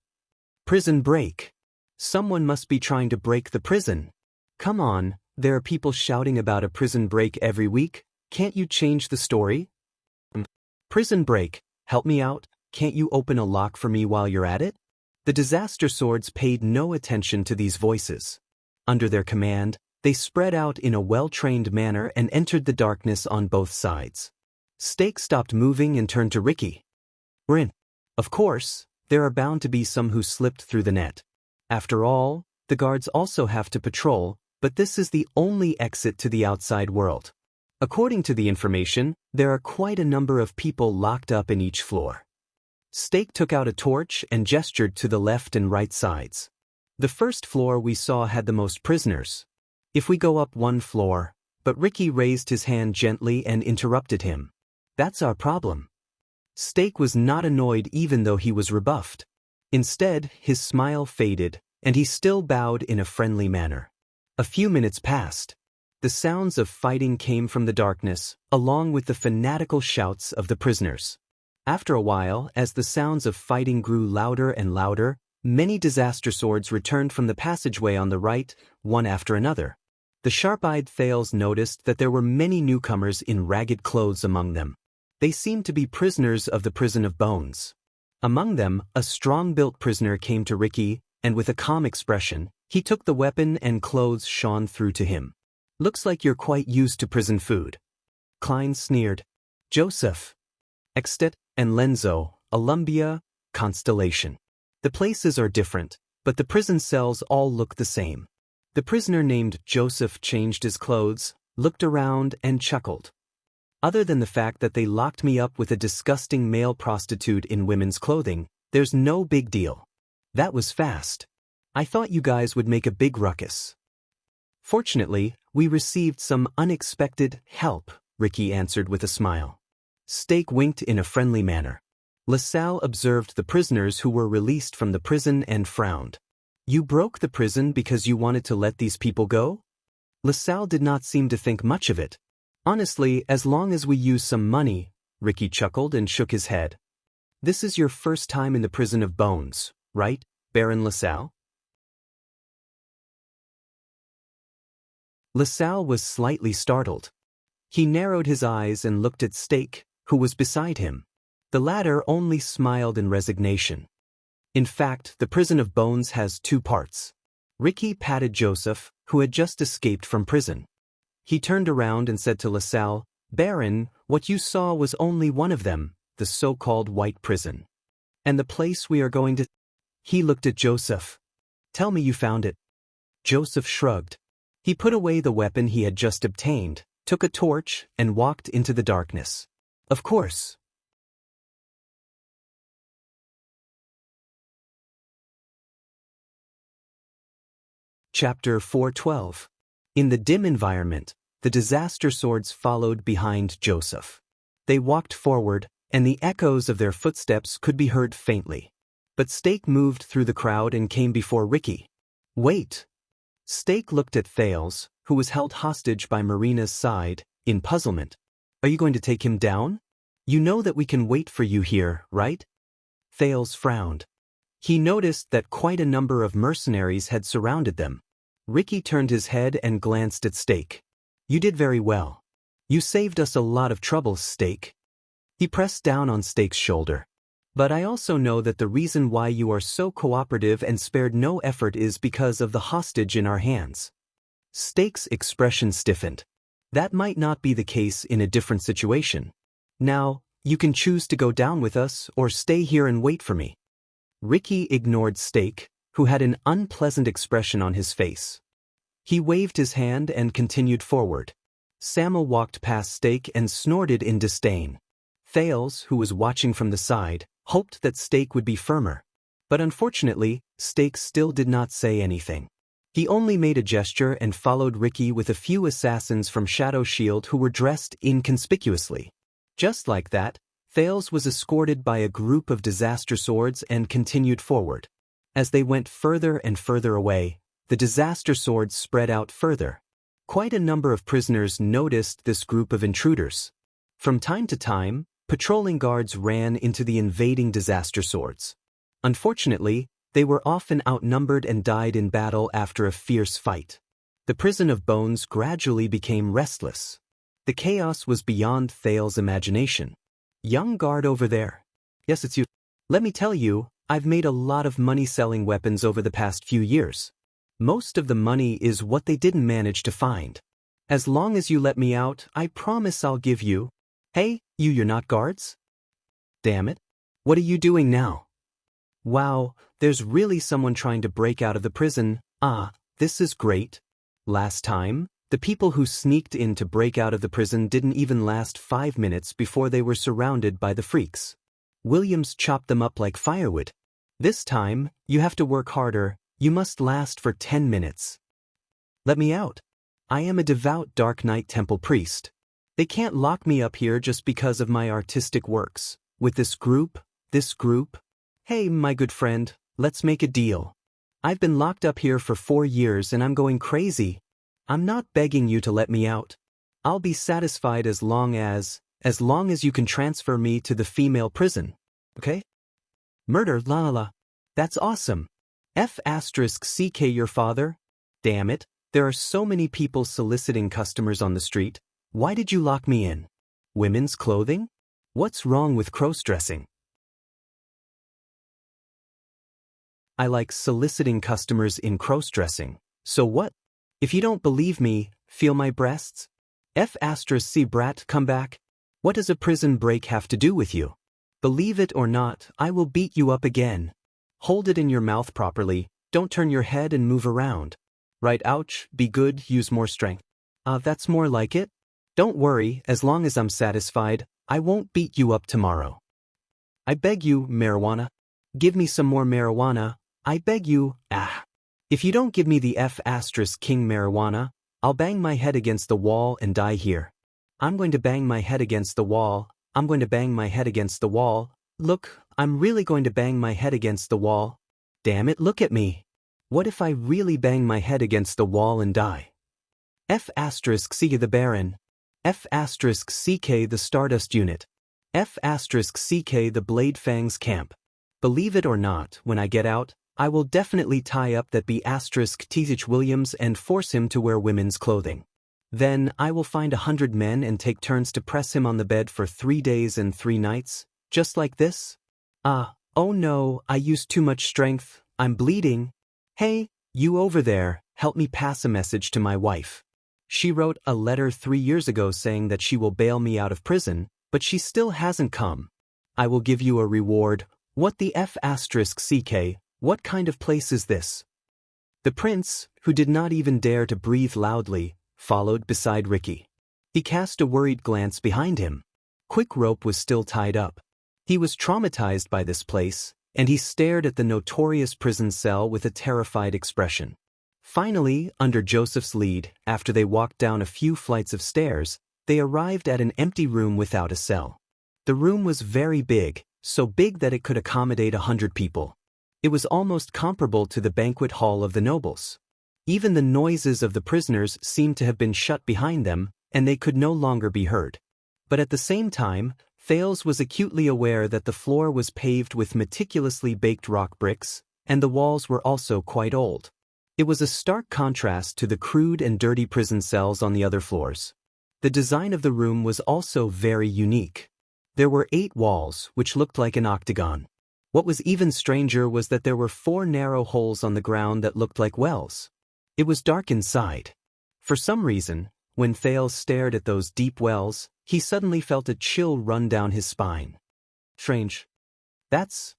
Prison break. Someone must be trying to break the prison. Come on, there are people shouting about a prison break every week. Can't you change the story? Prison break, help me out. Can't you open a lock for me while you're at it? The disaster swords paid no attention to these voices. Under their command, they spread out in a well-trained manner and entered the darkness on both sides. Stake stopped moving and turned to Ricky. We're in. Of course, there are bound to be some who slipped through the net. After all, the guards also have to patrol, but this is the only exit to the outside world. According to the information, there are quite a number of people locked up in each floor. Steak took out a torch and gestured to the left and right sides. The first floor we saw had the most prisoners. If we go up one floor, but Ricky raised his hand gently and interrupted him. That's our problem. Steak was not annoyed even though he was rebuffed. Instead, his smile faded, and he still bowed in a friendly manner. A few minutes passed. The sounds of fighting came from the darkness, along with the fanatical shouts of the prisoners. After a while, as the sounds of fighting grew louder and louder, many disaster swords returned from the passageway on the right, one after another. The sharp-eyed Thales noticed that there were many newcomers in ragged clothes among them. They seemed to be prisoners of the prison of bones. Among them, a strong-built prisoner came to Ricky, and with a calm expression, he took the weapon and clothes shone through to him. Looks like you're quite used to prison food. Klein sneered. Joseph. Extet and Lenzo, Alumbia, Constellation. The places are different, but the prison cells all look the same. The prisoner named Joseph changed his clothes, looked around, and chuckled. Other than the fact that they locked me up with a disgusting male prostitute in women's clothing, there's no big deal. That was fast. I thought you guys would make a big ruckus. Fortunately, we received some unexpected help, Ricky answered with a smile. Steak winked in a friendly manner. LaSalle observed the prisoners who were released from the prison and frowned. You broke the prison because you wanted to let these people go? LaSalle did not seem to think much of it. Honestly, as long as we use some money, Ricky chuckled and shook his head. This is your first time in the prison of bones, right, Baron LaSalle? LaSalle was slightly startled. He narrowed his eyes and looked at Steak, who was beside him. The latter only smiled in resignation. In fact, the prison of bones has two parts. Ricky patted Joseph, who had just escaped from prison. He turned around and said to LaSalle, Baron, what you saw was only one of them, the so-called white prison. And the place we are going to... He looked at Joseph. Tell me you found it. Joseph shrugged. He put away the weapon he had just obtained, took a torch, and walked into the darkness. Of course. Chapter 412. In the dim environment, the disaster swords followed behind Joseph. They walked forward, and the echoes of their footsteps could be heard faintly. But Steak moved through the crowd and came before Ricky. Wait! Steak looked at Thales, who was held hostage by Marina's side, in puzzlement. Are you going to take him down? You know that we can wait for you here, right? Thales frowned. He noticed that quite a number of mercenaries had surrounded them. Ricky turned his head and glanced at Steak. You did very well. You saved us a lot of trouble, Steak. He pressed down on Steak's shoulder. But I also know that the reason why you are so cooperative and spared no effort is because of the hostage in our hands. Steak's expression stiffened. That might not be the case in a different situation. Now, you can choose to go down with us or stay here and wait for me. Ricky ignored Steak, who had an unpleasant expression on his face. He waved his hand and continued forward. Samuel walked past Steak and snorted in disdain. Thales, who was watching from the side, hoped that Steak would be firmer. But unfortunately, Steak still did not say anything. He only made a gesture and followed Ricky with a few assassins from Shadow Shield who were dressed inconspicuously. Just like that, Thales was escorted by a group of disaster swords and continued forward. As they went further and further away, the disaster swords spread out further. Quite a number of prisoners noticed this group of intruders. From time to time, patrolling guards ran into the invading disaster swords. Unfortunately, they were often outnumbered and died in battle after a fierce fight. The prison of bones gradually became restless. The chaos was beyond Thales' imagination. Young guard over there. Yes, it's you. Let me tell you, I've made a lot of money selling weapons over the past few years. Most of the money is what they didn't manage to find. As long as you let me out, I promise I'll give you. Hey, you're not guards? Damn it. What are you doing now? Wow, there's really someone trying to break out of the prison. Ah, this is great. Last time, The people who sneaked in to break out of the prison didn't even last 5 minutes before they were surrounded by the freaks. Williams chopped them up like firewood. This time, you have to work harder, you must last for 10 minutes. Let me out. I am a devout Dark Knight Temple priest. They can't lock me up here just because of my artistic works. With this group. Hey, my good friend, let's make a deal. I've been locked up here for 4 years and I'm going crazy. I'm not begging you to let me out. I'll be satisfied as long as you can transfer me to the female prison. Okay? Murder, la la la. That's awesome. F***ck your father? Damn it, there are so many people soliciting customers on the street. Why did you lock me in? Women's clothing? What's wrong with cross-dressing? I like soliciting customers in cross-dressing. So what? If you don't believe me, feel my breasts? F***c brat, come back. What does a prison break have to do with you? Believe it or not, I will beat you up again. Hold it in your mouth properly, don't turn your head and move around. Right, ouch, be good, use more strength. That's more like it. Don't worry, as long as I'm satisfied, I won't beat you up tomorrow. I beg you, marijuana. Give me some more marijuana, I beg you, If you don't give me the F***king marijuana, I'll bang my head against the wall and die here. I'm going to bang my head against the wall, I'm going to bang my head against the wall. Look, I'm really going to bang my head against the wall. Damn it, look at me. What if I really bang my head against the wall and die? F***c the Baron. F***ck the Stardust Unit. F***ck the Blade Fangs Camp. Believe it or not, when I get out, I will definitely tie up that B***T.H. Williams and force him to wear women's clothing. Then, I will find 100 men and take turns to press him on the bed for 3 days and 3 nights, just like this. Oh no, I used too much strength, I'm bleeding. Hey, you over there, help me pass a message to my wife. She wrote a letter 3 years ago saying that she will bail me out of prison, but she still hasn't come. I will give you a reward. What the F***ck? What kind of place is this? The prince, who did not even dare to breathe loudly, followed beside Ricky. He cast a worried glance behind him. Quick Rope was still tied up. He was traumatized by this place, and he stared at the notorious prison cell with a terrified expression. Finally, under Joseph's lead, after they walked down a few flights of stairs, they arrived at an empty room without a cell. The room was very big, so big that it could accommodate 100 people. It was almost comparable to the banquet hall of the nobles. Even the noises of the prisoners seemed to have been shut behind them, and they could no longer be heard. But at the same time, Thales was acutely aware that the floor was paved with meticulously baked rock bricks, and the walls were also quite old. It was a stark contrast to the crude and dirty prison cells on the other floors. The design of the room was also very unique. There were 8 walls, which looked like an octagon. What was even stranger was that there were 4 narrow holes on the ground that looked like wells. It was dark inside. For some reason, when Thales stared at those deep wells, he suddenly felt a chill run down his spine. Strange. That's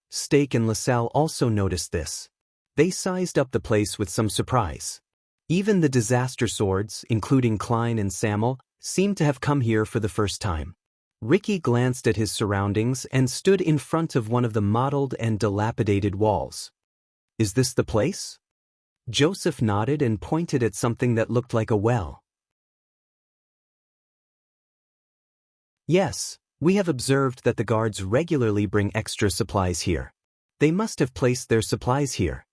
Stake and LaSalle also noticed this. They sized up the place with some surprise. Even the disaster swords, including Klein and Samuel, seemed to have come here for the first time. Ricky glanced at his surroundings and stood in front of one of the mottled and dilapidated walls. Is this the place? Joseph nodded and pointed at something that looked like a well. Yes, we have observed that the guards regularly bring extra supplies here. They must have placed their supplies here.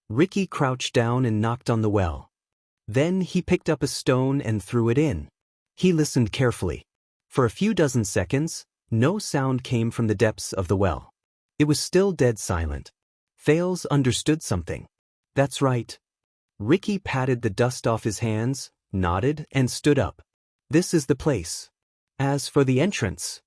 Ricky crouched down and knocked on the well. Then he picked up a stone and threw it in. He listened carefully. For a few dozen seconds, no sound came from the depths of the well. It was still dead silent. Thales understood something. That's right. Ricky patted the dust off his hands, nodded, and stood up. This is the place. As for the entrance,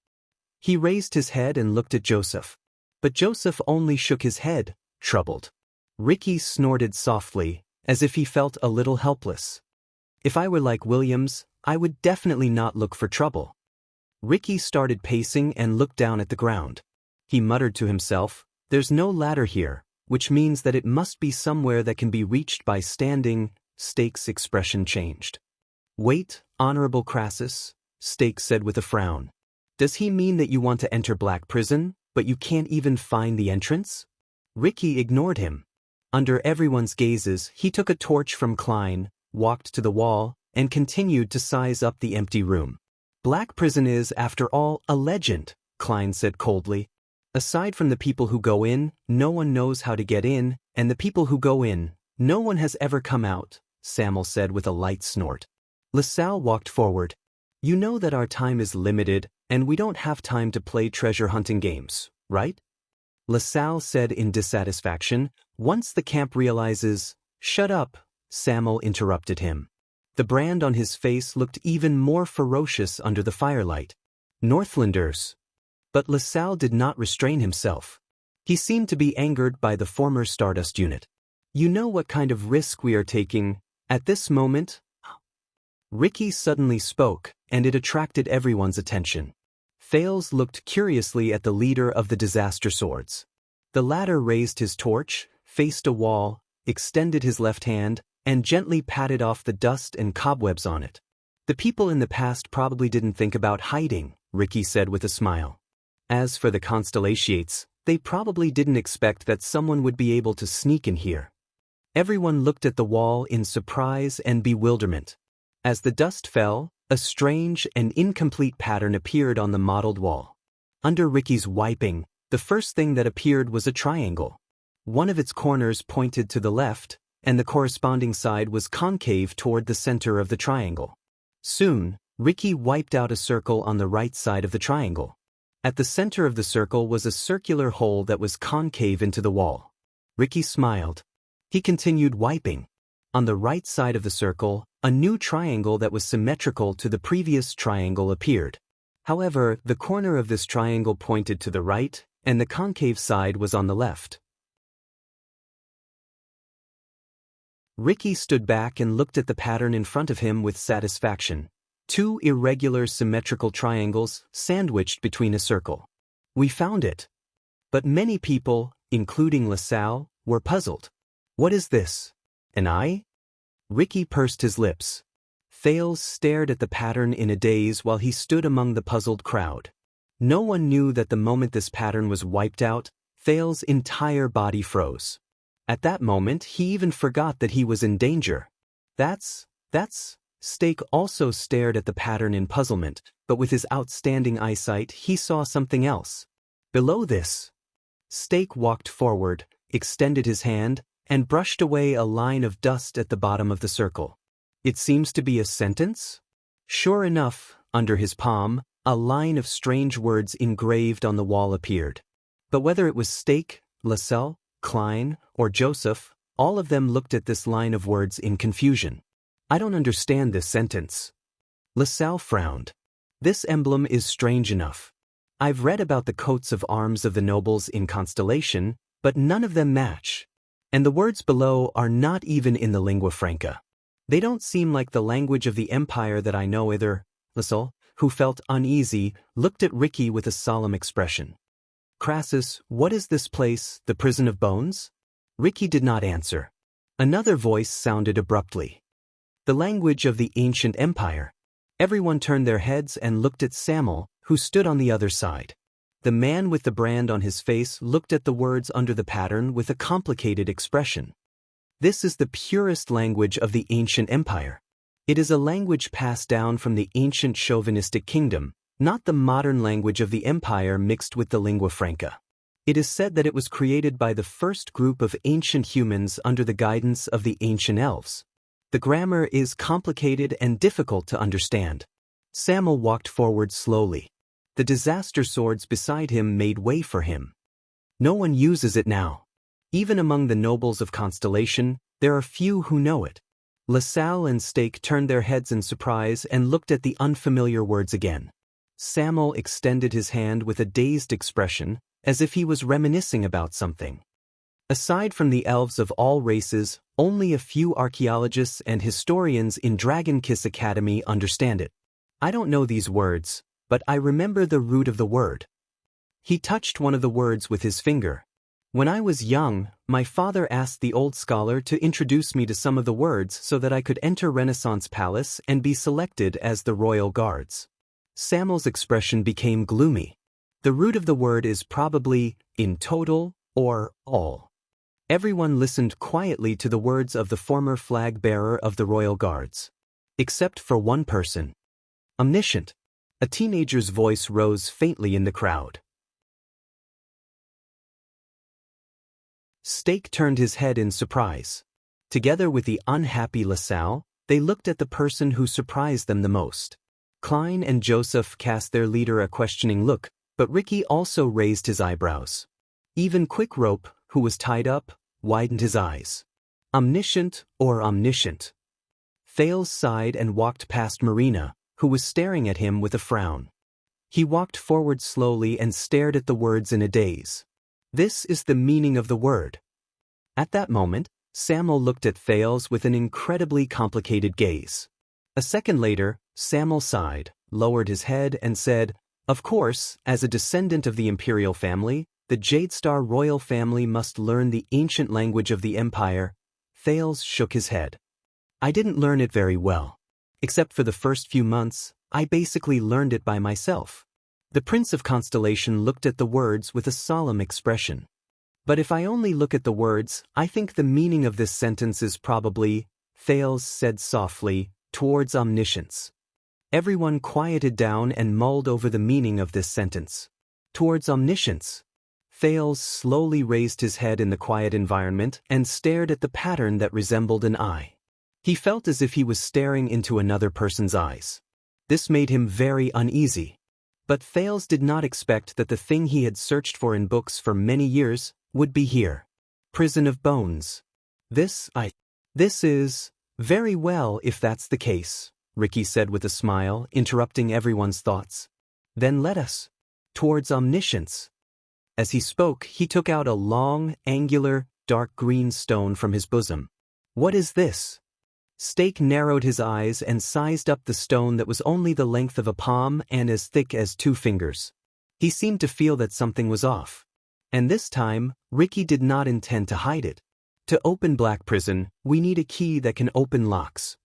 he raised his head and looked at Joseph. But Joseph only shook his head, troubled. Ricky snorted softly, as if he felt a little helpless. If I were like Williams, I would definitely not look for trouble. Ricky started pacing and looked down at the ground. He muttered to himself, there's no ladder here, which means that it must be somewhere that can be reached by standing, Stake's expression changed. Wait, Honorable Crassus, Stake said with a frown. Does he mean that you want to enter Black Prison, but you can't even find the entrance? Ricky ignored him. Under everyone's gazes, he took a torch from Klein, walked to the wall, and continued to size up the empty room. Black Prison is, after all, a legend, Klein said coldly. Aside from the people who go in, no one knows how to get in, and the people who go in, no one has ever come out, Samuel said with a light snort. LaSalle walked forward. You know that our time is limited, and we don't have time to play treasure hunting games, right? LaSalle said in dissatisfaction. Once the camp realizes, Shut up, Samuel interrupted him. The brand on his face looked even more ferocious under the firelight. Northlanders. But LaSalle did not restrain himself. He seemed to be angered by the former Stardust unit. You know what kind of risk we are taking, at this moment? Ricky suddenly spoke, and it attracted everyone's attention. Thales looked curiously at the leader of the Disaster Swords. The latter raised his torch, faced a wall, extended his left hand, and gently patted off the dust and cobwebs on it. The people in the past probably didn't think about hiding, Ricky said with a smile. As for the Constellations, they probably didn't expect that someone would be able to sneak in here. Everyone looked at the wall in surprise and bewilderment. As the dust fell, a strange and incomplete pattern appeared on the mottled wall. Under Ricky's wiping, the first thing that appeared was a triangle. One of its corners pointed to the left, and the corresponding side was concave toward the center of the triangle. Soon, Ricky wiped out a circle on the right side of the triangle. At the center of the circle was a circular hole that was concave into the wall. Ricky smiled. He continued wiping. On the right side of the circle, a new triangle that was symmetrical to the previous triangle appeared. However, the corner of this triangle pointed to the right, and the concave side was on the left. Ricky stood back and looked at the pattern in front of him with satisfaction. Two irregular symmetrical triangles sandwiched between a circle. We found it. But many people, including LaSalle, were puzzled. What is this? An eye? Ricky pursed his lips. Thales stared at the pattern in a daze while he stood among the puzzled crowd. No one knew that the moment this pattern was wiped out, Thales' entire body froze. At that moment, he even forgot that he was in danger. That's... Stake also stared at the pattern in puzzlement, but with his outstanding eyesight, he saw something else. Below this. Stake walked forward, extended his hand, and brushed away a line of dust at the bottom of the circle. It seems to be a sentence? Sure enough, under his palm, a line of strange words engraved on the wall appeared. But whether it was Stake, LaSalle, Klein, or Joseph, all of them looked at this line of words in confusion. I don't understand this sentence. LaSalle frowned. This emblem is strange enough. I've read about the coats of arms of the nobles in Constellation, but none of them match. And the words below are not even in the lingua franca. They don't seem like the language of the Empire that I know either. LaSalle, who felt uneasy, looked at Ricky with a solemn expression. Crassus, what is this place, the Prison of Bones? Ricky did not answer. Another voice sounded abruptly. The language of the ancient empire. Everyone turned their heads and looked at Samuel, who stood on the other side. The man with the brand on his face looked at the words under the pattern with a complicated expression. This is the purest language of the ancient empire. It is a language passed down from the ancient chauvinistic kingdom, not the modern language of the empire mixed with the lingua franca. It is said that it was created by the first group of ancient humans under the guidance of the ancient elves. The grammar is complicated and difficult to understand. Samuel walked forward slowly. The Disaster Swords beside him made way for him. No one uses it now. Even among the nobles of Constellation, there are few who know it. LaSalle and Stake turned their heads in surprise and looked at the unfamiliar words again. Samuel extended his hand with a dazed expression, as if he was reminiscing about something. Aside from the elves of all races, only a few archaeologists and historians in Dragon Kiss Academy understand it. I don't know these words, but I remember the root of the word. He touched one of the words with his finger. When I was young, My father asked the old scholar to introduce me to some of the words so that I could enter Renaissance Palace and be selected as the royal guards. Samuel's expression became gloomy. The root of the word is probably in total or all. Everyone listened quietly to the words of the former flag bearer of the royal guards. Except for one person. Omniscient. A teenager's voice rose faintly in the crowd. Stake turned his head in surprise. Together with the unhappy LaSalle, they looked at the person who surprised them the most. Klein and Joseph cast their leader a questioning look, but Ricky also raised his eyebrows. Even Quick Rope, who was tied up, widened his eyes. Omniscient or omniscient? Thales sighed and walked past Marina, who was staring at him with a frown. He walked forward slowly and stared at the words in a daze. This is the meaning of the word. At that moment, Samuel looked at Thales with an incredibly complicated gaze. A second later, Samuel sighed, lowered his head, and said, "Of course, as a descendant of the imperial family, the Jadestar royal family must learn the ancient language of the empire." Thales shook his head. "I didn't learn it very well. Except for the first few months, I basically learned it by myself." The Prince of Constellation looked at the words with a solemn expression. "But if I only look at the words, I think the meaning of this sentence is probably," Thales said softly, "towards omniscience." Everyone quieted down and mulled over the meaning of this sentence. Towards omniscience. Thales slowly raised his head in the quiet environment and stared at the pattern that resembled an eye. He felt as if he was staring into another person's eyes. This made him very uneasy. But Thales did not expect that the thing he had searched for in books for many years would be here. Prison of bones. This is very well if that's the case, Ricky said with a smile, interrupting everyone's thoughts. Then let us. Towards omniscience. As he spoke, he took out a long, angular, dark green stone from his bosom. What is this? Stake narrowed his eyes and sized up the stone that was only the length of a palm and as thick as 2 fingers. He seemed to feel that something was off. And this time, Ricky did not intend to hide it. To open Black Prison, we need a key that can open locks.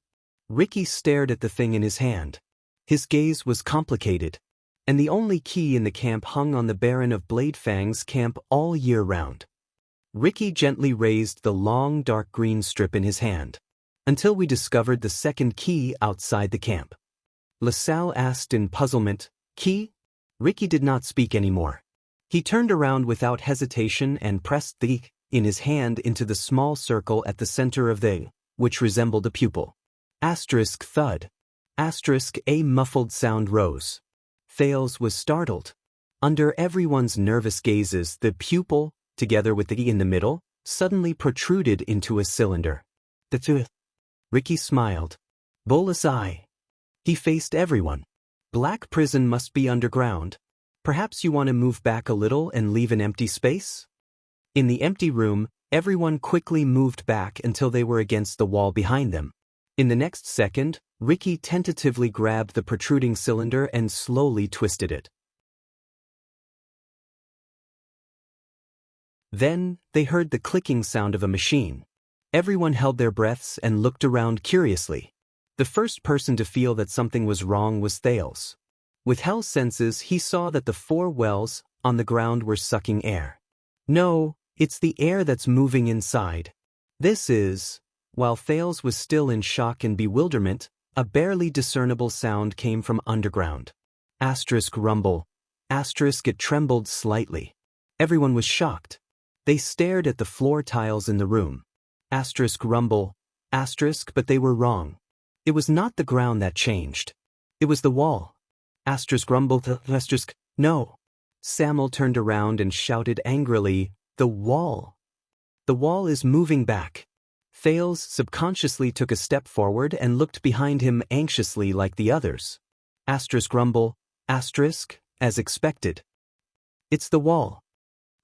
Ricky stared at the thing in his hand. His gaze was complicated. And the only key in the camp hung on the Baron of Bladefang's camp all year round. Ricky gently raised the long dark green strip in his hand. Until we discovered the second key outside the camp. LaSalle asked in puzzlement, "Key?" Ricky did not speak anymore. He turned around without hesitation and pressed the in his hand into the small circle at the center of the, which resembled a pupil. Asterisk thud. Asterisk a muffled sound rose. Thales was startled. Under everyone's nervous gazes, the pupil, together with the in the middle, suddenly protruded into a cylinder. The Ricky smiled. Bolus eye. He faced everyone. Black Prison must be underground. Perhaps you want to move back a little and leave an empty space? In the empty room, everyone quickly moved back until they were against the wall behind them. In the next second, Ricky tentatively grabbed the protruding cylinder and slowly twisted it. Then, they heard the clicking sound of a machine. Everyone held their breaths and looked around curiously. The first person to feel that something was wrong was Thales. With Hell's senses, he saw that the 4 wells on the ground were sucking air. No, it's the air that's moving inside. This is... While Thales was still in shock and bewilderment, a barely discernible sound came from underground. Asterisk rumble. Asterisk it trembled slightly. Everyone was shocked. They stared at the floor tiles in the room. Asterisk rumble. Asterisk, but they were wrong. It was not the ground that changed. It was the wall. Asterisk rumble. Asterisk, no. Samuel turned around and shouted angrily, "The wall! The wall is moving back." Thales subconsciously took a step forward and looked behind him anxiously like the others. Asterisk rumble. Asterisk, as expected. It's the wall.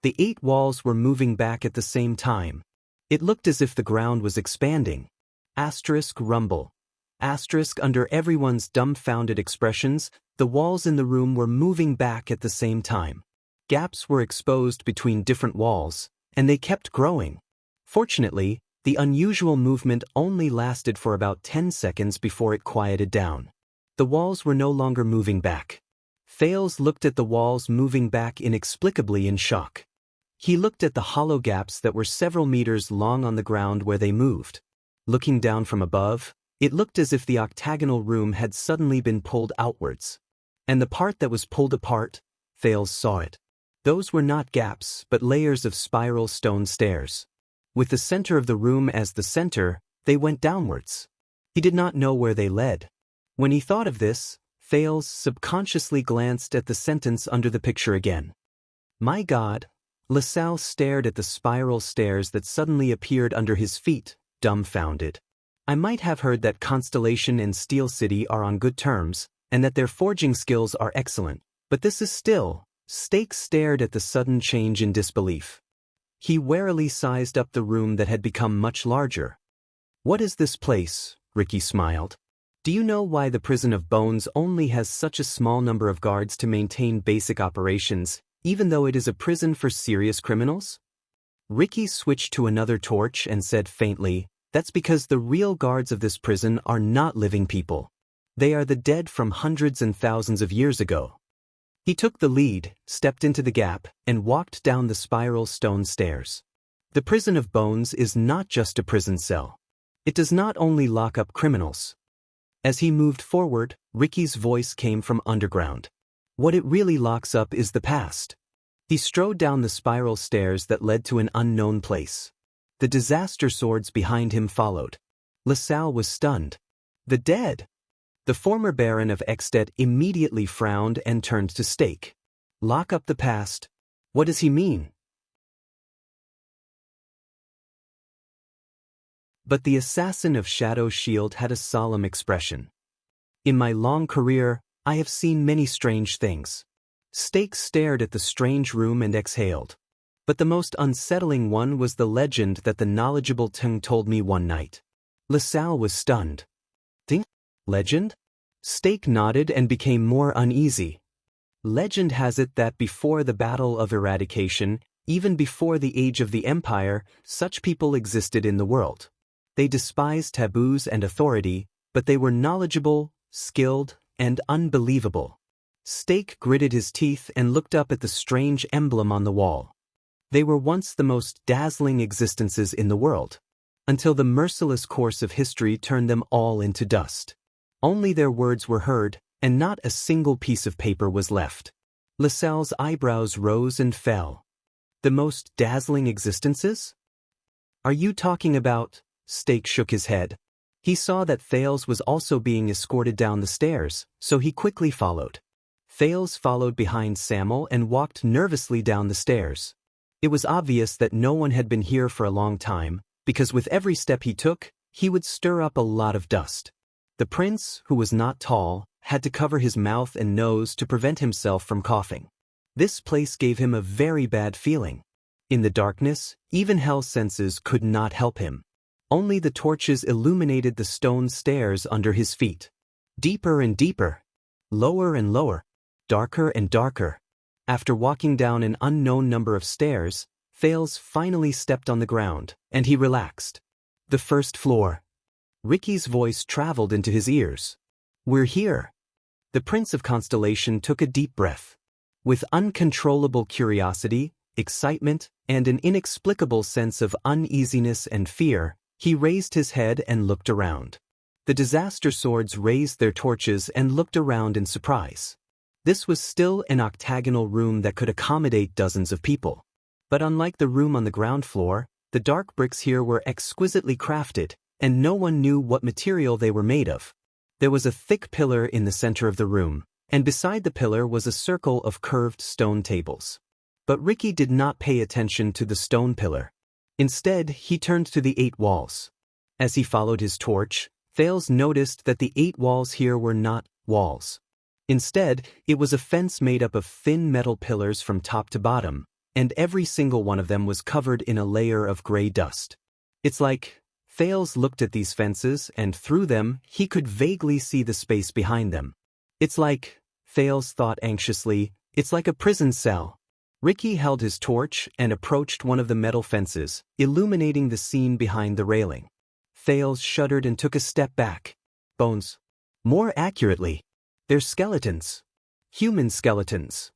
The 8 walls were moving back at the same time. It looked as if the ground was expanding. Asterisk rumble. Asterisk under everyone's dumbfounded expressions, the walls in the room were moving back at the same time. Gaps were exposed between different walls, and they kept growing. Fortunately, the unusual movement only lasted for about 10 seconds before it quieted down. The walls were no longer moving back. Thales looked at the walls moving back inexplicably in shock. He looked at the hollow gaps that were several meters long on the ground where they moved. Looking down from above, it looked as if the octagonal room had suddenly been pulled outwards. And the part that was pulled apart, Thales saw it. Those were not gaps but layers of spiral stone stairs. With the center of the room as the center, they went downwards. He did not know where they led. When he thought of this, Thales subconsciously glanced at the sentence under the picture again. My God! LaSalle stared at the spiral stairs that suddenly appeared under his feet, dumbfounded. I might have heard that Constellation and Steel City are on good terms, and that their forging skills are excellent, but this is still... Stake stared at the sudden change in disbelief. He warily sized up the room that had become much larger. What is this place? Ricky smiled. Do you know why the prison of bones only has such a small number of guards to maintain basic operations, even though it is a prison for serious criminals? Ricky switched to another torch and said faintly, that's because the real guards of this prison are not living people. They are the dead from hundreds and thousands of years ago. He took the lead, stepped into the gap, and walked down the spiral stone stairs. The prison of bones is not just a prison cell. It does not only lock up criminals. As he moved forward, Ricky's voice came from underground. What it really locks up is the past. He strode down the spiral stairs that led to an unknown place. The disaster swords behind him followed. LaSalle was stunned. The dead! The former Baron of Extet immediately frowned and turned to Stake. Lock up the past? What does he mean? But the assassin of Shadow Shield had a solemn expression. In my long career, I have seen many strange things. Stake stared at the strange room and exhaled. But the most unsettling one was the legend that the knowledgeable Tung told me one night. LaSalle was stunned. Think? Legend? Stake nodded and became more uneasy. Legend has it that before the Battle of Eradication, even before the Age of the Empire, such people existed in the world. They despised taboos and authority, but they were knowledgeable, skilled, and unbelievable. Stake gritted his teeth and looked up at the strange emblem on the wall. They were once the most dazzling existences in the world, until the merciless course of history turned them all into dust. Only their words were heard, and not a single piece of paper was left. LaSalle's eyebrows rose and fell. The most dazzling existences? Are you talking about? Stake shook his head. He saw that Thales was also being escorted down the stairs, so he quickly followed. Thales followed behind Samuel and walked nervously down the stairs. It was obvious that no one had been here for a long time, because with every step he took, he would stir up a lot of dust. The prince, who was not tall, had to cover his mouth and nose to prevent himself from coughing. This place gave him a very bad feeling. In the darkness, even Hell's senses could not help him. Only the torches illuminated the stone stairs under his feet. Deeper and deeper. Lower and lower. Darker and darker. After walking down an unknown number of stairs, Thales finally stepped on the ground, and he relaxed. The first floor. Ricky's voice traveled into his ears. We're here. The Prince of Constellation took a deep breath. With uncontrollable curiosity, excitement, and an inexplicable sense of uneasiness and fear, he raised his head and looked around. The disaster swords raised their torches and looked around in surprise. This was still an octagonal room that could accommodate dozens of people. But unlike the room on the ground floor, the dark bricks here were exquisitely crafted, and no one knew what material they were made of. There was a thick pillar in the center of the room, and beside the pillar was a circle of curved stone tables. But Ricky did not pay attention to the stone pillar. Instead, he turned to the 8 walls. As he followed his torch, Thales noticed that the 8 walls here were not walls. Instead, it was a fence made up of thin metal pillars from top to bottom, and every single one of them was covered in a layer of gray dust. It's like... Thales looked at these fences, and through them, he could vaguely see the space behind them. It's like, Thales thought anxiously, it's like a prison cell. Ricky held his torch and approached one of the metal fences, illuminating the scene behind the railing. Thales shuddered and took a step back. Bones. More accurately, they're skeletons. Human skeletons.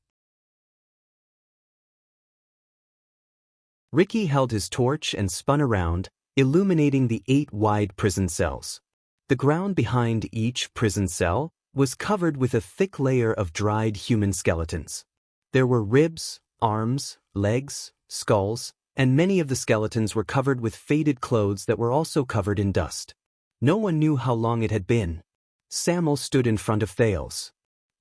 Ricky held his torch and spun around, illuminating the 8 wide prison cells. The ground behind each prison cell was covered with a thick layer of dried human skeletons. There were ribs, arms, legs, skulls, and many of the skeletons were covered with faded clothes that were also covered in dust. No one knew how long it had been. Samuel stood in front of Thales.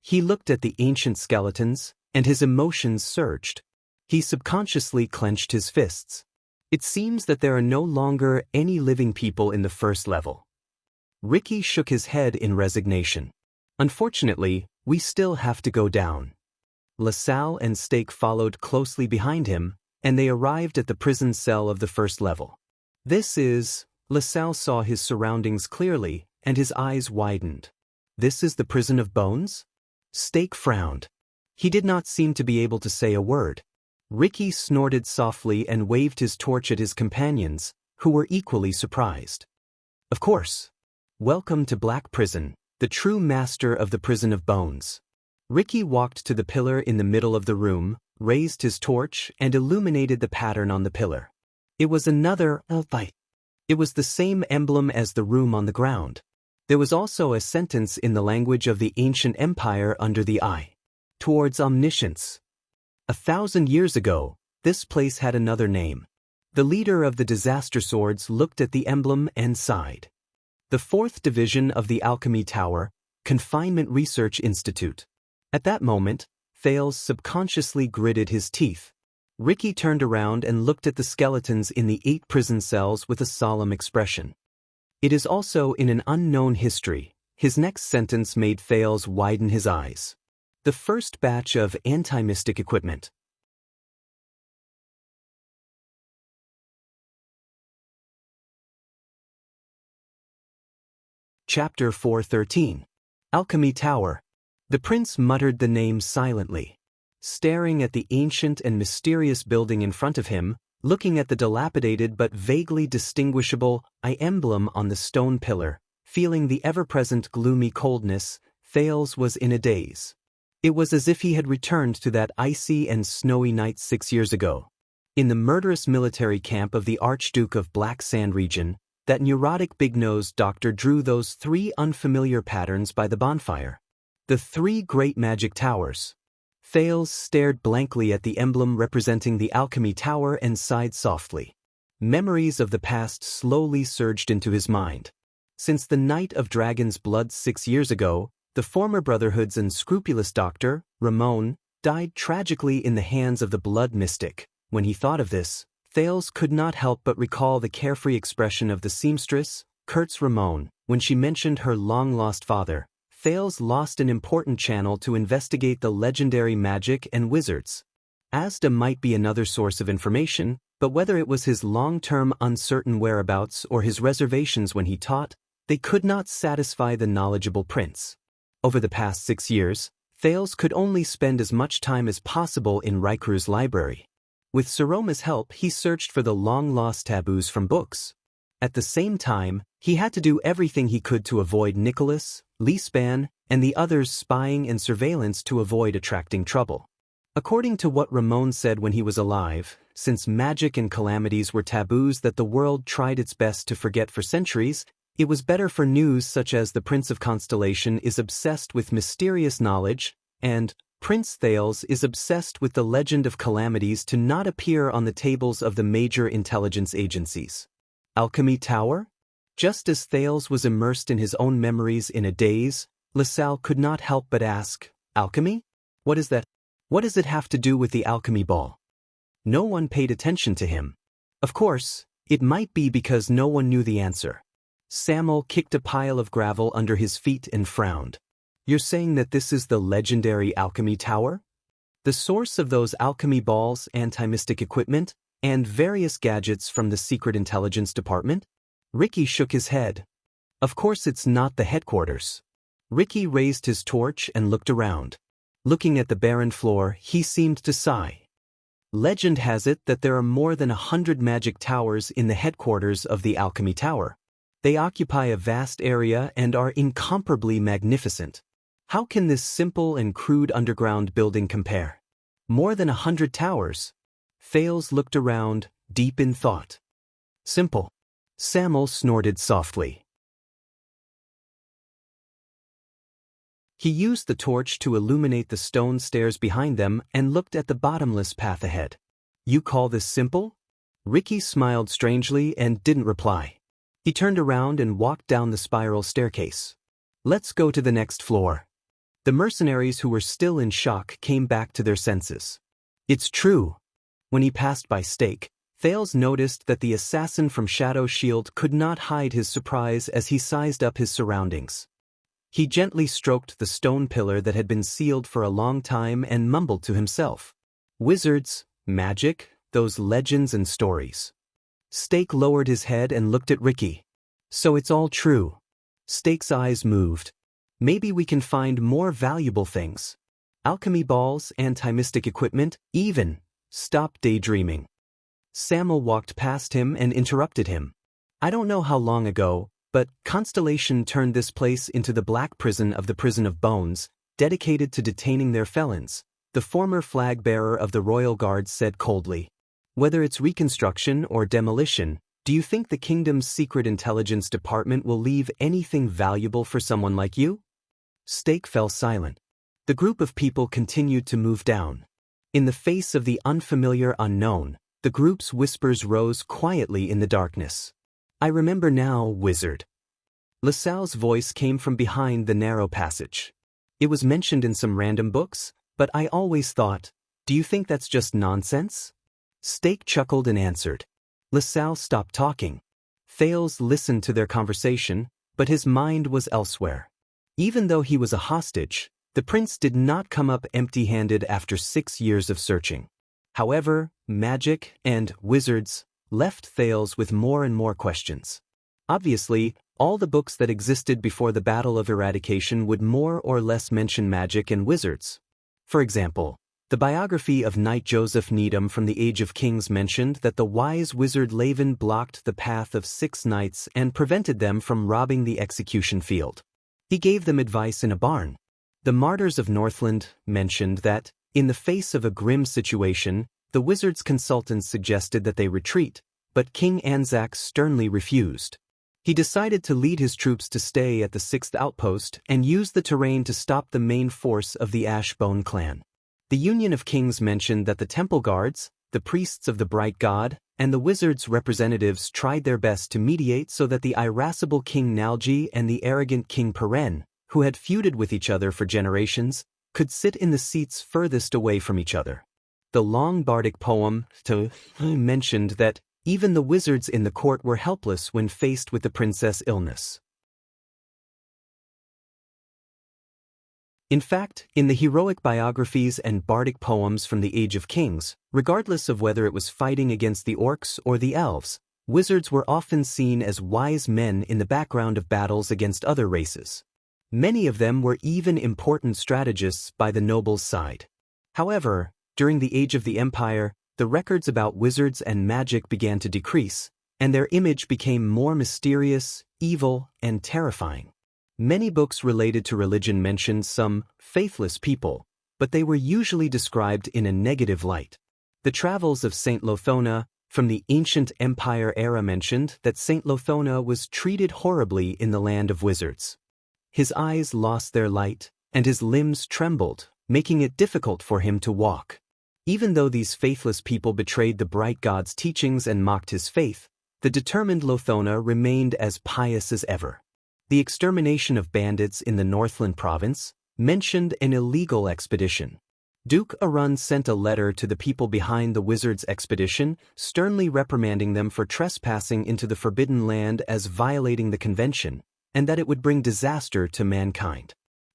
He looked at the ancient skeletons, and his emotions surged. He subconsciously clenched his fists. It seems that there are no longer any living people in the first level. Ricky shook his head in resignation. Unfortunately, we still have to go down. LaSalle and Stake followed closely behind him, and they arrived at the prison cell of the first level. LaSalle saw his surroundings clearly, and his eyes widened. This is the prison of bones? Stake frowned. He did not seem to be able to say a word. Ricky snorted softly and waved his torch at his companions, who were equally surprised. Of course. Welcome to Black Prison, the true master of the prison of bones. Ricky walked to the pillar in the middle of the room, raised his torch, and illuminated the pattern on the pillar. It was another bite. It was the same emblem as the room on the ground. There was also a sentence in the language of the ancient empire under the eye. Towards omniscience. 1,000 years ago, this place had another name. The leader of the disaster swords looked at the emblem and sighed. The 4th Division of the Alchemy Tower, Confinement Research Institute. At that moment, Thales subconsciously gritted his teeth. Ricky turned around and looked at the skeletons in the 8 prison cells with a solemn expression. It is also in an unknown history. His next sentence made Thales widen his eyes. The first batch of anti-mystic equipment. Chapter 413. Alchemy Tower. The prince muttered the name silently. Staring at the ancient and mysterious building in front of him, looking at the dilapidated but vaguely distinguishable I emblem on the stone pillar, feeling the ever-present gloomy coldness, Thales was in a daze. It was as if he had returned to that icy and snowy night 6 years ago. In the murderous military camp of the Archduke of Black Sand region, that neurotic big-nosed doctor drew those 3 unfamiliar patterns by the bonfire. The 3 great magic towers. Thales stared blankly at the emblem representing the Alchemy Tower and sighed softly. Memories of the past slowly surged into his mind. Since the night of Dragon's Blood 6 years ago, the former Brotherhood's unscrupulous doctor, Ramon, died tragically in the hands of the blood mystic. When he thought of this, Thales could not help but recall the carefree expression of the seamstress, Kurtz Ramon, when she mentioned her long-lost father. Thales lost an important channel to investigate the legendary magic and wizards. Asda might be another source of information, but whether it was his long-term uncertain whereabouts or his reservations when he taught, they could not satisfy the knowledgeable prince. Over the past 6 years, Thales could only spend as much time as possible in Rikuru's library. With Saroma's help, he searched for the long-lost taboos from books. At the same time, he had to do everything he could to avoid Nicholas, Leespan, and the others spying and surveillance to avoid attracting trouble. According to what Ramon said when he was alive, since magic and calamities were taboos that the world tried its best to forget for centuries, it was better for news such as the Prince of Constellation is obsessed with mysterious knowledge, and Prince Thales is obsessed with the legend of calamities to not appear on the tables of the major intelligence agencies. Alchemy Tower? Just as Thales was immersed in his own memories in a daze, LaSalle could not help but ask, "Alchemy? What is that? What does it have to do with the alchemy ball?" No one paid attention to him. Of course, it might be because no one knew the answer. Samuel kicked a pile of gravel under his feet and frowned. "You're saying that this is the legendary Alchemy Tower? The source of those alchemy balls, anti-mystic equipment, and various gadgets from the Secret Intelligence Department?" Ricky shook his head. "Of course it's not the headquarters." Ricky raised his torch and looked around. Looking at the barren floor, he seemed to sigh. Legend has it that there are more than 100 magic towers in the headquarters of the Alchemy Tower. They occupy a vast area and are incomparably magnificent. How can this simple and crude underground building compare? More than 100 towers. Thales looked around, deep in thought. Simple. Samuel snorted softly. He used the torch to illuminate the stone stairs behind them and looked at the bottomless path ahead. You call this simple? Ricky smiled strangely and didn't reply. He turned around and walked down the spiral staircase. Let's go to the next floor. The mercenaries who were still in shock came back to their senses. It's true. When he passed by Stake, Thales noticed that the assassin from Shadow Shield could not hide his surprise as he sized up his surroundings. He gently stroked the stone pillar that had been sealed for a long time and mumbled to himself. Wizards, magic, those legends and stories. Stake lowered his head and looked at Ricky. So it's all true. Stake's eyes moved. Maybe we can find more valuable things. Alchemy balls, anti-mystic equipment, even. Stop daydreaming. Samuel walked past him and interrupted him. I don't know how long ago, but Constellation turned this place into the Black Prison of the Prison of Bones, dedicated to detaining their felons, the former flag-bearer of the Royal Guards said coldly. Whether it's reconstruction or demolition, do you think the kingdom's secret intelligence department will leave anything valuable for someone like you? Stake fell silent. The group of people continued to move down. In the face of the unfamiliar unknown, the group's whispers rose quietly in the darkness. I remember now, wizard. LaSalle's voice came from behind the narrow passage. It was mentioned in some random books, but I always thought, do you think that's just nonsense? Stake chuckled and answered. LaSalle stopped talking. Thales listened to their conversation, but his mind was elsewhere. Even though he was a hostage, the prince did not come up empty-handed after 6 years of searching. However, magic and wizards left Thales with more and more questions. Obviously, all the books that existed before the Battle of Eradication would more or less mention magic and wizards. For example, the biography of Knight Joseph Needham from the Age of Kings mentioned that the wise wizard Laven blocked the path of 6 knights and prevented them from robbing the execution field. He gave them advice in a barn. The Martyrs of Northland mentioned that, in the face of a grim situation, the wizard's consultants suggested that they retreat, but King Anzac sternly refused. He decided to lead his troops to stay at the 6th outpost and use the terrain to stop the main force of the Ashbone clan. The Union of Kings mentioned that the temple guards, the priests of the Bright God, and the wizards' representatives tried their best to mediate so that the irascible King Nalgi and the arrogant King Peren, who had feuded with each other for generations, could sit in the seats furthest away from each other. The long bardic poem mentioned that even the wizards in the court were helpless when faced with the princess' illness. In fact, in the heroic biographies and bardic poems from the Age of Kings, regardless of whether it was fighting against the orcs or the elves, wizards were often seen as wise men in the background of battles against other races. Many of them were even important strategists by the nobles' side. However, during the Age of the Empire, the records about wizards and magic began to decrease, and their image became more mysterious, evil, and terrifying. Many books related to religion mentioned some faithless people, but they were usually described in a negative light. The Travels of Saint Lothona from the ancient Empire era mentioned that Saint Lothona was treated horribly in the land of wizards. His eyes lost their light, and his limbs trembled, making it difficult for him to walk. Even though these faithless people betrayed the Bright God's teachings and mocked his faith, the determined Lothona remained as pious as ever. The extermination of bandits in the Northland province mentioned an illegal expedition. Duke Arun sent a letter to the people behind the wizards' expedition, sternly reprimanding them for trespassing into the Forbidden Land as violating the convention, and that it would bring disaster to mankind.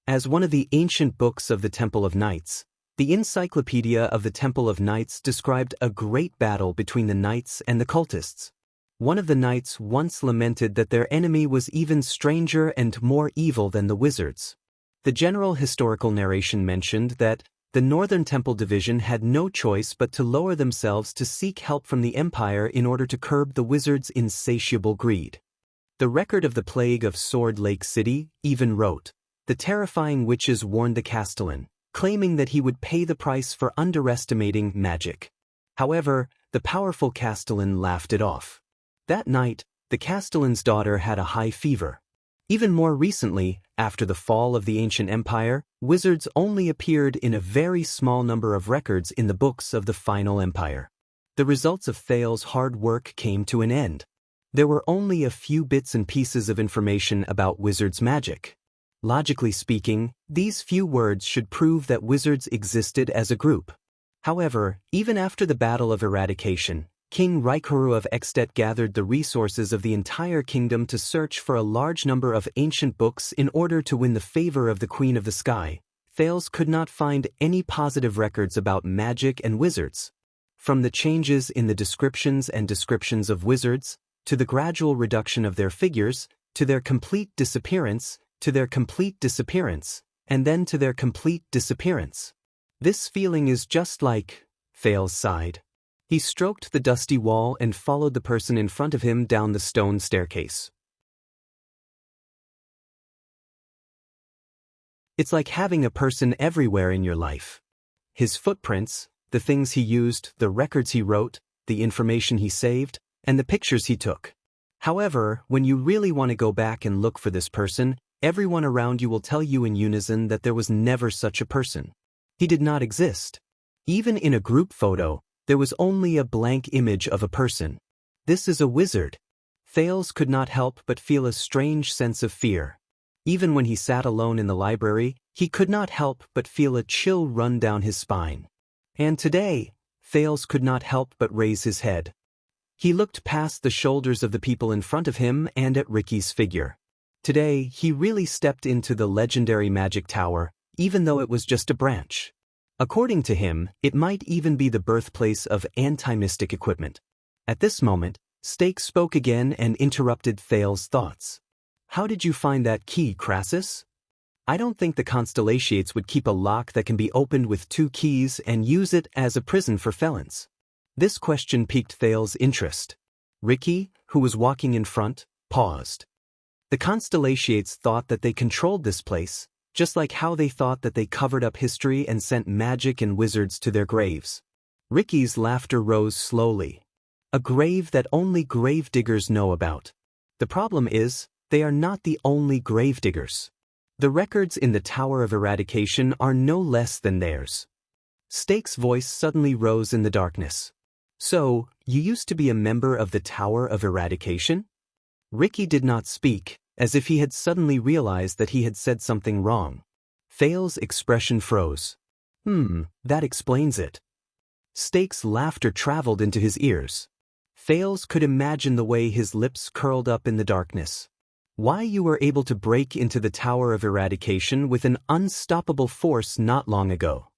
As one of the ancient books of the Temple of Knights, the Encyclopedia of the Temple of Knights described a great battle between the knights and the cultists. One of the knights once lamented that their enemy was even stranger and more evil than the wizards. The general historical narration mentioned that The Northern Temple Division had no choice but to lower themselves to seek help from the Empire in order to curb the wizards' insatiable greed. The record of the plague of Sword Lake City even wrote, "The terrifying witches warned the Castellan, claiming that he would pay the price for underestimating magic." However, the powerful Castellan laughed it off. That night, the Castellan's daughter had a high fever. Even more recently, after the fall of the ancient empire, wizards only appeared in a very small number of records in the books of the final empire. The results of Thales's hard work came to an end. There were only a few bits and pieces of information about wizards' magic. Logically speaking, these few words should prove that wizards existed as a group. However, even after the Battle of Eradication, King Raikuru of Extet gathered the resources of the entire kingdom to search for a large number of ancient books in order to win the favor of the Queen of the Sky. Thales could not find any positive records about magic and wizards. From the changes in the descriptions of wizards, to the gradual reduction of their figures, to their complete disappearance, and then to their complete disappearance. This feeling is just like, Thales sighed. He stroked the dusty wall and followed the person in front of him down the stone staircase. It's like having a person everywhere in your life. His footprints, the things he used, the records he wrote, the information he saved, and the pictures he took. However, when you really want to go back and look for this person, everyone around you will tell you in unison that there was never such a person. He did not exist. Even in a group photo, there was only a blank image of a person. This is a wizard. Thales could not help but feel a strange sense of fear. Even when he sat alone in the library, he could not help but feel a chill run down his spine. And today, Thales could not help but raise his head. He looked past the shoulders of the people in front of him and at Ricky's figure. Today, he really stepped into the legendary magic tower, even though it was just a branch. According to him, it might even be the birthplace of anti-mystic equipment. At this moment, Stake spoke again and interrupted Thales' thoughts. "How did you find that key, Crassus? I don't think the Constellations would keep a lock that can be opened with 2 keys and use it as a prison for felons." This question piqued Thales' interest. Ricky, who was walking in front, paused. The Constellations thought that they controlled this place, just like how they thought that they covered up history and sent magic and wizards to their graves. Ricky's laughter rose slowly. "A grave that only gravediggers know about. The problem is, they are not the only gravediggers. The records in the Tower of Eradication are no less than theirs." Stake's voice suddenly rose in the darkness. "So, you used to be a member of the Tower of Eradication?" Ricky did not speak, as if he had suddenly realized that he had said something wrong. Thales' expression froze. That explains it." Stake's laughter traveled into his ears. Thales could imagine the way his lips curled up in the darkness. "Why you were able to break into the Tower of Eradication with an unstoppable force not long ago."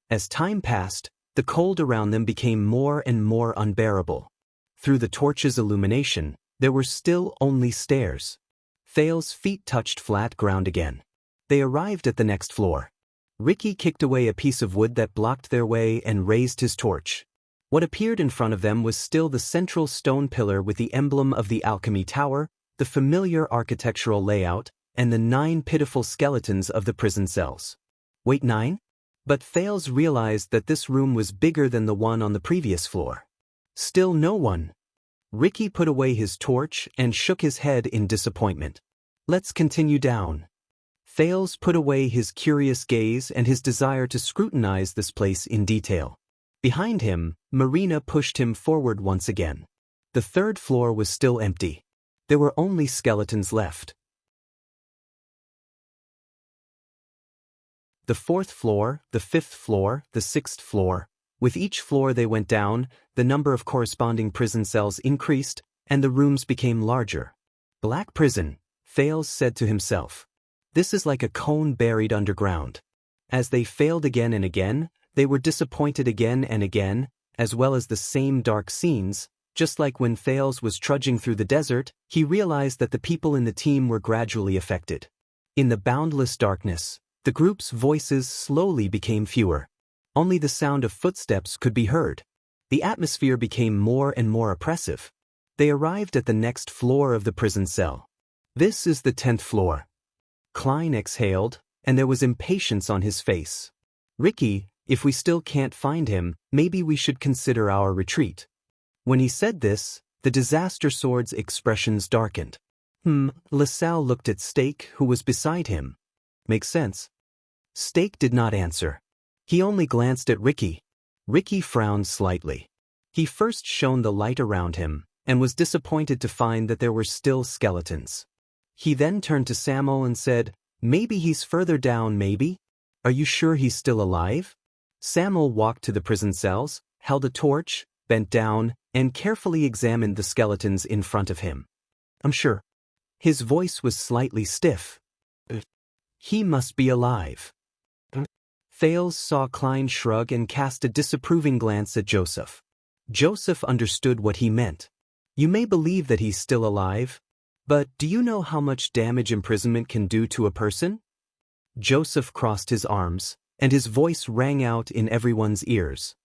As time passed, the cold around them became more and more unbearable. Through the torch's illumination, there were still only stairs. Thales' feet touched flat ground again. They arrived at the next floor. Ricky kicked away a piece of wood that blocked their way and raised his torch. What appeared in front of them was still the central stone pillar with the emblem of the Alchemy Tower, the familiar architectural layout, and the 9 pitiful skeletons of the prison cells. Wait, 9? But Thales realized that this room was bigger than the one on the previous floor. Still no one. Ricky put away his torch and shook his head in disappointment. "Let's continue down." Thales put away his curious gaze and his desire to scrutinize this place in detail. Behind him, Marina pushed him forward once again. The 3rd floor was still empty. There were only skeletons left. The 4th floor, the 5th floor, the 6th floor. With each floor they went down, the number of corresponding prison cells increased, and the rooms became larger. "Black prison," Thales said to himself. "This is like a cone buried underground." As they failed again and again, they were disappointed again and again, as well as the same dark scenes. Just like when Thales was trudging through the desert, he realized that the people in the team were gradually affected. In the boundless darkness, the group's voices slowly became fewer. Only the sound of footsteps could be heard. The atmosphere became more and more oppressive. They arrived at the next floor of the prison cell. "This is the 10th floor." Klein exhaled, and there was impatience on his face. "Ricky, if we still can't find him, maybe we should consider our retreat." When he said this, the disaster sword's expressions darkened. LaSalle looked at Stake, who was beside him. "Makes sense." Stake did not answer. He only glanced at Ricky. Ricky frowned slightly. He first shone the light around him, and was disappointed to find that there were still skeletons. He then turned to Samuel and said, "Maybe he's further down, maybe? Are you sure he's still alive?" Samuel walked to the prison cells, held a torch, bent down, and carefully examined the skeletons in front of him. "I'm sure." His voice was slightly stiff. "He must be alive." Thales saw Klein shrug and cast a disapproving glance at Joseph. Joseph understood what he meant. "You may believe that he's still alive, but do you know how much damage imprisonment can do to a person?" Joseph crossed his arms, and his voice rang out in everyone's ears.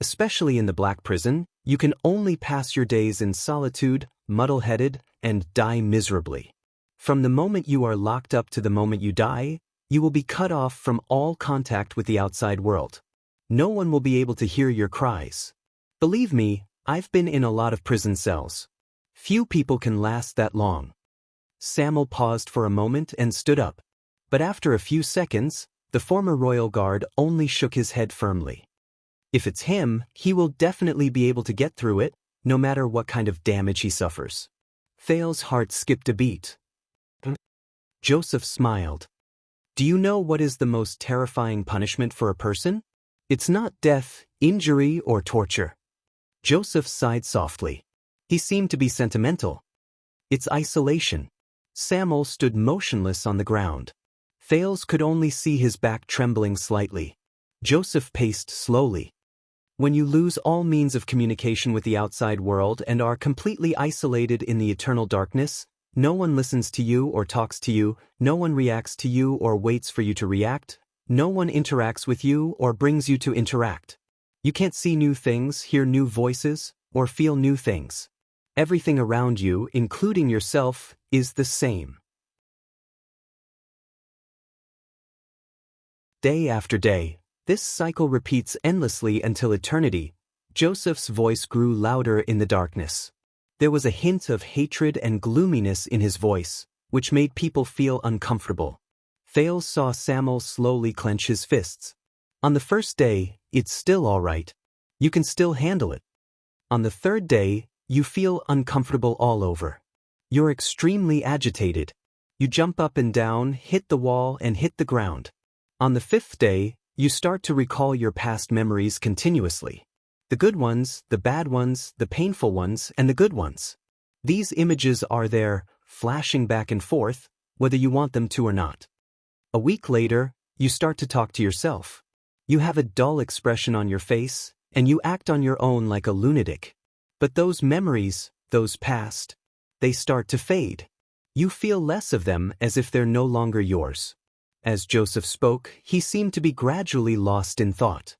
"Especially in the black prison, you can only pass your days in solitude, muddle-headed, and die miserably. From the moment you are locked up to the moment you die, you will be cut off from all contact with the outside world. No one will be able to hear your cries. Believe me, I've been in a lot of prison cells. Few people can last that long." Samuel paused for a moment and stood up. But after a few seconds, the former royal guard only shook his head firmly. "If it's him, he will definitely be able to get through it, no matter what kind of damage he suffers." Thales' heart skipped a beat. Joseph smiled. "Do you know what is the most terrifying punishment for a person? It's not death, injury, or torture." Joseph sighed softly. He seemed to be sentimental. "It's isolation." Samuel stood motionless on the ground. Thales could only see his back trembling slightly. Joseph paced slowly. "When you lose all means of communication with the outside world and are completely isolated in the eternal darkness, no one listens to you or talks to you, no one reacts to you or waits for you to react, no one interacts with you or brings you to interact. You can't see new things, hear new voices, or feel new things. Everything around you, including yourself, is the same." Day after day, this cycle repeats endlessly until eternity. Joseph's voice grew louder in the darkness. There was a hint of hatred and gloominess in his voice, which made people feel uncomfortable. Thales saw Samuel slowly clench his fists. On the first day, it's still all right. You can still handle it. On the third day, you feel uncomfortable all over. You're extremely agitated. You jump up and down, hit the wall, and hit the ground. On the fifth day, you start to recall your past memories continuously. The good ones, the bad ones, the painful ones, and the good ones. These images are there, flashing back and forth, whether you want them to or not. A week later, you start to talk to yourself. You have a dull expression on your face, and you act on your own like a lunatic. But those memories, those past, they start to fade. You feel less of them as if they're no longer yours. As Joseph spoke, he seemed to be gradually lost in thought.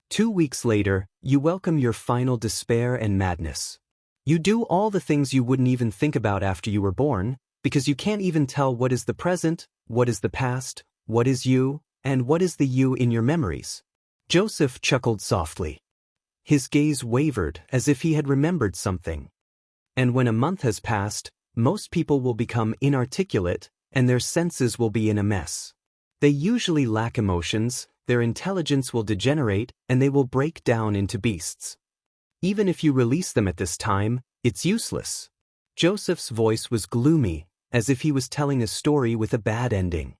2 weeks later, you welcome your final despair and madness. You do all the things you wouldn't even think about after you were born, because you can't even tell what is the present, what is the past, what is you, and what is the you in your memories. Joseph chuckled softly. His gaze wavered as if he had remembered something. And when a month has passed, most people will become inarticulate, and their senses will be in a mess. They usually lack emotions, their intelligence will degenerate, and they will break down into beasts. Even if you release them at this time, it's useless. Joseph's voice was gloomy, as if he was telling a story with a bad ending.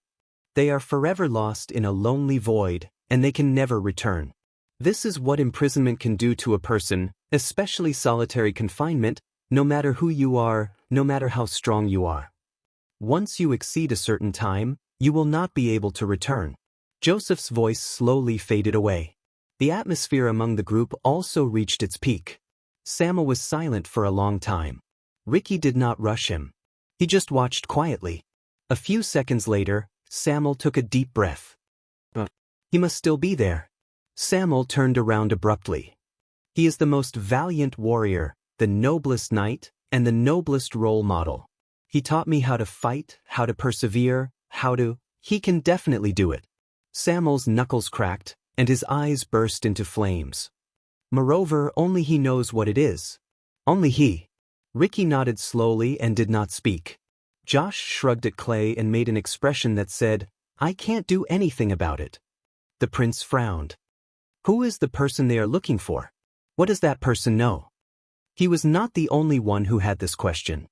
They are forever lost in a lonely void, and they can never return. This is what imprisonment can do to a person, especially solitary confinement, no matter who you are, no matter how strong you are. Once you exceed a certain time, you will not be able to return. Joseph's voice slowly faded away. The atmosphere among the group also reached its peak. Samuel was silent for a long time. Ricky did not rush him. He just watched quietly. A few seconds later, Samuel took a deep breath. He must still be there. Samuel turned around abruptly. He is the most valiant warrior, the noblest knight, and the noblest role model. He taught me how to fight, how to persevere, he can definitely do it. Samuel's knuckles cracked, and his eyes burst into flames. Moreover, only he knows what it is. Only he. Ricky nodded slowly and did not speak. Josh shrugged at Clay and made an expression that said, "I can't do anything about it." The prince frowned. Who is the person they are looking for? What does that person know? He was not the only one who had this question.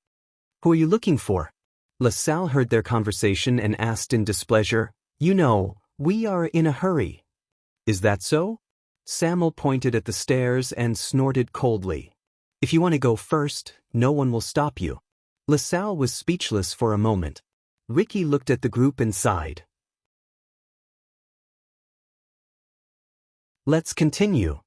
Who are you looking for? LaSalle heard their conversation and asked in displeasure, "You know, we are in a hurry." Is that so? Samuel pointed at the stairs and snorted coldly. If you want to go first, no one will stop you. LaSalle was speechless for a moment. Ricky looked at the group and sighed. Let's continue.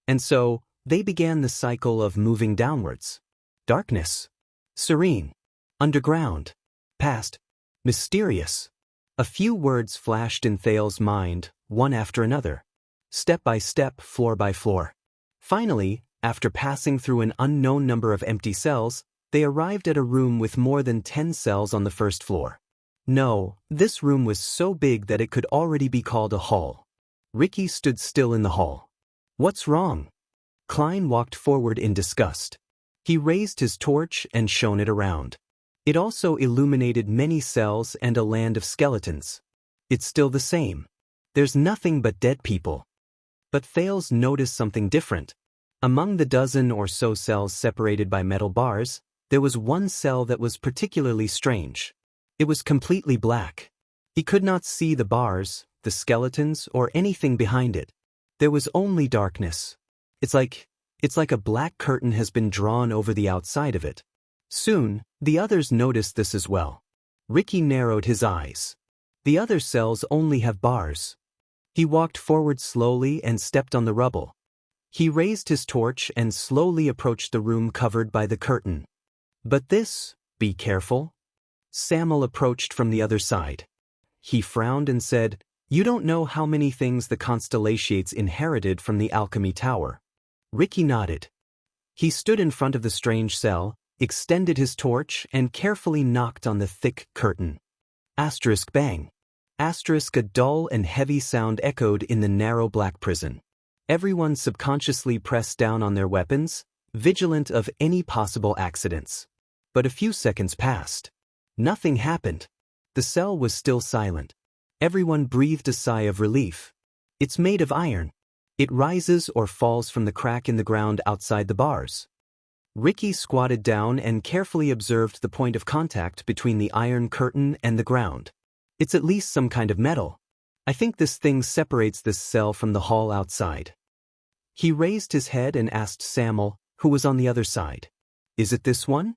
And so, they began the cycle of moving downwards. Darkness. Serene. Underground. Past. Mysterious. A few words flashed in Thale's mind, one after another. Step by step, floor by floor. Finally, after passing through an unknown number of empty cells, they arrived at a room with more than 10 cells on the first floor. No, this room was so big that it could already be called a hall. Ricky stood still in the hall. What's wrong? Klein walked forward in disgust. He raised his torch and shone it around. It also illuminated many cells and a land of skeletons. It's still the same. There's nothing but dead people. But Thales noticed something different. Among the dozen or so cells separated by metal bars, there was one cell that was particularly strange. It was completely black. He could not see the bars, the skeletons, or anything behind it. There was only darkness. It's like a black curtain has been drawn over the outside of it. Soon, the others noticed this as well. Ricky narrowed his eyes. The other cells only have bars. He walked forward slowly and stepped on the rubble. He raised his torch and slowly approached the room covered by the curtain. But this, be careful. Samuel approached from the other side. He frowned and said, "You don't know how many things the Constellations inherited from the alchemy tower." Ricky nodded. He stood in front of the strange cell, extended his torch, and carefully knocked on the thick curtain. Asterisk bang. Asterisk, a dull and heavy sound echoed in the narrow black prison. Everyone subconsciously pressed down on their weapons, vigilant of any possible accidents. But a few seconds passed. Nothing happened. The cell was still silent. Everyone breathed a sigh of relief. It's made of iron. It rises or falls from the crack in the ground outside the bars. Ricky squatted down and carefully observed the point of contact between the iron curtain and the ground. It's at least some kind of metal. I think this thing separates this cell from the hall outside. He raised his head and asked Samuel, who was on the other side. Is it this one?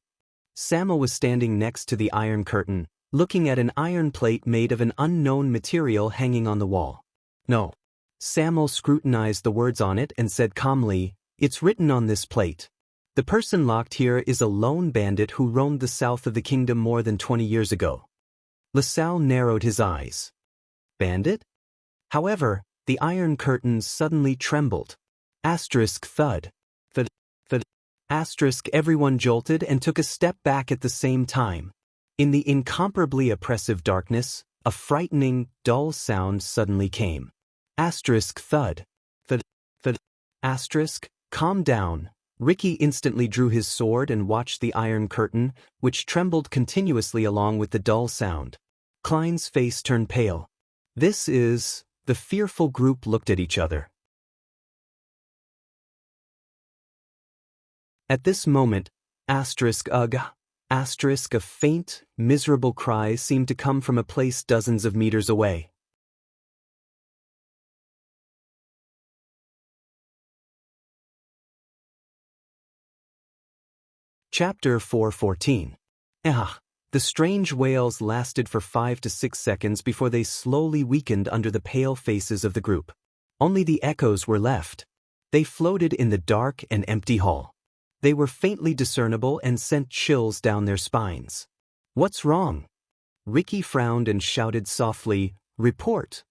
Samuel was standing next to the iron curtain, looking at an iron plate made of an unknown material hanging on the wall. No. Samuel scrutinized the words on it and said calmly, "It's written on this plate. The person locked here is a lone bandit who roamed the south of the kingdom more than 20 years ago." LaSalle narrowed his eyes. Bandit? However, the iron curtains suddenly trembled. Asterisk thud. Thud. Thud. Asterisk, everyone jolted and took a step back at the same time. In the incomparably oppressive darkness, a frightening, dull sound suddenly came. Asterisk thud. Thud. Thud. Asterisk, calm down. Ricky instantly drew his sword and watched the iron curtain, which trembled continuously along with the dull sound. Klein's face turned pale. The fearful group looked at each other. At this moment, asterisk ugh, asterisk a faint, miserable cry seemed to come from a place dozens of meters away. Chapter 4:14. The strange wails lasted for 5 to 6 seconds before they slowly weakened under the pale faces of the group. Only the echoes were left. They floated in the dark and empty hall. They were faintly discernible and sent chills down their spines. What's wrong? Ricky frowned and shouted softly, "Report."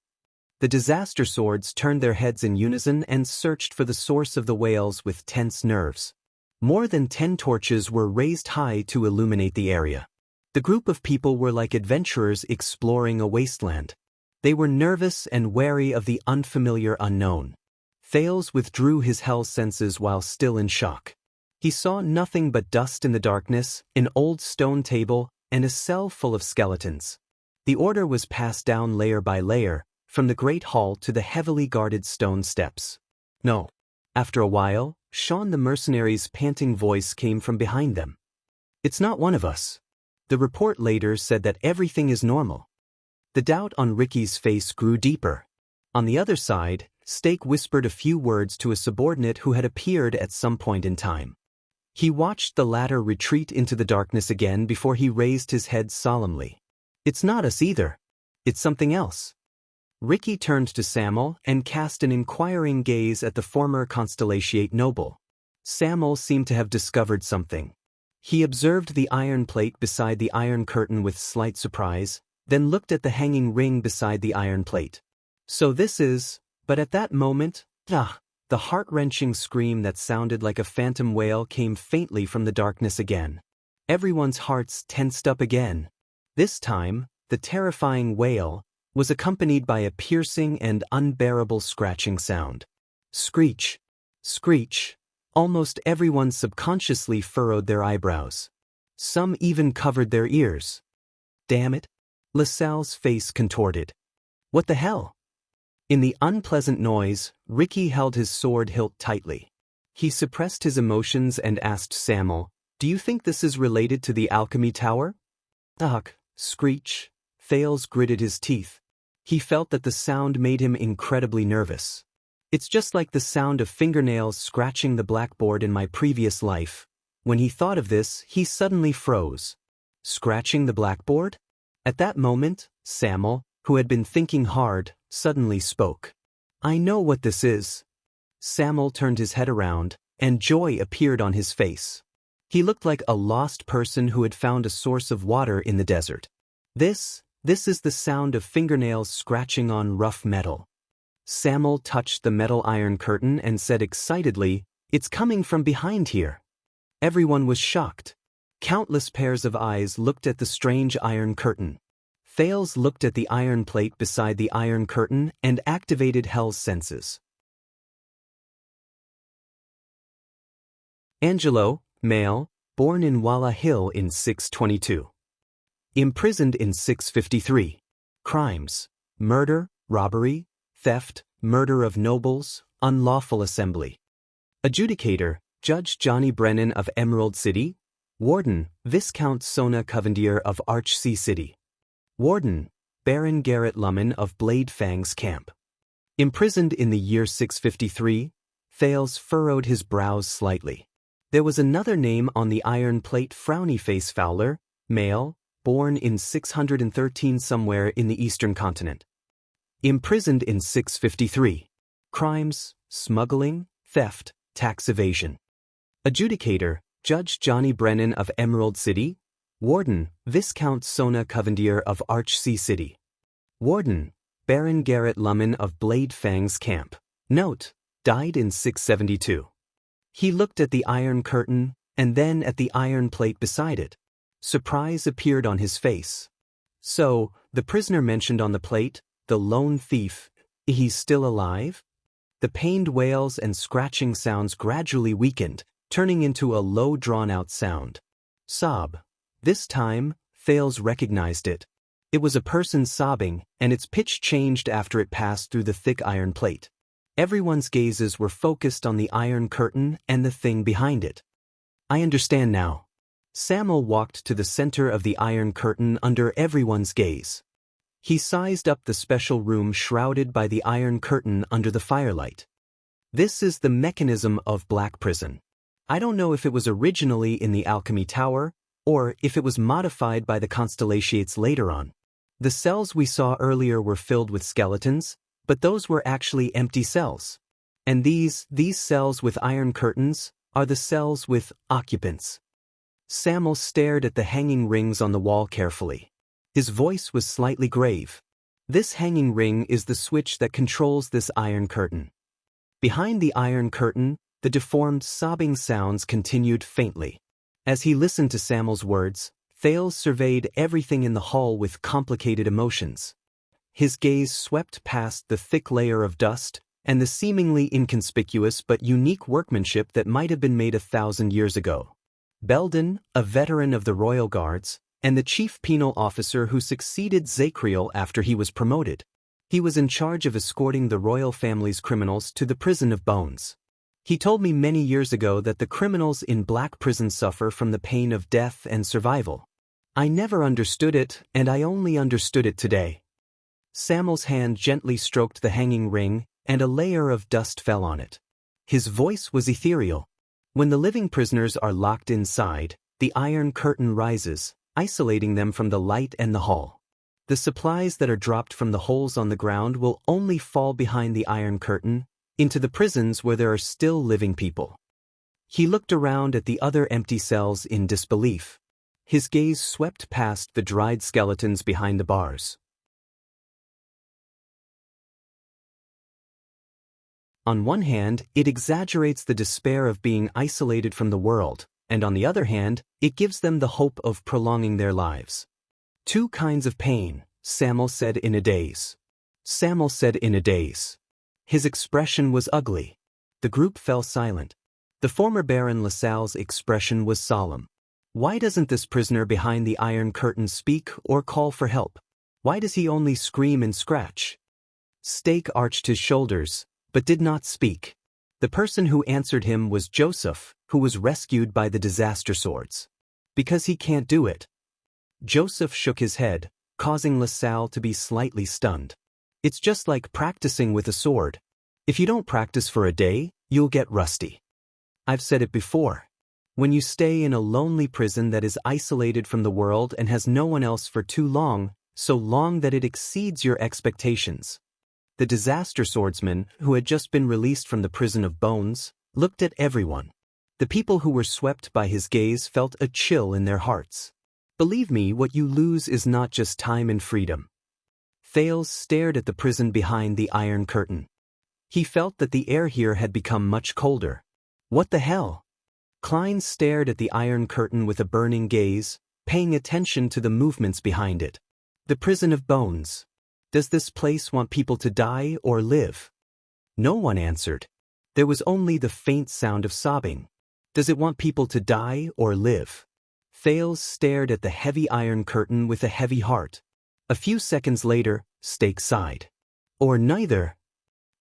The disaster swords turned their heads in unison and searched for the source of the wails with tense nerves. More than 10 torches were raised high to illuminate the area. The group of people were like adventurers exploring a wasteland. They were nervous and wary of the unfamiliar unknown. Thales withdrew his hell senses while still in shock. He saw nothing but dust in the darkness, an old stone table, and a cell full of skeletons. The order was passed down layer by layer, from the great hall to the heavily guarded stone steps. No. After a while, Sean the mercenary's panting voice came from behind them. "It's not one of us." The report later said that everything is normal. The doubt on Ricky's face grew deeper. On the other side, Stake whispered a few words to a subordinate who had appeared at some point in time. He watched the latter retreat into the darkness again before he raised his head solemnly. "It's not us either. It's something else." Ricky turned to Samuel and cast an inquiring gaze at the former Constellatiate noble. Samuel seemed to have discovered something. He observed the iron plate beside the iron curtain with slight surprise, then looked at the hanging ring beside the iron plate. "So this is..." But at that moment, the heart-wrenching scream that sounded like a phantom wail came faintly from the darkness again. Everyone's hearts tensed up again. This time, the terrifying wail was accompanied by a piercing and unbearable scratching sound. Screech. Screech. Almost everyone subconsciously furrowed their eyebrows. Some even covered their ears. "Damn it." LaSalle's face contorted. "What the hell?" In the unpleasant noise, Ricky held his sword hilt tightly. He suppressed his emotions and asked Samuel, "Do you think this is related to the alchemy tower?" "Ugh." Screech. Thales gritted his teeth. He felt that the sound made him incredibly nervous. "It's just like the sound of fingernails scratching the blackboard in my previous life." When he thought of this, he suddenly froze. Scratching the blackboard? At that moment, Samuel, who had been thinking hard, suddenly spoke. "I know what this is." Samuel turned his head around, and joy appeared on his face. He looked like a lost person who had found a source of water in the desert. This is the sound of fingernails scratching on rough metal." Samuel touched the metal iron curtain and said excitedly, "It's coming from behind here." Everyone was shocked. Countless pairs of eyes looked at the strange iron curtain. Thales looked at the iron plate beside the iron curtain and activated Hell's senses. Angelo, male, born in Walla Hill in 622. Imprisoned in 653. Crimes: murder, robbery, theft, murder of nobles, unlawful assembly. Adjudicator: Judge Johnny Brennan of Emerald City. Warden: Viscount Sona Covendier of Archsea City. Warden: Baron Garrett Lummen of Blade Fang's Camp. Imprisoned in the year 653, Thales furrowed his brows slightly. There was another name on the iron plate: Frowny Face Fowler, male, born in 613 somewhere in the eastern continent. Imprisoned in 653. Crimes: smuggling, theft, tax evasion. Adjudicator: Judge Johnny Brennan of Emerald City. Warden: Viscount Sona Covendier of Archsea City. Warden: Baron Garrett Lummen of Blade Fang's Camp. Note: died in 672. He looked at the iron curtain, and then at the iron plate beside it. Surprise appeared on his face. "So, the prisoner mentioned on the plate, the lone thief, he's still alive?" The pained wails and scratching sounds gradually weakened, turning into a low drawn-out sound. Sob. This time, Thales recognized it. It was a person sobbing, and its pitch changed after it passed through the thick iron plate. Everyone's gazes were focused on the iron curtain and the thing behind it. "I understand now." Samuel walked to the center of the iron curtain under everyone's gaze. He sized up the special room shrouded by the iron curtain under the firelight. "This is the mechanism of Black Prison. I don't know if it was originally in the Alchemy Tower, or if it was modified by the Constellatiates later on. The cells we saw earlier were filled with skeletons, but those were actually empty cells. And these cells with iron curtains are the cells with occupants." Samuel stared at the hanging rings on the wall carefully. His voice was slightly grave. This hanging ring is the switch that controls this iron curtain. Behind the iron curtain, the deformed sobbing sounds continued faintly. As he listened to Samuel's words, Thales surveyed everything in the hall with complicated emotions. His gaze swept past the thick layer of dust and the seemingly inconspicuous but unique workmanship that might have been made 1,000 years ago. Belden, a veteran of the Royal Guards, and the chief penal officer who succeeded Zakriel after he was promoted. He was in charge of escorting the royal family's criminals to the prison of bones. He told me many years ago that the criminals in black prison suffer from the pain of death and survival. I never understood it, and I only understood it today. Samuel's hand gently stroked the hanging ring, and a layer of dust fell on it. His voice was ethereal. When the living prisoners are locked inside, the iron curtain rises, isolating them from the light and the hall. The supplies that are dropped from the holes on the ground will only fall behind the iron curtain, into the prisons where there are still living people. He looked around at the other empty cells in disbelief. His gaze swept past the dried skeletons behind the bars. On one hand, it exaggerates the despair of being isolated from the world, and on the other hand, it gives them the hope of prolonging their lives. Two kinds of pain, Samuel said in a daze. Samuel said in a daze. His expression was ugly. The group fell silent. The former Baron LaSalle's expression was solemn. Why doesn't this prisoner behind the iron curtain speak or call for help? Why does he only scream and scratch? Stake arched his shoulders, but did not speak. The person who answered him was Joseph, who was rescued by the disaster swords. Because he can't do it. Joseph shook his head, causing LaSalle to be slightly stunned. It's just like practicing with a sword. If you don't practice for a day, you'll get rusty. I've said it before. When you stay in a lonely prison that is isolated from the world and has no one else for too long, so long that it exceeds your expectations. The disaster swordsman, who had just been released from the prison of bones, looked at everyone. The people who were swept by his gaze felt a chill in their hearts. Believe me, what you lose is not just time and freedom. Thales stared at the prison behind the iron curtain. He felt that the air here had become much colder. What the hell? Klein stared at the iron curtain with a burning gaze, paying attention to the movements behind it. The prison of bones. Does this place want people to die or live? No one answered. There was only the faint sound of sobbing. Does it want people to die or live? Thales stared at the heavy iron curtain with a heavy heart. A few seconds later, Stake sighed. Or neither.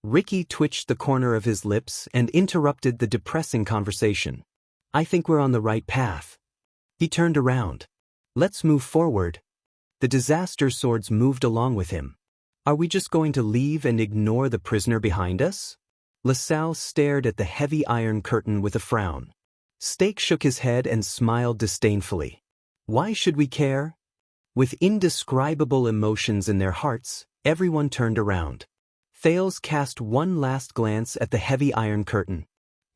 Ricky twitched the corner of his lips and interrupted the depressing conversation. I think we're on the right path. He turned around. Let's move forward. The disaster swords moved along with him. Are we just going to leave and ignore the prisoner behind us? LaSalle stared at the heavy iron curtain with a frown. Stake shook his head and smiled disdainfully. Why should we care? With indescribable emotions in their hearts, everyone turned around. Thales cast one last glance at the heavy iron curtain.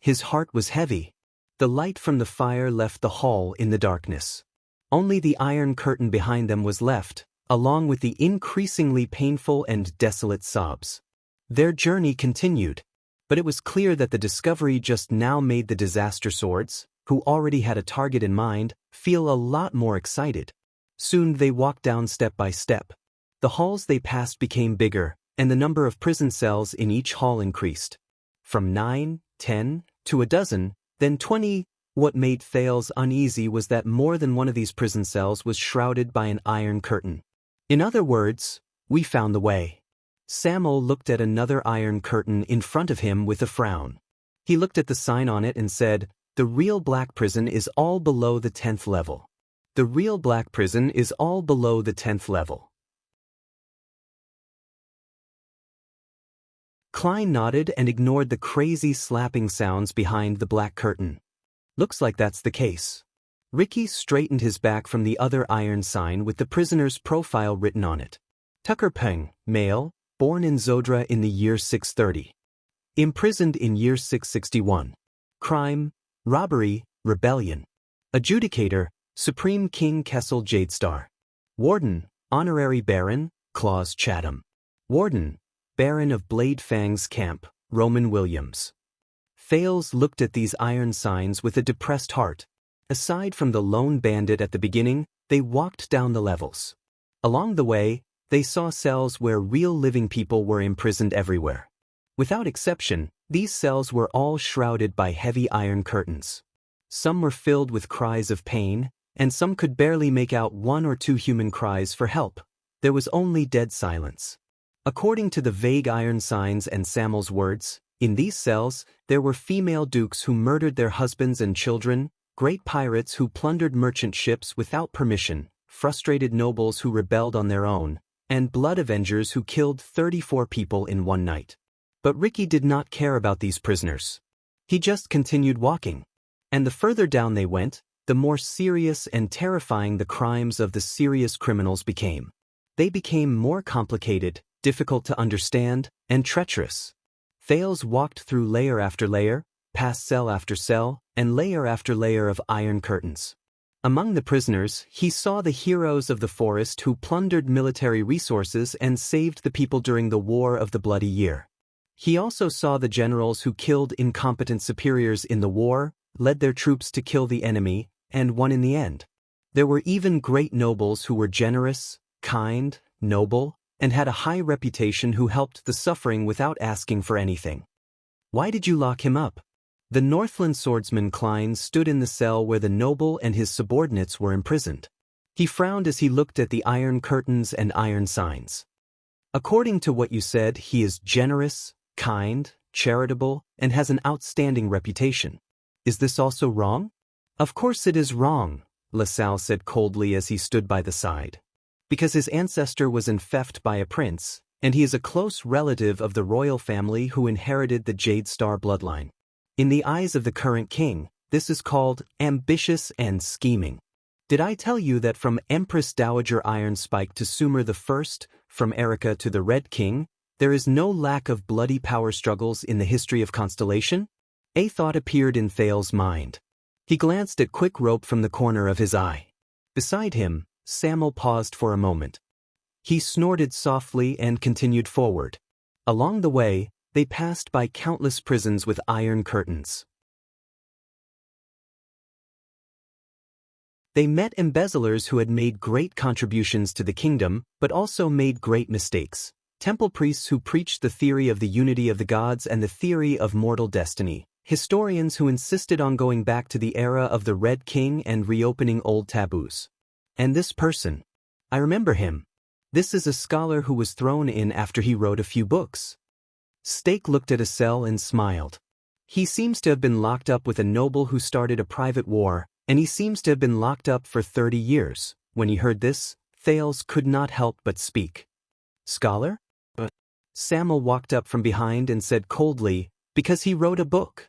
His heart was heavy. The light from the fire left the hall in the darkness. Only the iron curtain behind them was left, along with the increasingly painful and desolate sobs. Their journey continued, but it was clear that the discovery just now made the disaster swords, who already had a target in mind, feel a lot more excited. Soon they walked down step by step. The halls they passed became bigger, and the number of prison cells in each hall increased. From 9, 10, to a dozen, then 20. What made Thales uneasy was that more than one of these prison cells was shrouded by an iron curtain. In other words, we found the way. Samuel looked at another iron curtain in front of him with a frown. He looked at the sign on it and said, "The real black prison is all below the 10th level. The real black prison is all below the 10th level." Klein nodded and ignored the crazy slapping sounds behind the black curtain. Looks like that's the case. Ricky straightened his back from the other iron sign with the prisoner's profile written on it. Tucker Peng, male, born in Zodra in the year 630. Imprisoned in year 661. Crime, robbery, rebellion. Adjudicator, Supreme King Kessel Jadestar. Warden, Honorary Baron, Claus Chatham. Warden, Baron of Bladefang's Camp, Roman Williams. Thales looked at these iron signs with a depressed heart. Aside from the lone bandit at the beginning, they walked down the levels. Along the way, they saw cells where real living people were imprisoned everywhere. Without exception, these cells were all shrouded by heavy iron curtains. Some were filled with cries of pain, and some could barely make out one or two human cries for help. There was only dead silence. According to the vague iron signs and Samuel's words, in these cells, there were female dukes who murdered their husbands and children, great pirates who plundered merchant ships without permission, frustrated nobles who rebelled on their own, and blood avengers who killed 34 people in one night. But Ricky did not care about these prisoners. He just continued walking. And the further down they went, the more serious and terrifying the crimes of the serious criminals became. They became more complicated, difficult to understand, and treacherous. Thales walked through layer after layer, past cell after cell, and layer after layer of iron curtains. Among the prisoners, he saw the heroes of the forest who plundered military resources and saved the people during the War of the Bloody Year. He also saw the generals who killed incompetent superiors in the war, led their troops to kill the enemy, and won in the end. There were even great nobles who were generous, kind, noble, and had a high reputation who helped the suffering without asking for anything. Why did you lock him up? The Northland swordsman Klein stood in the cell where the noble and his subordinates were imprisoned. He frowned as he looked at the iron curtains and iron signs. According to what you said, he is generous, kind, charitable, and has an outstanding reputation. Is this also wrong? Of course it is wrong, LaSalle said coldly as he stood by the side. Because his ancestor was enfeoffed by a prince, and he is a close relative of the royal family who inherited the Jade Star bloodline. In the eyes of the current king, this is called ambitious and scheming. Did I tell you that from Empress Dowager Iron Spike to Sumer I, from Erica to the Red King, there is no lack of bloody power struggles in the history of Constellation? A thought appeared in Thales' mind. He glanced at Quick Rope from the corner of his eye. Beside him, Samuel paused for a moment. He snorted softly and continued forward. Along the way, they passed by countless prisons with iron curtains. They met embezzlers who had made great contributions to the kingdom, but also made great mistakes. Temple priests who preached the theory of the unity of the gods and the theory of mortal destiny. Historians who insisted on going back to the era of the Red King and reopening old taboos. And this person. I remember him. This is a scholar who was thrown in after he wrote a few books. Stake looked at a cell and smiled. He seems to have been locked up with a noble who started a private war, and he seems to have been locked up for 30 years. When he heard this, Thales could not help but speak. Scholar? Samuel walked up from behind and said coldly, because he wrote a book.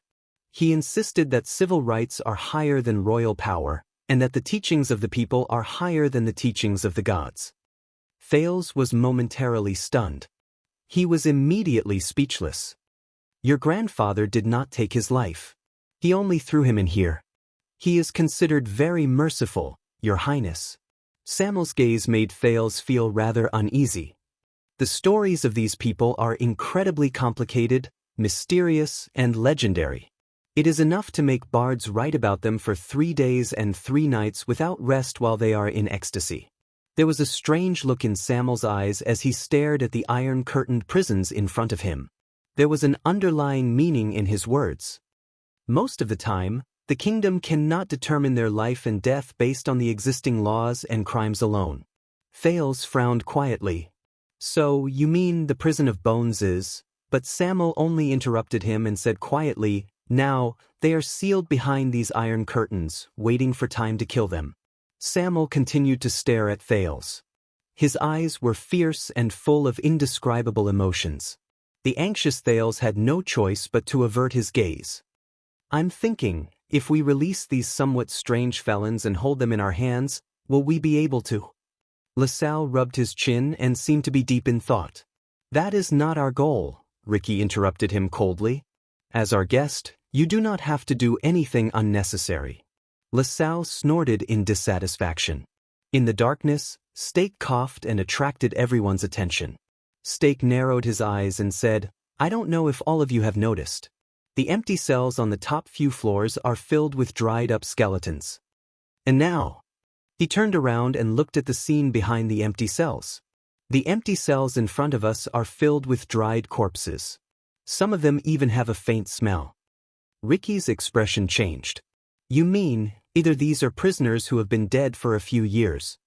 He insisted that civil rights are higher than royal power, and that the teachings of the people are higher than the teachings of the gods. Thales was momentarily stunned. He was immediately speechless. Your grandfather did not take his life. He only threw him in here. He is considered very merciful, Your Highness. Samuel's gaze made Thales feel rather uneasy. The stories of these people are incredibly complicated, mysterious, and legendary. It is enough to make bards write about them for 3 days and 3 nights without rest while they are in ecstasy. There was a strange look in Samuel's eyes as he stared at the iron-curtained prisons in front of him. There was an underlying meaning in his words. Most of the time, the kingdom cannot determine their life and death based on the existing laws and crimes alone. Thales frowned quietly. So, you mean the prison of bones is? But Samuel only interrupted him and said quietly, now, they are sealed behind these iron curtains, waiting for time to kill them. Samuel continued to stare at Thales. His eyes were fierce and full of indescribable emotions. The anxious Thales had no choice but to avert his gaze. I'm thinking, if we release these somewhat strange felons and hold them in our hands, will we be able to? LaSalle rubbed his chin and seemed to be deep in thought. That is not our goal, Ricky interrupted him coldly. As our guest, you do not have to do anything unnecessary. LaSalle snorted in dissatisfaction. In the darkness, Steak coughed and attracted everyone's attention. Steak narrowed his eyes and said, "I don't know if all of you have noticed. The empty cells on the top few floors are filled with dried-up skeletons. And now..." He turned around and looked at the scene behind the empty cells. The empty cells in front of us are filled with dried corpses. Some of them even have a faint smell. Ricky's expression changed. "You mean, either these are prisoners who have been dead for a few years."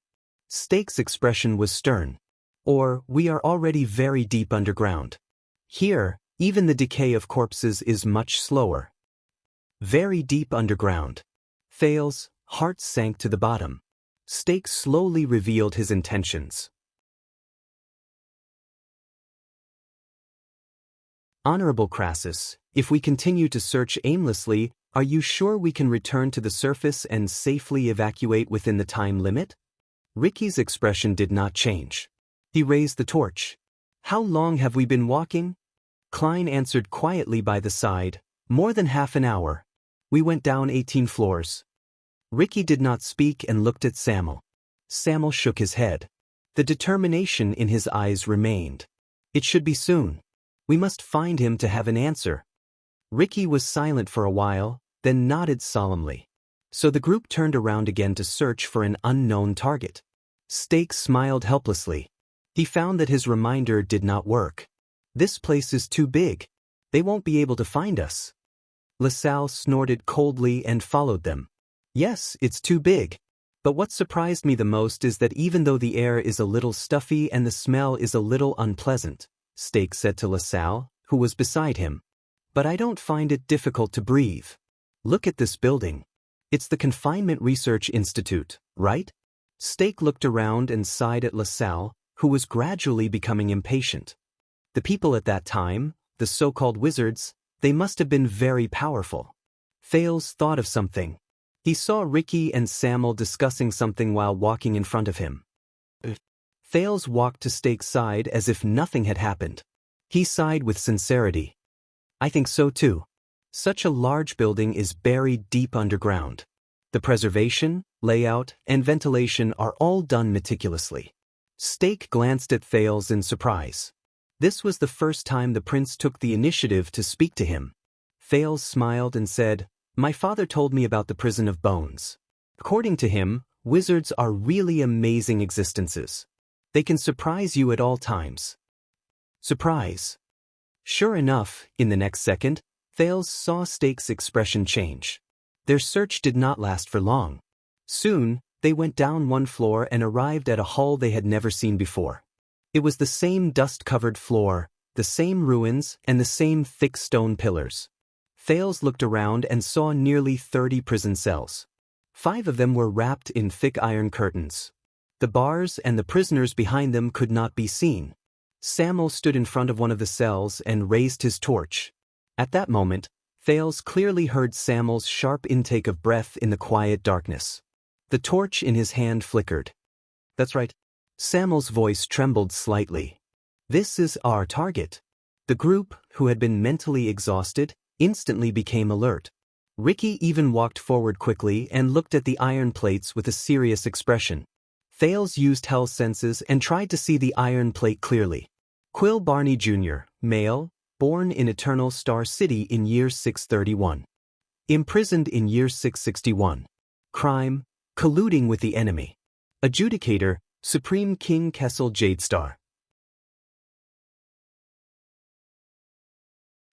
Steak's expression was stern. "Or, we are already very deep underground. Here, even the decay of corpses is much slower." Very deep underground. Thales' heart sank to the bottom. Steak slowly revealed his intentions. "Honorable Crassus, if we continue to search aimlessly, are you sure we can return to the surface and safely evacuate within the time limit?" Ricky's expression did not change. He raised the torch. "How long have we been walking?" Klein answered quietly by the side, "More than half an hour. We went down 18 floors. Ricky did not speak and looked at Samuel. Samuel shook his head. The determination in his eyes remained. "It should be soon. We must find him to have an answer." Ricky was silent for a while, then nodded solemnly. So the group turned around again to search for an unknown target. Steak smiled helplessly. He found that his reminder did not work. "This place is too big. They won't be able to find us." LaSalle snorted coldly and followed them. "Yes, it's too big. But what surprised me the most is that even though the air is a little stuffy and the smell is a little unpleasant," Steak said to LaSalle, who was beside him, "but I don't find it difficult to breathe. Look at this building. It's the Confinement Research Institute, right?" Steak looked around and sighed at LaSalle, who was gradually becoming impatient. The people at that time, the so-called wizards, they must have been very powerful. Thales thought of something. He saw Ricky and Samuel discussing something while walking in front of him. Thales walked to Steak's side as if nothing had happened. He sighed with sincerity. "I think so too. Such a large building is buried deep underground. The preservation, layout, and ventilation are all done meticulously." Steak glanced at Thales in surprise. This was the first time the prince took the initiative to speak to him. Thales smiled and said, "My father told me about the prison of bones. According to him, wizards are really amazing existences. They can surprise you at all times." Surprise. Sure enough, in the next second, Thales saw Steak's expression change. Their search did not last for long. Soon, they went down one floor and arrived at a hall they had never seen before. It was the same dust-covered floor, the same ruins, and the same thick stone pillars. Thales looked around and saw nearly 30 prison cells. 5 of them were wrapped in thick iron curtains. The bars and the prisoners behind them could not be seen. Samuel stood in front of one of the cells and raised his torch. At that moment, Thales clearly heard Samuel's sharp intake of breath in the quiet darkness. The torch in his hand flickered. "That's right." Samuel's voice trembled slightly. "This is our target." The group, who had been mentally exhausted, instantly became alert. Ricky even walked forward quickly and looked at the iron plates with a serious expression. Thales used Hell's senses and tried to see the iron plate clearly. Quill Barney Jr., male, born in Eternal Star City in year 631. Imprisoned in year 661. Crime, colluding with the enemy. Adjudicator, Supreme King Kessel Jadestar.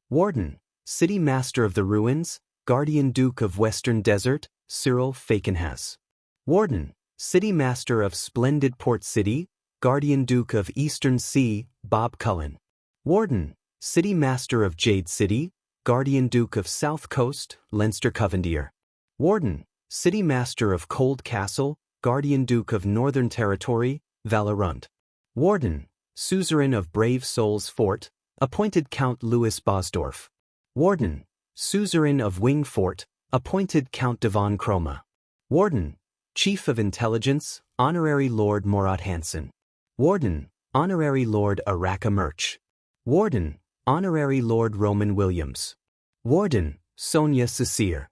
Warden, City Master of the Ruins, Guardian Duke of Western Desert, Cyril Fakenhas. Warden, City Master of Splendid Port City, Guardian Duke of Eastern Sea, Bob Cullen. Warden, City Master of Jade City, Guardian Duke of South Coast, Leinster Covendier. Warden, City Master of Cold Castle, Guardian Duke of Northern Territory, Valerunt. Warden, Suzerain of Brave Souls Fort, appointed Count Louis Bosdorf. Warden, Suzerain of Wing Fort, appointed Count Devon Chroma. Warden, Chief of Intelligence, Honorary Lord Morat Hansen. Warden, Honorary Lord Araka Murch. Warden, Honorary Lord Roman Williams. Warden, Sonia Cecere.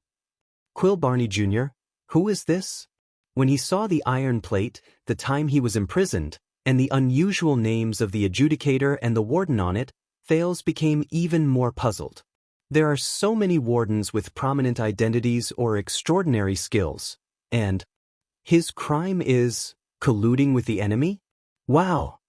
Quill Barney Jr., who is this? When he saw the iron plate, the time he was imprisoned, and the unusual names of the adjudicator and the warden on it, Thales became even more puzzled. There are so many wardens with prominent identities or extraordinary skills, and his crime is colluding with the enemy? Wow!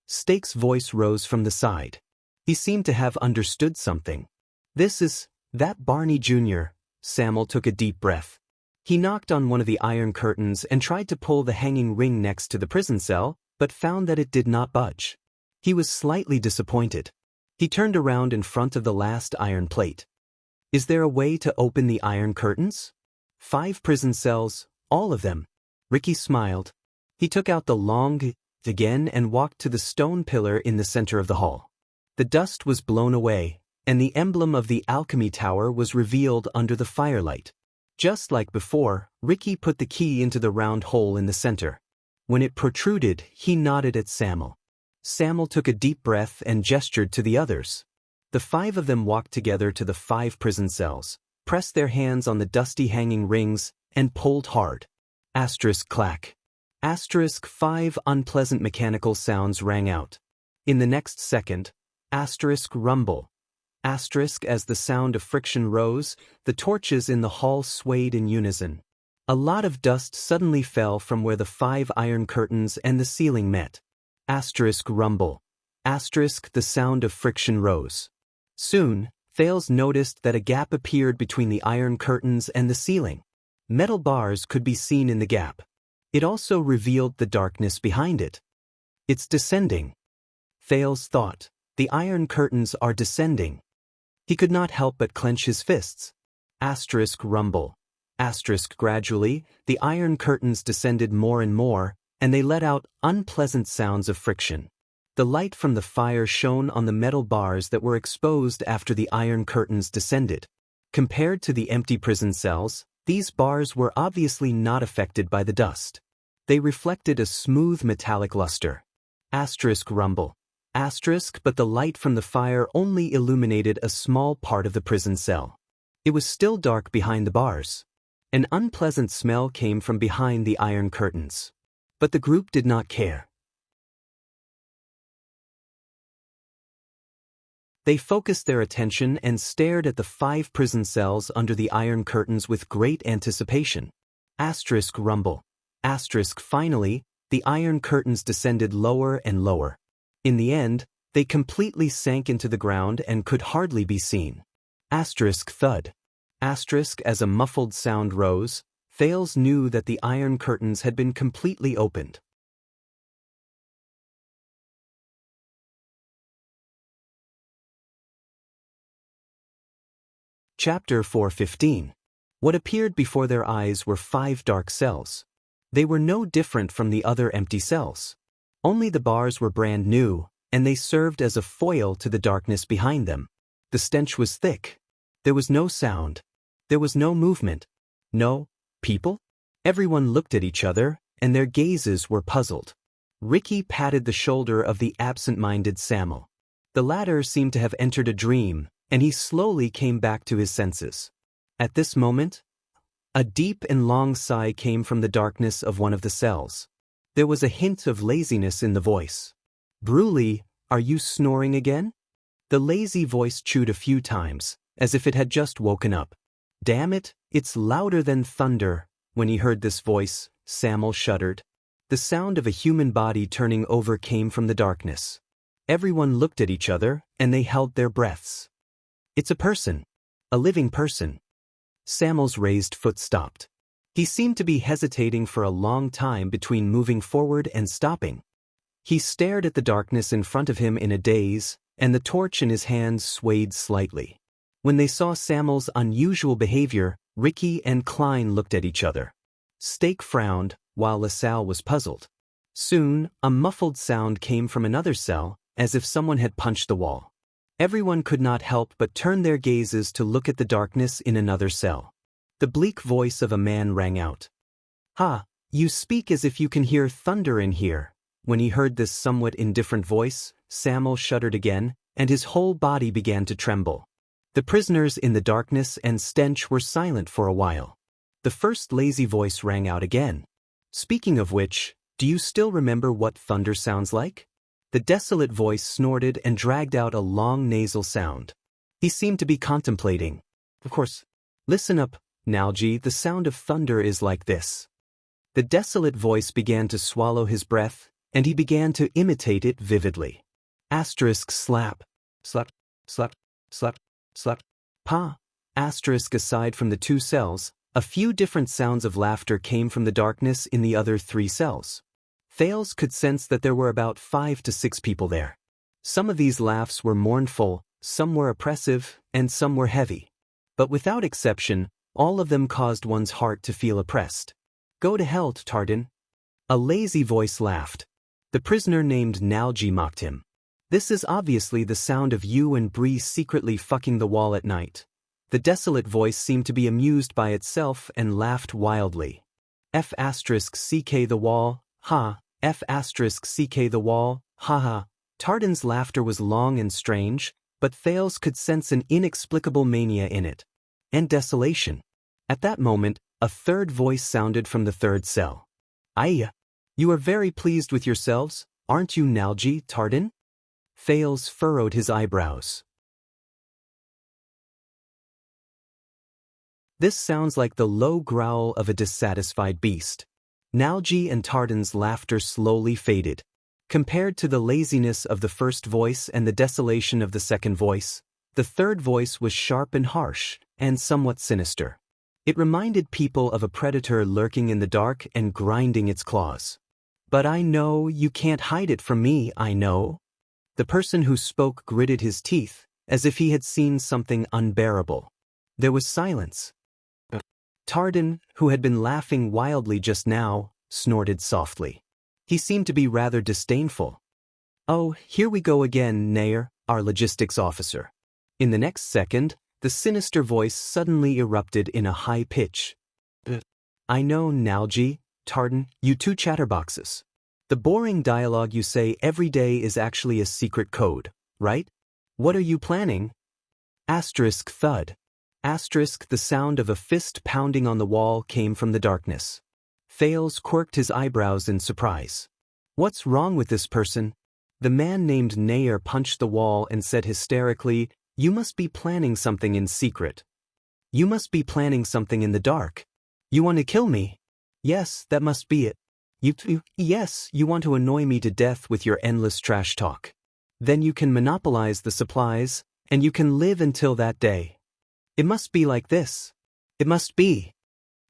Stake's voice rose from the side. He seemed to have understood something. This is that Barney Jr. Samuel took a deep breath. He knocked on one of the iron curtains and tried to pull the hanging ring next to the prison cell, but found that it did not budge. He was slightly disappointed. He turned around in front of the last iron plate. Is there a way to open the iron curtains? 5 prison cells, all of them. Ricky smiled. He took out the long again and walked to the stone pillar in the center of the hall. The dust was blown away, and the emblem of the alchemy tower was revealed under the firelight. Just like before, Ricky put the key into the round hole in the center. When it protruded, he nodded at Samuel. Samuel took a deep breath and gestured to the others. The 5 of them walked together to the 5 prison cells, pressed their hands on the dusty hanging rings, and pulled hard. Asterisk clack. Asterisk 5 unpleasant mechanical sounds rang out. In the next second, asterisk rumble. Asterisk as the sound of friction rose, the torches in the hall swayed in unison. A lot of dust suddenly fell from where the 5 iron curtains and the ceiling met. Asterisk rumble. Asterisk the sound of friction rose. Soon, Thales noticed that a gap appeared between the iron curtains and the ceiling. Metal bars could be seen in the gap. It also revealed the darkness behind it. It's descending. Thales thought. The iron curtains are descending. He could not help but clench his fists. Asterisk rumble. Asterisk gradually, the iron curtains descended more and more, and they let out unpleasant sounds of friction. The light from the fire shone on the metal bars that were exposed after the iron curtains descended. Compared to the empty prison cells, these bars were obviously not affected by the dust. They reflected a smooth metallic luster. Asterisk rumble. Asterisk but the light from the fire only illuminated a small part of the prison cell. It was still dark behind the bars. An unpleasant smell came from behind the iron curtains. But the group did not care. They focused their attention and stared at the 5 prison cells under the iron curtains with great anticipation. Asterisk rumble. Asterisk finally, the iron curtains descended lower and lower. In the end, they completely sank into the ground and could hardly be seen. Asterisk thud. Asterisk as a muffled sound rose, Thales knew that the iron curtains had been completely opened. Chapter 4:15. What appeared before their eyes were 5 dark cells. They were no different from the other empty cells. Only the bars were brand new, and they served as a foil to the darkness behind them. The stench was thick. There was no sound. There was no movement. No people? Everyone looked at each other, and their gazes were puzzled. Ricky patted the shoulder of the absent-minded Samuel. The latter seemed to have entered a dream, and he slowly came back to his senses. At this moment, a deep and long sigh came from the darkness of one of the cells. There was a hint of laziness in the voice. Bruley, are you snoring again? The lazy voice chewed a few times, as if it had just woken up. Damn it, it's louder than thunder. When he heard this voice, Samuel shuddered. The sound of a human body turning over came from the darkness. Everyone looked at each other, and they held their breaths. It's a person. A living person. Samuel's raised foot stopped. He seemed to be hesitating for a long time between moving forward and stopping. He stared at the darkness in front of him in a daze, and the torch in his hand swayed slightly. When they saw Samuel's unusual behavior, Ricky and Klein looked at each other. Stake frowned, while LaSalle was puzzled. Soon, a muffled sound came from another cell, as if someone had punched the wall. Everyone could not help but turn their gazes to look at the darkness in another cell. The bleak voice of a man rang out. "Ha, you speak as if you can hear thunder in here." When he heard this somewhat indifferent voice, Samuel shuddered again, and his whole body began to tremble. The prisoners in the darkness and stench were silent for a while. The first lazy voice rang out again. Speaking of which, do you still remember what thunder sounds like? The desolate voice snorted and dragged out a long nasal sound. He seemed to be contemplating. Of course. Listen up, Nalji, the sound of thunder is like this. The desolate voice began to swallow his breath, and he began to imitate it vividly. Asterisk slap. Slap, slap, slap, slap. Pa. Asterisk aside from the 2 cells, a few different sounds of laughter came from the darkness in the other 3 cells. Thales could sense that there were about 5 to 6 people there. Some of these laughs were mournful, some were oppressive, and some were heavy. But without exception, all of them caused one's heart to feel oppressed. Go to hell, Tardin. A lazy voice laughed. The prisoner named Nalji mocked him. This is obviously the sound of you and Bree secretly fucking the wall at night. The desolate voice seemed to be amused by itself and laughed wildly. F*** the wall, ha, F*** the wall, ha ha. Tardin's laughter was long and strange, but Thales could sense an inexplicable mania in it. And desolation. At that moment, a third voice sounded from the 3rd cell. Aye. You are very pleased with yourselves, aren't you, Nalji, Tardin? Thales furrowed his eyebrows. This sounds like the low growl of a dissatisfied beast. Nalji and Tardin's laughter slowly faded. Compared to the laziness of the first voice and the desolation of the second voice, the third voice was sharp and harsh, and somewhat sinister. It reminded people of a predator lurking in the dark and grinding its claws. But I know you can't hide it from me, I know. The person who spoke gritted his teeth, as if he had seen something unbearable. There was silence. Tardin, who had been laughing wildly just now, snorted softly. He seemed to be rather disdainful. Oh, here we go again, Heir, our logistics officer. In the next second, the sinister voice suddenly erupted in a high pitch. I know, Nalji, Tardin, you 2 chatterboxes. The boring dialogue you say every day is actually a secret code, right? What are you planning? Asterisk thud. Asterisk the sound of a fist pounding on the wall came from the darkness. Thales quirked his eyebrows in surprise. What's wrong with this person? The man named Heir punched the wall and said hysterically, You must be planning something in secret. You must be planning something in the dark. You want to kill me? Yes, that must be it. Yes, you want to annoy me to death with your endless trash talk. Then you can monopolize the supplies, and you can live until that day. It must be like this. It must be.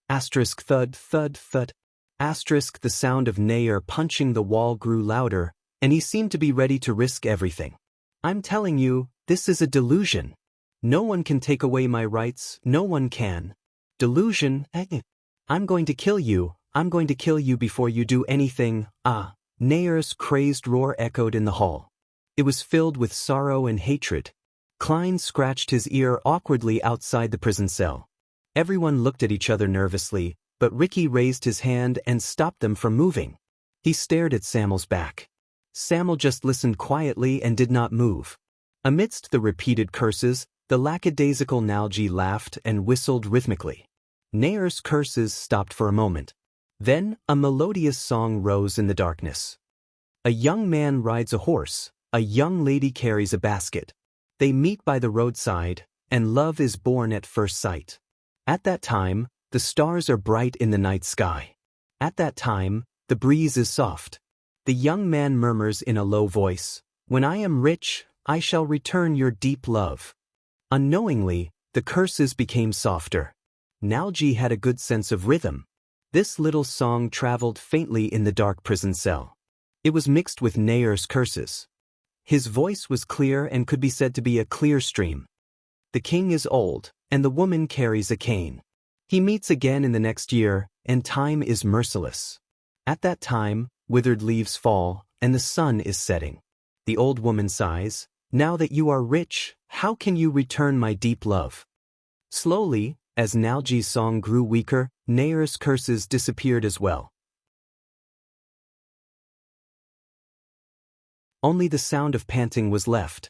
Asterisk thud, thud, thud. Asterisk the sound of Heir punching the wall grew louder, and he seemed to be ready to risk everything. I'm telling you, this is a delusion. No one can take away my rights, no one can. Delusion? I'm going to kill you, I'm going to kill you before you do anything. Ah. Heir's crazed roar echoed in the hall. It was filled with sorrow and hatred. Klein scratched his ear awkwardly outside the prison cell. Everyone looked at each other nervously, but Ricky raised his hand and stopped them from moving. He stared at Samuel's back. Samuel just listened quietly and did not move. Amidst the repeated curses, the lackadaisical Nalji laughed and whistled rhythmically. Heir's curses stopped for a moment. Then, a melodious song rose in the darkness. A young man rides a horse, a young lady carries a basket. They meet by the roadside, and love is born at first sight. At that time, the stars are bright in the night sky. At that time, the breeze is soft. The young man murmurs in a low voice, When I am rich, I shall return your deep love. Unknowingly, the curses became softer. Nalji had a good sense of rhythm. This little song traveled faintly in the dark prison cell. It was mixed with Heir's curses. His voice was clear and could be said to be a clear stream. The king is old, and the woman carries a cane. He meets again in the next year, and time is merciless. At that time, withered leaves fall, and the sun is setting. The old woman sighs, Now that you are rich, how can you return my deep love? Slowly, as Nalji's song grew weaker, Heir's curses disappeared as well. Only the sound of panting was left.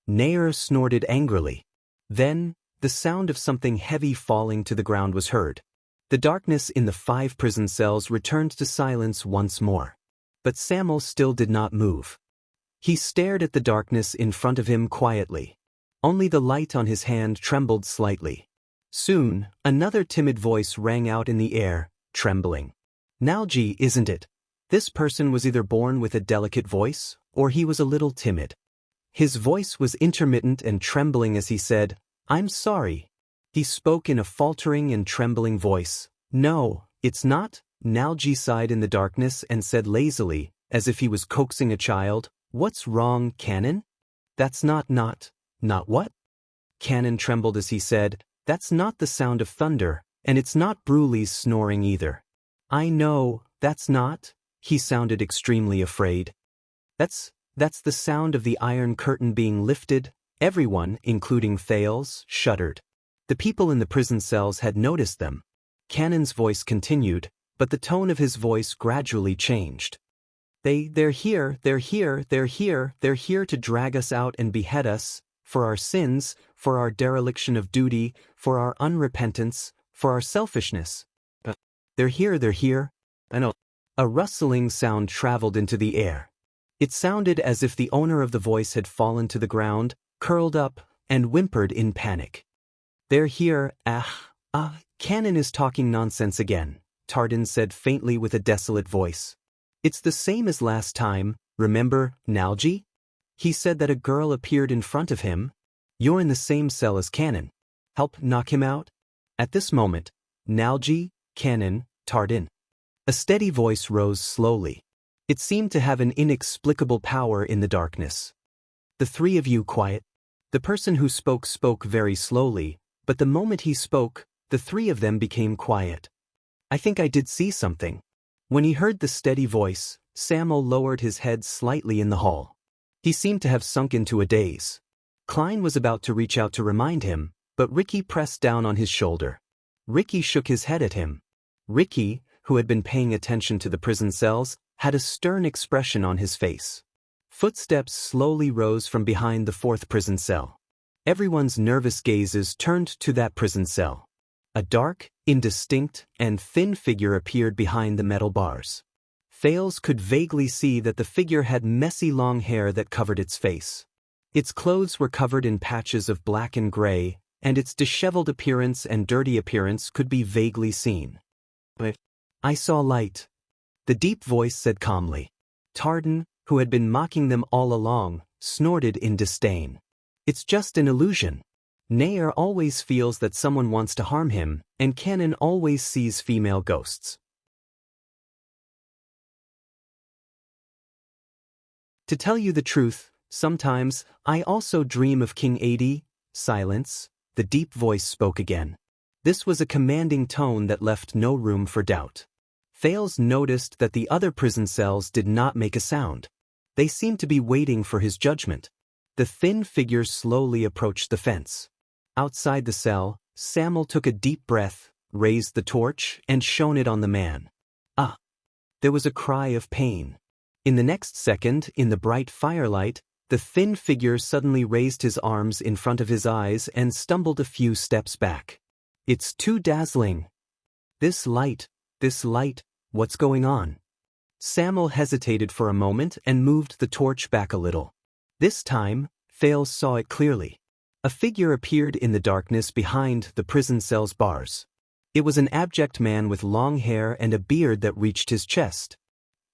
Heir snorted angrily. Then, the sound of something heavy falling to the ground was heard. The darkness in the 5 prison cells returned to silence once more. But Samuel still did not move. He stared at the darkness in front of him quietly. Only the light on his hand trembled slightly. Soon, another timid voice rang out in the air, trembling. "Nalji, isn't it?" This person was either born with a delicate voice, or he was a little timid. His voice was intermittent and trembling as he said, "I'm sorry." He spoke in a faltering and trembling voice. "No, it's not." Nalji sighed in the darkness and said lazily, as if he was coaxing a child, "What's wrong, Canon?" "That's not what?" Canon trembled as he said, "That's not the sound of thunder, and it's not Bruley's snoring either." "I know, that's not." He sounded extremely afraid. That's the sound of the iron curtain being lifted." Everyone, including Thales, shuddered. The people in the prison cells had noticed them. Canon's voice continued, but the tone of his voice gradually changed. They're here to drag us out and behead us, for our sins, for our dereliction of duty, for our unrepentance, for our selfishness. They're here. I know." A rustling sound traveled into the air. It sounded as if the owner of the voice had fallen to the ground, curled up, and whimpered in panic. "They're here, Canon is talking nonsense again," Tardin said faintly with a desolate voice. "It's the same as last time, remember, Nalji? He said that a girl appeared in front of him. You're in the same cell as Canon. Help knock him out?" At this moment, Nalji, Canon, Tardin. A steady voice rose slowly. It seemed to have an inexplicable power in the darkness. "The 3 of you quiet." The person who spoke very slowly, but the moment he spoke, the 3 of them became quiet. "I think I did see something." When he heard the steady voice, Samuel lowered his head slightly in the hall. He seemed to have sunk into a daze. Klein was about to reach out to remind him, but Ricky pressed down on his shoulder. Ricky shook his head at him. Ricky, who had been paying attention to the prison cells, had a stern expression on his face. Footsteps slowly rose from behind the 4th prison cell. Everyone's nervous gazes turned to that prison cell. A dark, indistinct, and thin figure appeared behind the metal bars. Thales could vaguely see that the figure had messy long hair that covered its face. Its clothes were covered in patches of black and gray, and its disheveled appearance and dirty appearance could be vaguely seen. "I saw light," the deep voice said calmly. Tardin, who had been mocking them all along, snorted in disdain. "It's just an illusion. Heir always feels that someone wants to harm him, and Canon always sees female ghosts." "To tell you the truth, sometimes I also dream of King Adi." Silence. The deep voice spoke again. This was a commanding tone that left no room for doubt. Thales noticed that the other prison cells did not make a sound. They seemed to be waiting for his judgment. The thin figure slowly approached the fence. Outside the cell, Samuel took a deep breath, raised the torch, and shone it on the man. "Ah!" There was a cry of pain. In the next second, in the bright firelight, the thin figure suddenly raised his arms in front of his eyes and stumbled a few steps back. "It's too dazzling. This light, what's going on?" Samuel hesitated for a moment and moved the torch back a little. This time, Thales saw it clearly. A figure appeared in the darkness behind the prison cell's bars. It was an abject man with long hair and a beard that reached his chest.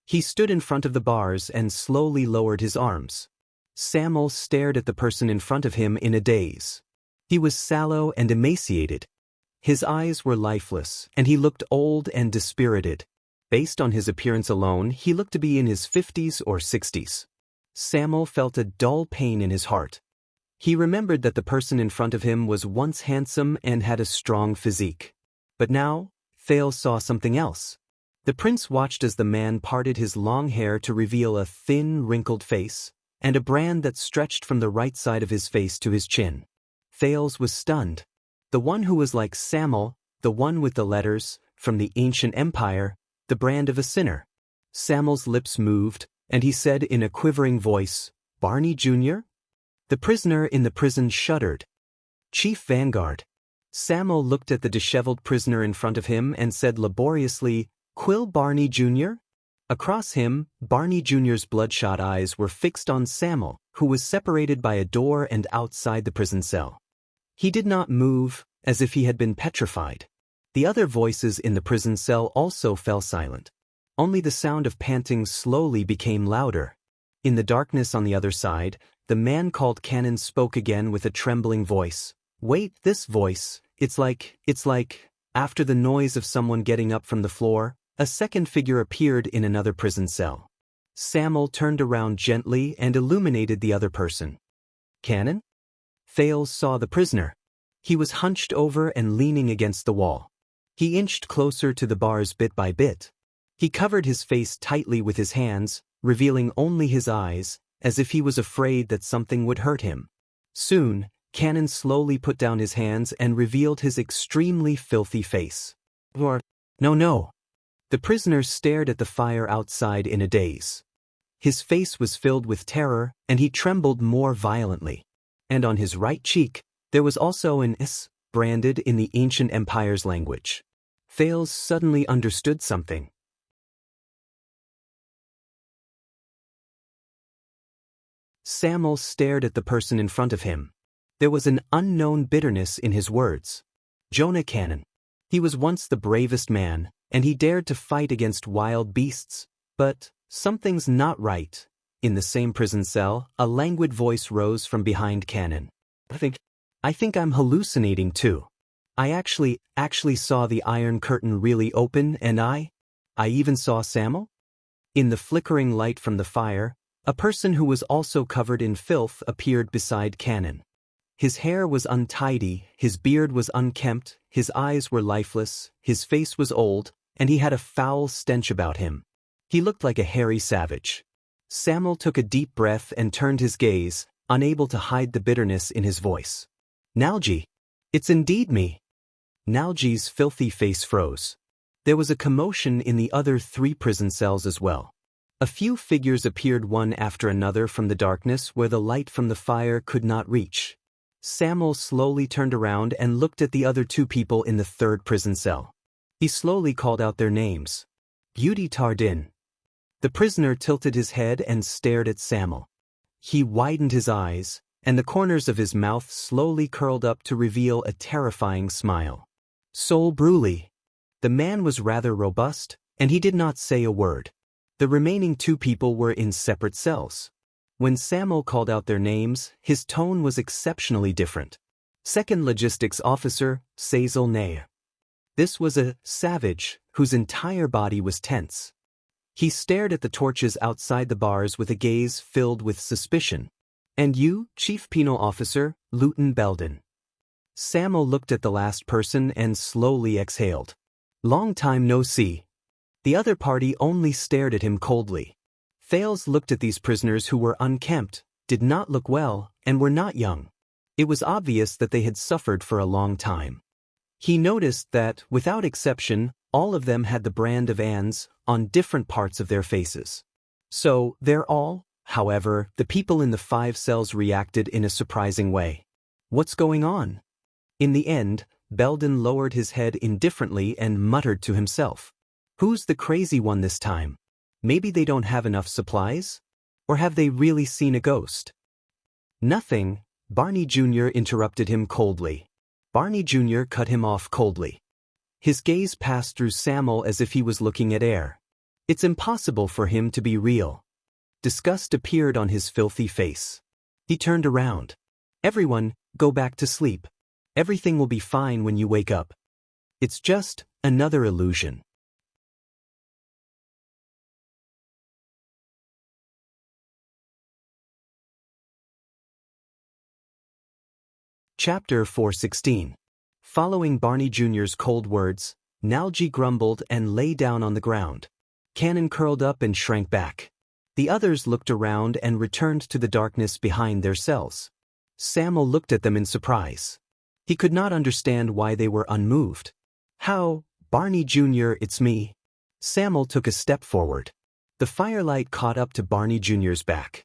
He stood in front of the bars and slowly lowered his arms. Samuel stared at the person in front of him in a daze. He was sallow and emaciated. His eyes were lifeless, and he looked old and dispirited. Based on his appearance alone, he looked to be in his 50s or 60s. Samuel felt a dull pain in his heart. He remembered that the person in front of him was once handsome and had a strong physique. But now, Thales saw something else. The prince watched as the man parted his long hair to reveal a thin, wrinkled face, and a brand that stretched from the right side of his face to his chin. Thales was stunned. The one who was like Samuel, the one with the letters, from the ancient empire, the brand of a sinner. Samuel's lips moved, and he said in a quivering voice, "Barney Jr.?" The prisoner in the prison shuddered. "Chief Vanguard." Samuel looked at the disheveled prisoner in front of him and said laboriously, "Quill Barney Jr.?" Across him, Barney Jr.'s bloodshot eyes were fixed on Samuel, who was separated by a door and outside the prison cell. He did not move, as if he had been petrified. The other voices in the prison cell also fell silent. Only the sound of panting slowly became louder. In the darkness on the other side, the man called Cannon spoke again with a trembling voice. "Wait, this voice, it's like, after the noise of someone getting up from the floor, a second figure appeared in another prison cell." Samuel turned around gently and illuminated the other person. "Cannon?" Thales saw the prisoner. He was hunched over and leaning against the wall. He inched closer to the bars bit by bit. He covered his face tightly with his hands, revealing only his eyes, as if he was afraid that something would hurt him. Soon, Cannon slowly put down his hands and revealed his extremely filthy face. No. The prisoner stared at the fire outside in a daze. His face was filled with terror, and he trembled more violently. And on his right cheek, there was also an S branded in the ancient empire's language. Thales suddenly understood something. Samuel stared at the person in front of him. There was an unknown bitterness in his words. Jonah Cannon. He was once the bravest man, and he dared to fight against wild beasts, but something's not right. In the same prison cell, a languid voice rose from behind Cannon. I think I'm hallucinating too. I actually saw the iron curtain really open, and I even saw Samuel? In the flickering light from the fire, a person who was also covered in filth appeared beside Cannon. His hair was untidy, his beard was unkempt, his eyes were lifeless, his face was old, and he had a foul stench about him. He looked like a hairy savage. Samuel took a deep breath and turned his gaze, unable to hide the bitterness in his voice. "Nalji, it's indeed me." Nalji's filthy face froze. There was a commotion in the other 3 prison cells as well. A few figures appeared one after another from the darkness where the light from the fire could not reach. Samuel slowly turned around and looked at the other 2 people in the 3rd prison cell. He slowly called out their names. "Beauty Tardin." The prisoner tilted his head and stared at Samuel. He widened his eyes, and the corners of his mouth slowly curled up to reveal a terrifying smile. "Sol Bruley." The man was rather robust, and he did not say a word. The remaining 2 people were in separate cells. When Samuel called out their names, his tone was exceptionally different. Second Logistics Officer, Cecil Heir. This was a savage whose entire body was tense. He stared at the torches outside the bars with a gaze filled with suspicion. "And you, Chief Penal Officer, Luton Belden." Samuel looked at the last person and slowly exhaled. "Long time no see." The other party only stared at him coldly. Thales looked at these prisoners who were unkempt, did not look well, and were not young. It was obvious that they had suffered for a long time. He noticed that, without exception, all of them had the brand of Anne's on different parts of their faces. So, however, the people in the 5 cells reacted in a surprising way. "What's going on?" In the end, Belden lowered his head indifferently and muttered to himself. "Who's the crazy one this time? Maybe they don't have enough supplies? Or have they really seen a ghost?" "Nothing," Barney Jr. interrupted him coldly. Barney Jr. cut him off coldly. His gaze passed through Samuel as if he was looking at air. It's impossible for him to be real. Disgust appeared on his filthy face. He turned around. "Everyone, go back to sleep. Everything will be fine when you wake up. It's just another illusion." Chapter 416. Following Barney Jr.'s cold words, Nalji grumbled and lay down on the ground. Cannon curled up and shrank back. The others looked around and returned to the darkness behind their cells. Samuel looked at them in surprise. He could not understand why they were unmoved. "How, Barney Jr., it's me." Samuel took a step forward. The firelight caught up to Barney Jr.'s back.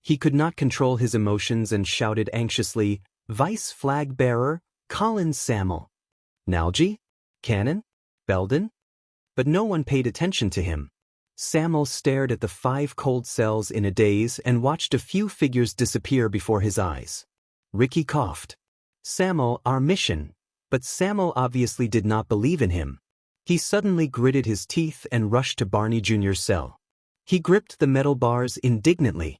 He could not control his emotions and shouted anxiously, "Vice flag bearer, Collins Samuel. Nalji? Cannon? Belden? But no one paid attention to him. Samuel stared at the 5 cold cells in a daze and watched a few figures disappear before his eyes. Ricky coughed. Samuel, our mission. But Samuel obviously did not believe in him. He suddenly gritted his teeth and rushed to Barney Jr.'s cell. He gripped the metal bars indignantly.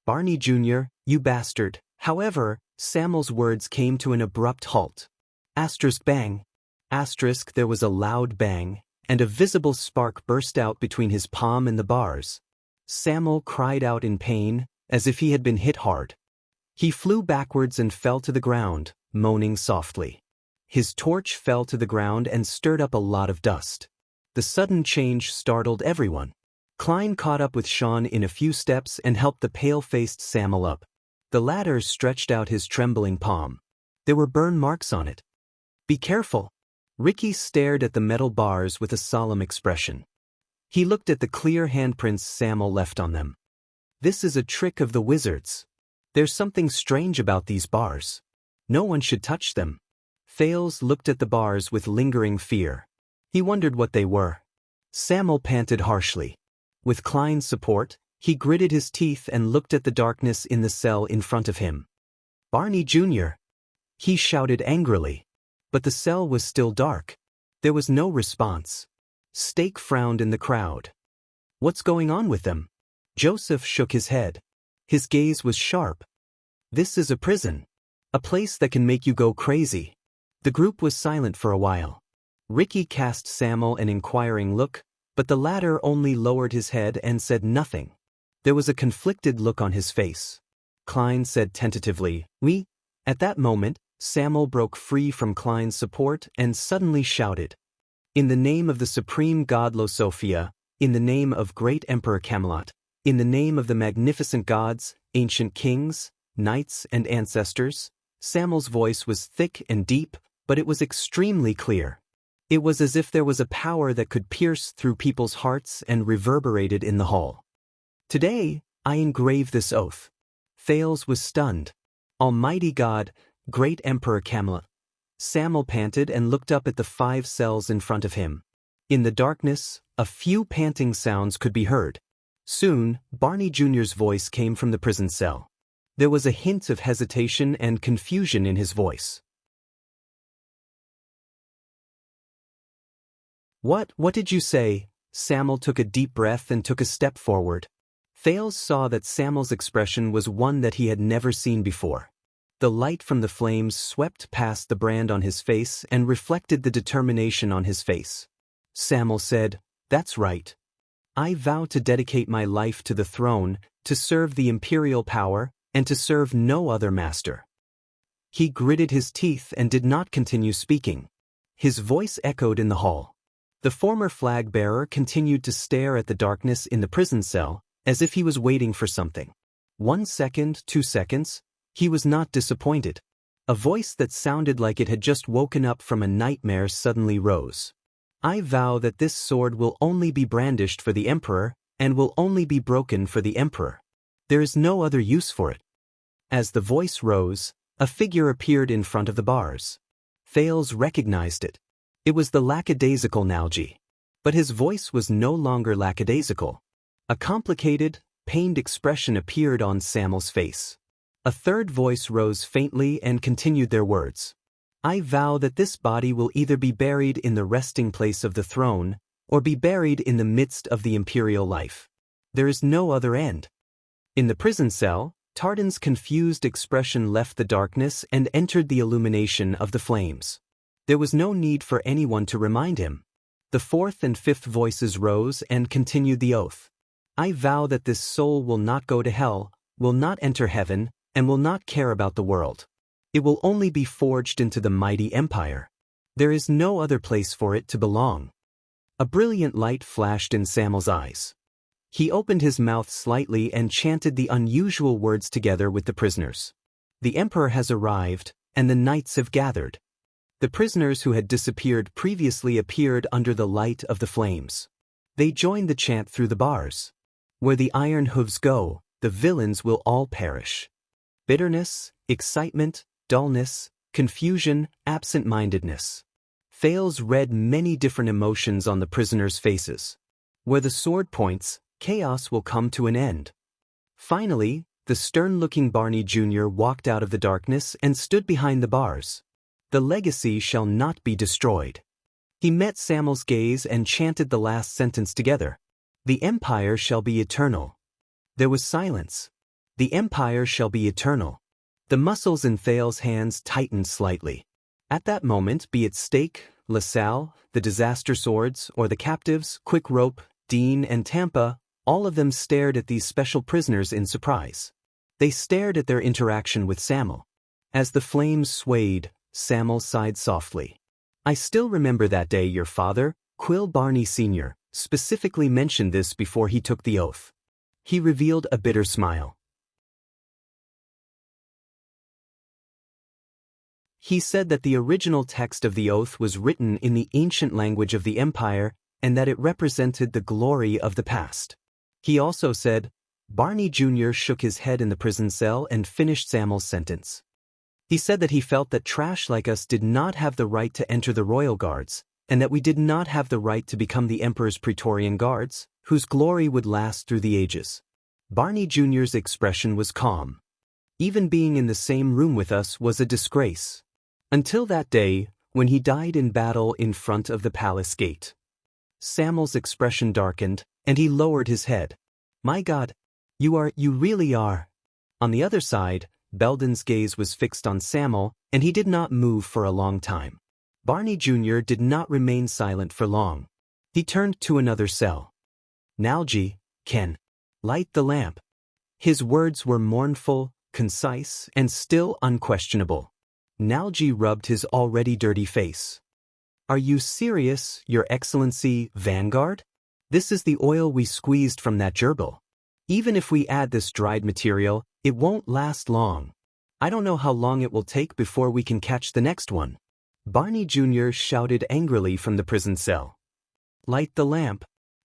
Barney Jr., you bastard. However, Samuel's words came to an abrupt halt. Asterisk bang. Asterisk, there was a loud bang, and a visible spark burst out between his palm and the bars. Samuel cried out in pain, as if he had been hit hard. He flew backwards and fell to the ground, moaning softly. His torch fell to the ground and stirred up a lot of dust. The sudden change startled everyone. Klein caught up with Sean in a few steps and helped the pale-faced Samuel up. The latter stretched out his trembling palm. There were burn marks on it. Be careful. Ricky stared at the metal bars with a solemn expression. He looked at the clear handprints Samuel left on them. This is a trick of the wizards. There's something strange about these bars. No one should touch them. Fales looked at the bars with lingering fear. He wondered what they were. Samuel panted harshly. With Klein's support, he gritted his teeth and looked at the darkness in the cell in front of him. Barney Jr. He shouted angrily. But the cell was still dark. There was no response. Stake frowned in the crowd. What's going on with them? Joseph shook his head. His gaze was sharp. This is a prison. A place that can make you go crazy. The group was silent for a while. Ricky cast Samuel an inquiring look, but the latter only lowered his head and said nothing. There was a conflicted look on his face. Klein said tentatively, "We." At that moment, Samuel broke free from Klein's support and suddenly shouted, "In the name of the supreme god Losophia, in the name of great Emperor Camelot, in the name of the magnificent gods, ancient kings, knights and ancestors." Samuel's voice was thick and deep, but it was extremely clear. It was as if there was a power that could pierce through people's hearts and reverberated in the hall. Today, I engrave this oath. Thales was stunned. Almighty God, great Emperor Camelot. Samuel panted and looked up at the 5 cells in front of him. In the darkness, a few panting sounds could be heard. Soon, Barney Jr.'s voice came from the prison cell. There was a hint of hesitation and confusion in his voice. What did you say?" Samuel took a deep breath and took a step forward. Thales saw that Samuel's expression was one that he had never seen before. The light from the flames swept past the brand on his face and reflected the determination on his face. Samuel said, "That's right. I vow to dedicate my life to the throne, to serve the imperial power, and to serve no other master." He gritted his teeth and did not continue speaking. His voice echoed in the hall. The former flag-bearer continued to stare at the darkness in the prison cell, as if he was waiting for something. 1 second, 2 seconds, he was not disappointed. A voice that sounded like it had just woken up from a nightmare suddenly rose. "I vow that this sword will only be brandished for the Emperor, and will only be broken for the Emperor. There is no other use for it." As the voice rose, a figure appeared in front of the bars. Thales recognized it. It was the lackadaisical Nalji. But his voice was no longer lackadaisical. A complicated, pained expression appeared on Samuel's face. A third voice rose faintly and continued their words. "I vow that this body will either be buried in the resting place of the throne, or be buried in the midst of the imperial life. There is no other end." In the prison cell, Tardan's confused expression left the darkness and entered the illumination of the flames. There was no need for anyone to remind him. The 4th and 5th voices rose and continued the oath. "I vow that this soul will not go to hell, will not enter heaven, and will not care about the world. It will only be forged into the mighty empire. There is no other place for it to belong." A brilliant light flashed in Samuel's eyes. He opened his mouth slightly and chanted the unusual words together with the prisoners. "The Emperor has arrived, and the knights have gathered." The prisoners who had disappeared previously appeared under the light of the flames. They joined the chant through the bars. "Where the iron hooves go, the villains will all perish." Bitterness, excitement, dullness, confusion, absent-mindedness. Thales read many different emotions on the prisoners' faces. Where the sword points, chaos will come to an end. Finally, the stern-looking Barney Jr. walked out of the darkness and stood behind the bars. The legacy shall not be destroyed. He met Samuel's gaze and chanted the last sentence together. The empire shall be eternal. There was silence. The empire shall be eternal. The muscles in Thales' hands tightened slightly. At that moment, be it Stake, LaSalle, the disaster swords, or the captives, Quick Rope, Dean, and Tampa, all of them stared at these special prisoners in surprise. They stared at their interaction with Samuel. As the flames swayed, Samuel sighed softly. I still remember that day your father, Quill Barney Sr., specifically mentioned this before he took the oath. He revealed a bitter smile. He said that the original text of the oath was written in the ancient language of the empire and that it represented the glory of the past. He also said, Barney Jr. shook his head in the prison cell and finished Samuel's sentence. He said that he felt that trash like us did not have the right to enter the royal guards, and that we did not have the right to become the emperor's Praetorian guards, whose glory would last through the ages. Barney Jr.'s expression was calm. Even being in the same room with us was a disgrace. Until that day, when he died in battle in front of the palace gate. Samuel's expression darkened, and he lowered his head. My God, you really are. On the other side, Belden's gaze was fixed on Samuel, and he did not move for a long time. Barney Jr. did not remain silent for long. He turned to another cell. Nalji, Ken, light the lamp. His words were mournful, concise, and still unquestionable. Nalji rubbed his already dirty face. Are you serious, Your Excellency, Vanguard? This is the oil we squeezed from that gerbil. Even if we add this dried material, it won't last long. I don't know how long it will take before we can catch the next one. Barney Jr. shouted angrily from the prison cell. Light the lamp.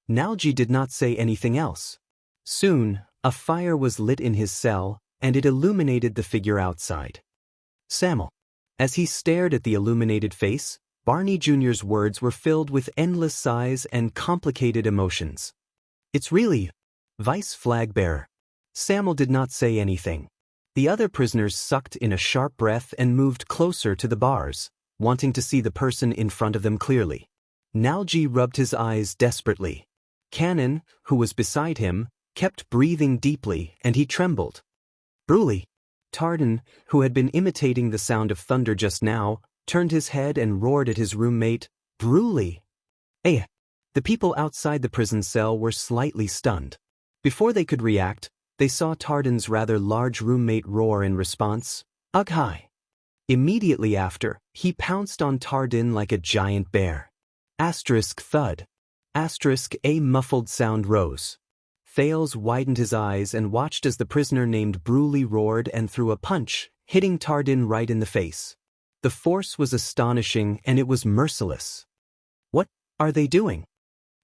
Nalji did not say anything else. Soon, a fire was lit in his cell, and it illuminated the figure outside. Samuel. As he stared at the illuminated face, Barney Jr.'s words were filled with endless sighs and complicated emotions. It's really Vice Flag Bearer. Samuel did not say anything. The other prisoners sucked in a sharp breath and moved closer to the bars, wanting to see the person in front of them clearly. Nalji rubbed his eyes desperately. Cannon, who was beside him, kept breathing deeply, and he trembled. Bruley. Tardan, who had been imitating the sound of thunder just now, turned his head and roared at his roommate, Bruley. Eh. The people outside the prison cell were slightly stunned. Before they could react, they saw Tardan's rather large roommate roar in response, Ugh hi. Immediately after, he pounced on Tardan like a giant bear. Asterisk thud. Asterisk a muffled sound rose. Thales widened his eyes and watched as the prisoner named Bruley roared and threw a punch, hitting Tardan right in the face. The force was astonishing and it was merciless. What are they doing?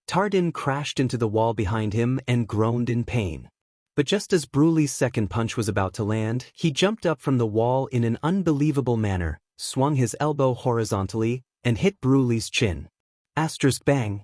Tardan crashed into the wall behind him and groaned in pain. But just as Bruley's second punch was about to land, he jumped up from the wall in an unbelievable manner, swung his elbow horizontally, and hit Bruley's chin. Asterisk bang.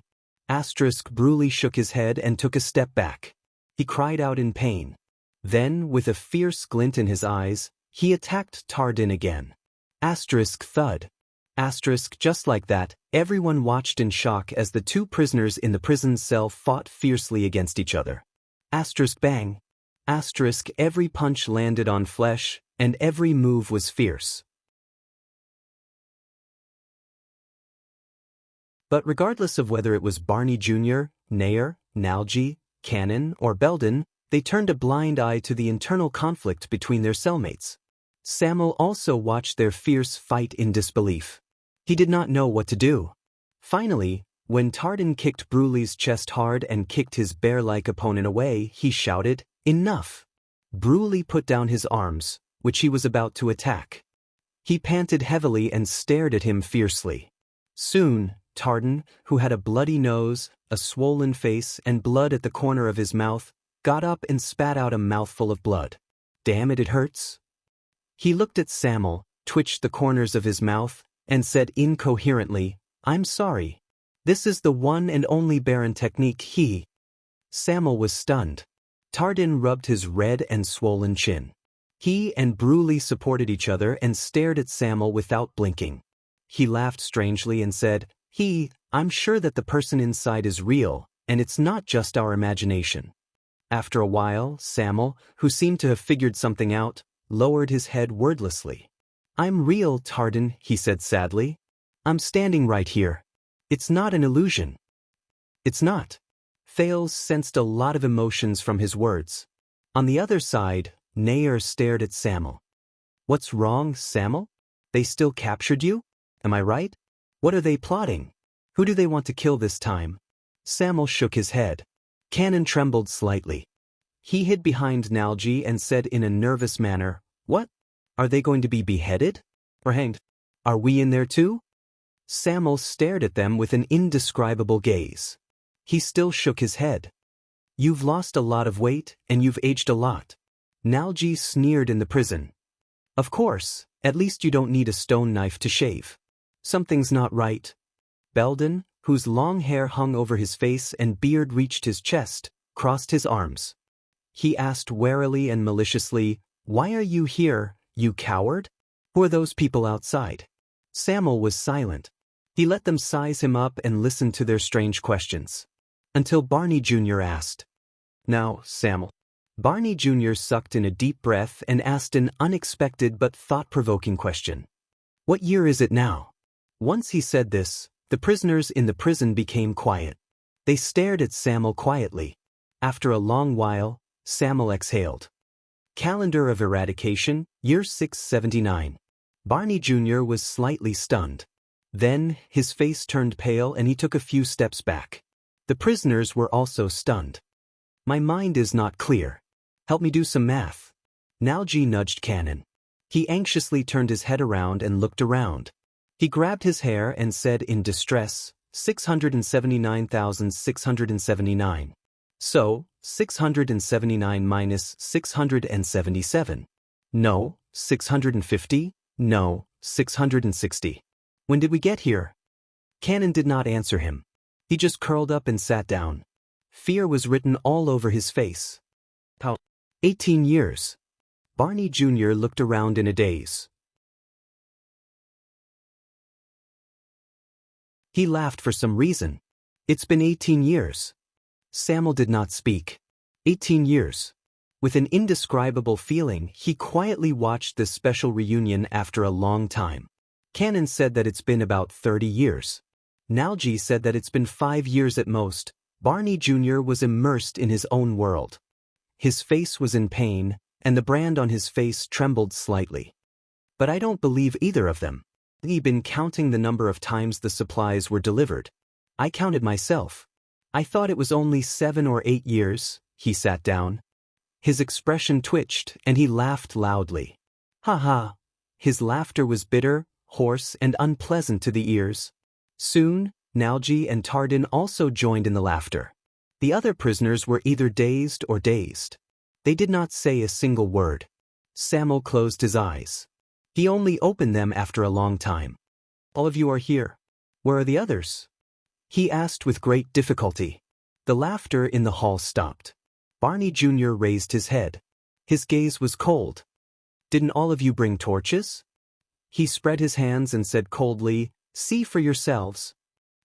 Asterisk Bruley shook his head and took a step back. He cried out in pain. Then, with a fierce glint in his eyes, he attacked Tardan again. Asterisk thud. Asterisk just like that, everyone watched in shock as the two prisoners in the prison cell fought fiercely against each other. Asterisk bang. Asterisk every punch landed on flesh, and every move was fierce. But regardless of whether it was Barney Jr., Heir, Nalji, Cannon, or Belden, they turned a blind eye to the internal conflict between their cellmates. Samuel also watched their fierce fight in disbelief. He did not know what to do. Finally, when Tardan kicked Bruley's chest hard and kicked his bear-like opponent away, he shouted, Enough! Bruley put down his arms, which he was about to attack. He panted heavily and stared at him fiercely. Soon, Tardan, who had a bloody nose, a swollen face, and blood at the corner of his mouth, got up and spat out a mouthful of blood. Damn it, it hurts. He looked at Samuel, twitched the corners of his mouth, and said incoherently, "I'm sorry. This is the one and only Baron technique." Samuel was stunned. Tardin rubbed his red and swollen chin. He and Bruley supported each other and stared at Samuel without blinking. He laughed strangely and said, "I'm sure that the person inside is real, and it's not just our imagination." After a while, Samuel, who seemed to have figured something out, lowered his head wordlessly. "I'm real, Tardin," he said sadly. "I'm standing right here. It's not an illusion." "It's not." Thales sensed a lot of emotions from his words. On the other side, Heir stared at Samuel. "What's wrong, Samuel? They still captured you? Am I right? What are they plotting? Who do they want to kill this time?" Samuel shook his head. Cannon trembled slightly. He hid behind Nalji and said in a nervous manner, "What? Are they going to be beheaded? Or hanged? Are we in there too?" Samuel stared at them with an indescribable gaze. He still shook his head. "You've lost a lot of weight, and you've aged a lot." Nalji sneered in the prison. "Of course, at least you don't need a stone knife to shave. Something's not right." Belden, whose long hair hung over his face and beard reached his chest, crossed his arms. He asked warily and maliciously, "Why are you here, you coward? Who are those people outside?" Samuel was silent. He let them size him up and listen to their strange questions. Until Barney Jr. asked, "Now, Samuel." Barney Jr. sucked in a deep breath and asked an unexpected but thought-provoking question. "What year is it now?" Once he said this, the prisoners in the prison became quiet. They stared at Samuel quietly. After a long while, Samuel exhaled. "Calendar of Eradication, year 679. Barney Jr. was slightly stunned. Then, his face turned pale and he took a few steps back. The prisoners were also stunned. "My mind is not clear. Help me do some math." Nalji nudged Cannon. He anxiously turned his head around and looked around. He grabbed his hair and said in distress, 679,679. "So, 679 minus 677. No, 650? No, 660. When did we get here?" Cannon did not answer him. He just curled up and sat down. Fear was written all over his face. "How? 18 years. Barney Jr. looked around in a daze. He laughed for some reason. "It's been 18 years. Samuel did not speak. 18 years. With an indescribable feeling, he quietly watched this special reunion after a long time. Cannon said that it's been about 30 years. Nalji said that it's been 5 years at most. Barney Jr. was immersed in his own world. His face was in pain, and the brand on his face trembled slightly. "But I don't believe either of them. He'd been counting the number of times the supplies were delivered. I counted myself. I thought it was only 7 or 8 years." He sat down. His expression twitched, and he laughed loudly. "Ha ha." His laughter was bitter, hoarse, and unpleasant to the ears. Soon, Nalji and Tardin also joined in the laughter. The other prisoners were either dazed or dazed. They did not say a single word. Samuel closed his eyes. He only opened them after a long time. "All of you are here. Where are the others?" he asked with great difficulty. The laughter in the hall stopped. Barney Jr. raised his head. His gaze was cold. "Didn't all of you bring torches?" He spread his hands and said coldly, "See for yourselves."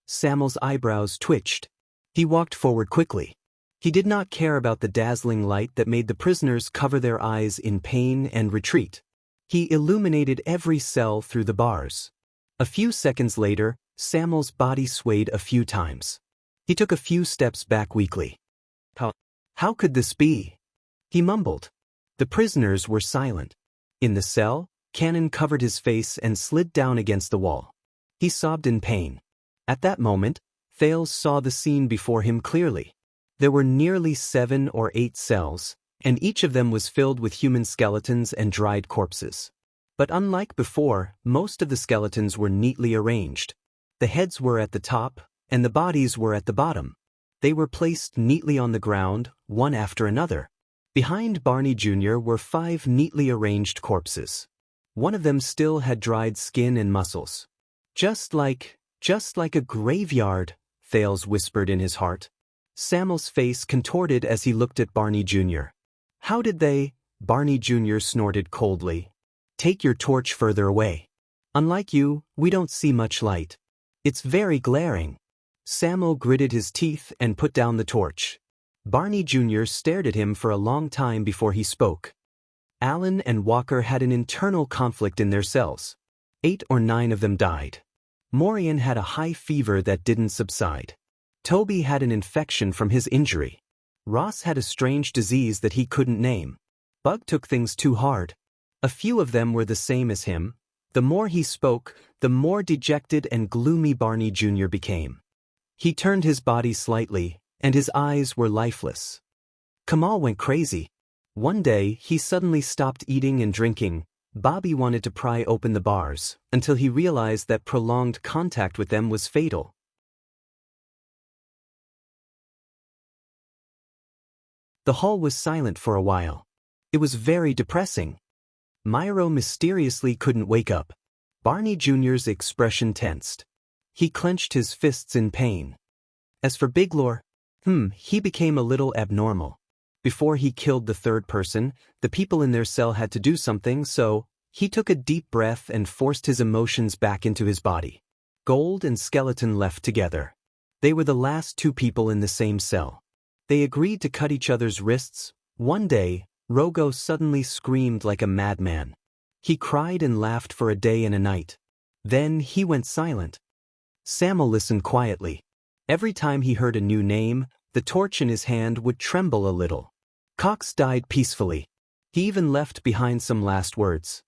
Samuel's eyebrows twitched. He walked forward quickly. He did not care about the dazzling light that made the prisoners cover their eyes in pain and retreat. He illuminated every cell through the bars. A few seconds later, Samuel's body swayed a few times. He took a few steps back weakly. How could this be?" he mumbled. The prisoners were silent. In the cell, Cannon covered his face and slid down against the wall. He sobbed in pain. At that moment, Thales saw the scene before him clearly. There were nearly 7 or 8 cells, and each of them was filled with human skeletons and dried corpses. But unlike before, most of the skeletons were neatly arranged. The heads were at the top, and the bodies were at the bottom. They were placed neatly on the ground, one after another. Behind Barney Jr. were 5 neatly arranged corpses. One of them still had dried skin and muscles. Just like a graveyard, Thales whispered in his heart. Samuel's face contorted as he looked at Barney Jr. How did they? Barney Jr. snorted coldly. Take your torch further away. Unlike you, we don't see much light. It's very glaring. Samuel gritted his teeth and put down the torch. Barney Jr. stared at him for a long time before he spoke. Alan and Walker had an internal conflict in their cells. 8 or 9 of them died. Maureen had a high fever that didn't subside. Toby had an infection from his injury. Ross had a strange disease that he couldn't name. Bug took things too hard. A few of them were the same as him. The more he spoke, the more dejected and gloomy Barney Jr. became. He turned his body slightly, and his eyes were lifeless. Kamal went crazy. One day, he suddenly stopped eating and drinking. Bobby wanted to pry open the bars, until he realized that prolonged contact with them was fatal. The hall was silent for a while. It was very depressing. Myro mysteriously couldn't wake up. Barney Jr.'s expression tensed. He clenched his fists in pain. As for Biglor, he became a little abnormal. Before he killed the third person, the people in their cell had to do something, so he took a deep breath and forced his emotions back into his body. Gold and Skeleton left together. They were the last 2 people in the same cell. They agreed to cut each other's wrists. One day, Rogo suddenly screamed like a madman. He cried and laughed for a day and a night. Then he went silent. Samuel listened quietly. Every time he heard a new name, the torch in his hand would tremble a little. Cox died peacefully. He even left behind some last words.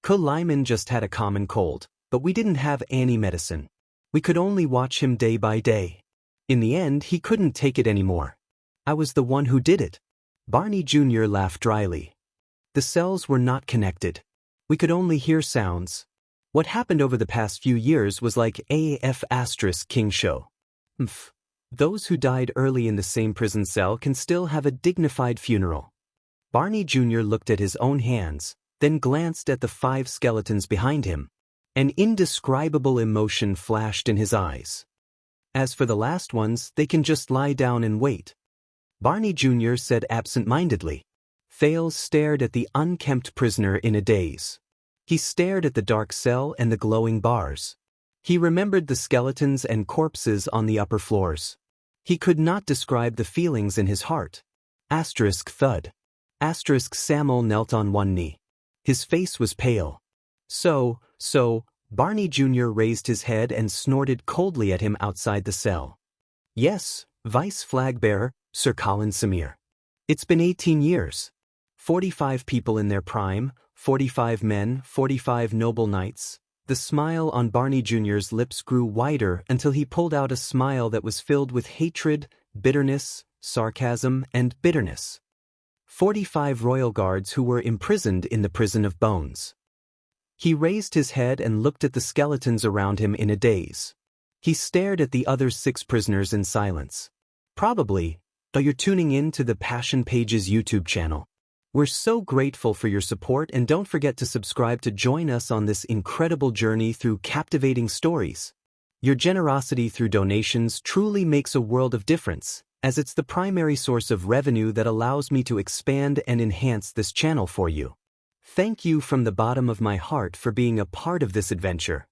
Lyman just had a common cold, but we didn't have any medicine. We could only watch him day by day. In the end, he couldn't take it anymore. I was the one who did it. Barney Jr. laughed dryly. The cells were not connected. We could only hear sounds. What happened over the past few years was like AF * King Show. Those who died early in the same prison cell can still have a dignified funeral. Barney Jr. looked at his own hands, then glanced at the 5 skeletons behind him. An indescribable emotion flashed in his eyes. As for the last ones, they can just lie down and wait. Barney Jr. said absent-mindedly. Thales stared at the unkempt prisoner in a daze. He stared at the dark cell and the glowing bars. He remembered the skeletons and corpses on the upper floors. He could not describe the feelings in his heart. Thud. Samuel knelt on one knee. His face was pale. So, Barney Jr. raised his head and snorted coldly at him outside the cell. Yes, Vice Flag Bearer, Sir Colin Samir. It's been 18 years. 45 people in their prime, 45 men, 45 noble knights. The smile on Barney Jr.'s lips grew wider until he pulled out a smile that was filled with hatred, bitterness, sarcasm, and bitterness. 45 royal guards who were imprisoned in the prison of bones. He raised his head and looked at the skeletons around him in a daze. He stared at the other 6 prisoners in silence. Probably, though you're tuning in to the Passion Pages YouTube channel. We're so grateful for your support, and don't forget to subscribe to join us on this incredible journey through captivating stories. Your generosity through donations truly makes a world of difference, as it's the primary source of revenue that allows me to expand and enhance this channel for you. Thank you from the bottom of my heart for being a part of this adventure.